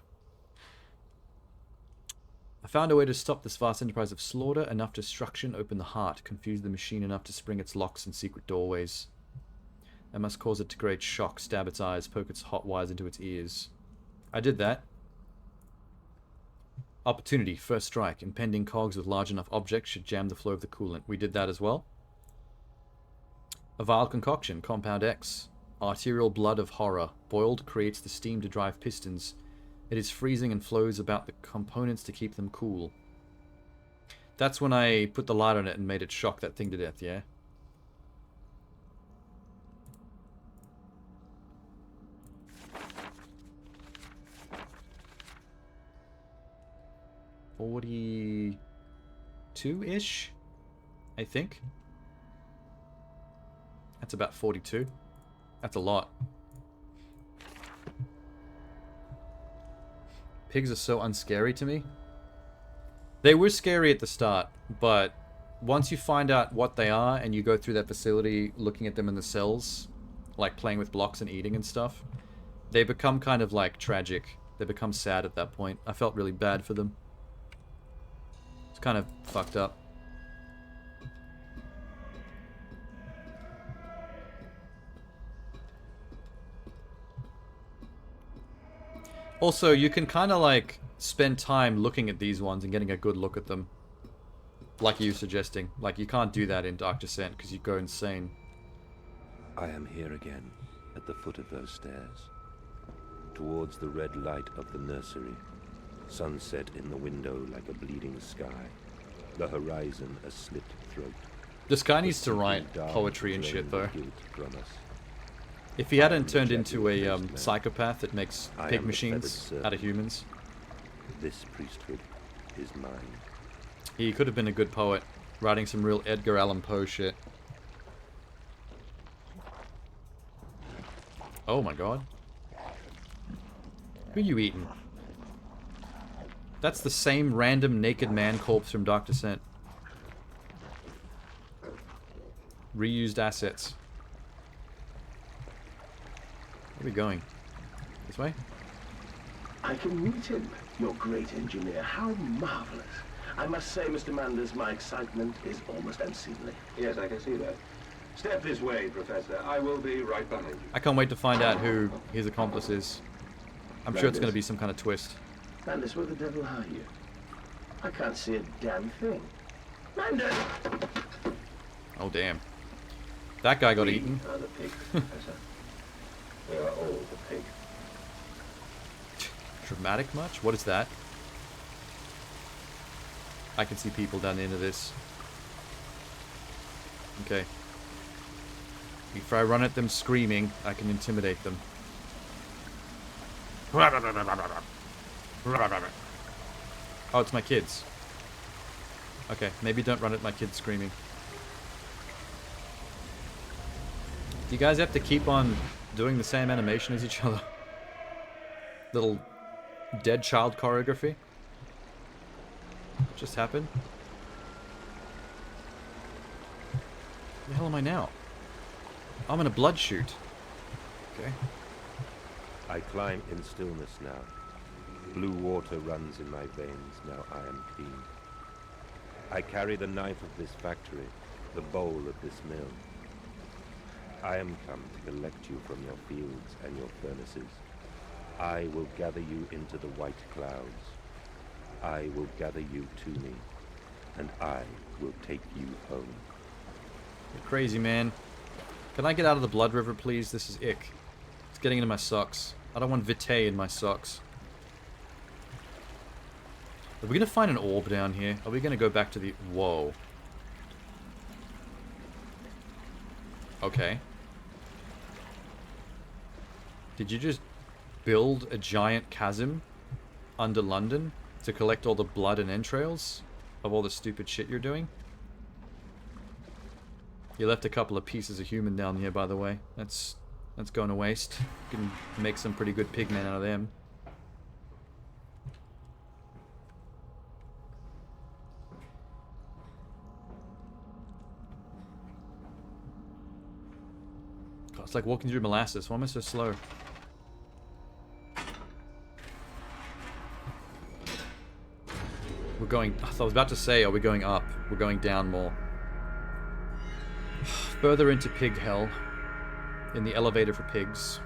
S1: I found a way to stop this vast enterprise of slaughter, enough destruction, open the heart, confuse the machine enough to spring its locks and secret doorways. I must cause it to create shock, stab its eyes, poke its hot wires into its ears. I did that. Opportunity, first strike. Impending cogs with large enough objects should jam the flow of the coolant. We did that as well. A vile concoction, compound X. Arterial blood of horror. Boiled creates the steam to drive pistons. It is freezing and flows about the components to keep them cool. That's when I put the light on it and made it shock that thing to death, yeah? $42-ish, I think. That's about 42. That's a lot. Pigs are so unscary to me. They were scary at the start, but once you find out what they are and you go through that facility looking at them in the cells, like playing with blocks and eating and stuff, they become kind of like tragic. They become sad at that point. I felt really bad for them. It's kind of fucked up. Also, you can kind of like spend time looking at these ones and getting a good look at them. Like you were suggesting. Like, you can't do that in Dark Descent because you go insane.
S4: I am here again, at the foot of those stairs. Towards the red light of the nursery. Sunset in the window like a bleeding sky. The horizon a slit throat.
S1: This guy needs to write poetry and shit, though. If he hadn't turned into a psychopath that makes pig machines out of humans.
S4: This priesthood is mine.
S1: He could have been a good poet, writing some real Edgar Allan Poe shit. Oh my god. Who are you eating? That's the same random naked man corpse from Dark Descent. Reused assets. Where are we going? This way?
S7: I can meet him, your great engineer. How marvelous. I must say, Mr. Manders, my excitement is almost unseemly.
S8: Yes, I can see that. Step this way, Professor. I will be right behind you.
S6: I can't wait to find out who his accomplice is. I'm sure it's going to be some kind of twist.
S7: Manders, where the devil are you? I can't see a damn thing. Manders!
S6: Oh, damn. That guy got
S7: We
S6: eaten.
S7: are the pig, Professor. We are all the pig.
S6: Dramatic much? What is that? I can see people down into this. Okay. If I run at them screaming, I can intimidate them. Oh, it's my kids. Okay, maybe don't run at my kids screaming. Do you guys have to keep on doing the same animation as each other? Little dead child choreography? What just happened? Where the hell am I now? I'm in a blood chute. Okay.
S4: I climb in stillness now. Blue water runs in my veins, now I am clean. I carry the knife of this factory, the bowl of this mill. I am come to collect you from your fields and your furnaces. I will gather you into the white clouds. I will gather you to me, and I will take you home.
S6: You're crazy, man. Can I get out of the blood river, please? This is ick. It's getting into my socks. I don't want vitae in my socks. Are we gonna find an orb down here? Are we gonna go back to the... Whoa. Okay. Did you just build a giant chasm under London to collect all the blood and entrails of all the stupid shit you're doing? You left a couple of pieces of human down here, by the way. That's going to waste. You can make some pretty good pigmen out of them. God, it's like walking through molasses. Why am I so slow? We're going... I was about to say, are we going up? We're going down more. Further into pig hell. In the elevator for pigs.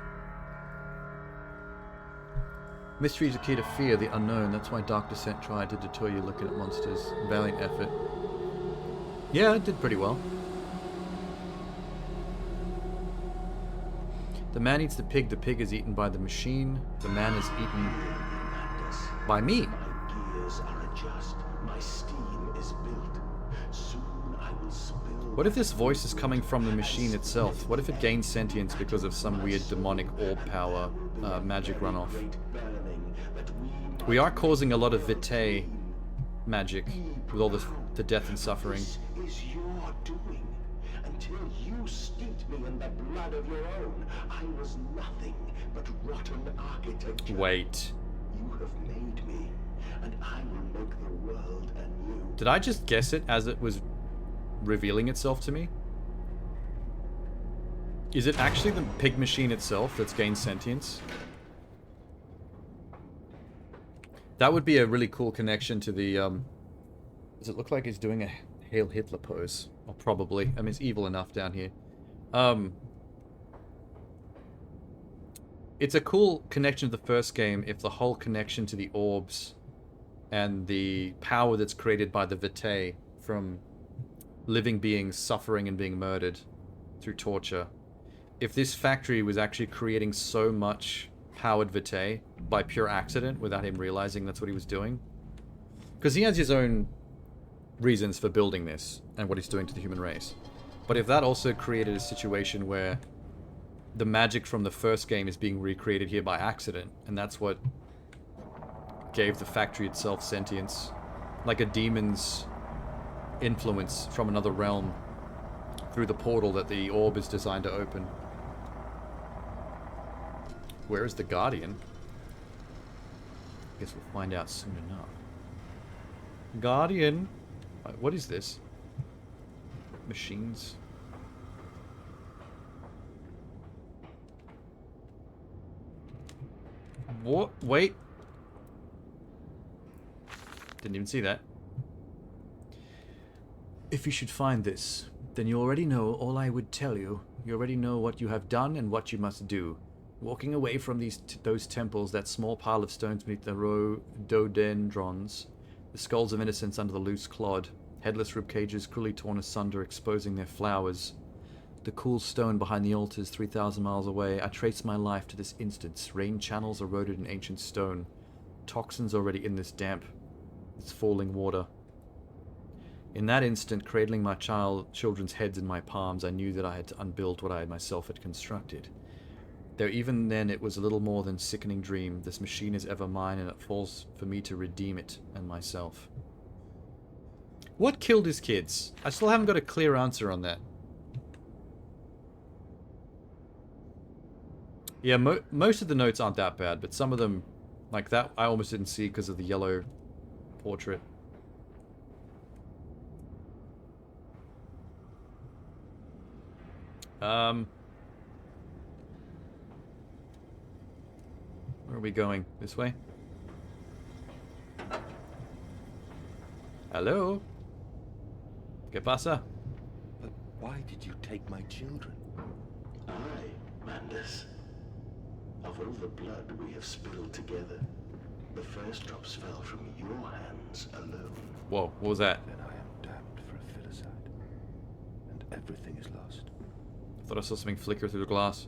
S6: Mystery is a key to fear, the unknown. That's why Dark Descent tried to deter you looking at monsters. Valiant effort. Yeah, it did pretty well. The man eats the pig is eaten by the machine. The man is eaten by me.
S7: My gears are adjust. My steam is built. Soon I will spill.
S6: What if this voice is coming from the machine itself? What if it gains sentience because of some weird demonic orb power magic runoff? We are causing a lot of vitae magic with all the death and suffering.
S7: This is your doing. Until you steeped me in the blood of your own, I was nothing but rotten architecture.
S6: Wait.
S7: You have made me, and I will make the world anew.
S6: Did I just guess it as it was revealing itself to me? Is it actually the pig machine itself that's gained sentience? That would be a really cool connection to the, does it look like he's doing a Hail Hitler pose? Or probably. I mean, it's evil enough down here. It's a cool connection to the first game if the whole connection to the orbs and the power that's created by the vitae from living beings suffering and being murdered through torture. If this factory was actually creating so much powered vitae by pure accident without him realizing that's what he was doing. Because he has his own reasons for building this and what he's doing to the human race. But if that also created a situation where the magic from the first game is being recreated here by accident, and that's what gave the factory itself sentience, like a demon's influence from another realm through the portal that the orb is designed to open. Where is the Guardian? Guess we'll find out soon enough. Guardian! What is this? Machines? What? Wait. Didn't even see that. If you should find this, then you already know all I would tell you. You already know what you have done and what you must do. Walking away from those temples, that small pile of stones beneath the rhododendrons, the skulls of innocents under the loose clod, headless rib cages cruelly torn asunder, exposing their flowers. The cool stone behind the altars 3,000 miles away, I trace my life to this instance. Rain channels eroded in ancient stone. Toxins already in this damp, this falling water. In that instant, cradling my children's heads in my palms, I knew that I had to unbuild what I myself had constructed. Though even then it was a little more than a sickening dream, this machine is ever mine and it falls for me to redeem it and myself. What killed his kids? I still haven't got a clear answer on that. Yeah, most of the notes aren't that bad, but some of them, like that, I almost didn't see because of the yellow portrait. Where are we going? This way? Hello? ¿Qué pasa?
S4: But why did you take my children?
S7: Aye, Mandus. Of all the blood we have spilled together, the first drops fell from your hands alone.
S6: Whoa, what was that?
S4: Then I am damned for a filicide. And everything is lost.
S6: I thought I saw something flicker through the glass.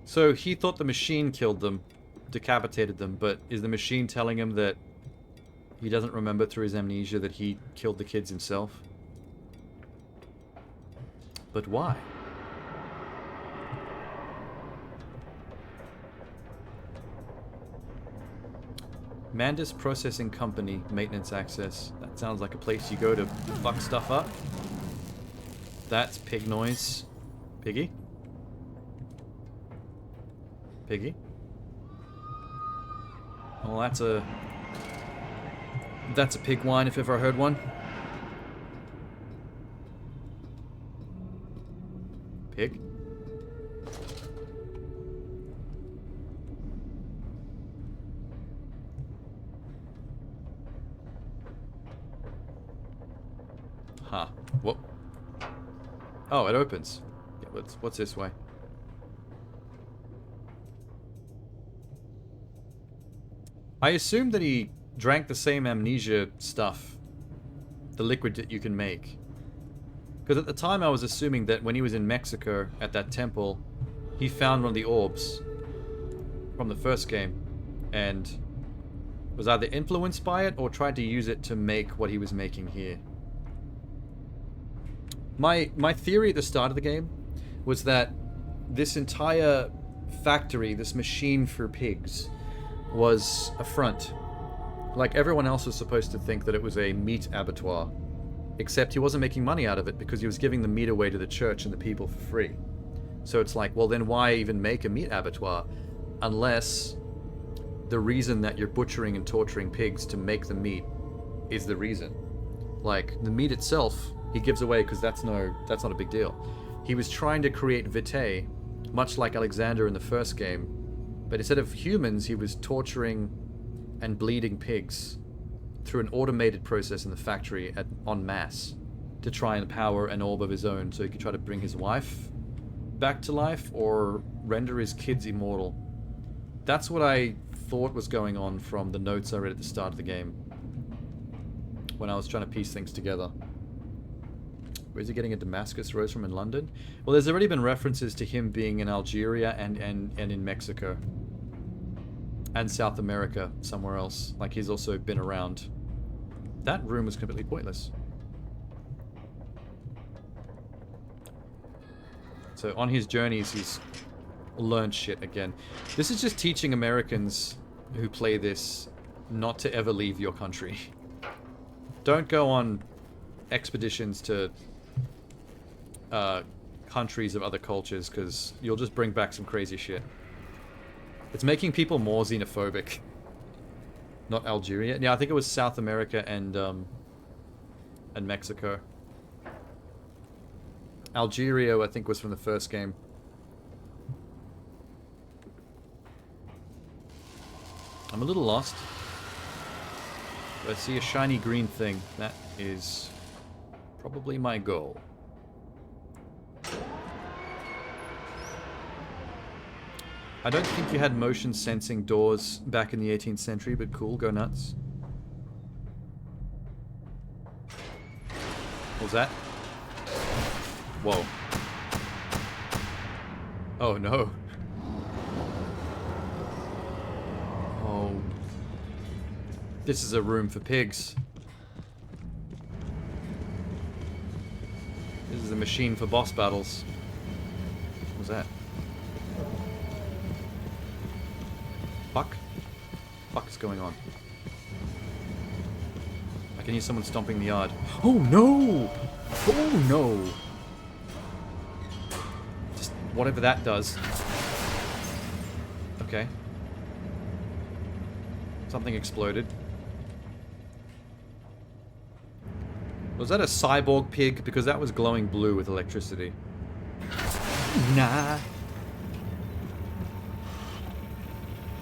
S6: So he thought the machine killed them, decapitated them, but is the machine telling him that he doesn't remember through his amnesia that he killed the kids himself? But why? Mandus Processing Company, maintenance access. That sounds like a place you go to fuck stuff up. That's pig noise. Piggy? Piggy? Well, that's a pig whine if ever I heard one. Pig? Huh. What? Oh, it opens. Yeah, what's this way? I assume that he drank the same amnesia stuff. The liquid that you can make. Because at the time I was assuming that when he was in Mexico at that temple, he found one of the orbs from the first game and was either influenced by it or tried to use it to make what he was making here. My theory at the start of the game was that this entire factory, this machine for pigs, was a front. Like everyone else was supposed to think that it was a meat abattoir. Except he wasn't making money out of it because he was giving the meat away to the church and the people for free. So it's like, well then why even make a meat abattoir? Unless the reason that you're butchering and torturing pigs to make the meat is the reason. Like, the meat itself, he gives away because that's not a big deal. He was trying to create vitae, much like Alexander in the first game, but instead of humans, he was torturing and bleeding pigs through an automated process in the factory en masse to try and power an orb of his own so he could try to bring his wife back to life or render his kids immortal. That's what I thought was going on from the notes I read at the start of the game when I was trying to piece things together. Where's he getting a Damascus rose from in London? Well, there's already been references to him being in Algeria and in Mexico. And South America, somewhere else. Like, he's also been around. That room was completely pointless. So on his journeys, he's learned shit again. This is just teaching Americans who play this not to ever leave your country. Don't go on expeditions to countries of other cultures, because you'll just bring back some crazy shit. It's making people more xenophobic. Not Algeria. Yeah, I think it was South America and Mexico. Algeria, I think, was from the first game.
S1: I'm a little lost. I see a shiny green thing. That is probably my goal. I don't think you had motion sensing doors back in the 18th century, but cool, go nuts. What was that? Whoa. Oh no. Oh. This is a room for pigs. This is a machine for boss battles. What was that? Fuck? Fuck is going on? I can hear someone stomping the yard. Oh no! Oh no! Just whatever that does. Okay. Something exploded. Was that a cyborg pig? Because that was glowing blue with electricity. Nah.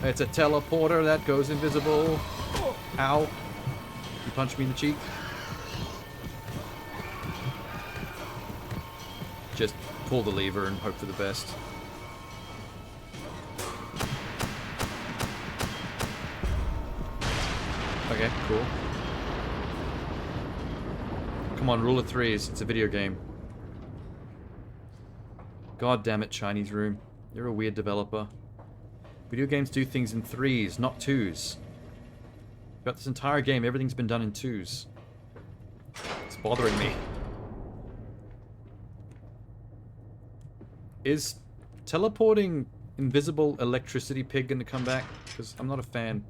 S1: It's a teleporter that goes invisible. Ow. You punched me in the cheek. Just pull the lever and hope for the best. Okay, cool. Come on, rule of threes. It's a video game. God damn it, Chinese room. You're a weird developer. Video games do things in threes, not twos. Throughout this entire game, everything's been done in twos. It's bothering me. Is teleporting invisible electricity pig gonna come back? Because I'm not a fan.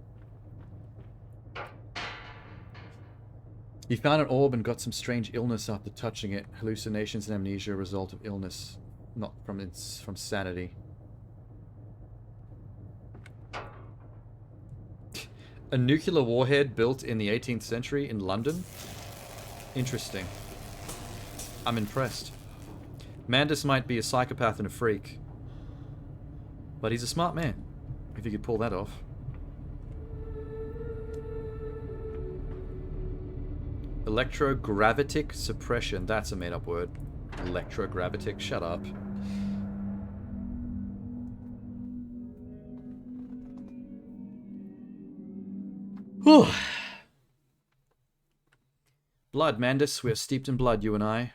S1: He found an orb and got some strange illness after touching it. Hallucinations and amnesia, a result of illness, not from sanity. A nuclear warhead built in the 18th century in London? Interesting. I'm impressed. Mandus might be a psychopath and a freak, but he's a smart man, if he could pull that off. Electrogravitic suppression. That's a made-up word. Electrogravitic. Shut up. Whew. Blood, Mandus. We're steeped in blood, you and I.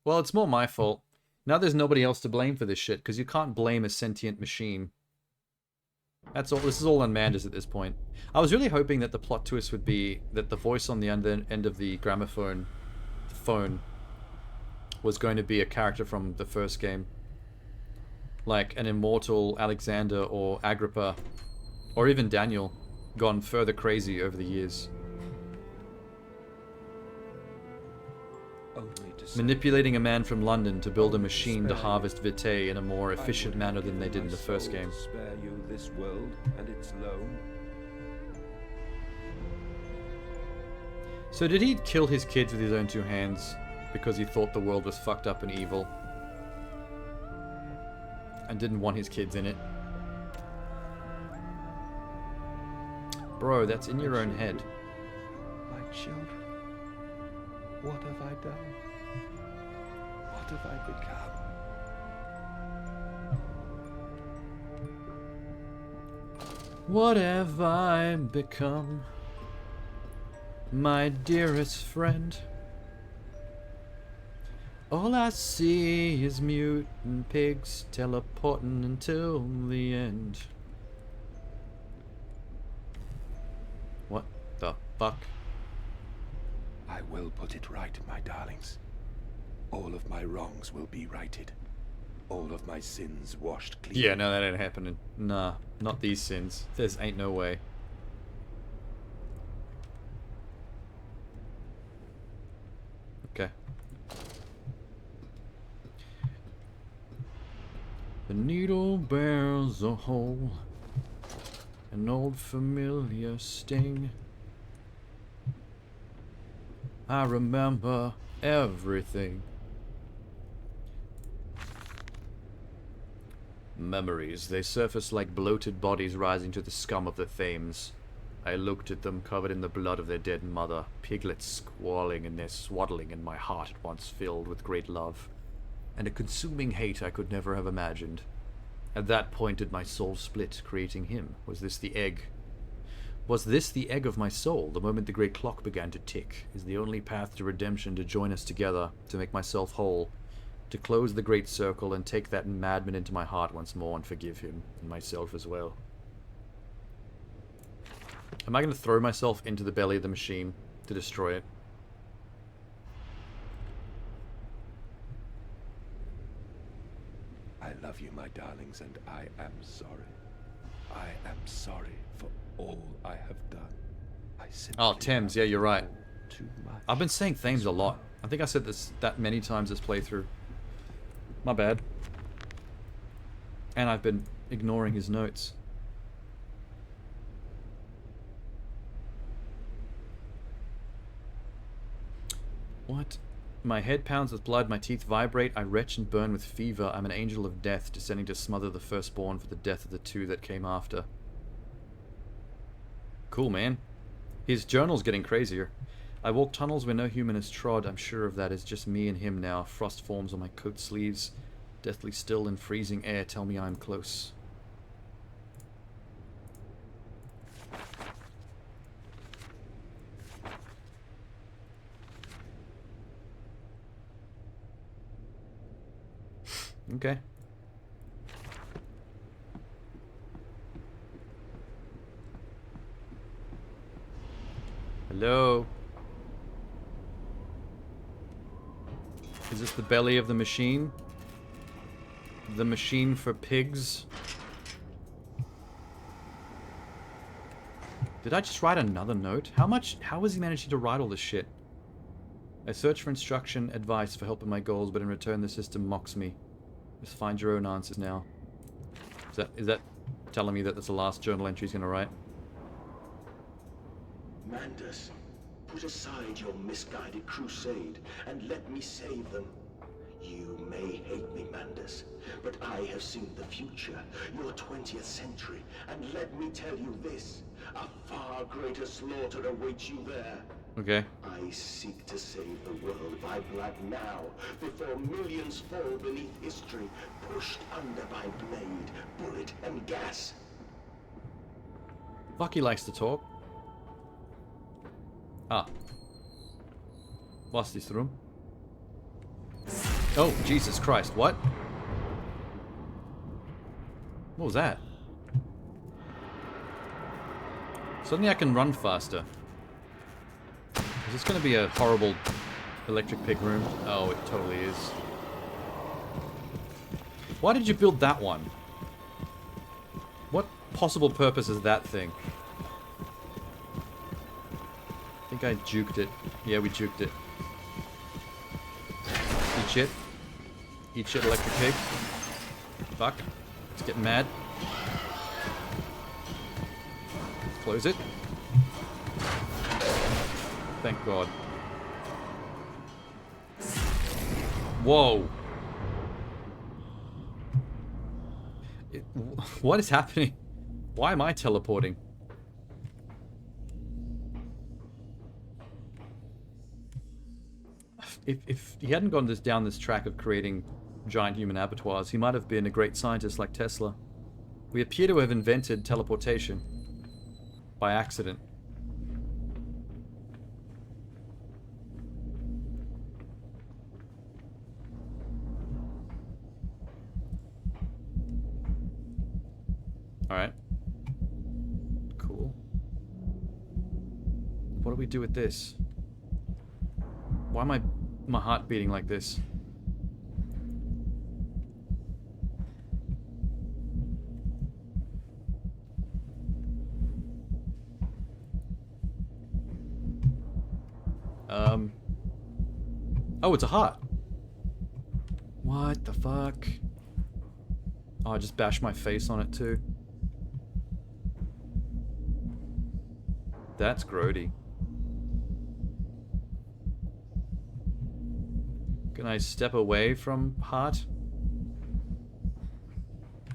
S1: Well, it's more my fault. Now there's nobody else to blame for this shit, because you can't blame a sentient machine. That's all. This is all on Mandus at this point. I was really hoping that the plot twist would be that the voice on the end of the gramophone phone was going to be a character from the first game. Like an immortal Alexander or Agrippa, or even Daniel, gone further crazy over the years. Manipulating a man from London to build a machine to harvest vitae in a more efficient manner than they did in the first game.
S4: Spare you this world and its loan.
S1: So did he kill his kids with his own two hands because he thought the world was fucked up and evil? And didn't want his kids in it? Bro, that's in your own head.
S4: My children, what have I done? What have I become?
S1: What have I become, my dearest friend? All I see is mutant pigs teleporting until the end. What the fuck?
S4: I will put it right, my darlings. All of my wrongs will be righted. All of my sins washed clean.
S1: Yeah, no, that ain't happening. Nah, not these sins. There's ain't no way. Okay. The needle bears a hole, an old familiar sting. I remember everything. Memories, they surface like bloated bodies rising to the scum of the Thames.
S6: I looked at them, covered in the blood of their dead mother, piglets squalling in their swaddling, and my heart at once filled with great love, and a consuming hate I could never have imagined. At that point did my soul split, creating him. Was this the egg? Was this the egg of my soul? The moment the great clock began to tick, is the only path to redemption to join us together, to make myself whole, to close the great circle and take that madman into my heart once more and forgive him, and myself as well. Am I going to throw myself into the belly of the machine to destroy it?
S4: I love you, my darlings, and I am sorry. I am sorry for all I have done. I simply
S6: Oh, Thames, yeah, you're right.
S4: too much.
S6: I've been saying Thames a lot. I think I said this that many times this playthrough. My bad. And I've been ignoring his notes. What? My head pounds with blood, my teeth vibrate, I retch and burn with fever. I'm an angel of death, descending to smother the firstborn for the death of the two that came after. Cool, man. His journal's getting crazier. I walk tunnels where no human has trod. I'm sure of that. It's just me and him now. Frost forms on my coat sleeves. Deathly still in freezing air tell me I'm close. Okay. Hello? Is this the belly of the machine? The machine for pigs? Did I just write another note? How is he managing to write all this shit? I search for instruction, advice for help in my goals, but in return the system mocks me. Just find your own answers now. Is that telling me that that's the last journal entry he's gonna write?
S7: Mandus, put aside your misguided crusade and let me save them. You may hate me, Mandus, but I have seen the future, your 20th century, and let me tell you this, a far greater slaughter awaits you there.
S6: Okay.
S7: I seek to save the world by blood now, before millions fall beneath history, pushed under by blade, bullet, and gas.
S6: Fuck, he likes to talk. Ah. What's this room? Oh, Jesus Christ, what? What was that? Suddenly I can run faster. Is this going to be a horrible electric pig room? Oh, it totally is. Why did you build that one? What possible purpose is that thing? I think I juked it. Yeah, we juked it. Eat shit. Eat shit, electric pig. Fuck. It's getting mad. Close it. Thank God. Whoa. What is happening? Why am I teleporting? If he hadn't gone down this track of creating giant human abattoirs, he might have been a great scientist like Tesla. We appear to have invented teleportation by accident. Alright. Cool. What do we do with this? Why am my heart beating like this? Oh, it's a heart. What the fuck? Oh, I just bashed my face on it too. That's grody. Can I step away from heart?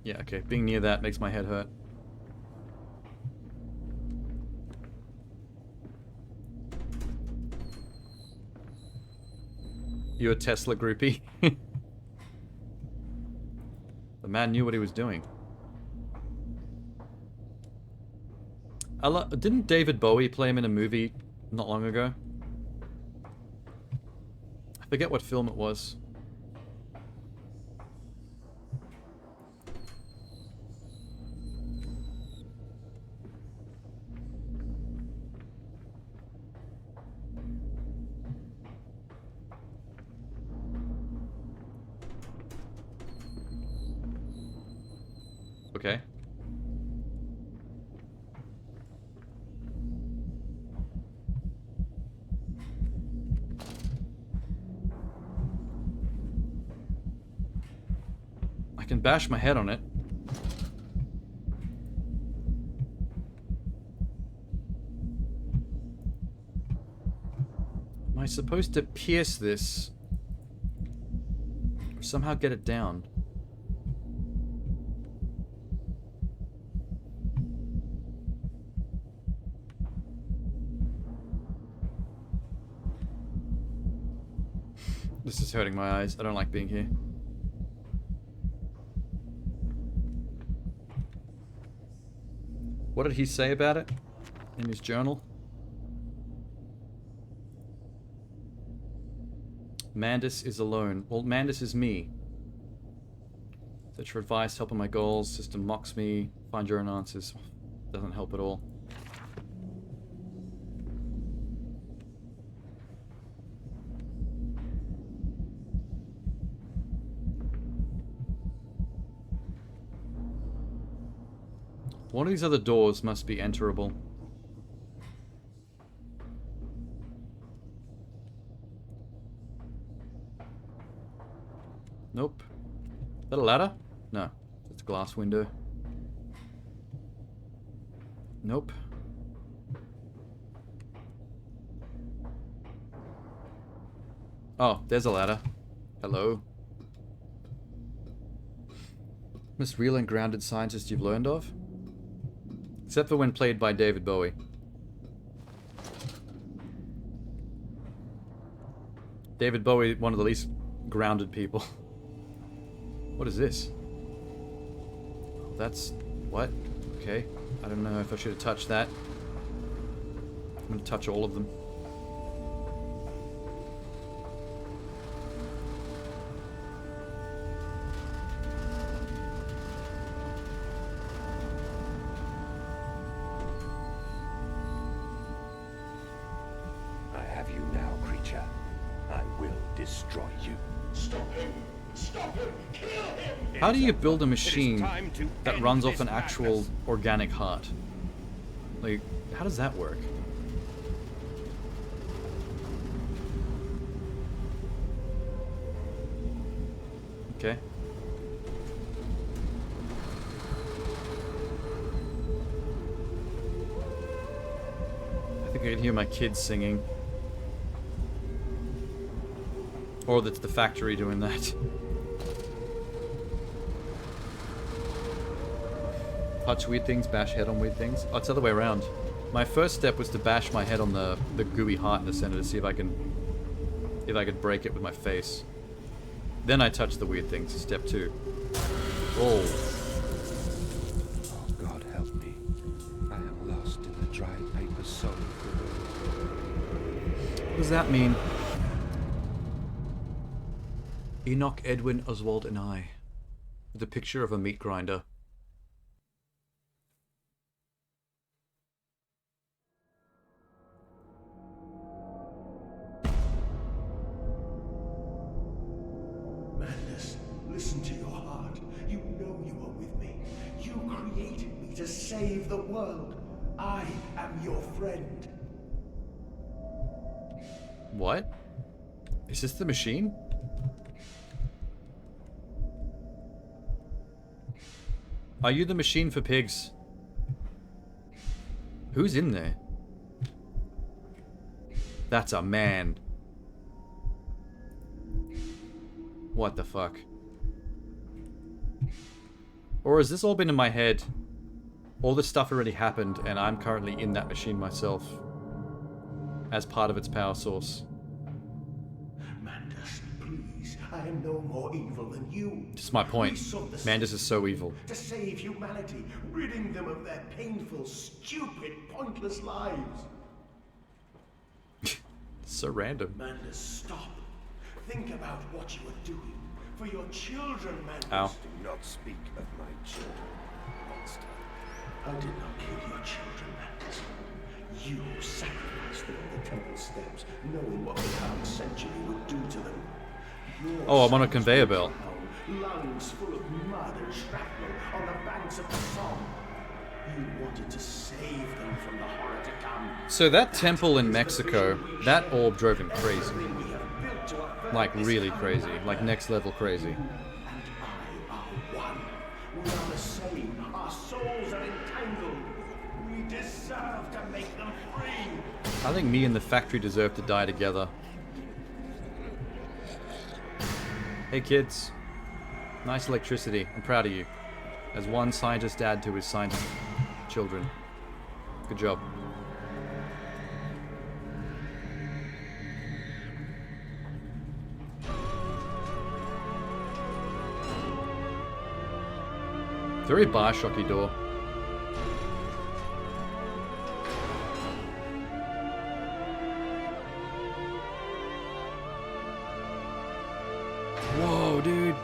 S6: Yeah, okay. Being near that makes my head hurt.
S1: You a Tesla groupie? The man knew what he was doing. Didn't David Bowie play him in a movie not long ago? I forget what film it was. Okay. I can bash my head on it. Am I supposed to pierce this? Or somehow get it down? This is hurting my eyes. I don't like being here. What did he say about it in his journal? Mandus is alone. Well, Mandus is me. Search for advice, help on my goals. System mocks me. Find your own answers. Doesn't help at all. One of these other doors must be enterable. Nope. Is that a ladder? No. It's a glass window. Nope. Oh, there's a ladder. Hello. Most real and grounded scientist you've learned of? Except for when played by David Bowie. David Bowie, one of the least grounded people. What is this? Oh, that's... what? Okay. I don't know if I should have touched that. I'm gonna touch all of them.
S4: I have you now, creature. I will destroy you.
S7: Stop him! Stop him! Kill him!
S1: How do you build a machine
S5: time to
S1: that
S5: end
S1: runs off
S5: this
S1: an actual
S5: madness.
S1: organic heart? Like, how does that work? Okay. I think I can hear my kids singing. Or that's the factory doing that. Touch weird things, bash head on weird things. Oh, it's the other way around. My first step was to bash my head on the gooey heart in the center to see if I could break it with my face. Then I touch the weird things. Step 2. Oh.
S4: Oh, God help me. I am lost in the dry paper soul.
S1: What does that mean? Enoch, Edwin, Oswald, and I. With a picture of a meat grinder.
S7: Madness, listen to your heart. You know you are with me. You created me to save the world. I am your friend.
S1: What? Is this the machine? Are you the machine for pigs? Who's in there? That's a man. What the fuck? Or has this all been in my head? All this stuff already happened and I'm currently in that machine myself. As part of its power source.
S7: Mandus, I am no more evil than you.
S1: That's my point.
S7: We sought the
S1: Mandus is so evil.
S7: to save humanity, ridding them of their painful, stupid, pointless lives.
S1: So random.
S7: Mandus, stop. Think about what you are doing. For your children, Mandus.
S1: Ow.
S4: Do not speak of my children, monster.
S7: I did not kill your children, Mandus. You sacrificed them on the temple steps, knowing what the coming century would do to them. Your
S1: Oh, I'm on a
S7: sons
S1: conveyor
S7: were
S1: belt.
S7: drowned, lungs full of mud and shrapnel on the banks of the Somme. You wanted to save them from the horror to come.
S1: So that temple in Mexico, that orb drove him crazy.
S7: Everything we have built to avert
S1: Like
S7: this
S1: really
S7: coming
S1: crazy.
S7: nightmare.
S1: Like next level crazy.
S7: And I are one. We are the same. Our souls are entangled. We deserve to make them free.
S1: I think me and the factory deserve to die together. Hey kids. Nice electricity. I'm proud of you. As one scientist dad to his scientist children. Good job. Very Bioshocky door. Whoa, dude.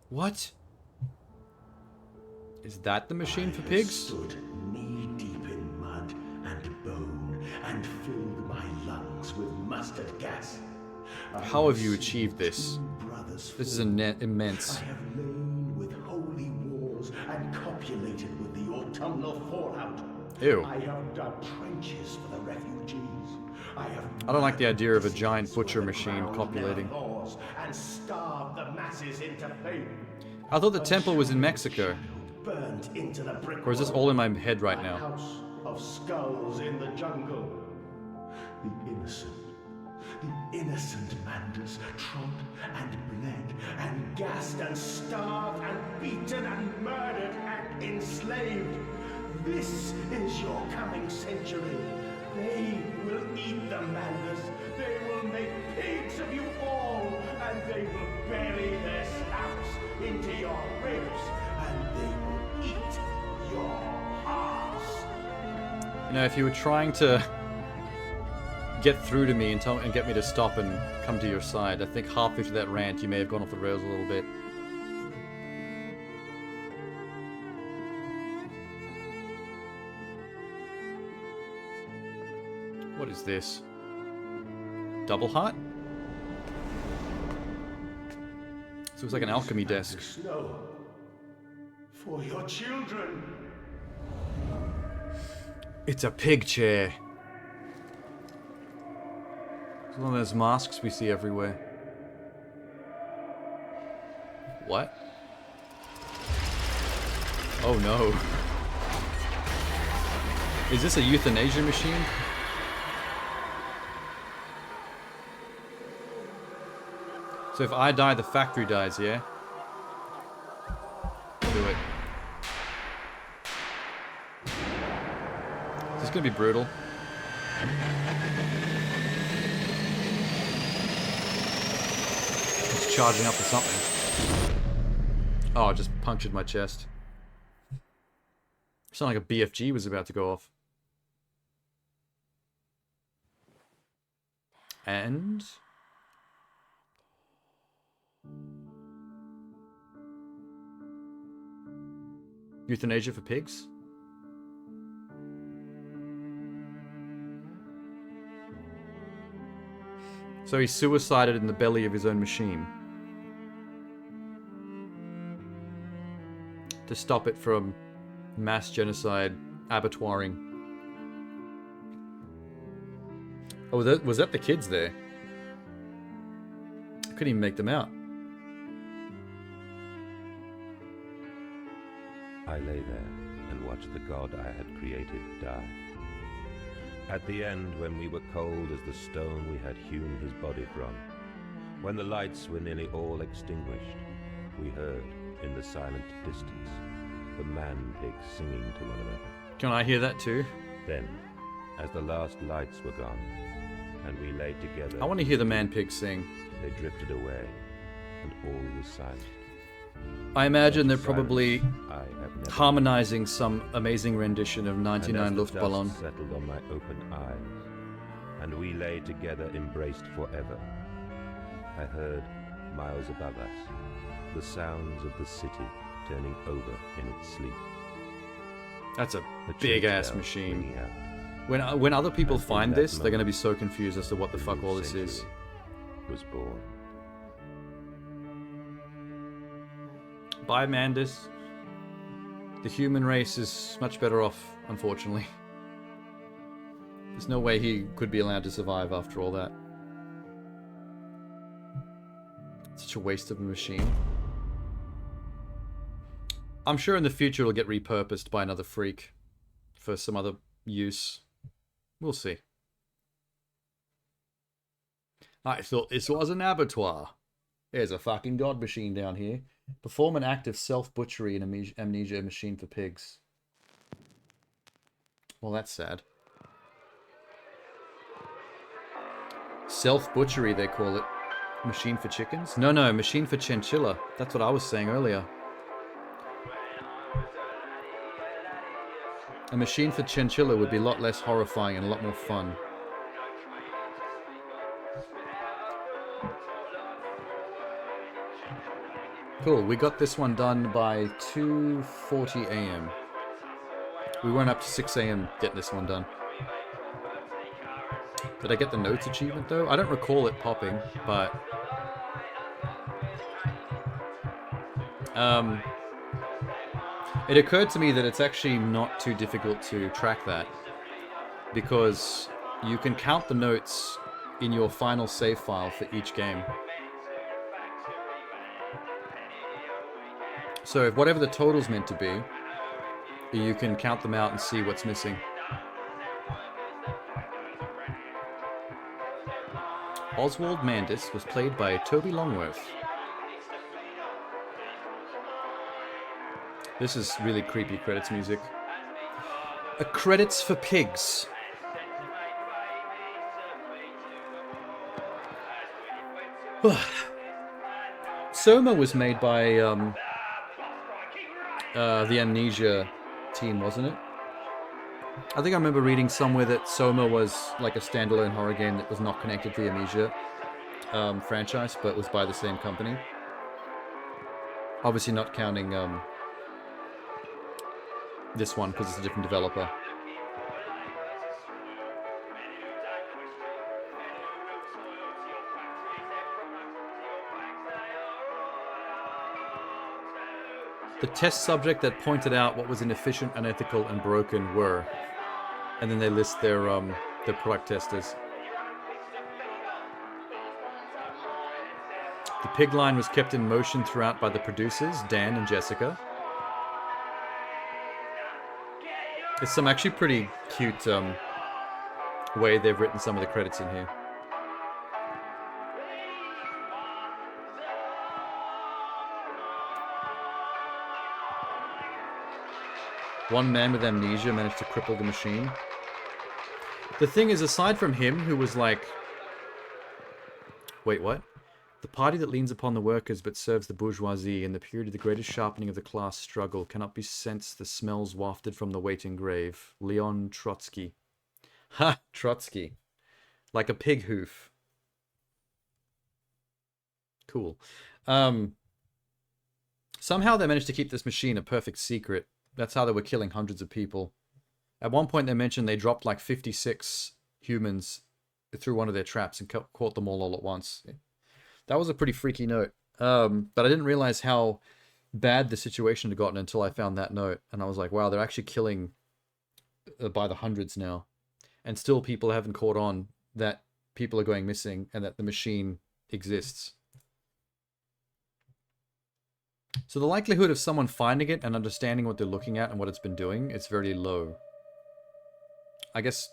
S1: What? Is that the machine for
S7: I
S1: pigs?
S7: stood knee-deep in mud and bone and filled my lungs with mustard gas. I
S1: How have you
S7: seen
S1: achieved this?
S7: 2 brothers
S1: This is
S7: fall.
S1: immense.
S7: I have lain with holy wars and copulated with the autumnal fallout.
S1: Ew.
S7: I have dug trenches for the refugees.
S1: I don't like the idea of a giant
S7: Murdered
S1: butcher
S7: where the
S1: machine
S7: ground
S1: copulating.
S7: never thaws and starved the masses into pain.
S1: I thought the temple was in Mexico.
S7: Burnt into the brick
S1: Or is this
S7: wall.
S1: all in my head right
S7: A
S1: now?
S7: house of skulls in the jungle. The innocent Mandus trod and bled and gassed and starved and beaten and murdered and enslaved. This is your coming century. They will eat the Mandus. They will make pigs of you all, and they will bury their snouts into your ribs, and they will eat your hearts.
S1: You know, if you were trying to get through to me and get me to stop and come to your side, I think halfway through that rant you may have gone off the rails a little bit. What is this? Double heart? This looks like an alchemy desk.
S7: Snow for your children.
S1: It's a pig chair. It's one of those masks we see everywhere. What? Oh no. Is this a euthanasia machine? So if I die, the factory dies, yeah? Do it. Is this gonna be brutal? It's charging up for something. Oh, it just punctured my chest. It sounded like a BFG was about to go off. And... euthanasia for pigs? So he suicided in the belly of his own machine to stop it from mass genocide, abattoiring. Oh, was that the kids there? I couldn't even make them out.
S4: I lay there and watched the god I had created die. At the end, when we were cold as the stone we had hewn his body from, when the lights were nearly all extinguished, we heard, in the silent distance, the man-pigs singing to one another.
S1: Can I hear that too?
S4: Then, as the last lights were gone, and we lay together...
S1: I want to hear the man pig sing.
S4: They drifted away, and all was silent.
S1: I imagine they're
S4: Such
S1: probably
S4: silence I have never
S1: harmonizing some amazing rendition of
S4: And
S1: 99
S4: as the
S1: Luftballon.
S4: dust settled on my open eyes, and we lay together embraced forever, I heard, miles above us, the sounds of the city turning over in its sleep.
S1: That's a
S4: The
S1: big
S4: church
S1: ass
S4: bell
S1: machine.
S4: ringing out.
S1: When other people
S4: And in
S1: find
S4: that
S1: this, they're going to be
S4: moment,
S1: so confused as to what the
S4: a
S1: fuck
S4: new
S1: all this is.
S4: century was born.
S1: Bye, Mandus. The human race is much better off, unfortunately. There's no way he could be allowed to survive after all that. Such a waste of a machine. I'm sure in the future it'll get repurposed by another freak for some other use. We'll see. I thought this was an abattoir. There's a fucking god machine down here. Perform an act of self-butchery in Amnesia machine for pigs. Well, that's sad. Self-butchery, they call it. Machine for chickens? No, machine for chinchilla. That's what I was saying earlier. A machine for chinchilla would be a lot less horrifying and a lot more fun. Cool, we got this one done by 2:40 a.m. We weren't up to 6 a.m. getting this one done. Did I get the notes achievement though? I don't recall it popping, but... it occurred to me that it's actually not too difficult to track that, because you can count the notes in your final save file for each game. So if whatever the total's meant to be, you can count them out and see what's missing. Oswald Mandis was played by Toby Longworth. This is really creepy credits music. Credits for pigs. Soma was made by the Amnesia team, wasn't it? I think I remember reading somewhere that Soma was like a standalone horror game that was not connected to the Amnesia franchise, but was by the same company. Obviously not counting this one, because it's a different developer. The test subject that pointed out what was inefficient, unethical, and broken were, and then they list their product testers. The pig line was kept in motion throughout by the producers, Dan and Jessica. It's some actually pretty cute way they've written some of the credits in here. One man with amnesia managed to cripple the machine. The thing is, aside from him, who was like... Wait, what? The party that leans upon the workers but serves the bourgeoisie in the period of the greatest sharpening of the class struggle cannot be sensed the smells wafted from the waiting grave. Leon Trotsky. Ha! Trotsky. Like a pig hoof. Cool. Somehow they managed to keep this machine a perfect secret. That's how they were killing hundreds of people. At one point they mentioned they dropped like 56 humans through one of their traps and caught them all at once. That was a pretty freaky note. But I didn't realize how bad the situation had gotten until I found that note. And I was like, wow, they're actually killing by the hundreds now. And still people haven't caught on that people are going missing and that the machine exists. So the likelihood of someone finding it and understanding what they're looking at and what it's been doing, it's very low. I guess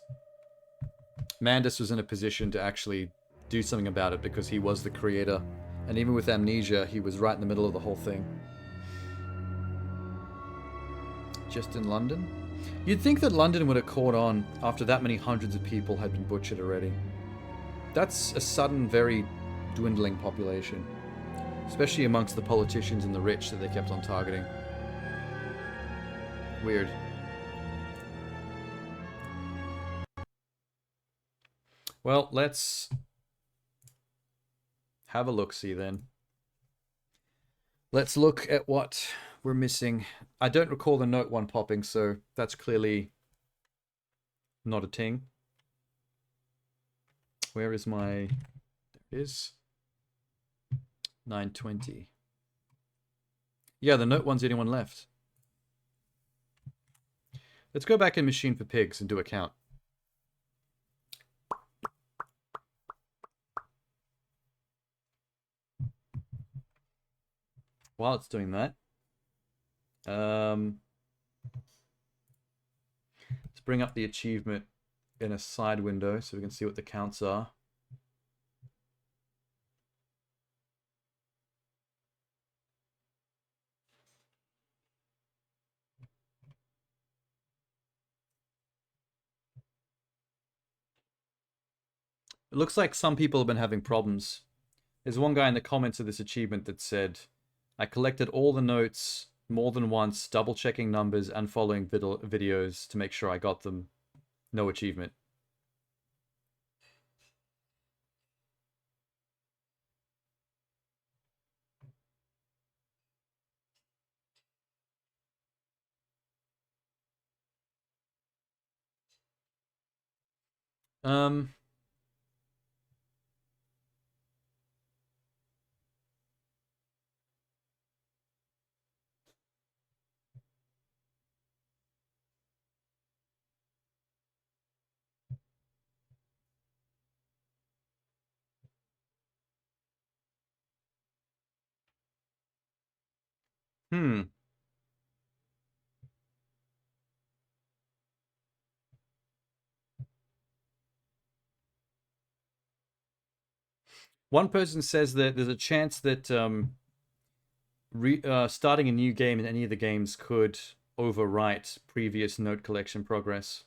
S1: Mandus was in a position to actually do something about it because he was the creator. And even with Amnesia, he was right in the middle of the whole thing. Just in London? You'd think that London would have caught on after that many hundreds of people had been butchered already. That's a sudden, very dwindling population. Especially amongst the politicians and the rich that they kept on targeting. Weird. Well, let's have a look-see then. Let's look at what we're missing. I don't recall the note 1 popping, so that's clearly not a ting. Where is my... There it is. 920. Yeah, the note 1's the only one left. Let's go back in Machine for Pigs and do a count. While it's doing that, let's bring up the achievement in a side window so we can see what the counts are. It looks like some people have been having problems. There's one guy in the comments of this achievement that said, I collected all the notes more than once, double checking numbers and following videos to make sure I got them. No achievement. Um... Hmm. One person says that there's a chance that starting a new game in any of the games could overwrite previous note collection progress.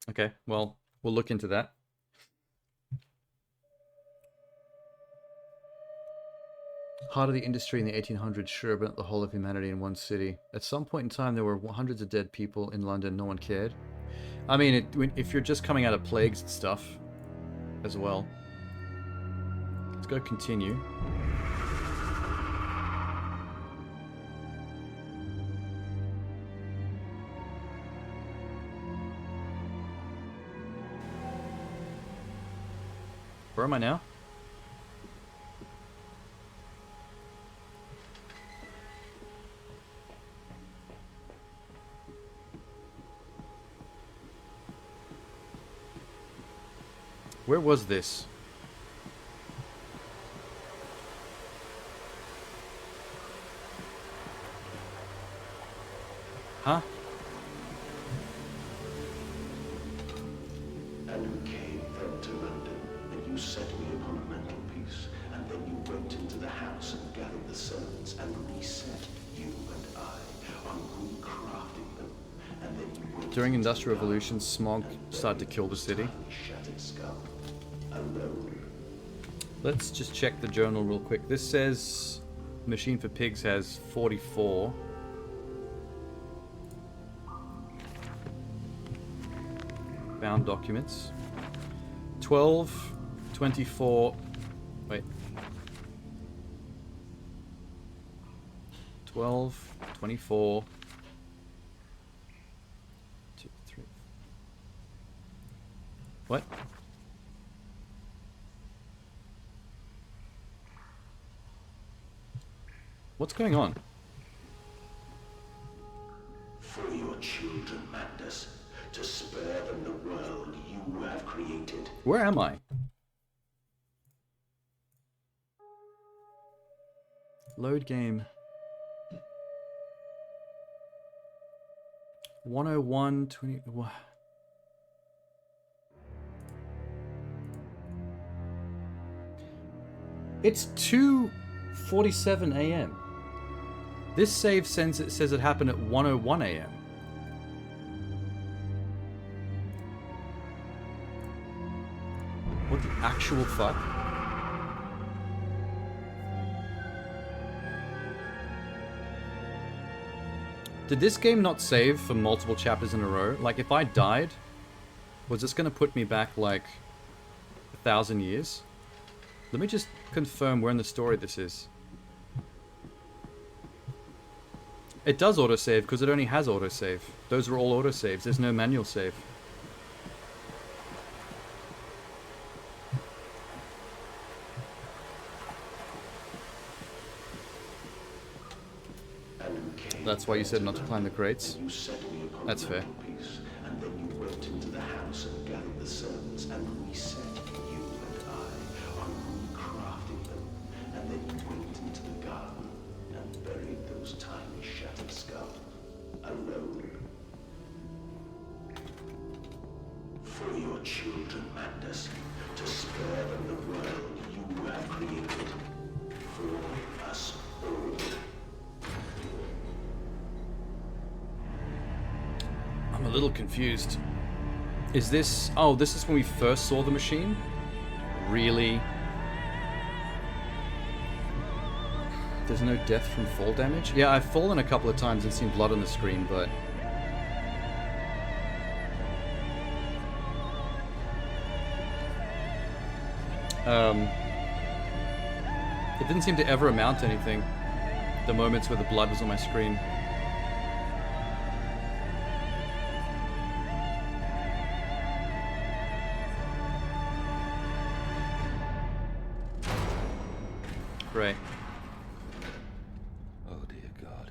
S1: Okay, well, we'll look into that. Heart of the industry in the 1800s sure burnt the whole of humanity in one city. At some point in time, there were hundreds of dead people in London. No one cared. I mean, if you're just coming out of plagues and stuff as well. Let's go continue. Where am I now? Where was this? Huh?
S7: And we came then to London, and you set me upon a mantelpiece, and then you went into the house and gathered the servants and reset you and I on recrafting them, and then you went
S1: During Industrial Revolution, smog started to kill the city.
S7: shattered skull, alone.
S1: Let's just check the journal real quick. This says Machine for Pigs has 44. Bound documents. 12, 24... Wait. 12, 24... 2, 3... What? What's going on?
S7: For your children, Magnus, to spare them the world you have created.
S1: Where am I? Load game. 101, 20... It's 2:47 a.m.
S6: This save says it happened at 1:01 a.m. What the actual fuck? Did this game not save for multiple chapters in a row? Like, if I died, was this gonna put me back, like, 1,000 years? Let me just confirm where in the story this is. It does autosave, because it only has autosave. Those are all autosaves, there's no manual save. That's why you said not to climb the crates. That's fair.
S7: And then you went into the house and gathered the servants and reset you and I on recrafting them. And then you went into the garden and buried those tiny shattered skulls alone. For your children, Mandus, to spare them the world you have created. For us all.
S6: I'm a little confused. Is this... Oh, this is when we first saw the machine? Really? There's no death from fall damage? Yeah, I've fallen a couple of times and seen blood on the screen, but... It didn't seem to ever amount to anything. The moments where the blood was on my screen. Right.
S4: Oh dear God.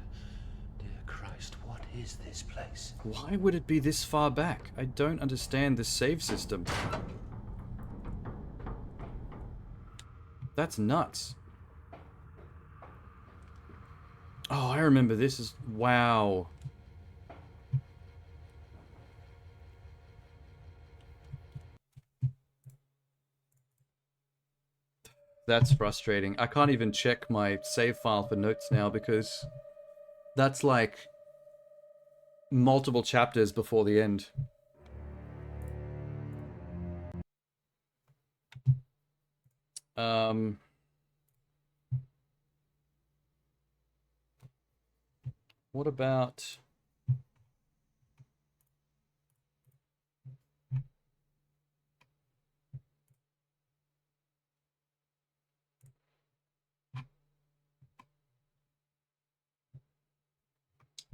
S4: Dear Christ, what is this place?
S6: Why would it be this far back? I don't understand this save system. That's nuts. Oh, I remember this is... Wow. That's frustrating. I can't even check my save file for notes now because that's like multiple chapters before the end. What about...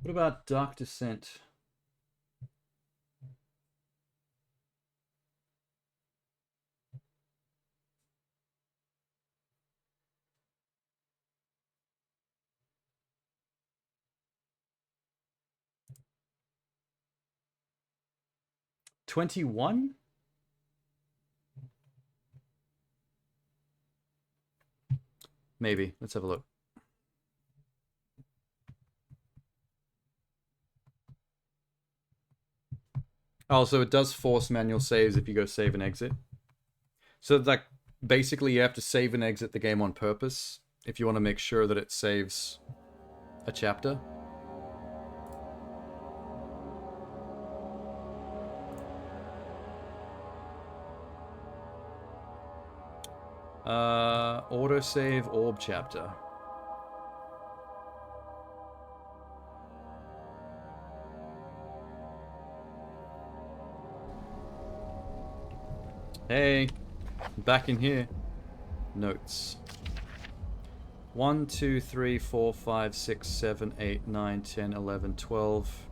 S6: What about Dark Descent? $21? Maybe. Let's have a look. Oh, so it does force manual saves if you go save and exit. So, like, basically you have to save and exit the game on purpose if you want to make sure that it saves a chapter. Autosave orb chapter. Hey, back in here. Notes. 1, 2, 3, 4, 5, 6, 7, 8, 9, 10, 11, 12,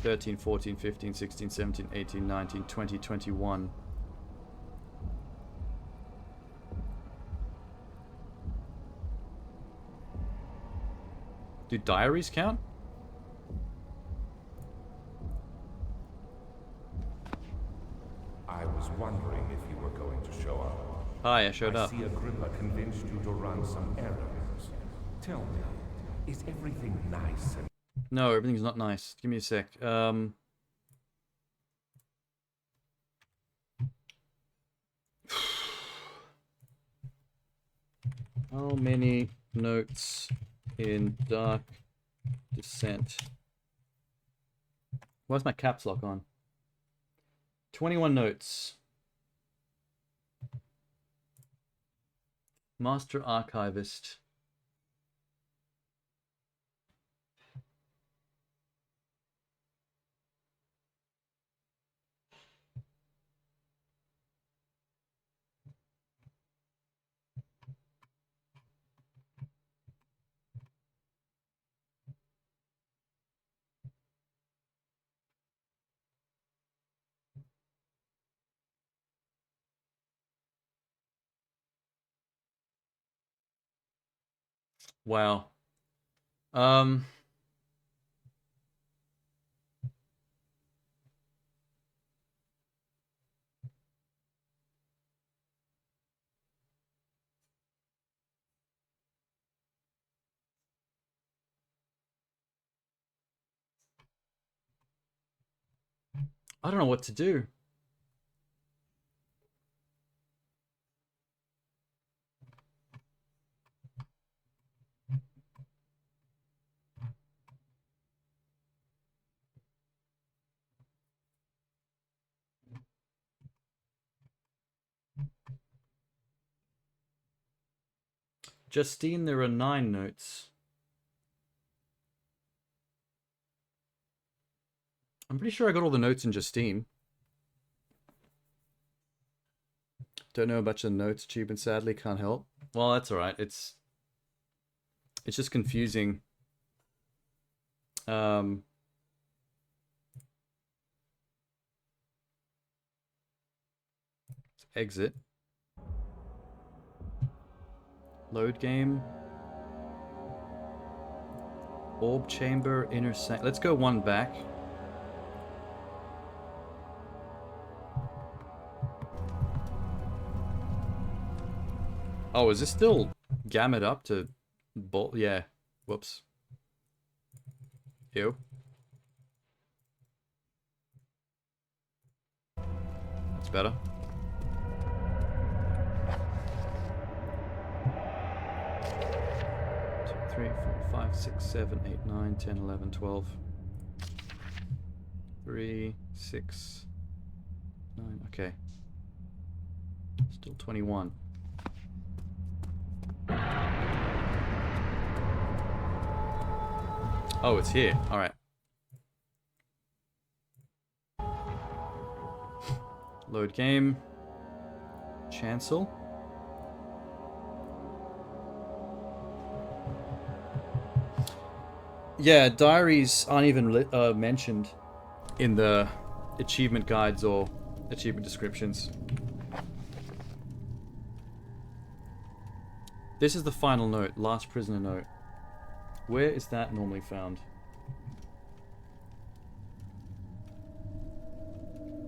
S6: 13, 14, 15, 16, 17, 18, 19, 20, 21. Do diaries count?
S9: I was wondering if you were going to show up.
S6: Hi, I showed up.
S9: I see Agrippa convinced you to run some errands. Tell me, is everything nice and...
S6: No, everything's not nice. Give me a sec. How many notes
S1: in Dark Descent. Where's my caps lock on? 21 notes. Master Archivist. Wow. Um, I don't know what to do. Justine, there are 9 notes. I'm pretty sure I got all the notes in Justine. Don't know a bunch of notes, achievement, sadly, can't help. Well, that's alright. It's just confusing. Exit. Load game. Orb chamber, intersect. Let's go one back. Oh, is this still gamut up to bolt? Yeah. Whoops. Ew. That's better. 2, 3, 4, 5, 6, 7, 8, 9, 10, 11, 12. 3, 6, 9. Okay. Still 21. Oh, it's here. All right. Load game. Chancel. Yeah, diaries aren't even mentioned in the achievement guides or achievement descriptions. This is the final note, last prisoner note. Where is that normally found?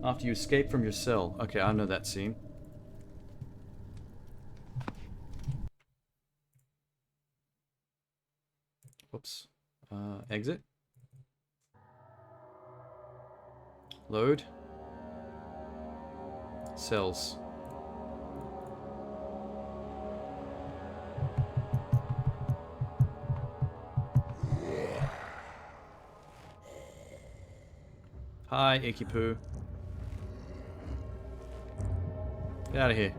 S1: After you escape from your cell. Okay, I know that scene. Whoops. Exit. Load. Cells. Hi, Icky Poo. Get out of here.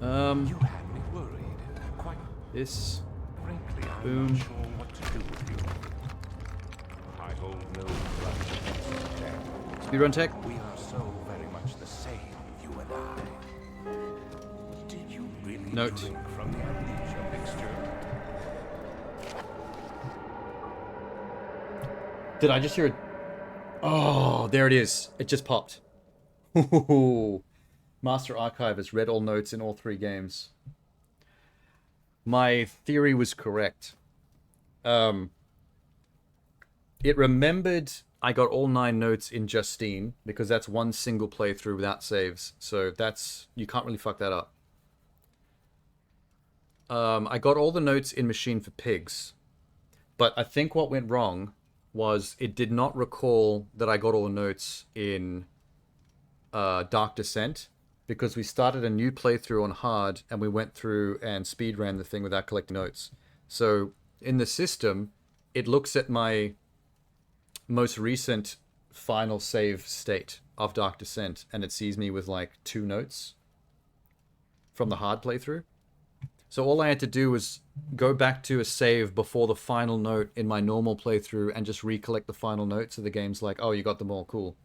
S9: You had me worried. Quite
S1: This.
S9: frankly, I'm
S1: Boom.
S9: not sure what to do with you. I hold no grudge against death.
S1: Speedrun tech.
S9: We are so very much the same, you and I. Did you really
S1: Note.
S9: drink from the amnesia mixture?
S1: Did I just hear it? Oh, there it is. It just popped. Master Archivist read all notes in all 3 games. My theory was correct. It remembered I got all 9 notes in Justine, because that's one single playthrough without saves. So that's... you can't really fuck that up. I got all the notes in Machine for Pigs. But I think what went wrong was it did not recall that I got all the notes in Dark Descent, because we started a new playthrough on hard and we went through and speed ran the thing without collecting notes. So in the system, it looks at my most recent final save state of Dark Descent, and it sees me with like 2 notes from the hard playthrough. So all I had to do was go back to a save before the final note in my normal playthrough and just recollect the final note, so the game's like, oh, you got them all, cool.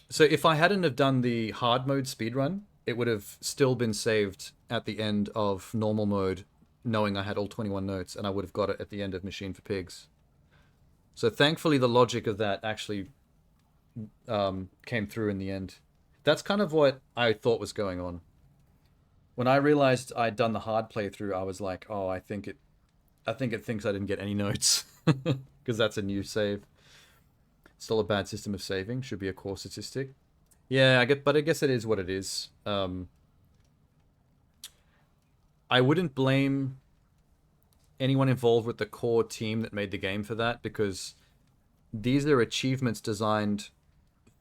S1: So if I hadn't have done the hard mode speedrun, it would have still been saved at the end of normal mode, knowing I had all 21 notes, and I would have got it at the end of Machine for Pigs. So thankfully the logic of that actually came through in the end. That's kind of what I thought was going on. When I realized I'd done the hard playthrough, I was like, oh, I think it thinks I didn't get any notes. Because that's a new save. Still a bad system of saving. Should be a core statistic. Yeah, but I guess it is what it is. I wouldn't blame anyone involved with the core team that made the game for that, because these are achievements designed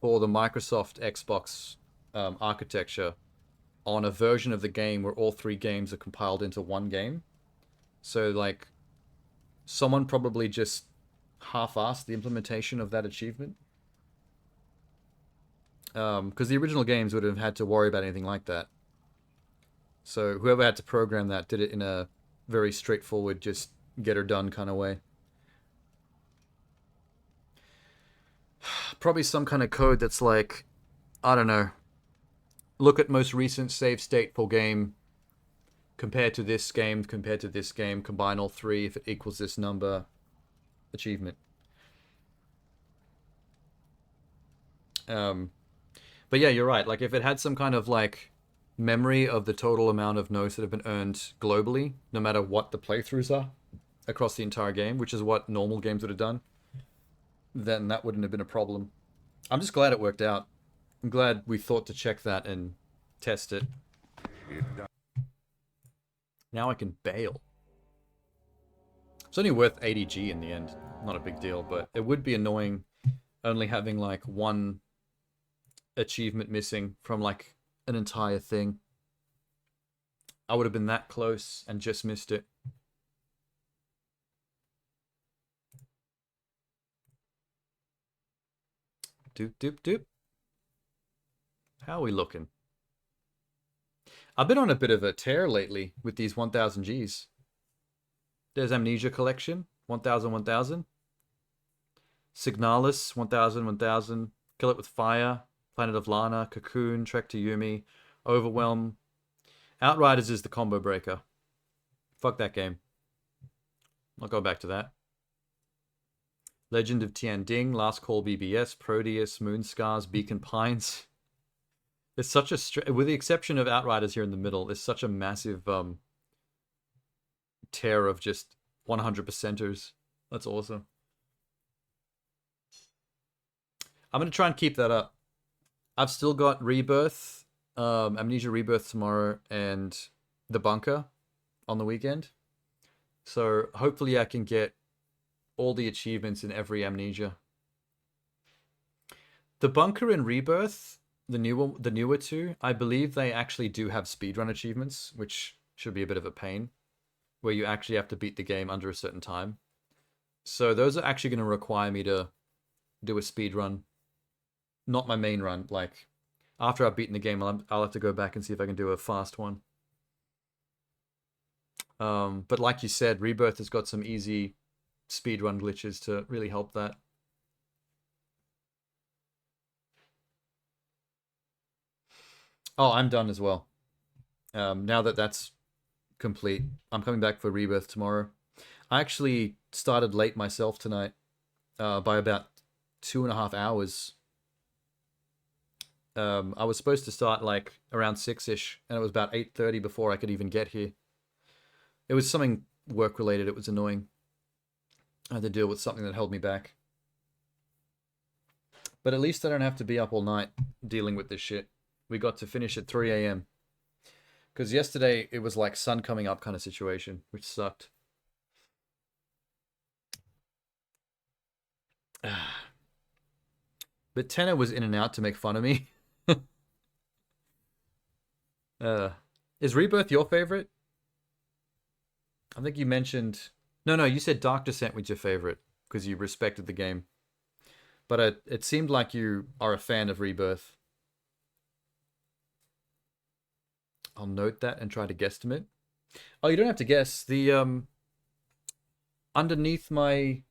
S1: for the Microsoft Xbox architecture on a version of the game where all 3 games are compiled into one game. So, like, someone probably just half-assed the implementation of that achievement. Because the original games would have had to worry about anything like that. So whoever had to program that did it in a very straightforward, just get her done kind of way. Probably some kind of code that's like, I don't know, look at most recent save state for game, compared to this game, combine all 3, if it equals this number, achievement. But yeah, you're right. Like, if it had some kind of like memory of the total amount of notes that have been earned globally, no matter what the playthroughs are across the entire game, which is what normal games would have done, then that wouldn't have been a problem. I'm just glad it worked out. I'm glad we thought to check that and test it. Now I can bail. It's only worth 80G in the end. Not a big deal, but it would be annoying only having like 1 achievement missing from like an entire thing. I would have been that close and just missed it. Doop, doop, doop. How are we looking? I've been on a bit of a tear lately with these 1000 Gs. There's Amnesia Collection, 1000, 1000. Signalis, 1000, 1000. Kill It With Fire, Planet of Lana, Cocoon, Trek to Yumi, Overwhelm. Outriders is the combo breaker. Fuck that game. I'll go back to that. Legend of Tian Ding, Last Call BBS, Proteus, Moonscars, Beacon Pines. There's such a... with the exception of Outriders here in the middle, there's such a massive tear of just 100%ers. That's awesome. I'm going to try and keep that up. I've still got Rebirth, Amnesia Rebirth tomorrow, and The Bunker on the weekend. So hopefully I can get all the achievements in every Amnesia. The Bunker and Rebirth, the newer 2, I believe they actually do have speedrun achievements, which should be a bit of a pain, where you actually have to beat the game under a certain time. So those are actually going to require me to do a speedrun. Not my main run. Like, after I've beaten the game, I'll have to go back and see if I can do a fast one. But like you said, Rebirth has got some easy speedrun glitches to really help that. Oh, I'm done as well. Now that that's complete, I'm coming back for Rebirth tomorrow. I actually started late myself tonight, by about 2.5 hours. I was supposed to start like around 6-ish, and it was about 8:30 before I could even get here. It was something work related. It was annoying. I had to deal with something that held me back. But at least I don't have to be up all night dealing with this shit. We got to finish at 3 a.m. Because yesterday it was like sun coming up kind of situation, which sucked. But Tenor was in and out to make fun of me. uh, is Rebirth your favorite? I think you mentioned... No, you said Dark Descent was your favorite because you respected the game. But it seemed like you are a fan of Rebirth. I'll note that and try to guesstimate. Oh, you don't have to guess. The underneath my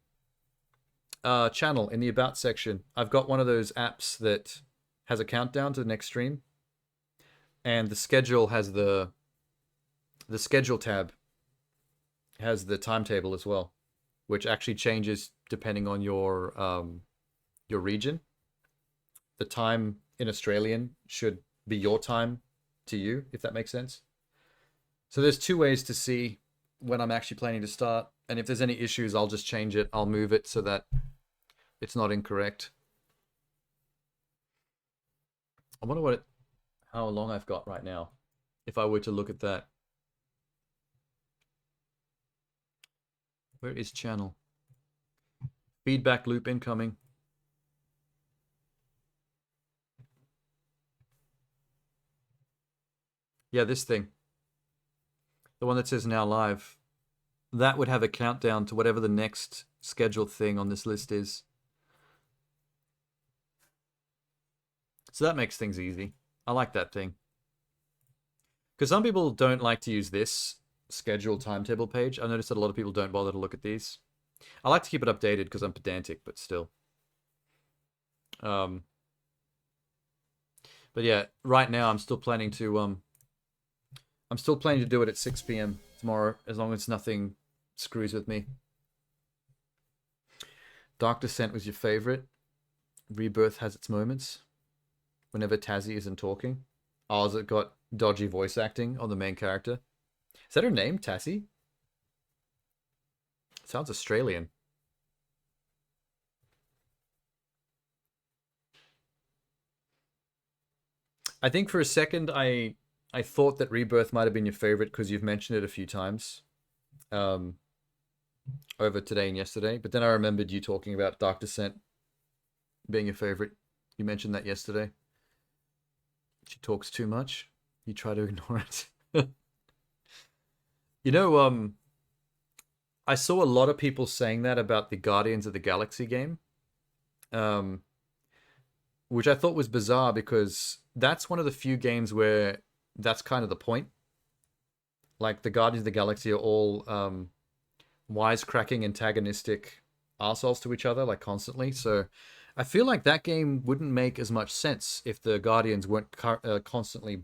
S1: channel in the About section, I've got one of those apps that has a countdown to the next stream. And the schedule has the schedule tab has the timetable as well, which actually changes depending on your region. The time in Australian should be your time to you, if that makes sense. So there's two ways to see when I'm actually planning to start, and if there's any issues, I'll just change it. I'll move it so that it's not incorrect. I wonder how long I've got right now, if I were to look at that. Where is channel? Feedback loop incoming. Yeah, this thing. The one that says now live. That would have a countdown to whatever the next scheduled thing on this list is. So that makes things easy. I like that thing. Because some people don't like to use this scheduled timetable page. I noticed that a lot of people don't bother to look at these. I like to keep it updated because I'm pedantic, but still. But yeah, right now I'm still planning to do it at 6 p.m. tomorrow, as long as nothing screws with me. Dark Descent was your favorite. Rebirth has its moments. Whenever Tazzy isn't talking. Oh, has it got dodgy voice acting on the main character? Is that her name, Tassie? Sounds Australian. I think for a second I thought that Rebirth might have been your favorite because you've mentioned it a few times over today and yesterday. But then I remembered you talking about Dark Descent being your favorite. You mentioned that yesterday. She talks too much. You try to ignore it. You know, I saw a lot of people saying that about the Guardians of the Galaxy game, which I thought was bizarre because that's one of the few games where that's kind of the point. Like, the Guardians of the Galaxy are all wisecracking, antagonistic arseholes to each other, like, constantly. So I feel like that game wouldn't make as much sense if the Guardians weren't constantly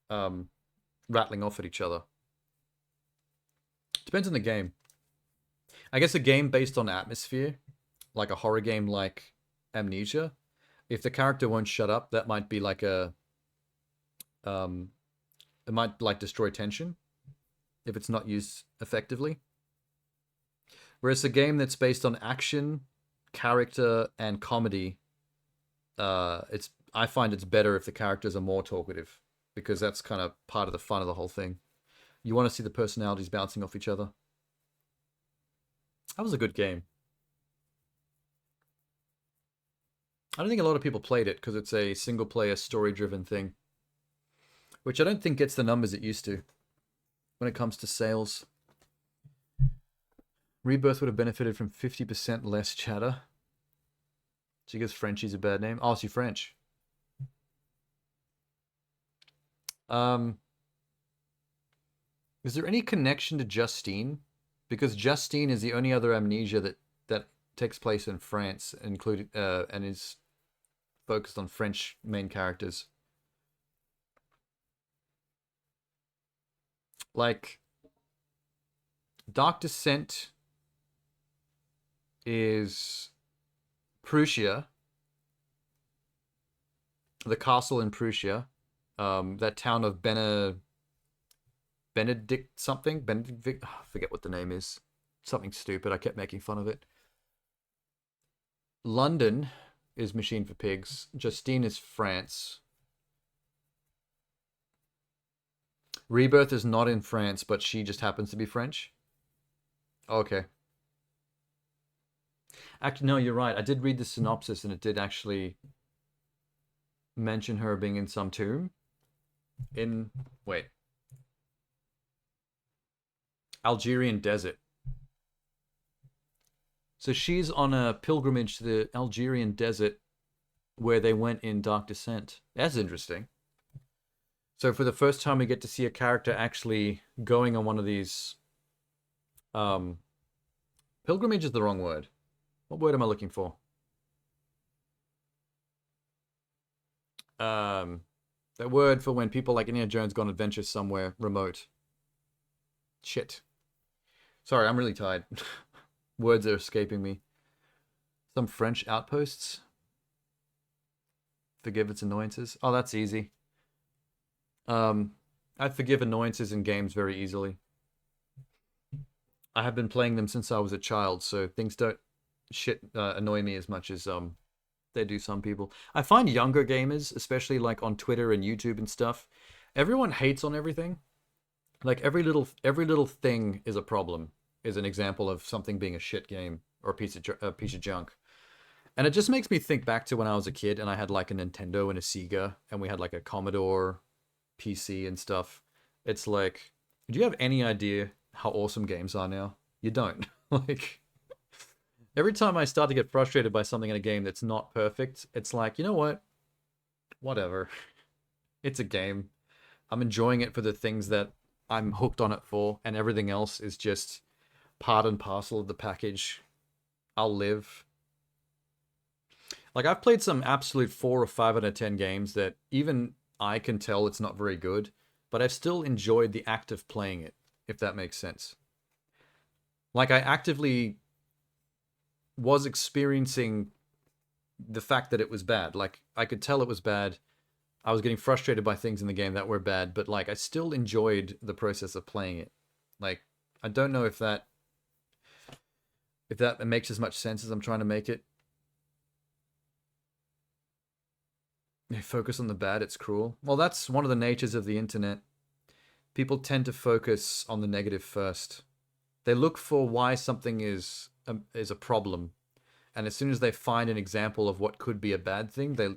S1: rattling off at each other. Depends on the game. I guess a game based on atmosphere, like a horror game like Amnesia, if the character won't shut up, that might be like it might like destroy tension if it's not used effectively. Whereas a game that's based on action, character, and comedy, I find it's better if the characters are more talkative, because that's kind of part of the fun of the whole thing. You want to see the personalities bouncing off each other. That was a good game. I don't think a lot of people played it because it's a single-player, story-driven thing, which I don't think gets the numbers it used to when it comes to sales. Rebirth would have benefited from 50% less chatter. She gives Frenchie's a bad name. Oh, she's French. Is there any connection to Justine? Because Justine is the only other Amnesia that takes place in France, including and is focused on French main characters. Like, Dark Descent is Prussia, the castle in Prussia, that town of Benedict something? Benedict, I forget what the name is. Something stupid. I kept making fun of it. London is Machine for Pigs. Justine is France. Rebirth is not in France, but she just happens to be French. Okay. Actually, no, you're right. I did read the synopsis, and it did actually mention her being in some tomb. In wait, Algerian desert. So she's on a pilgrimage to the Algerian desert where they went in Dark Descent. That's interesting. So for the first time, we get to see a character actually going on one of these. Pilgrimage is the wrong word. What word am I looking for? That word for when people like Indiana Jones go on adventures somewhere remote. Shit. Sorry, I'm really tired. Words are escaping me. Some French outposts. Forgive its annoyances. Oh, that's easy. I forgive annoyances in games very easily. I have been playing them since I was a child, so things don't annoy me as much as they do some people. I find younger gamers, especially like on Twitter and YouTube and stuff, everyone hates on everything. Like every little thing is a problem. Is an example of something being a shit game or a piece of junk. And it just makes me think back to when I was a kid and I had like a Nintendo and a Sega and we had like a Commodore PC and stuff. It's like, do you have any idea how awesome games are now? You don't. Like, every time I start to get frustrated by something in a game that's not perfect, it's like, you know what? Whatever. It's a game. I'm enjoying it for the things that I'm hooked on it for, and everything else is just part and parcel of the package. I'll live. Like, I've played some absolute 4 or 5 out of 10 games that even I can tell it's not very good, but I've still enjoyed the act of playing it, if that makes sense. Like, I actively was experiencing the fact that it was bad. Like, I could tell it was bad. I was getting frustrated by things in the game that were bad, but like, I still enjoyed the process of playing it. Like, I don't know if that makes as much sense as I'm trying to make it. They focus on the bad, it's cruel. Well, that's one of the natures of the internet. People tend to focus on the negative first. They look for why something is a problem, and as soon as they find an example of what could be a bad thing, they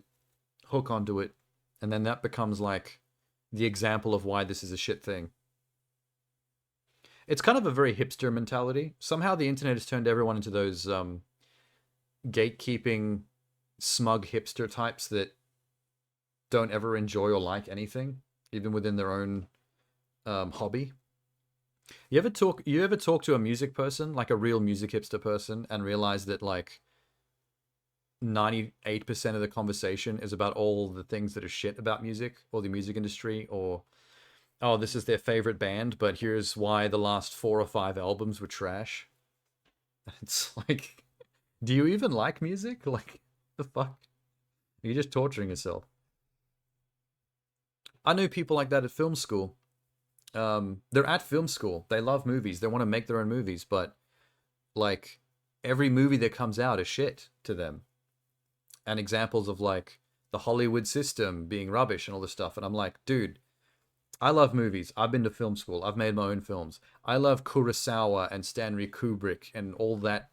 S1: hook onto it, and then that becomes like the example of why this is a shit thing. It's kind of a very hipster mentality. Somehow the internet has turned everyone into those gatekeeping, smug hipster types that don't ever enjoy or like anything, even within their own hobby. You ever talk to a music person, like a real music hipster person, and realize that like 98% of the conversation is about all the things that are shit about music or the music industry, or oh, this is their favorite band, but here's why the last 4 or 5 albums were trash. It's like, do you even like music? Like, the fuck? You're just torturing yourself. I know people like that at film school. They're at film school. They love movies. They want to make their own movies, but like every movie that comes out is shit to them. And examples of like the Hollywood system being rubbish and all this stuff. And I'm like, dude, I love movies. I've been to film school. I've made my own films. I love Kurosawa and Stanley Kubrick and all that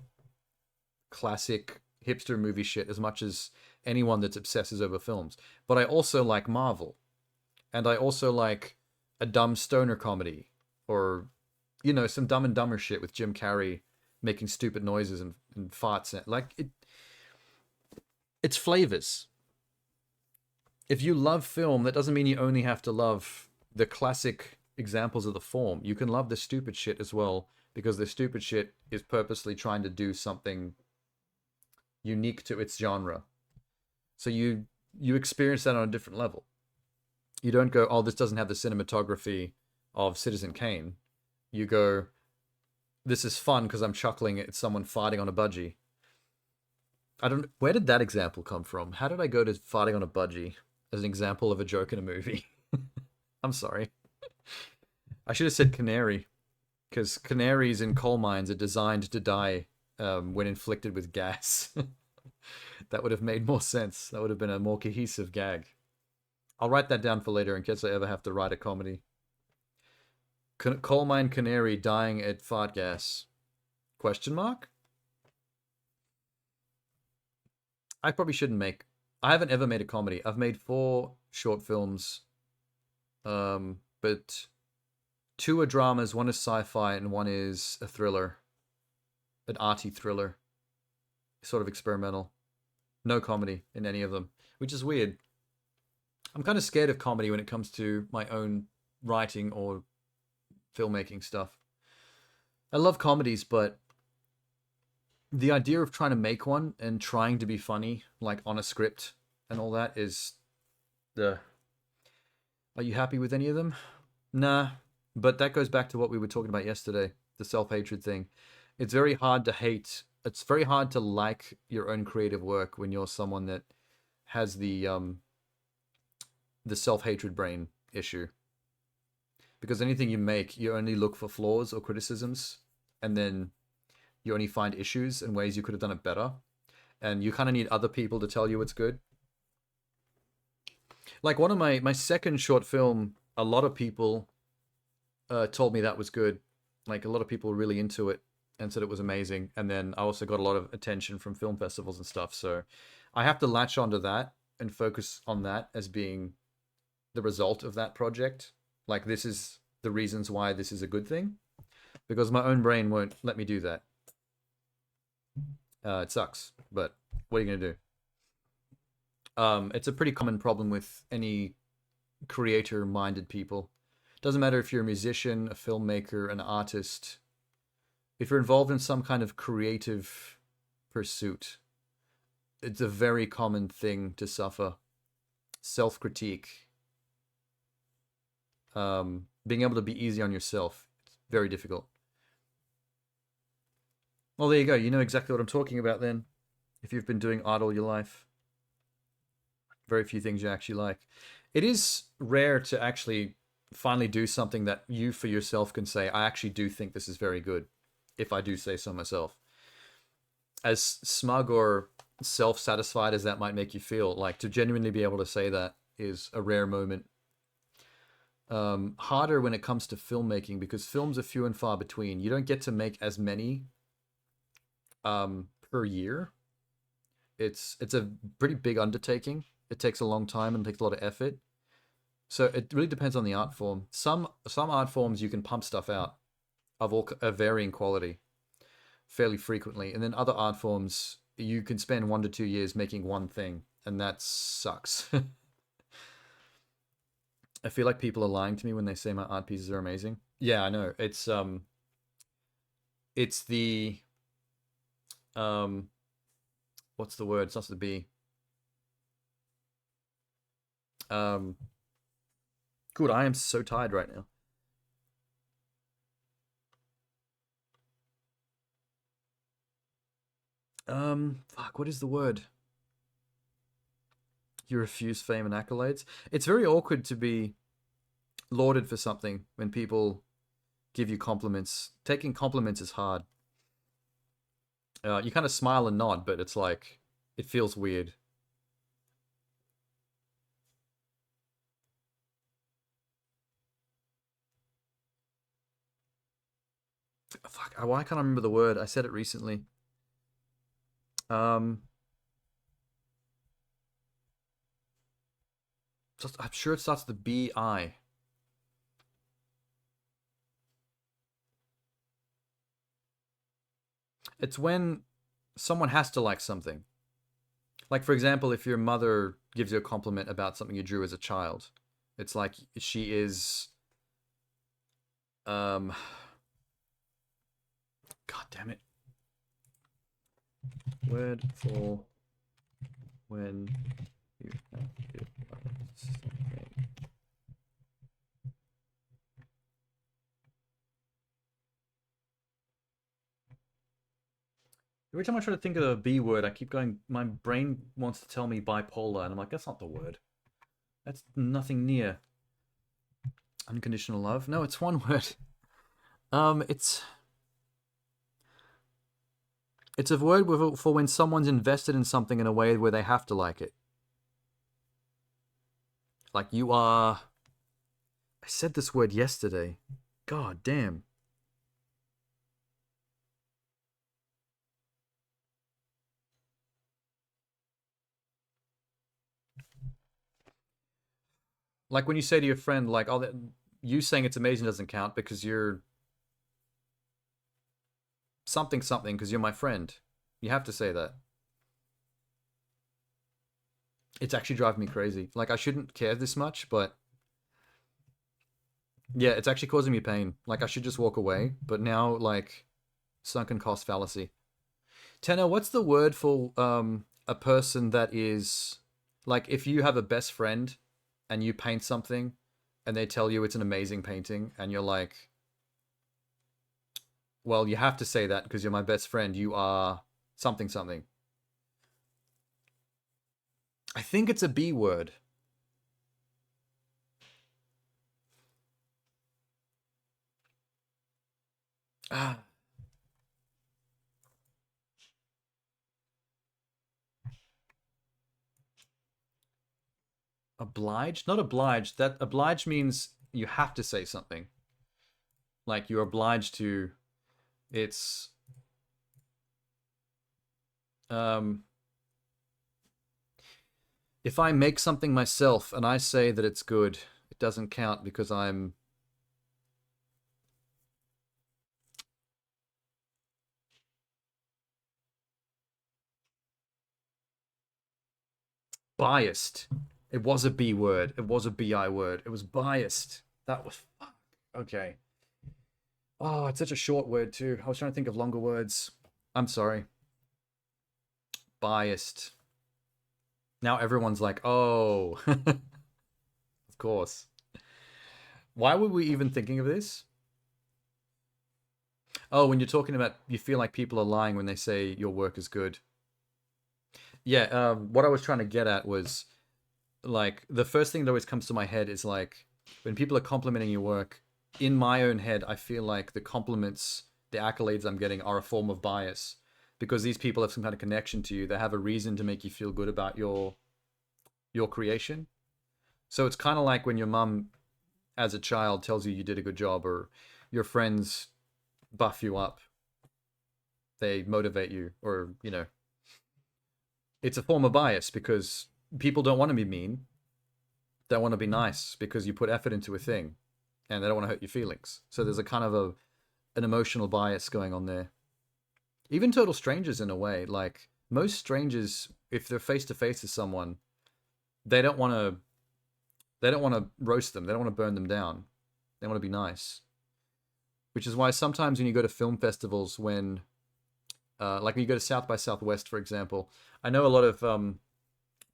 S1: classic hipster movie shit as much as anyone that obsesses over films. But I also like Marvel. And I also like a dumb stoner comedy, or, you know, some Dumb and Dumber shit with Jim Carrey making stupid noises and farts. Like, it's flavors. If you love film, that doesn't mean you only have to love the classic examples of the form. You can love the stupid shit as well, because the stupid shit is purposely trying to do something unique to its genre. So you experience that on a different level. You don't go, oh, this doesn't have the cinematography of Citizen Kane. You go, this is fun because I'm chuckling at someone farting on a budgie. Where did that example come from? How did I go to farting on a budgie as an example of a joke in a movie? I'm sorry. I should have said canary, because canaries in coal mines are designed to die when inflicted with gas. That would have made more sense. That would have been a more cohesive gag. I'll write that down for later in case I ever have to write a comedy. Coal mine canary dying at fart gas? Question mark? I probably shouldn't make. I haven't ever made a comedy. I've made 4 short films, but 2 are dramas, 1 is sci-fi, and 1 is a thriller, an arty thriller, sort of experimental. No comedy in any of them, which is weird. I'm kind of scared of comedy when it comes to my own writing or filmmaking stuff. I love comedies, but the idea of trying to make one and trying to be funny, like on a script and all that, is the. Are you happy with any of them? Nah. But that goes back to what we were talking about yesterday, the self-hatred thing. It's very hard to hate. It's very hard to like your own creative work when you're someone that has the self-hatred brain issue. Because anything you make, you only look for flaws or criticisms, and then you only find issues and ways you could have done it better. And you kind of need other people to tell you it's good. Like one of my second short film, a lot of people told me that was good. Like a lot of people were really into it and said it was amazing. And then I also got a lot of attention from film festivals and stuff. So I have to latch onto that and focus on that as being the result of that project. Like this is the reasons why this is a good thing, because my own brain won't let me do that. It sucks, but what are you gonna do? It's a pretty common problem with any creator-minded people. Doesn't matter if you're a musician, a filmmaker, an artist. If you're involved in some kind of creative pursuit, it's a very common thing to suffer. Self-critique. Being able to be easy on yourself. It's very difficult. Well, there you go. You know exactly what I'm talking about then. If you've been doing art all your life. Very few things you actually like. It is rare to actually finally do something that you for yourself can say, I actually do think this is very good, if I do say so myself. As smug or self-satisfied as that might make you feel, like to genuinely be able to say that is a rare moment. Harder when it comes to filmmaking, because films are few and far between. You don't get to make as many per year. It's a pretty big undertaking. It takes a long time and takes a lot of effort. So it really depends on the art form. Some art forms you can pump stuff out of varying quality fairly frequently, and then other art forms you can spend 1 to 2 years making one thing, and that sucks. I feel like people are lying to me when they say my art pieces are amazing. Yeah, I know. It's the what's the word? It starts with a B. Good, I am so tired right now. Fuck, what is the word? You refuse fame and accolades. It's very awkward to be lauded for something when people give you compliments. Taking compliments is hard. You kind of smile and nod, but it's like, it feels weird. Fuck, why can't I remember the word? I said it recently. I'm sure it starts with the B-I. It's when someone has to like something. Like, for example, if your mother gives you a compliment about something you drew as a child, it's like she is... God damn it. Word for when you have to like something. Every time I try to think of a B word, I keep going, my brain wants to tell me bipolar, and I'm like, that's not the word. That's nothing near. Unconditional love? No, it's one word. It's a word for when someone's invested in something in a way where they have to like it. Like you are... I said this word yesterday. God damn. Like when you say to your friend, like, "Oh, you saying it's amazing doesn't count because you're something something because you're my friend." You have to say that. It's actually driving me crazy. Like I shouldn't care this much, but yeah, it's actually causing me pain. Like I should just walk away, but now like sunken cost fallacy. Tenor, what's the word for a person that is like if you have a best friend and you paint something and they tell you it's an amazing painting and you're like, well, you have to say that because you're my best friend. You are something something. I think it's a B word. Ah, obliged? Not obliged. That obliged means you have to say something. Like you're obliged to. It's um if I make something myself and I say that it's good, it doesn't count because I'm biased. It was a B word. It was a BI word. It was biased. That was fuck. Okay. Oh, it's such a short word too. I was trying to think of longer words. I'm sorry. Biased. Now everyone's like, oh, of course. Why were we even thinking of this? Oh, when you're talking about you feel like people are lying when they say your work is good. Yeah, what I was trying to get at was like the first thing that always comes to my head is like when people are complimenting your work, in my own head, I feel like the compliments, the accolades I'm getting are a form of bias because these people have some kind of connection to you. They have a reason to make you feel good about your creation. So it's kind of like when your mum as a child tells you you did a good job or your friends buff you up. They motivate you or, you know, it's a form of bias because people don't want to be mean. They want to be nice because you put effort into a thing and they don't want to hurt your feelings. So there's a kind of an emotional bias going on there. Even total strangers in a way, like most strangers, if they're face to face with someone, they don't want to roast them. They don't want to burn them down. They want to be nice. Which is why sometimes when you go to film festivals, when like when you go to South by Southwest, for example, I know a lot of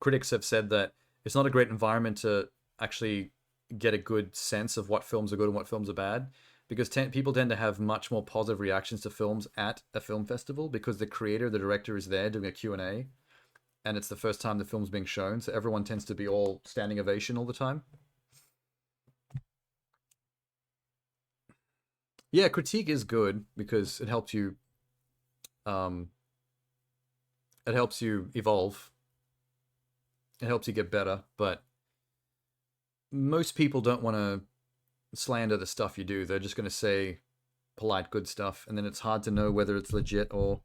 S1: critics have said that it's not a great environment to actually get a good sense of what films are good and what films are bad because people tend to have much more positive reactions to films at a film festival because the creator, the director is there doing a Q&A and it's the first time the film's being shown, so everyone tends to be all standing ovation all the time. Yeah, critique is good because um it helps you evolve. It helps you get better, but most people don't want to slander the stuff you do. They're just going to say polite good stuff and then it's hard to know whether it's legit or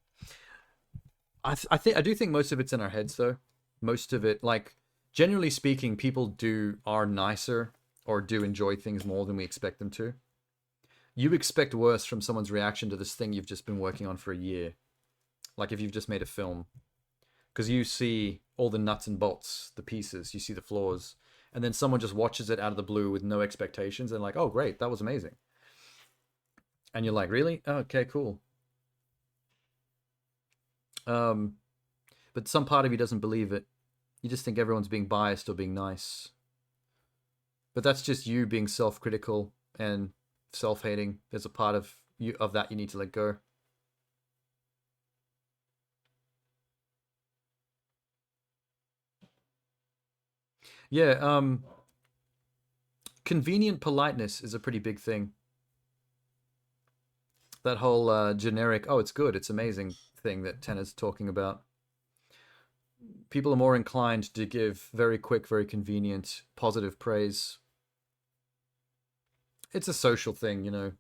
S1: I do think most of it's in our heads though. Most of it, like generally speaking, people are nicer or do enjoy things more than we expect them to. You expect worse from someone's reaction to this thing you've just been working on for a year. Like if you've just made a film, because you see all the nuts and bolts, the pieces, you see the flaws, and then someone just watches it out of the blue with no expectations and like, oh great, that was amazing. And you're like, really? Oh, okay, cool. But some part of you doesn't believe it. You just think everyone's being biased or being nice. But that's just you being self-critical and self-hating. There's a part of that you need to let go. Yeah, convenient politeness is a pretty big thing. That whole generic, oh, it's good, it's amazing thing that Tenor's talking about. People are more inclined to give very quick, very convenient, positive praise. It's a social thing, you know.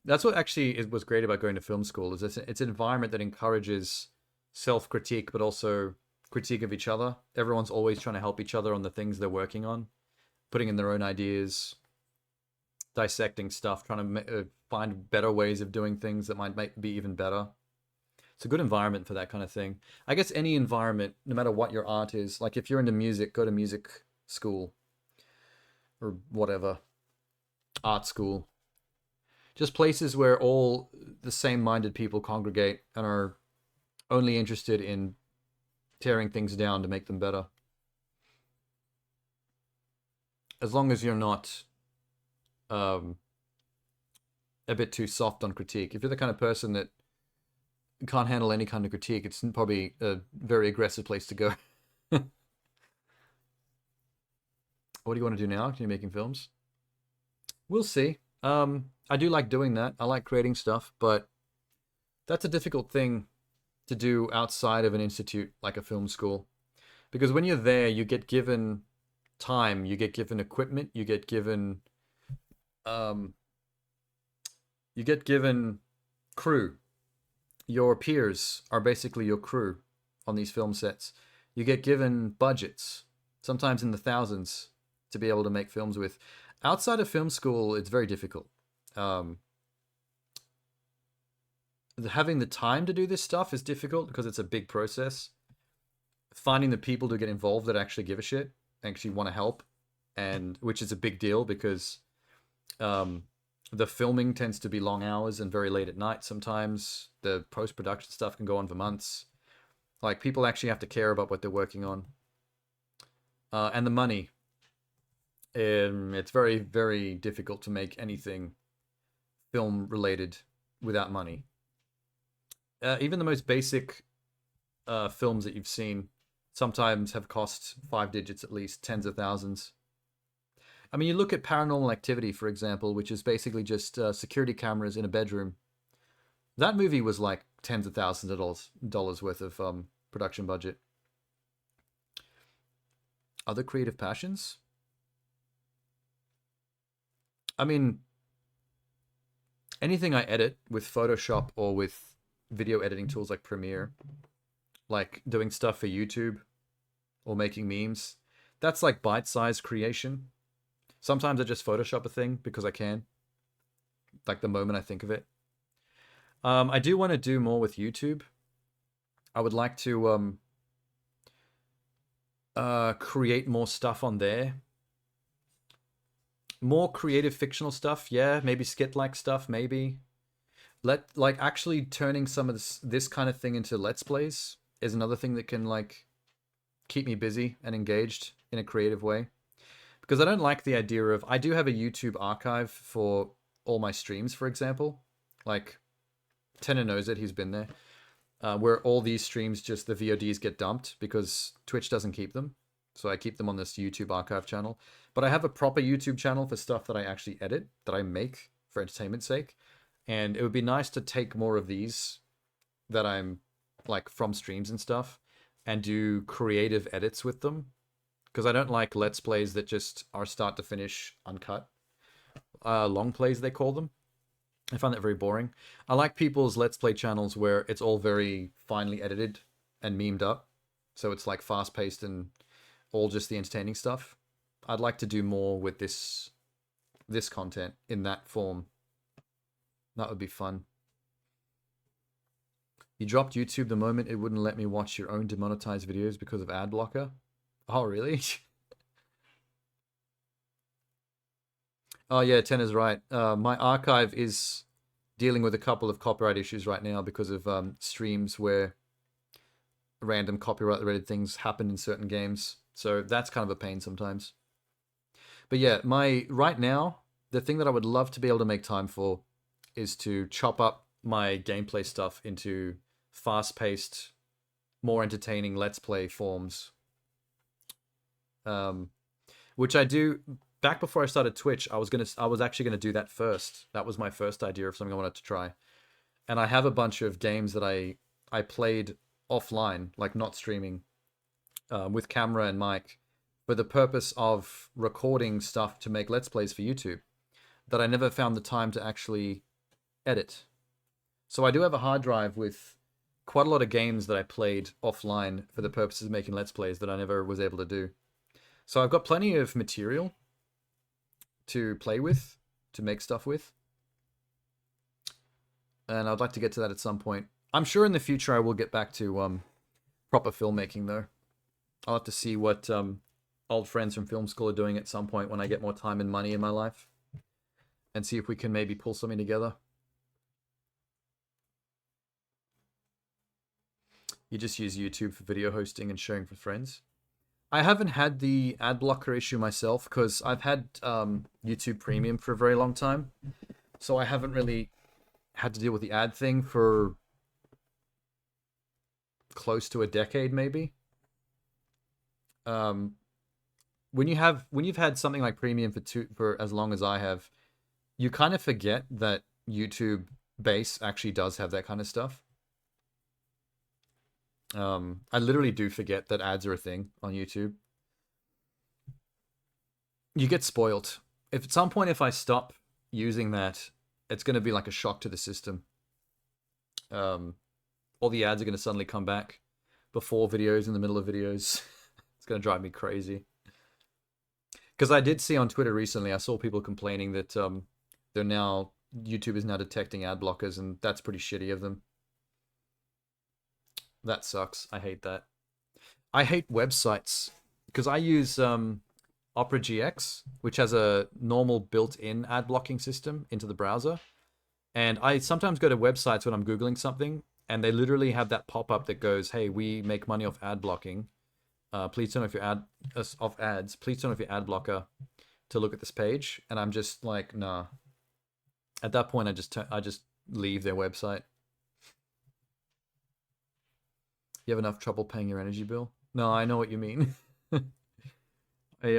S1: That's what actually was great about going to film school is it's an environment that encourages self-critique, but also critique of each other. Everyone's always trying to help each other on the things they're working on. putting in their own ideas, dissecting stuff, trying to find better ways of doing things that might be even better. It's a good environment for that kind of thing. I guess any environment, no matter what your art is, like if you're into music, go to music school or whatever, art school. Just places where all the same-minded people congregate and are only interested in tearing things down to make them better. As long as you're not a bit too soft on critique. If you're the kind of person that can't handle any kind of critique, it's probably a very aggressive place to go. What do you want to do now? Can you making films? We'll see. I do like doing that. I like creating stuff, but that's a difficult thing to do outside of an institute like a film school. Because when you're there, you get given time, you get given equipment, you get given crew. Your peers are basically your crew on these film sets. You get given budgets, sometimes in the thousands, to be able to make films with. Outside of film school, it's very difficult. Having the time to do this stuff is difficult because it's a big process. Finding the people to get involved that actually give a shit, actually want to help, and which is a big deal because the filming tends to be long hours and very late at night sometimes. The post-production stuff can go on for months. Like, people actually have to care about what they're working on. And the money. It's very, very difficult to make anything film-related without money. Even the most basic films that you've seen sometimes have cost 5 digits at least, tens of thousands. I mean, you look at Paranormal Activity, for example, which is basically just security cameras in a bedroom. That movie was like tens of thousands of dollars worth of production budget. Other creative passions? I mean, anything I edit with Photoshop or with video editing tools like Premiere, like doing stuff for YouTube or making memes, that's like bite-sized creation. Sometimes I just Photoshop a thing because I can, like the moment I think of it. I do want to do more with YouTube. I would like to create more stuff on there. More creative fictional stuff, yeah. Maybe skit-like stuff, maybe. Like actually turning some of this kind of thing into Let's Plays is another thing that can like keep me busy and engaged in a creative way. Because I don't like the idea of... I do have a YouTube archive for all my streams, for example. Like, Tenor knows it, he's been there. Where all these streams, just the VODs get dumped because Twitch doesn't keep them. So I keep them on this YouTube archive channel. But I have a proper YouTube channel for stuff that I actually edit, that I make for entertainment's sake. And it would be nice to take more of these that I'm, like, from streams and stuff, and do creative edits with them. Because I don't like Let's Plays that just are start to finish uncut. Long plays, they call them. I find that very boring. I like people's Let's Play channels where it's all very finely edited and memed up. So it's like fast-paced and all just the entertaining stuff. I'd like to do more with this content in that form. That would be fun. You dropped YouTube the moment it wouldn't let me watch your own demonetized videos because of ad blocker. Oh, really? Oh, yeah, Tenor's right. My archive is dealing with a couple of copyright issues right now because of streams where random copyright-related things happen in certain games. So that's kind of a pain sometimes. But yeah, right now, the thing that I would love to be able to make time for is to chop up my gameplay stuff into fast-paced, more entertaining Let's Play forms. Which I do... Back before I started Twitch, I was actually gonna do that first. That was my first idea of something I wanted to try. And I have a bunch of games that I played offline, like not streaming, with camera and mic, for the purpose of recording stuff to make Let's Plays for YouTube, that I never found the time to actually edit. So I do have a hard drive with quite a lot of games that I played offline for the purposes of making Let's Plays that I never was able to do. So I've got plenty of material to play with, to make stuff with. And I'd like to get to that at some point. I'm sure in the future I will get back to proper filmmaking, though. I'll have to see what old friends from film school are doing at some point when I get more time and money in my life. And see if we can maybe pull something together. You just use YouTube for video hosting and sharing for friends. I haven't had the ad blocker issue myself because I've had YouTube Premium for a very long time. So I haven't really had to deal with the ad thing for close to a decade, maybe. When you've had something like Premium for as long as I have, you kind of forget that YouTube base actually does have that kind of stuff. I literally do forget that ads are a thing on YouTube. You get spoiled. If at some point, if I stop using that, it's going to be like a shock to the system. All the ads are going to suddenly come back before videos, in the middle of videos. It's going to drive me crazy. Because I did see on Twitter recently, I saw people complaining that YouTube is now detecting ad blockers, and that's pretty shitty of them. That sucks. I hate that. I hate websites because I use Opera GX, which has a normal built-in ad blocking system into the browser. And I sometimes go to websites when I'm Googling something, and they literally have that pop-up that goes, "Hey, we make money off ad blocking. Please turn off your ads. Please turn off your ad blocker to look at this page." And I'm just like, nah. At that point, I just leave their website. You have enough trouble paying your energy bill? No, I know what you mean. I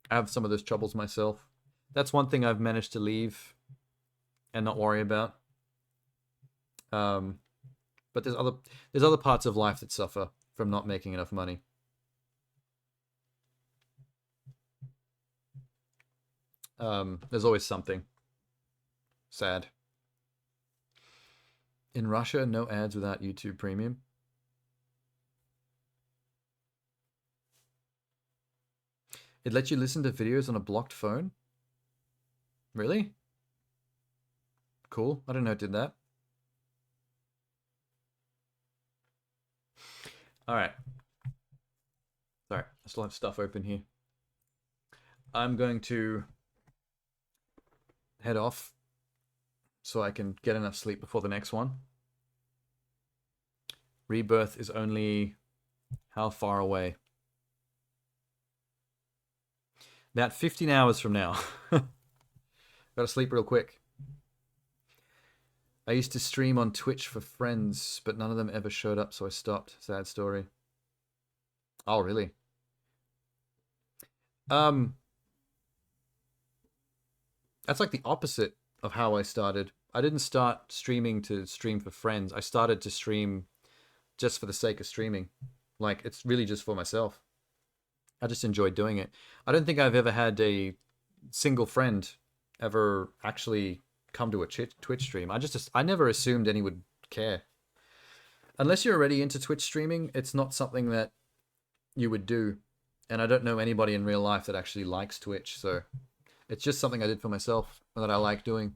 S1: have some of those troubles myself. That's one thing I've managed to leave and not worry about. But there's other parts of life that suffer from not making enough money. There's always something. Sad. In Russia, no ads without YouTube Premium. It lets you listen to videos on a blocked phone? Really? Cool. I didn't know it did that. Alright. Sorry, I still have stuff open here. I'm going to head off so I can get enough sleep before the next one. Rebirth is only how far away? About 15 hours from now. Gotta sleep real quick. I used to stream on Twitch for friends, but none of them ever showed up, so I stopped. Sad story. Oh, really? That's like the opposite of how I started. I didn't start streaming to stream for friends. I started to stream just for the sake of streaming. Like, it's really just for myself. I just enjoyed doing it. I don't think I've ever had a single friend ever actually come to a Twitch stream. I never assumed any would care. Unless you're already into Twitch streaming, it's not something that you would do. And I don't know anybody in real life that actually likes Twitch, so it's just something I did for myself and that I like doing.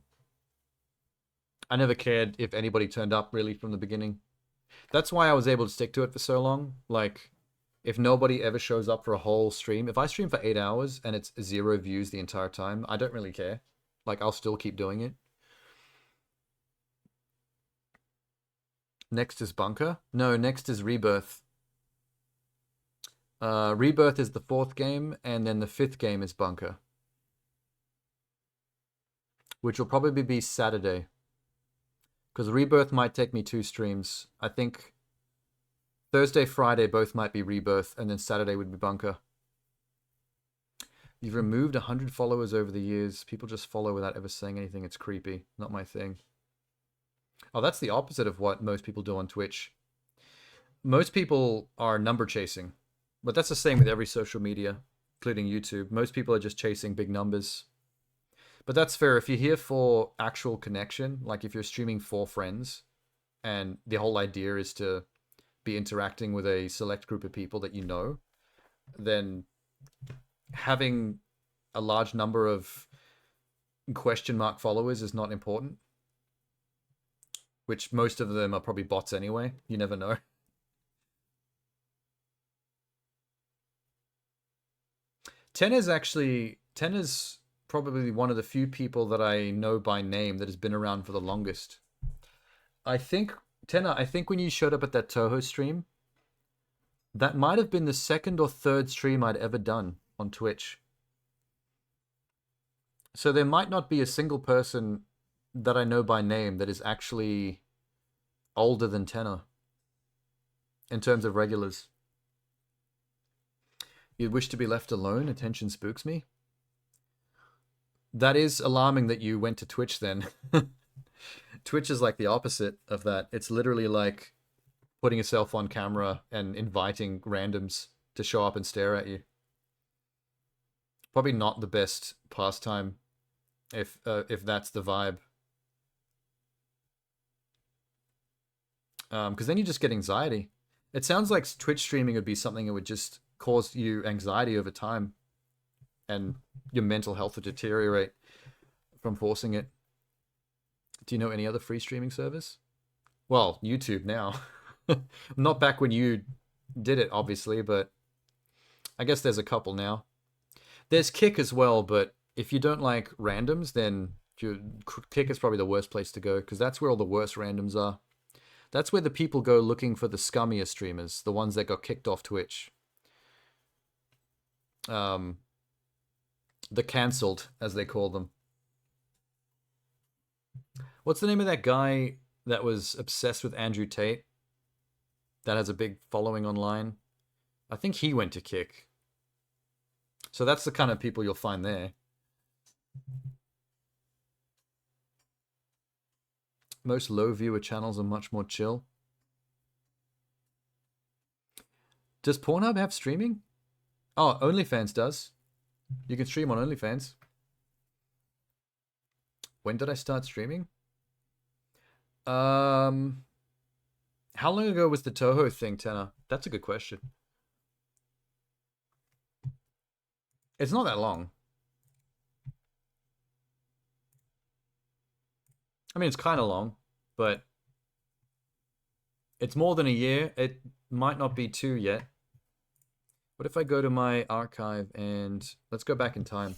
S1: I never cared if anybody turned up really from the beginning. That's why I was able to stick to it for so long. Like, if nobody ever shows up for a whole stream, if I stream for 8 hours and it's 0 views the entire time, I don't really care. Like, I'll still keep doing it. Next is Bunker? No, next is Rebirth. Rebirth is the 4th game, and then the 5th game is Bunker. Which will probably be Saturday. Because Rebirth might take me 2 streams. I think Thursday, Friday both might be Rebirth, and then Saturday would be Bunker. You've removed 100 followers over the years. People just follow without ever saying anything. It's creepy. Not my thing. Oh, that's the opposite of what most people do on Twitch. Most people are number chasing. But that's the same with every social media, including YouTube. Most people are just chasing big numbers. But that's fair. If you're here for actual connection, like if you're streaming for friends, and the whole idea is to be interacting with a select group of people that you know, then having a large number of question mark followers is not important, which most of them are probably bots anyway. You never know. Tenna's probably one of the few people that I know by name that has been around for the longest. I think, Tenna, I think when you showed up at that Toho stream, that might have been the second or third stream I'd ever done on Twitch. So there might not be a single person that I know by name that is actually older than Tenna in terms of regulars. You wish to be left alone? Attention spooks me. That is alarming that you went to Twitch then. Twitch is like the opposite of that. It's literally like putting yourself on camera and inviting randoms to show up and stare at you. Probably not the best pastime if that's the vibe. Because then you just get anxiety. It sounds like Twitch streaming would be something that would just cause you anxiety over time, and your mental health would deteriorate from forcing it. Do you know any other free streaming service? Well, YouTube now. Not back when you did it, obviously, but I guess there's a couple now. There's Kick as well, but if you don't like randoms, then Kick is probably the worst place to go, because that's where all the worst randoms are. That's where the people go looking for the scummier streamers, the ones that got kicked off Twitch. The cancelled, as they call them. What's the name of that guy that was obsessed with Andrew Tate? That has a big following online. I think he went to Kick. So that's the kind of people you'll find there. Most low viewer channels are much more chill. Does Pornhub have streaming? Oh, OnlyFans does. You can stream on OnlyFans. When did I start streaming? How long ago was the Toho thing, Tenna? That's a good question. It's not that long. I mean, it's kind of long, but it's more than a year. It might not be 2 yet. What if I go to my archive and let's go back in time.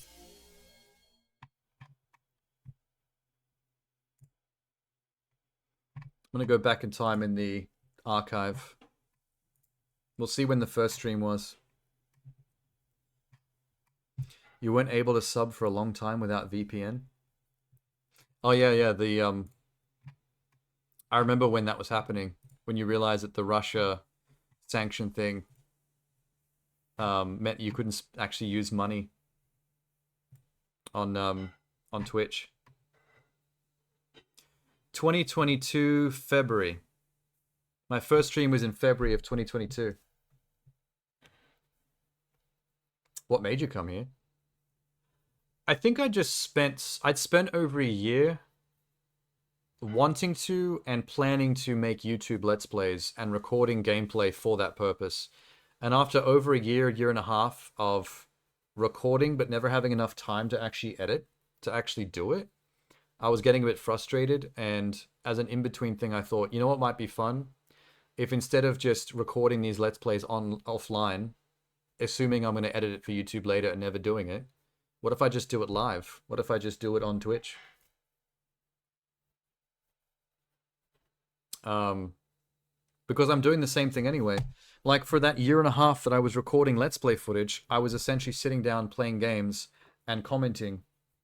S1: I'm going to go back in time in the archive. We'll see when the first stream was. You weren't able to sub for a long time without VPN? Oh yeah, the I remember when that was happening, when you realized that the Russia sanction thing meant you couldn't actually use money on Twitch. 2022 February. My first stream was in February of 2022. What made you come here? I think I'd spent over a year wanting to and planning to make YouTube Let's Plays and recording gameplay for that purpose. And after over a year and a half of recording but never having enough time to actually edit, to actually do it, I was getting a bit frustrated, and as an in-between thing I thought, you know what might be fun? If instead of just recording these Let's Plays offline, assuming I'm going to edit it for YouTube later and never doing it, what if I just do it live? What if I just do it on Twitch? Because I'm doing the same thing anyway. Like for that year and a half that I was recording Let's Play footage, I was essentially sitting down playing games and commenting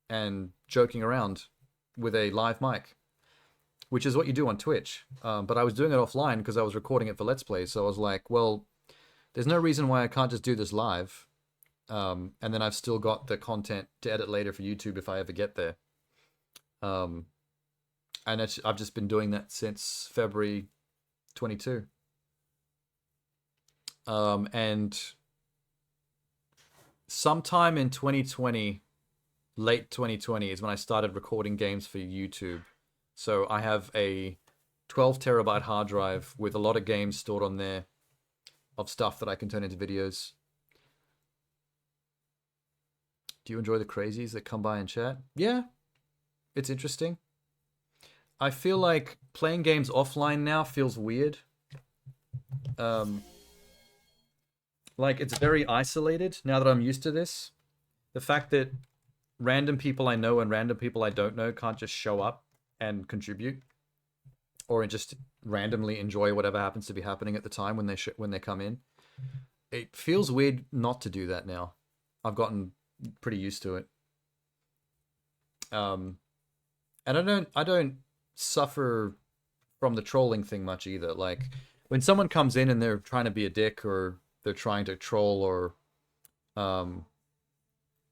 S1: and joking around with a live mic, which is what you do on Twitch. But I was doing it offline because I was recording it for Let's Plays. So I was like, well, there's no reason why I can't just do this live. And then I've still got the content to edit later for YouTube if I ever get there. And I've just been doing that since February 22. And sometime in 2020, late 2020 is when I started recording games for YouTube. So I have a 12 terabyte hard drive with a lot of games stored on there of stuff that I can turn into videos. Do you enjoy the crazies that come by and chat? Yeah, it's interesting. I feel like playing games offline now feels weird. Like it's very isolated now that I'm used to this. The fact that random people I know and random people I don't know can't just show up and contribute, or just randomly enjoy whatever happens to be happening at the time when they come in. It feels weird not to do that now. I've gotten pretty used to it. And I don't suffer from the trolling thing much either. Like when someone comes in and they're trying to be a dick, or they're trying to troll, or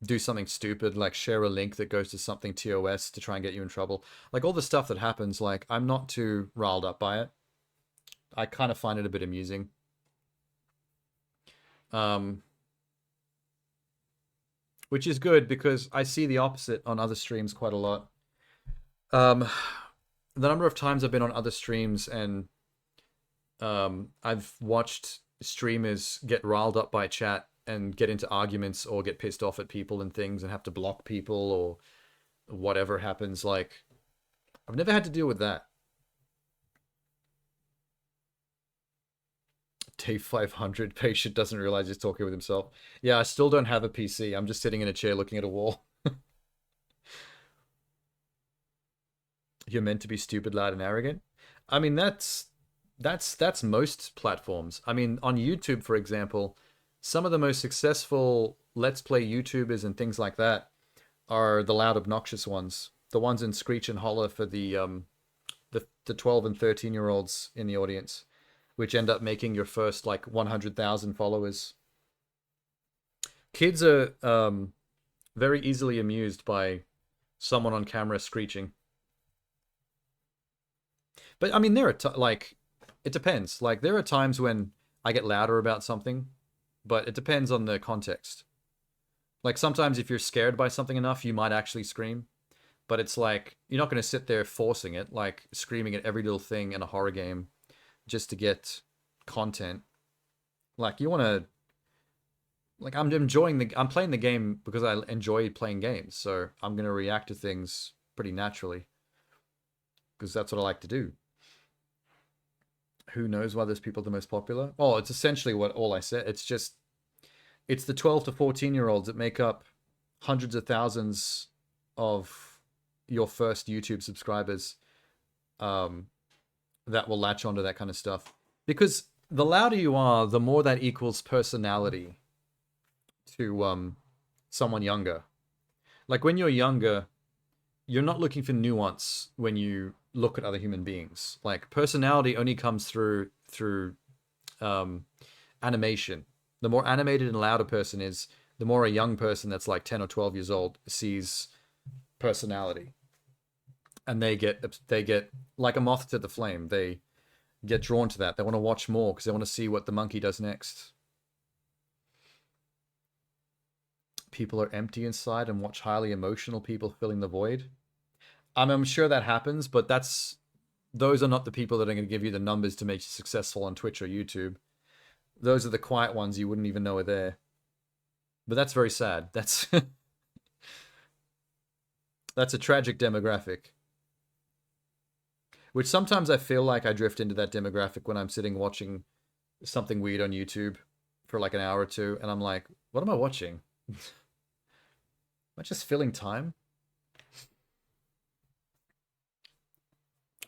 S1: do something stupid, like share a link that goes to something TOS to try and get you in trouble. Like all the stuff that happens, like I'm not too riled up by it. I kind of find it a bit amusing. Which is good because I see the opposite on other streams quite a lot. The number of times I've been on other streams and I've watched streamers get riled up by chat and get into arguments or get pissed off at people and things and have to block people or whatever happens. Like, I've never had to deal with that. Day 500, patient doesn't realize he's talking with himself. Yeah, I still don't have a PC. I'm just sitting in a chair looking at a wall. You're meant to be stupid, loud, and arrogant. I mean, that's most platforms. I mean, on YouTube, for example, some of the most successful Let's Play YouTubers and things like that are the loud, obnoxious ones. The ones in screech and holler for the 12 and 13-year-olds in the audience, which end up making your first, like, 100,000 followers. Kids are very easily amused by someone on camera screeching. But, I mean, there are, like, it depends. Like, there are times when I get louder about something, but it depends on the context. Like, sometimes if you're scared by something enough, you might actually scream. But it's like, you're not going to sit there forcing it, like screaming at every little thing in a horror game just to get content. Like, you want to... Like, I'm playing the game because I enjoy playing games, so I'm going to react to things pretty naturally. Because that's what I like to do. Who knows why those people are the most popular? Oh, it's essentially what all I said. It's just... It's the 12 to 14-year-olds that make up hundreds of thousands of your first YouTube subscribers that will latch onto that kind of stuff. Because the louder you are, the more that equals personality to someone younger. Like when you're younger, you're not looking for nuance when you look at other human beings. Like personality only comes through animation. The more animated and loud a person is, the more a young person that's like 10 or 12 years old sees personality. And they get like a moth to the flame. They get drawn to that. They want to watch more because they want to see what the monkey does next. People are empty inside and watch highly emotional people filling the void. I'm sure that happens, but those are not the people that are going to give you the numbers to make you successful on Twitch or YouTube. Those are the quiet ones you wouldn't even know are there. But that's very sad. That's that's a tragic demographic. Which sometimes I feel like I drift into that demographic when I'm sitting watching something weird on YouTube for like an hour or two, and I'm like, what am I watching? Am I just filling time?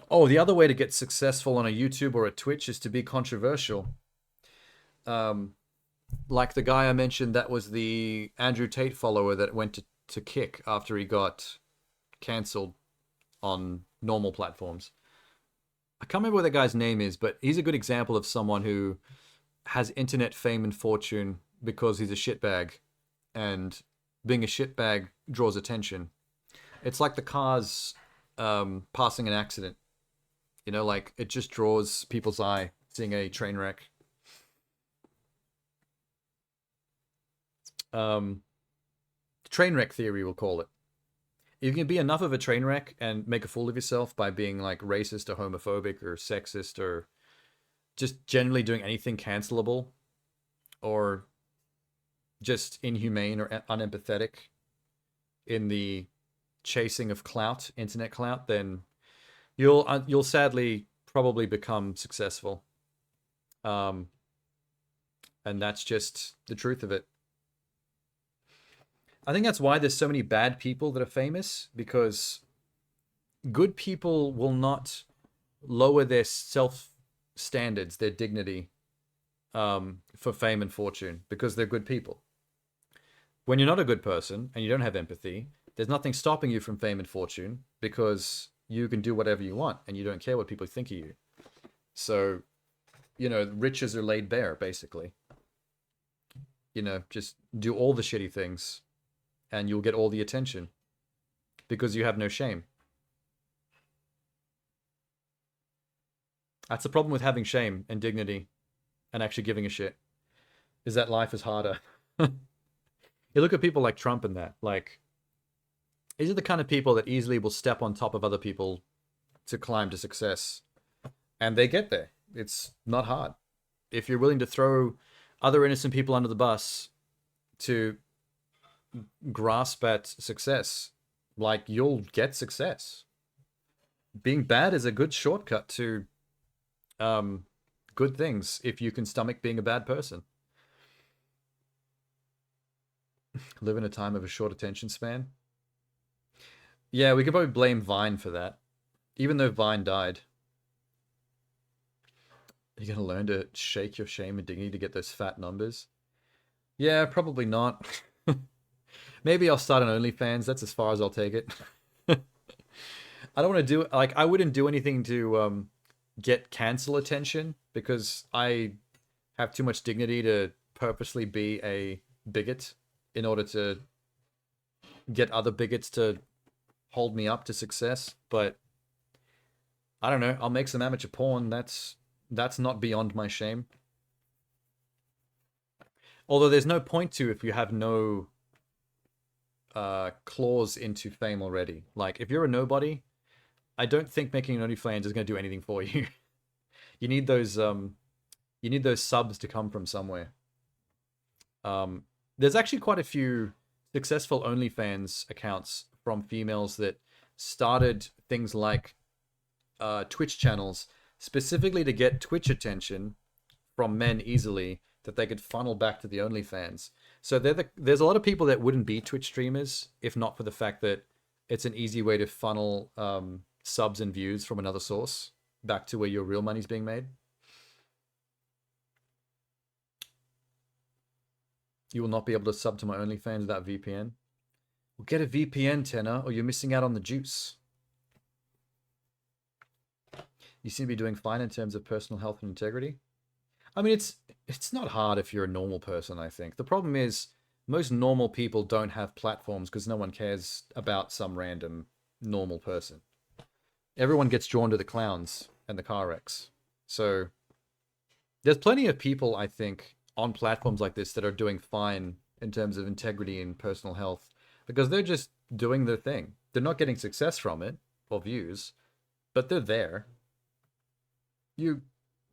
S1: Oh, the other way to get successful on a YouTube or a Twitch is to be controversial. Like the guy I mentioned that was the Andrew Tate follower that went to Kick after he got cancelled on normal platforms. I can't remember what that guy's name is, but he's a good example of someone who has internet fame and fortune because he's a shitbag. And being a shitbag draws attention. It's like the cars passing an accident. You know, like it just draws people's eye seeing a train wreck. Train wreck theory, we'll call it. You can be enough of a train wreck and make a fool of yourself by being like racist or homophobic or sexist or just generally doing anything cancelable or just inhumane or unempathetic in the chasing of clout, internet clout, then you'll sadly probably become successful. And that's just the truth of it. I think that's why there's so many bad people that are famous, because good people will not lower their self standards, their dignity, for fame and fortune, because they're good people. When you're not a good person and you don't have empathy, there's nothing stopping you from fame and fortune, because you can do whatever you want and you don't care what people think of you. So, riches are laid bare, basically. Just do all the shitty things and you'll get all the attention because you have no shame. That's the problem with having shame and dignity and actually giving a shit, is that life is harder. You look at people like Trump and that, like, these are the kind of people that easily will step on top of other people to climb to success. And they get there. It's not hard. If you're willing to throw other innocent people under the bus to grasp at success, like, you'll get success. Being bad is a good shortcut to good things if you can stomach being a bad person. Live in a time of a short attention span. Yeah, we could probably blame Vine for that, even though Vine died. You're going to learn to shake your shame and dignity to get those fat numbers? Yeah, probably not. Maybe I'll start an OnlyFans. That's as far as I'll take it. I don't want to do, like, I wouldn't do anything to get cancel attention, because I have too much dignity to purposely be a bigot in order to get other bigots to hold me up to success. But I don't know, I'll make some amateur porn. That's not beyond my shame. Although there's no point to if you have no claws into fame already. Like, if you're a nobody, I don't think making an OnlyFans is going to do anything for you. You need those subs to come from somewhere. There's actually quite a few successful OnlyFans accounts from females that started things like Twitch channels specifically to get Twitch attention from men easily, that they could funnel back to the OnlyFans. So there's a lot of people that wouldn't be Twitch streamers if not for the fact that it's an easy way to funnel subs and views from another source back to where your real money's being made. You will not be able to sub to my OnlyFans without VPN. Well, get a VPN, Tenor, or you're missing out on the juice. You seem to be doing fine in terms of personal health and integrity. I mean, it's not hard if you're a normal person, I think. The problem is most normal people don't have platforms because no one cares about some random normal person. Everyone gets drawn to the clowns and the car wrecks. So there's plenty of people, I think, on platforms like this that are doing fine in terms of integrity and personal health, because they're just doing their thing. They're not getting success from it or views, but they're there. You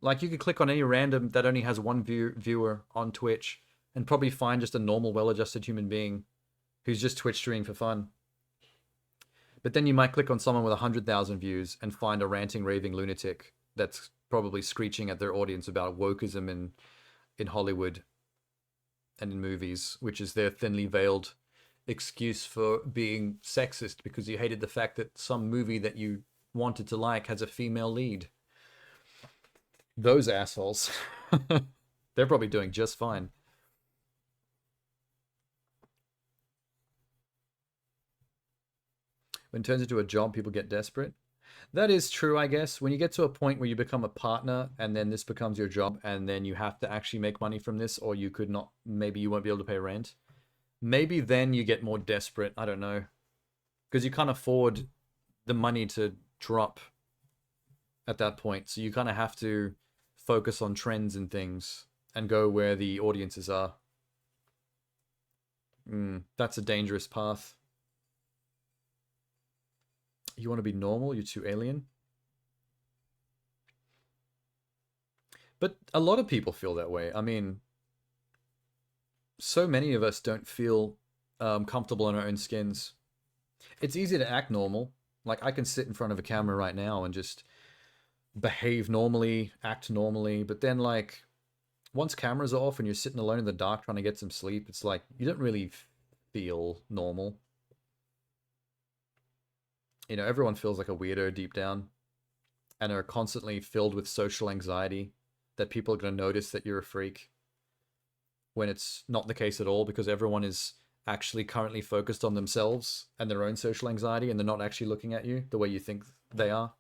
S1: could click on any random that only has one viewer on Twitch and probably find just a normal, well-adjusted human being who's just Twitch streaming for fun. But then you might click on someone with 100,000 views and find a ranting, raving lunatic that's probably screeching at their audience about wokeism in Hollywood and in movies, which is their thinly veiled excuse for being sexist because you hated the fact that some movie that you wanted to like has a female lead. Those assholes. They're probably doing just fine. When it turns into a job, people get desperate. That is true, I guess. When you get to a point where you become a partner and then this becomes your job and then you have to actually make money from this, or you could not, maybe you won't be able to pay rent. Maybe then you get more desperate. I don't know. Because you can't afford the money to drop at that point. So you kind of have to focus on trends and things and go where the audiences are. That's a dangerous path. You want to be normal? You're too alien? But a lot of people feel that way. I mean, so many of us don't feel comfortable in our own skins. It's easy to act normal. Like, I can sit in front of a camera right now and just behave normally, act normally, but then, like, once cameras are off and you're sitting alone in the dark trying to get some sleep, it's like, you don't really feel normal. You know, everyone feels like a weirdo deep down and are constantly filled with social anxiety that people are going to notice that you're a freak when it's not the case at all, because everyone is actually currently focused on themselves and their own social anxiety, and they're not actually looking at you the way you think they are.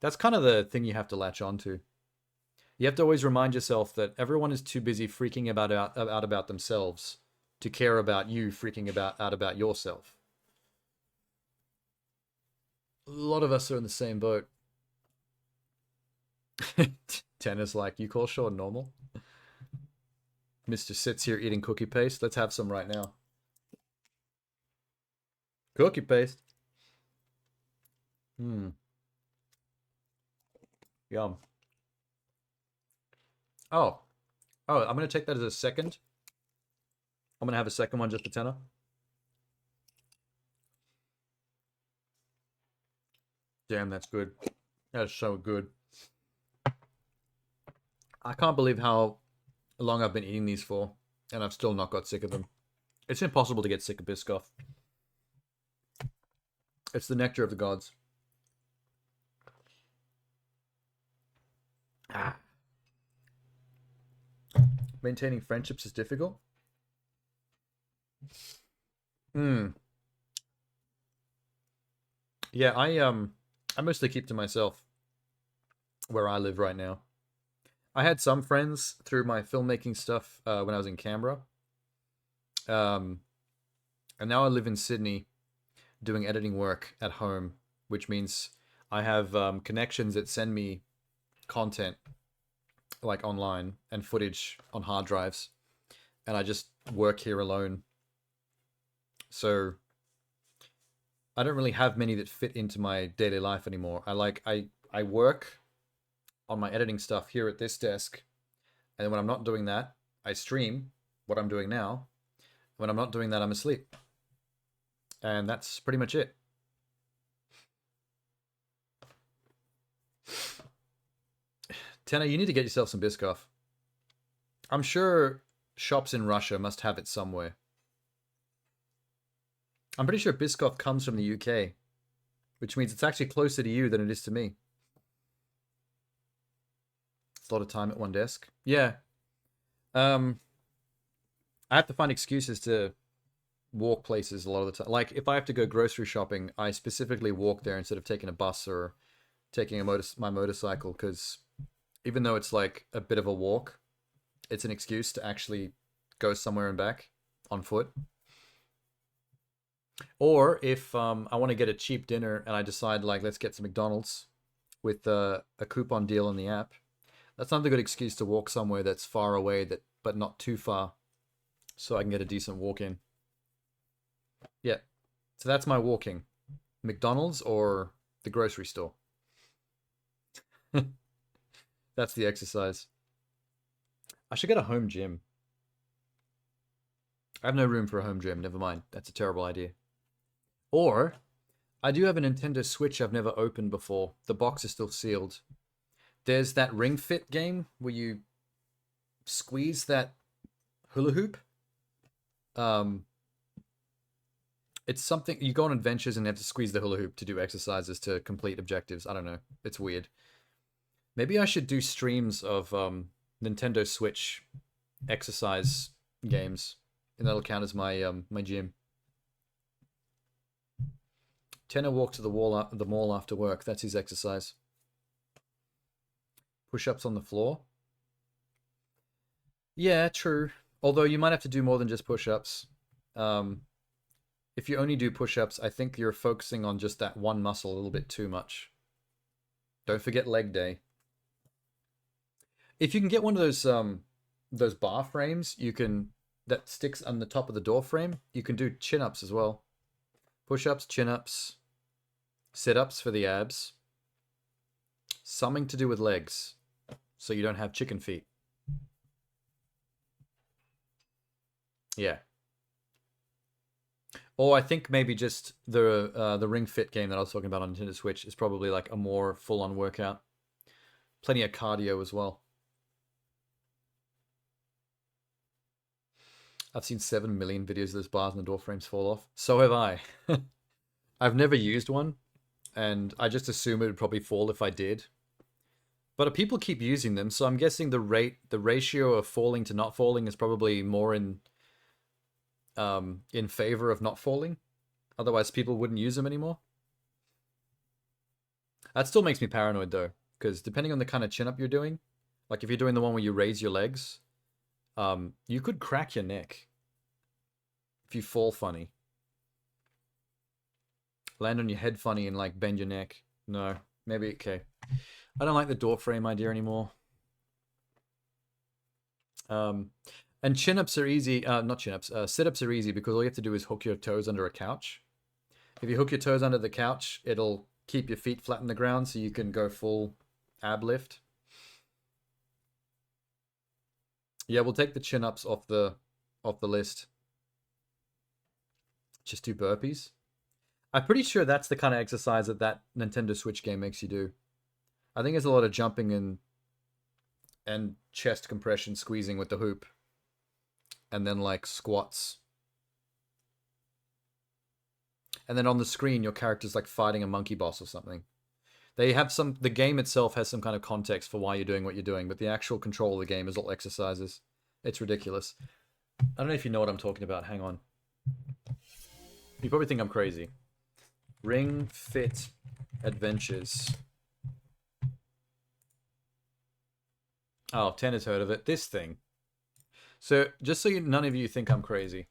S1: That's kind of the thing you have to latch on to. You have to always remind yourself that everyone is too busy freaking out about themselves to care about you freaking out about yourself. A lot of us are in the same boat. Tennis like, you call Sean normal? Mr. sits here eating cookie paste. Let's have some right now. Cookie paste. Yum. Oh, I'm going to take that as a second. I'm going to have a second one just for tenner. Damn, that's good. That's so good. I can't believe how long I've been eating these for, and I've still not got sick of them. It's impossible to get sick of Biscoff. It's the nectar of the gods. Maintaining friendships is difficult. Yeah, I mostly keep to myself where I live right now. I had some friends through my filmmaking stuff when I was in Canberra. And now I live in Sydney doing editing work at home, which means I have connections that send me content like online and footage on hard drives, and I just work here alone. So I don't really have many that fit into my daily life anymore. I work on my editing stuff here at this desk, and when I'm not doing that, I stream what I'm doing now. When I'm not doing that, I'm asleep. And that's pretty much it. Tenna, you need to get yourself some Biscoff. I'm sure shops in Russia must have it somewhere. I'm pretty sure Biscoff comes from the UK, which means it's actually closer to you than it is to me. It's a lot of time at one desk. Yeah. I have to find excuses to walk places a lot of the time. Like, if I have to go grocery shopping, I specifically walk there instead of taking a bus or taking my motorcycle, because even though it's like a bit of a walk, it's an excuse to actually go somewhere and back on foot. Or if I want to get a cheap dinner and I decide, like, let's get some McDonald's with a coupon deal on the app, that's another good excuse to walk somewhere that's far away, but not too far, so I can get a decent walk in. Yeah, so that's my walking. McDonald's or the grocery store. That's the exercise. I should get a home gym. I have no room for a home gym. Never mind. That's a terrible idea. Or, I do have a Nintendo Switch I've never opened before. The box is still sealed. There's that Ring Fit game where you squeeze that hula hoop. It's something, you go on adventures and you have to squeeze the hula hoop to do exercises to complete objectives. I don't know. It's weird. Maybe I should do streams of Nintendo Switch exercise games, and that'll count as my my gym. Tenna walk to the mall after work. That's his exercise. Push-ups on the floor. Yeah, true. Although you might have to do more than just push-ups. If you only do push-ups, I think you're focusing on just that one muscle a little bit too much. Don't forget leg day. If you can get one of those bar frames, that sticks on the top of the door frame, you can do chin-ups as well. Push-ups, chin-ups, sit-ups for the abs. Something to do with legs, so you don't have chicken feet. Yeah. Or I think maybe just the Ring Fit game that I was talking about on Nintendo Switch is probably like a more full-on workout. Plenty of cardio as well. I've seen 7 million videos of those bars and the door frames fall off. So have I. I've never used one, and I just assume it would probably fall if I did. But people keep using them, so I'm guessing the ratio of falling to not falling is probably more in favor of not falling. Otherwise, people wouldn't use them anymore. That still makes me paranoid, though, because depending on the kind of chin-up you're doing, like if you're doing the one where you raise your legs, you could crack your neck if you fall funny. Land on your head funny and like bend your neck. No, maybe, okay. I don't like the door frame idea anymore. And chin-ups are easy, not chin-ups, sit-ups are easy because all you have to do is hook your toes under a couch. If you hook your toes under the couch, it'll keep your feet flat on the ground so you can go full ab lift. Yeah, we'll take the chin-ups off the list. Just do burpees. I'm pretty sure that's the kind of exercise that Nintendo Switch game makes you do. I think there's a lot of jumping and chest compression squeezing with the hoop. And then like squats. And then on the screen, your character's like fighting a monkey boss or something. The game itself has some kind of context for why you're doing what you're doing, but the actual control of the game is all exercises. It's ridiculous. I don't know if you know what I'm talking about. Hang on. You probably think I'm crazy. Ring Fit Adventures. Oh, Ten has heard of it. This thing. So, just so none of you think I'm crazy.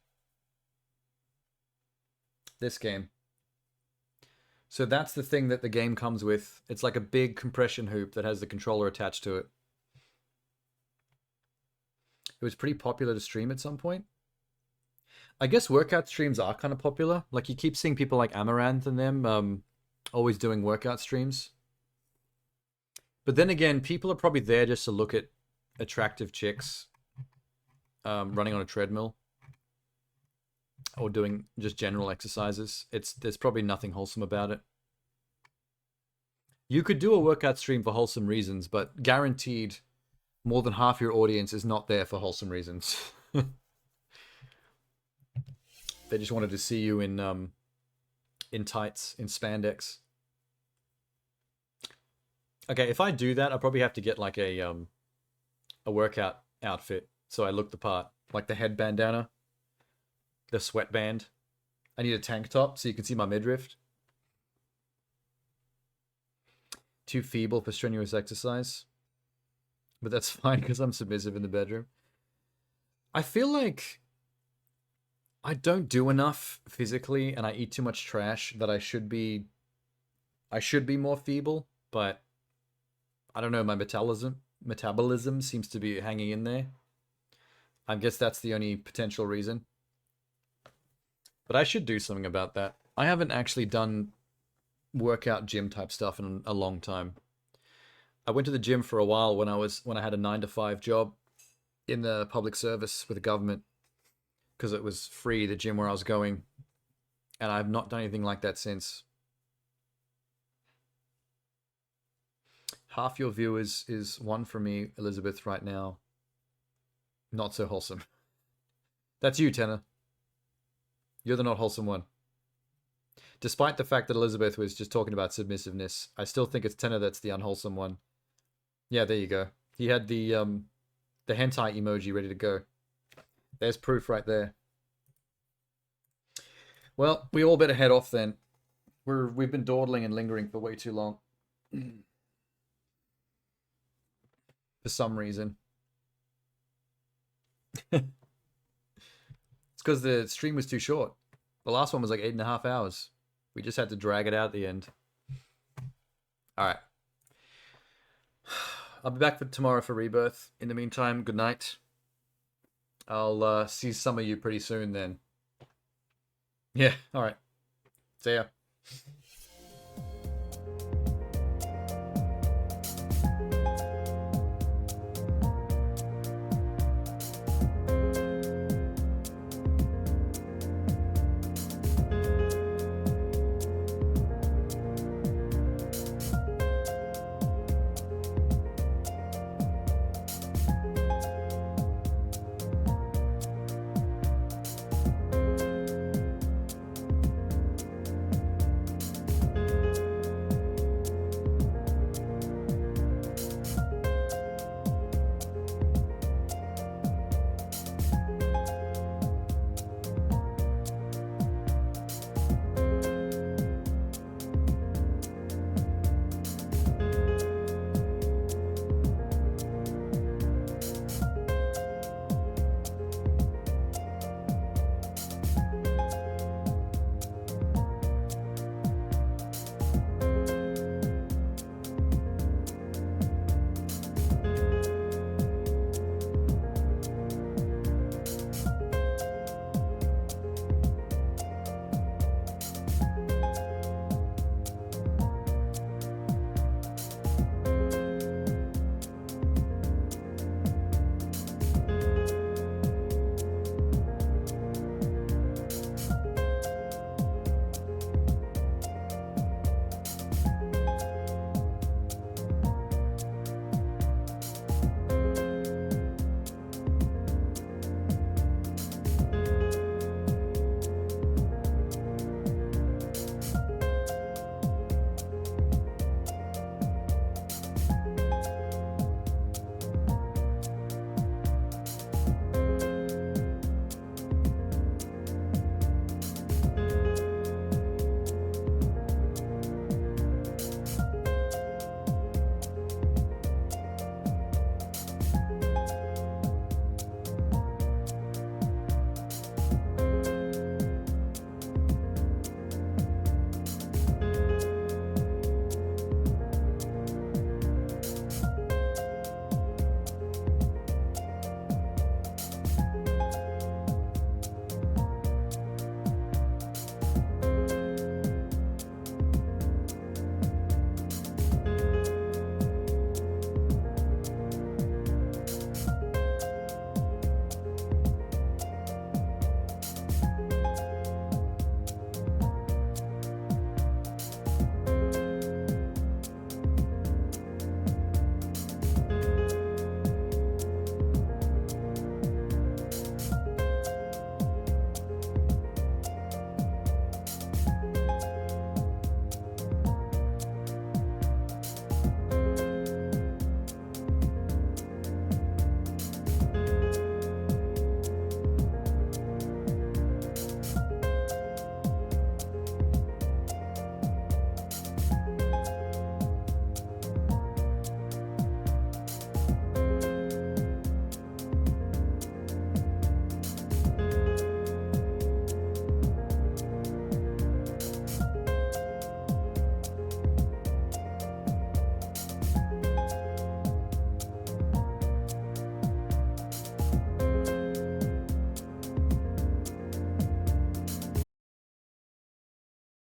S1: This game. So that's the thing that the game comes with. It's like a big compression hoop that has the controller attached to it. It was pretty popular to stream at some point. I guess workout streams are kind of popular. Like you keep seeing people like Amaranth and them always doing workout streams. But then again, people are probably there just to look at attractive chicks running on a treadmill or doing just general exercises. There's probably nothing wholesome about it. You could do a workout stream for wholesome reasons, but guaranteed more than half your audience is not there for wholesome reasons. They just wanted to see you in tights, in spandex. Okay, if I do that, I'll probably have to get like a workout outfit so I look the part, like the head bandana, the sweatband. I need a tank top so you can see my midriff. Too feeble for strenuous exercise, but that's fine because I'm submissive in the bedroom. I feel like I don't do enough physically, and I eat too much trash that I should be more feeble, but I don't know, my metabolism seems to be hanging in there. I guess that's the only potential reason. But I should do something about that. I haven't actually done workout gym type stuff in a long time. I went to the gym for a while when I had a 9-to-5 job in the public service with the government because it was free, the gym where I was going, and I've not done anything like that since. Half your viewers is one for me, Elizabeth, right now. Not so wholesome. That's you, Tenor. You're the not wholesome one. Despite the fact that Elizabeth was just talking about submissiveness, I still think it's Tenor that's the unwholesome one. Yeah, there you go. He had the hentai emoji ready to go. There's proof right there. Well, we all better head off then. We've been dawdling and lingering for way too long. For some reason. It's because the stream was too short. The last one was like 8.5 hours. We just had to drag it out at the end. Alright. I'll be back for tomorrow for Rebirth. In the meantime, good night. I'll see some of you pretty soon then. Yeah, alright. See ya.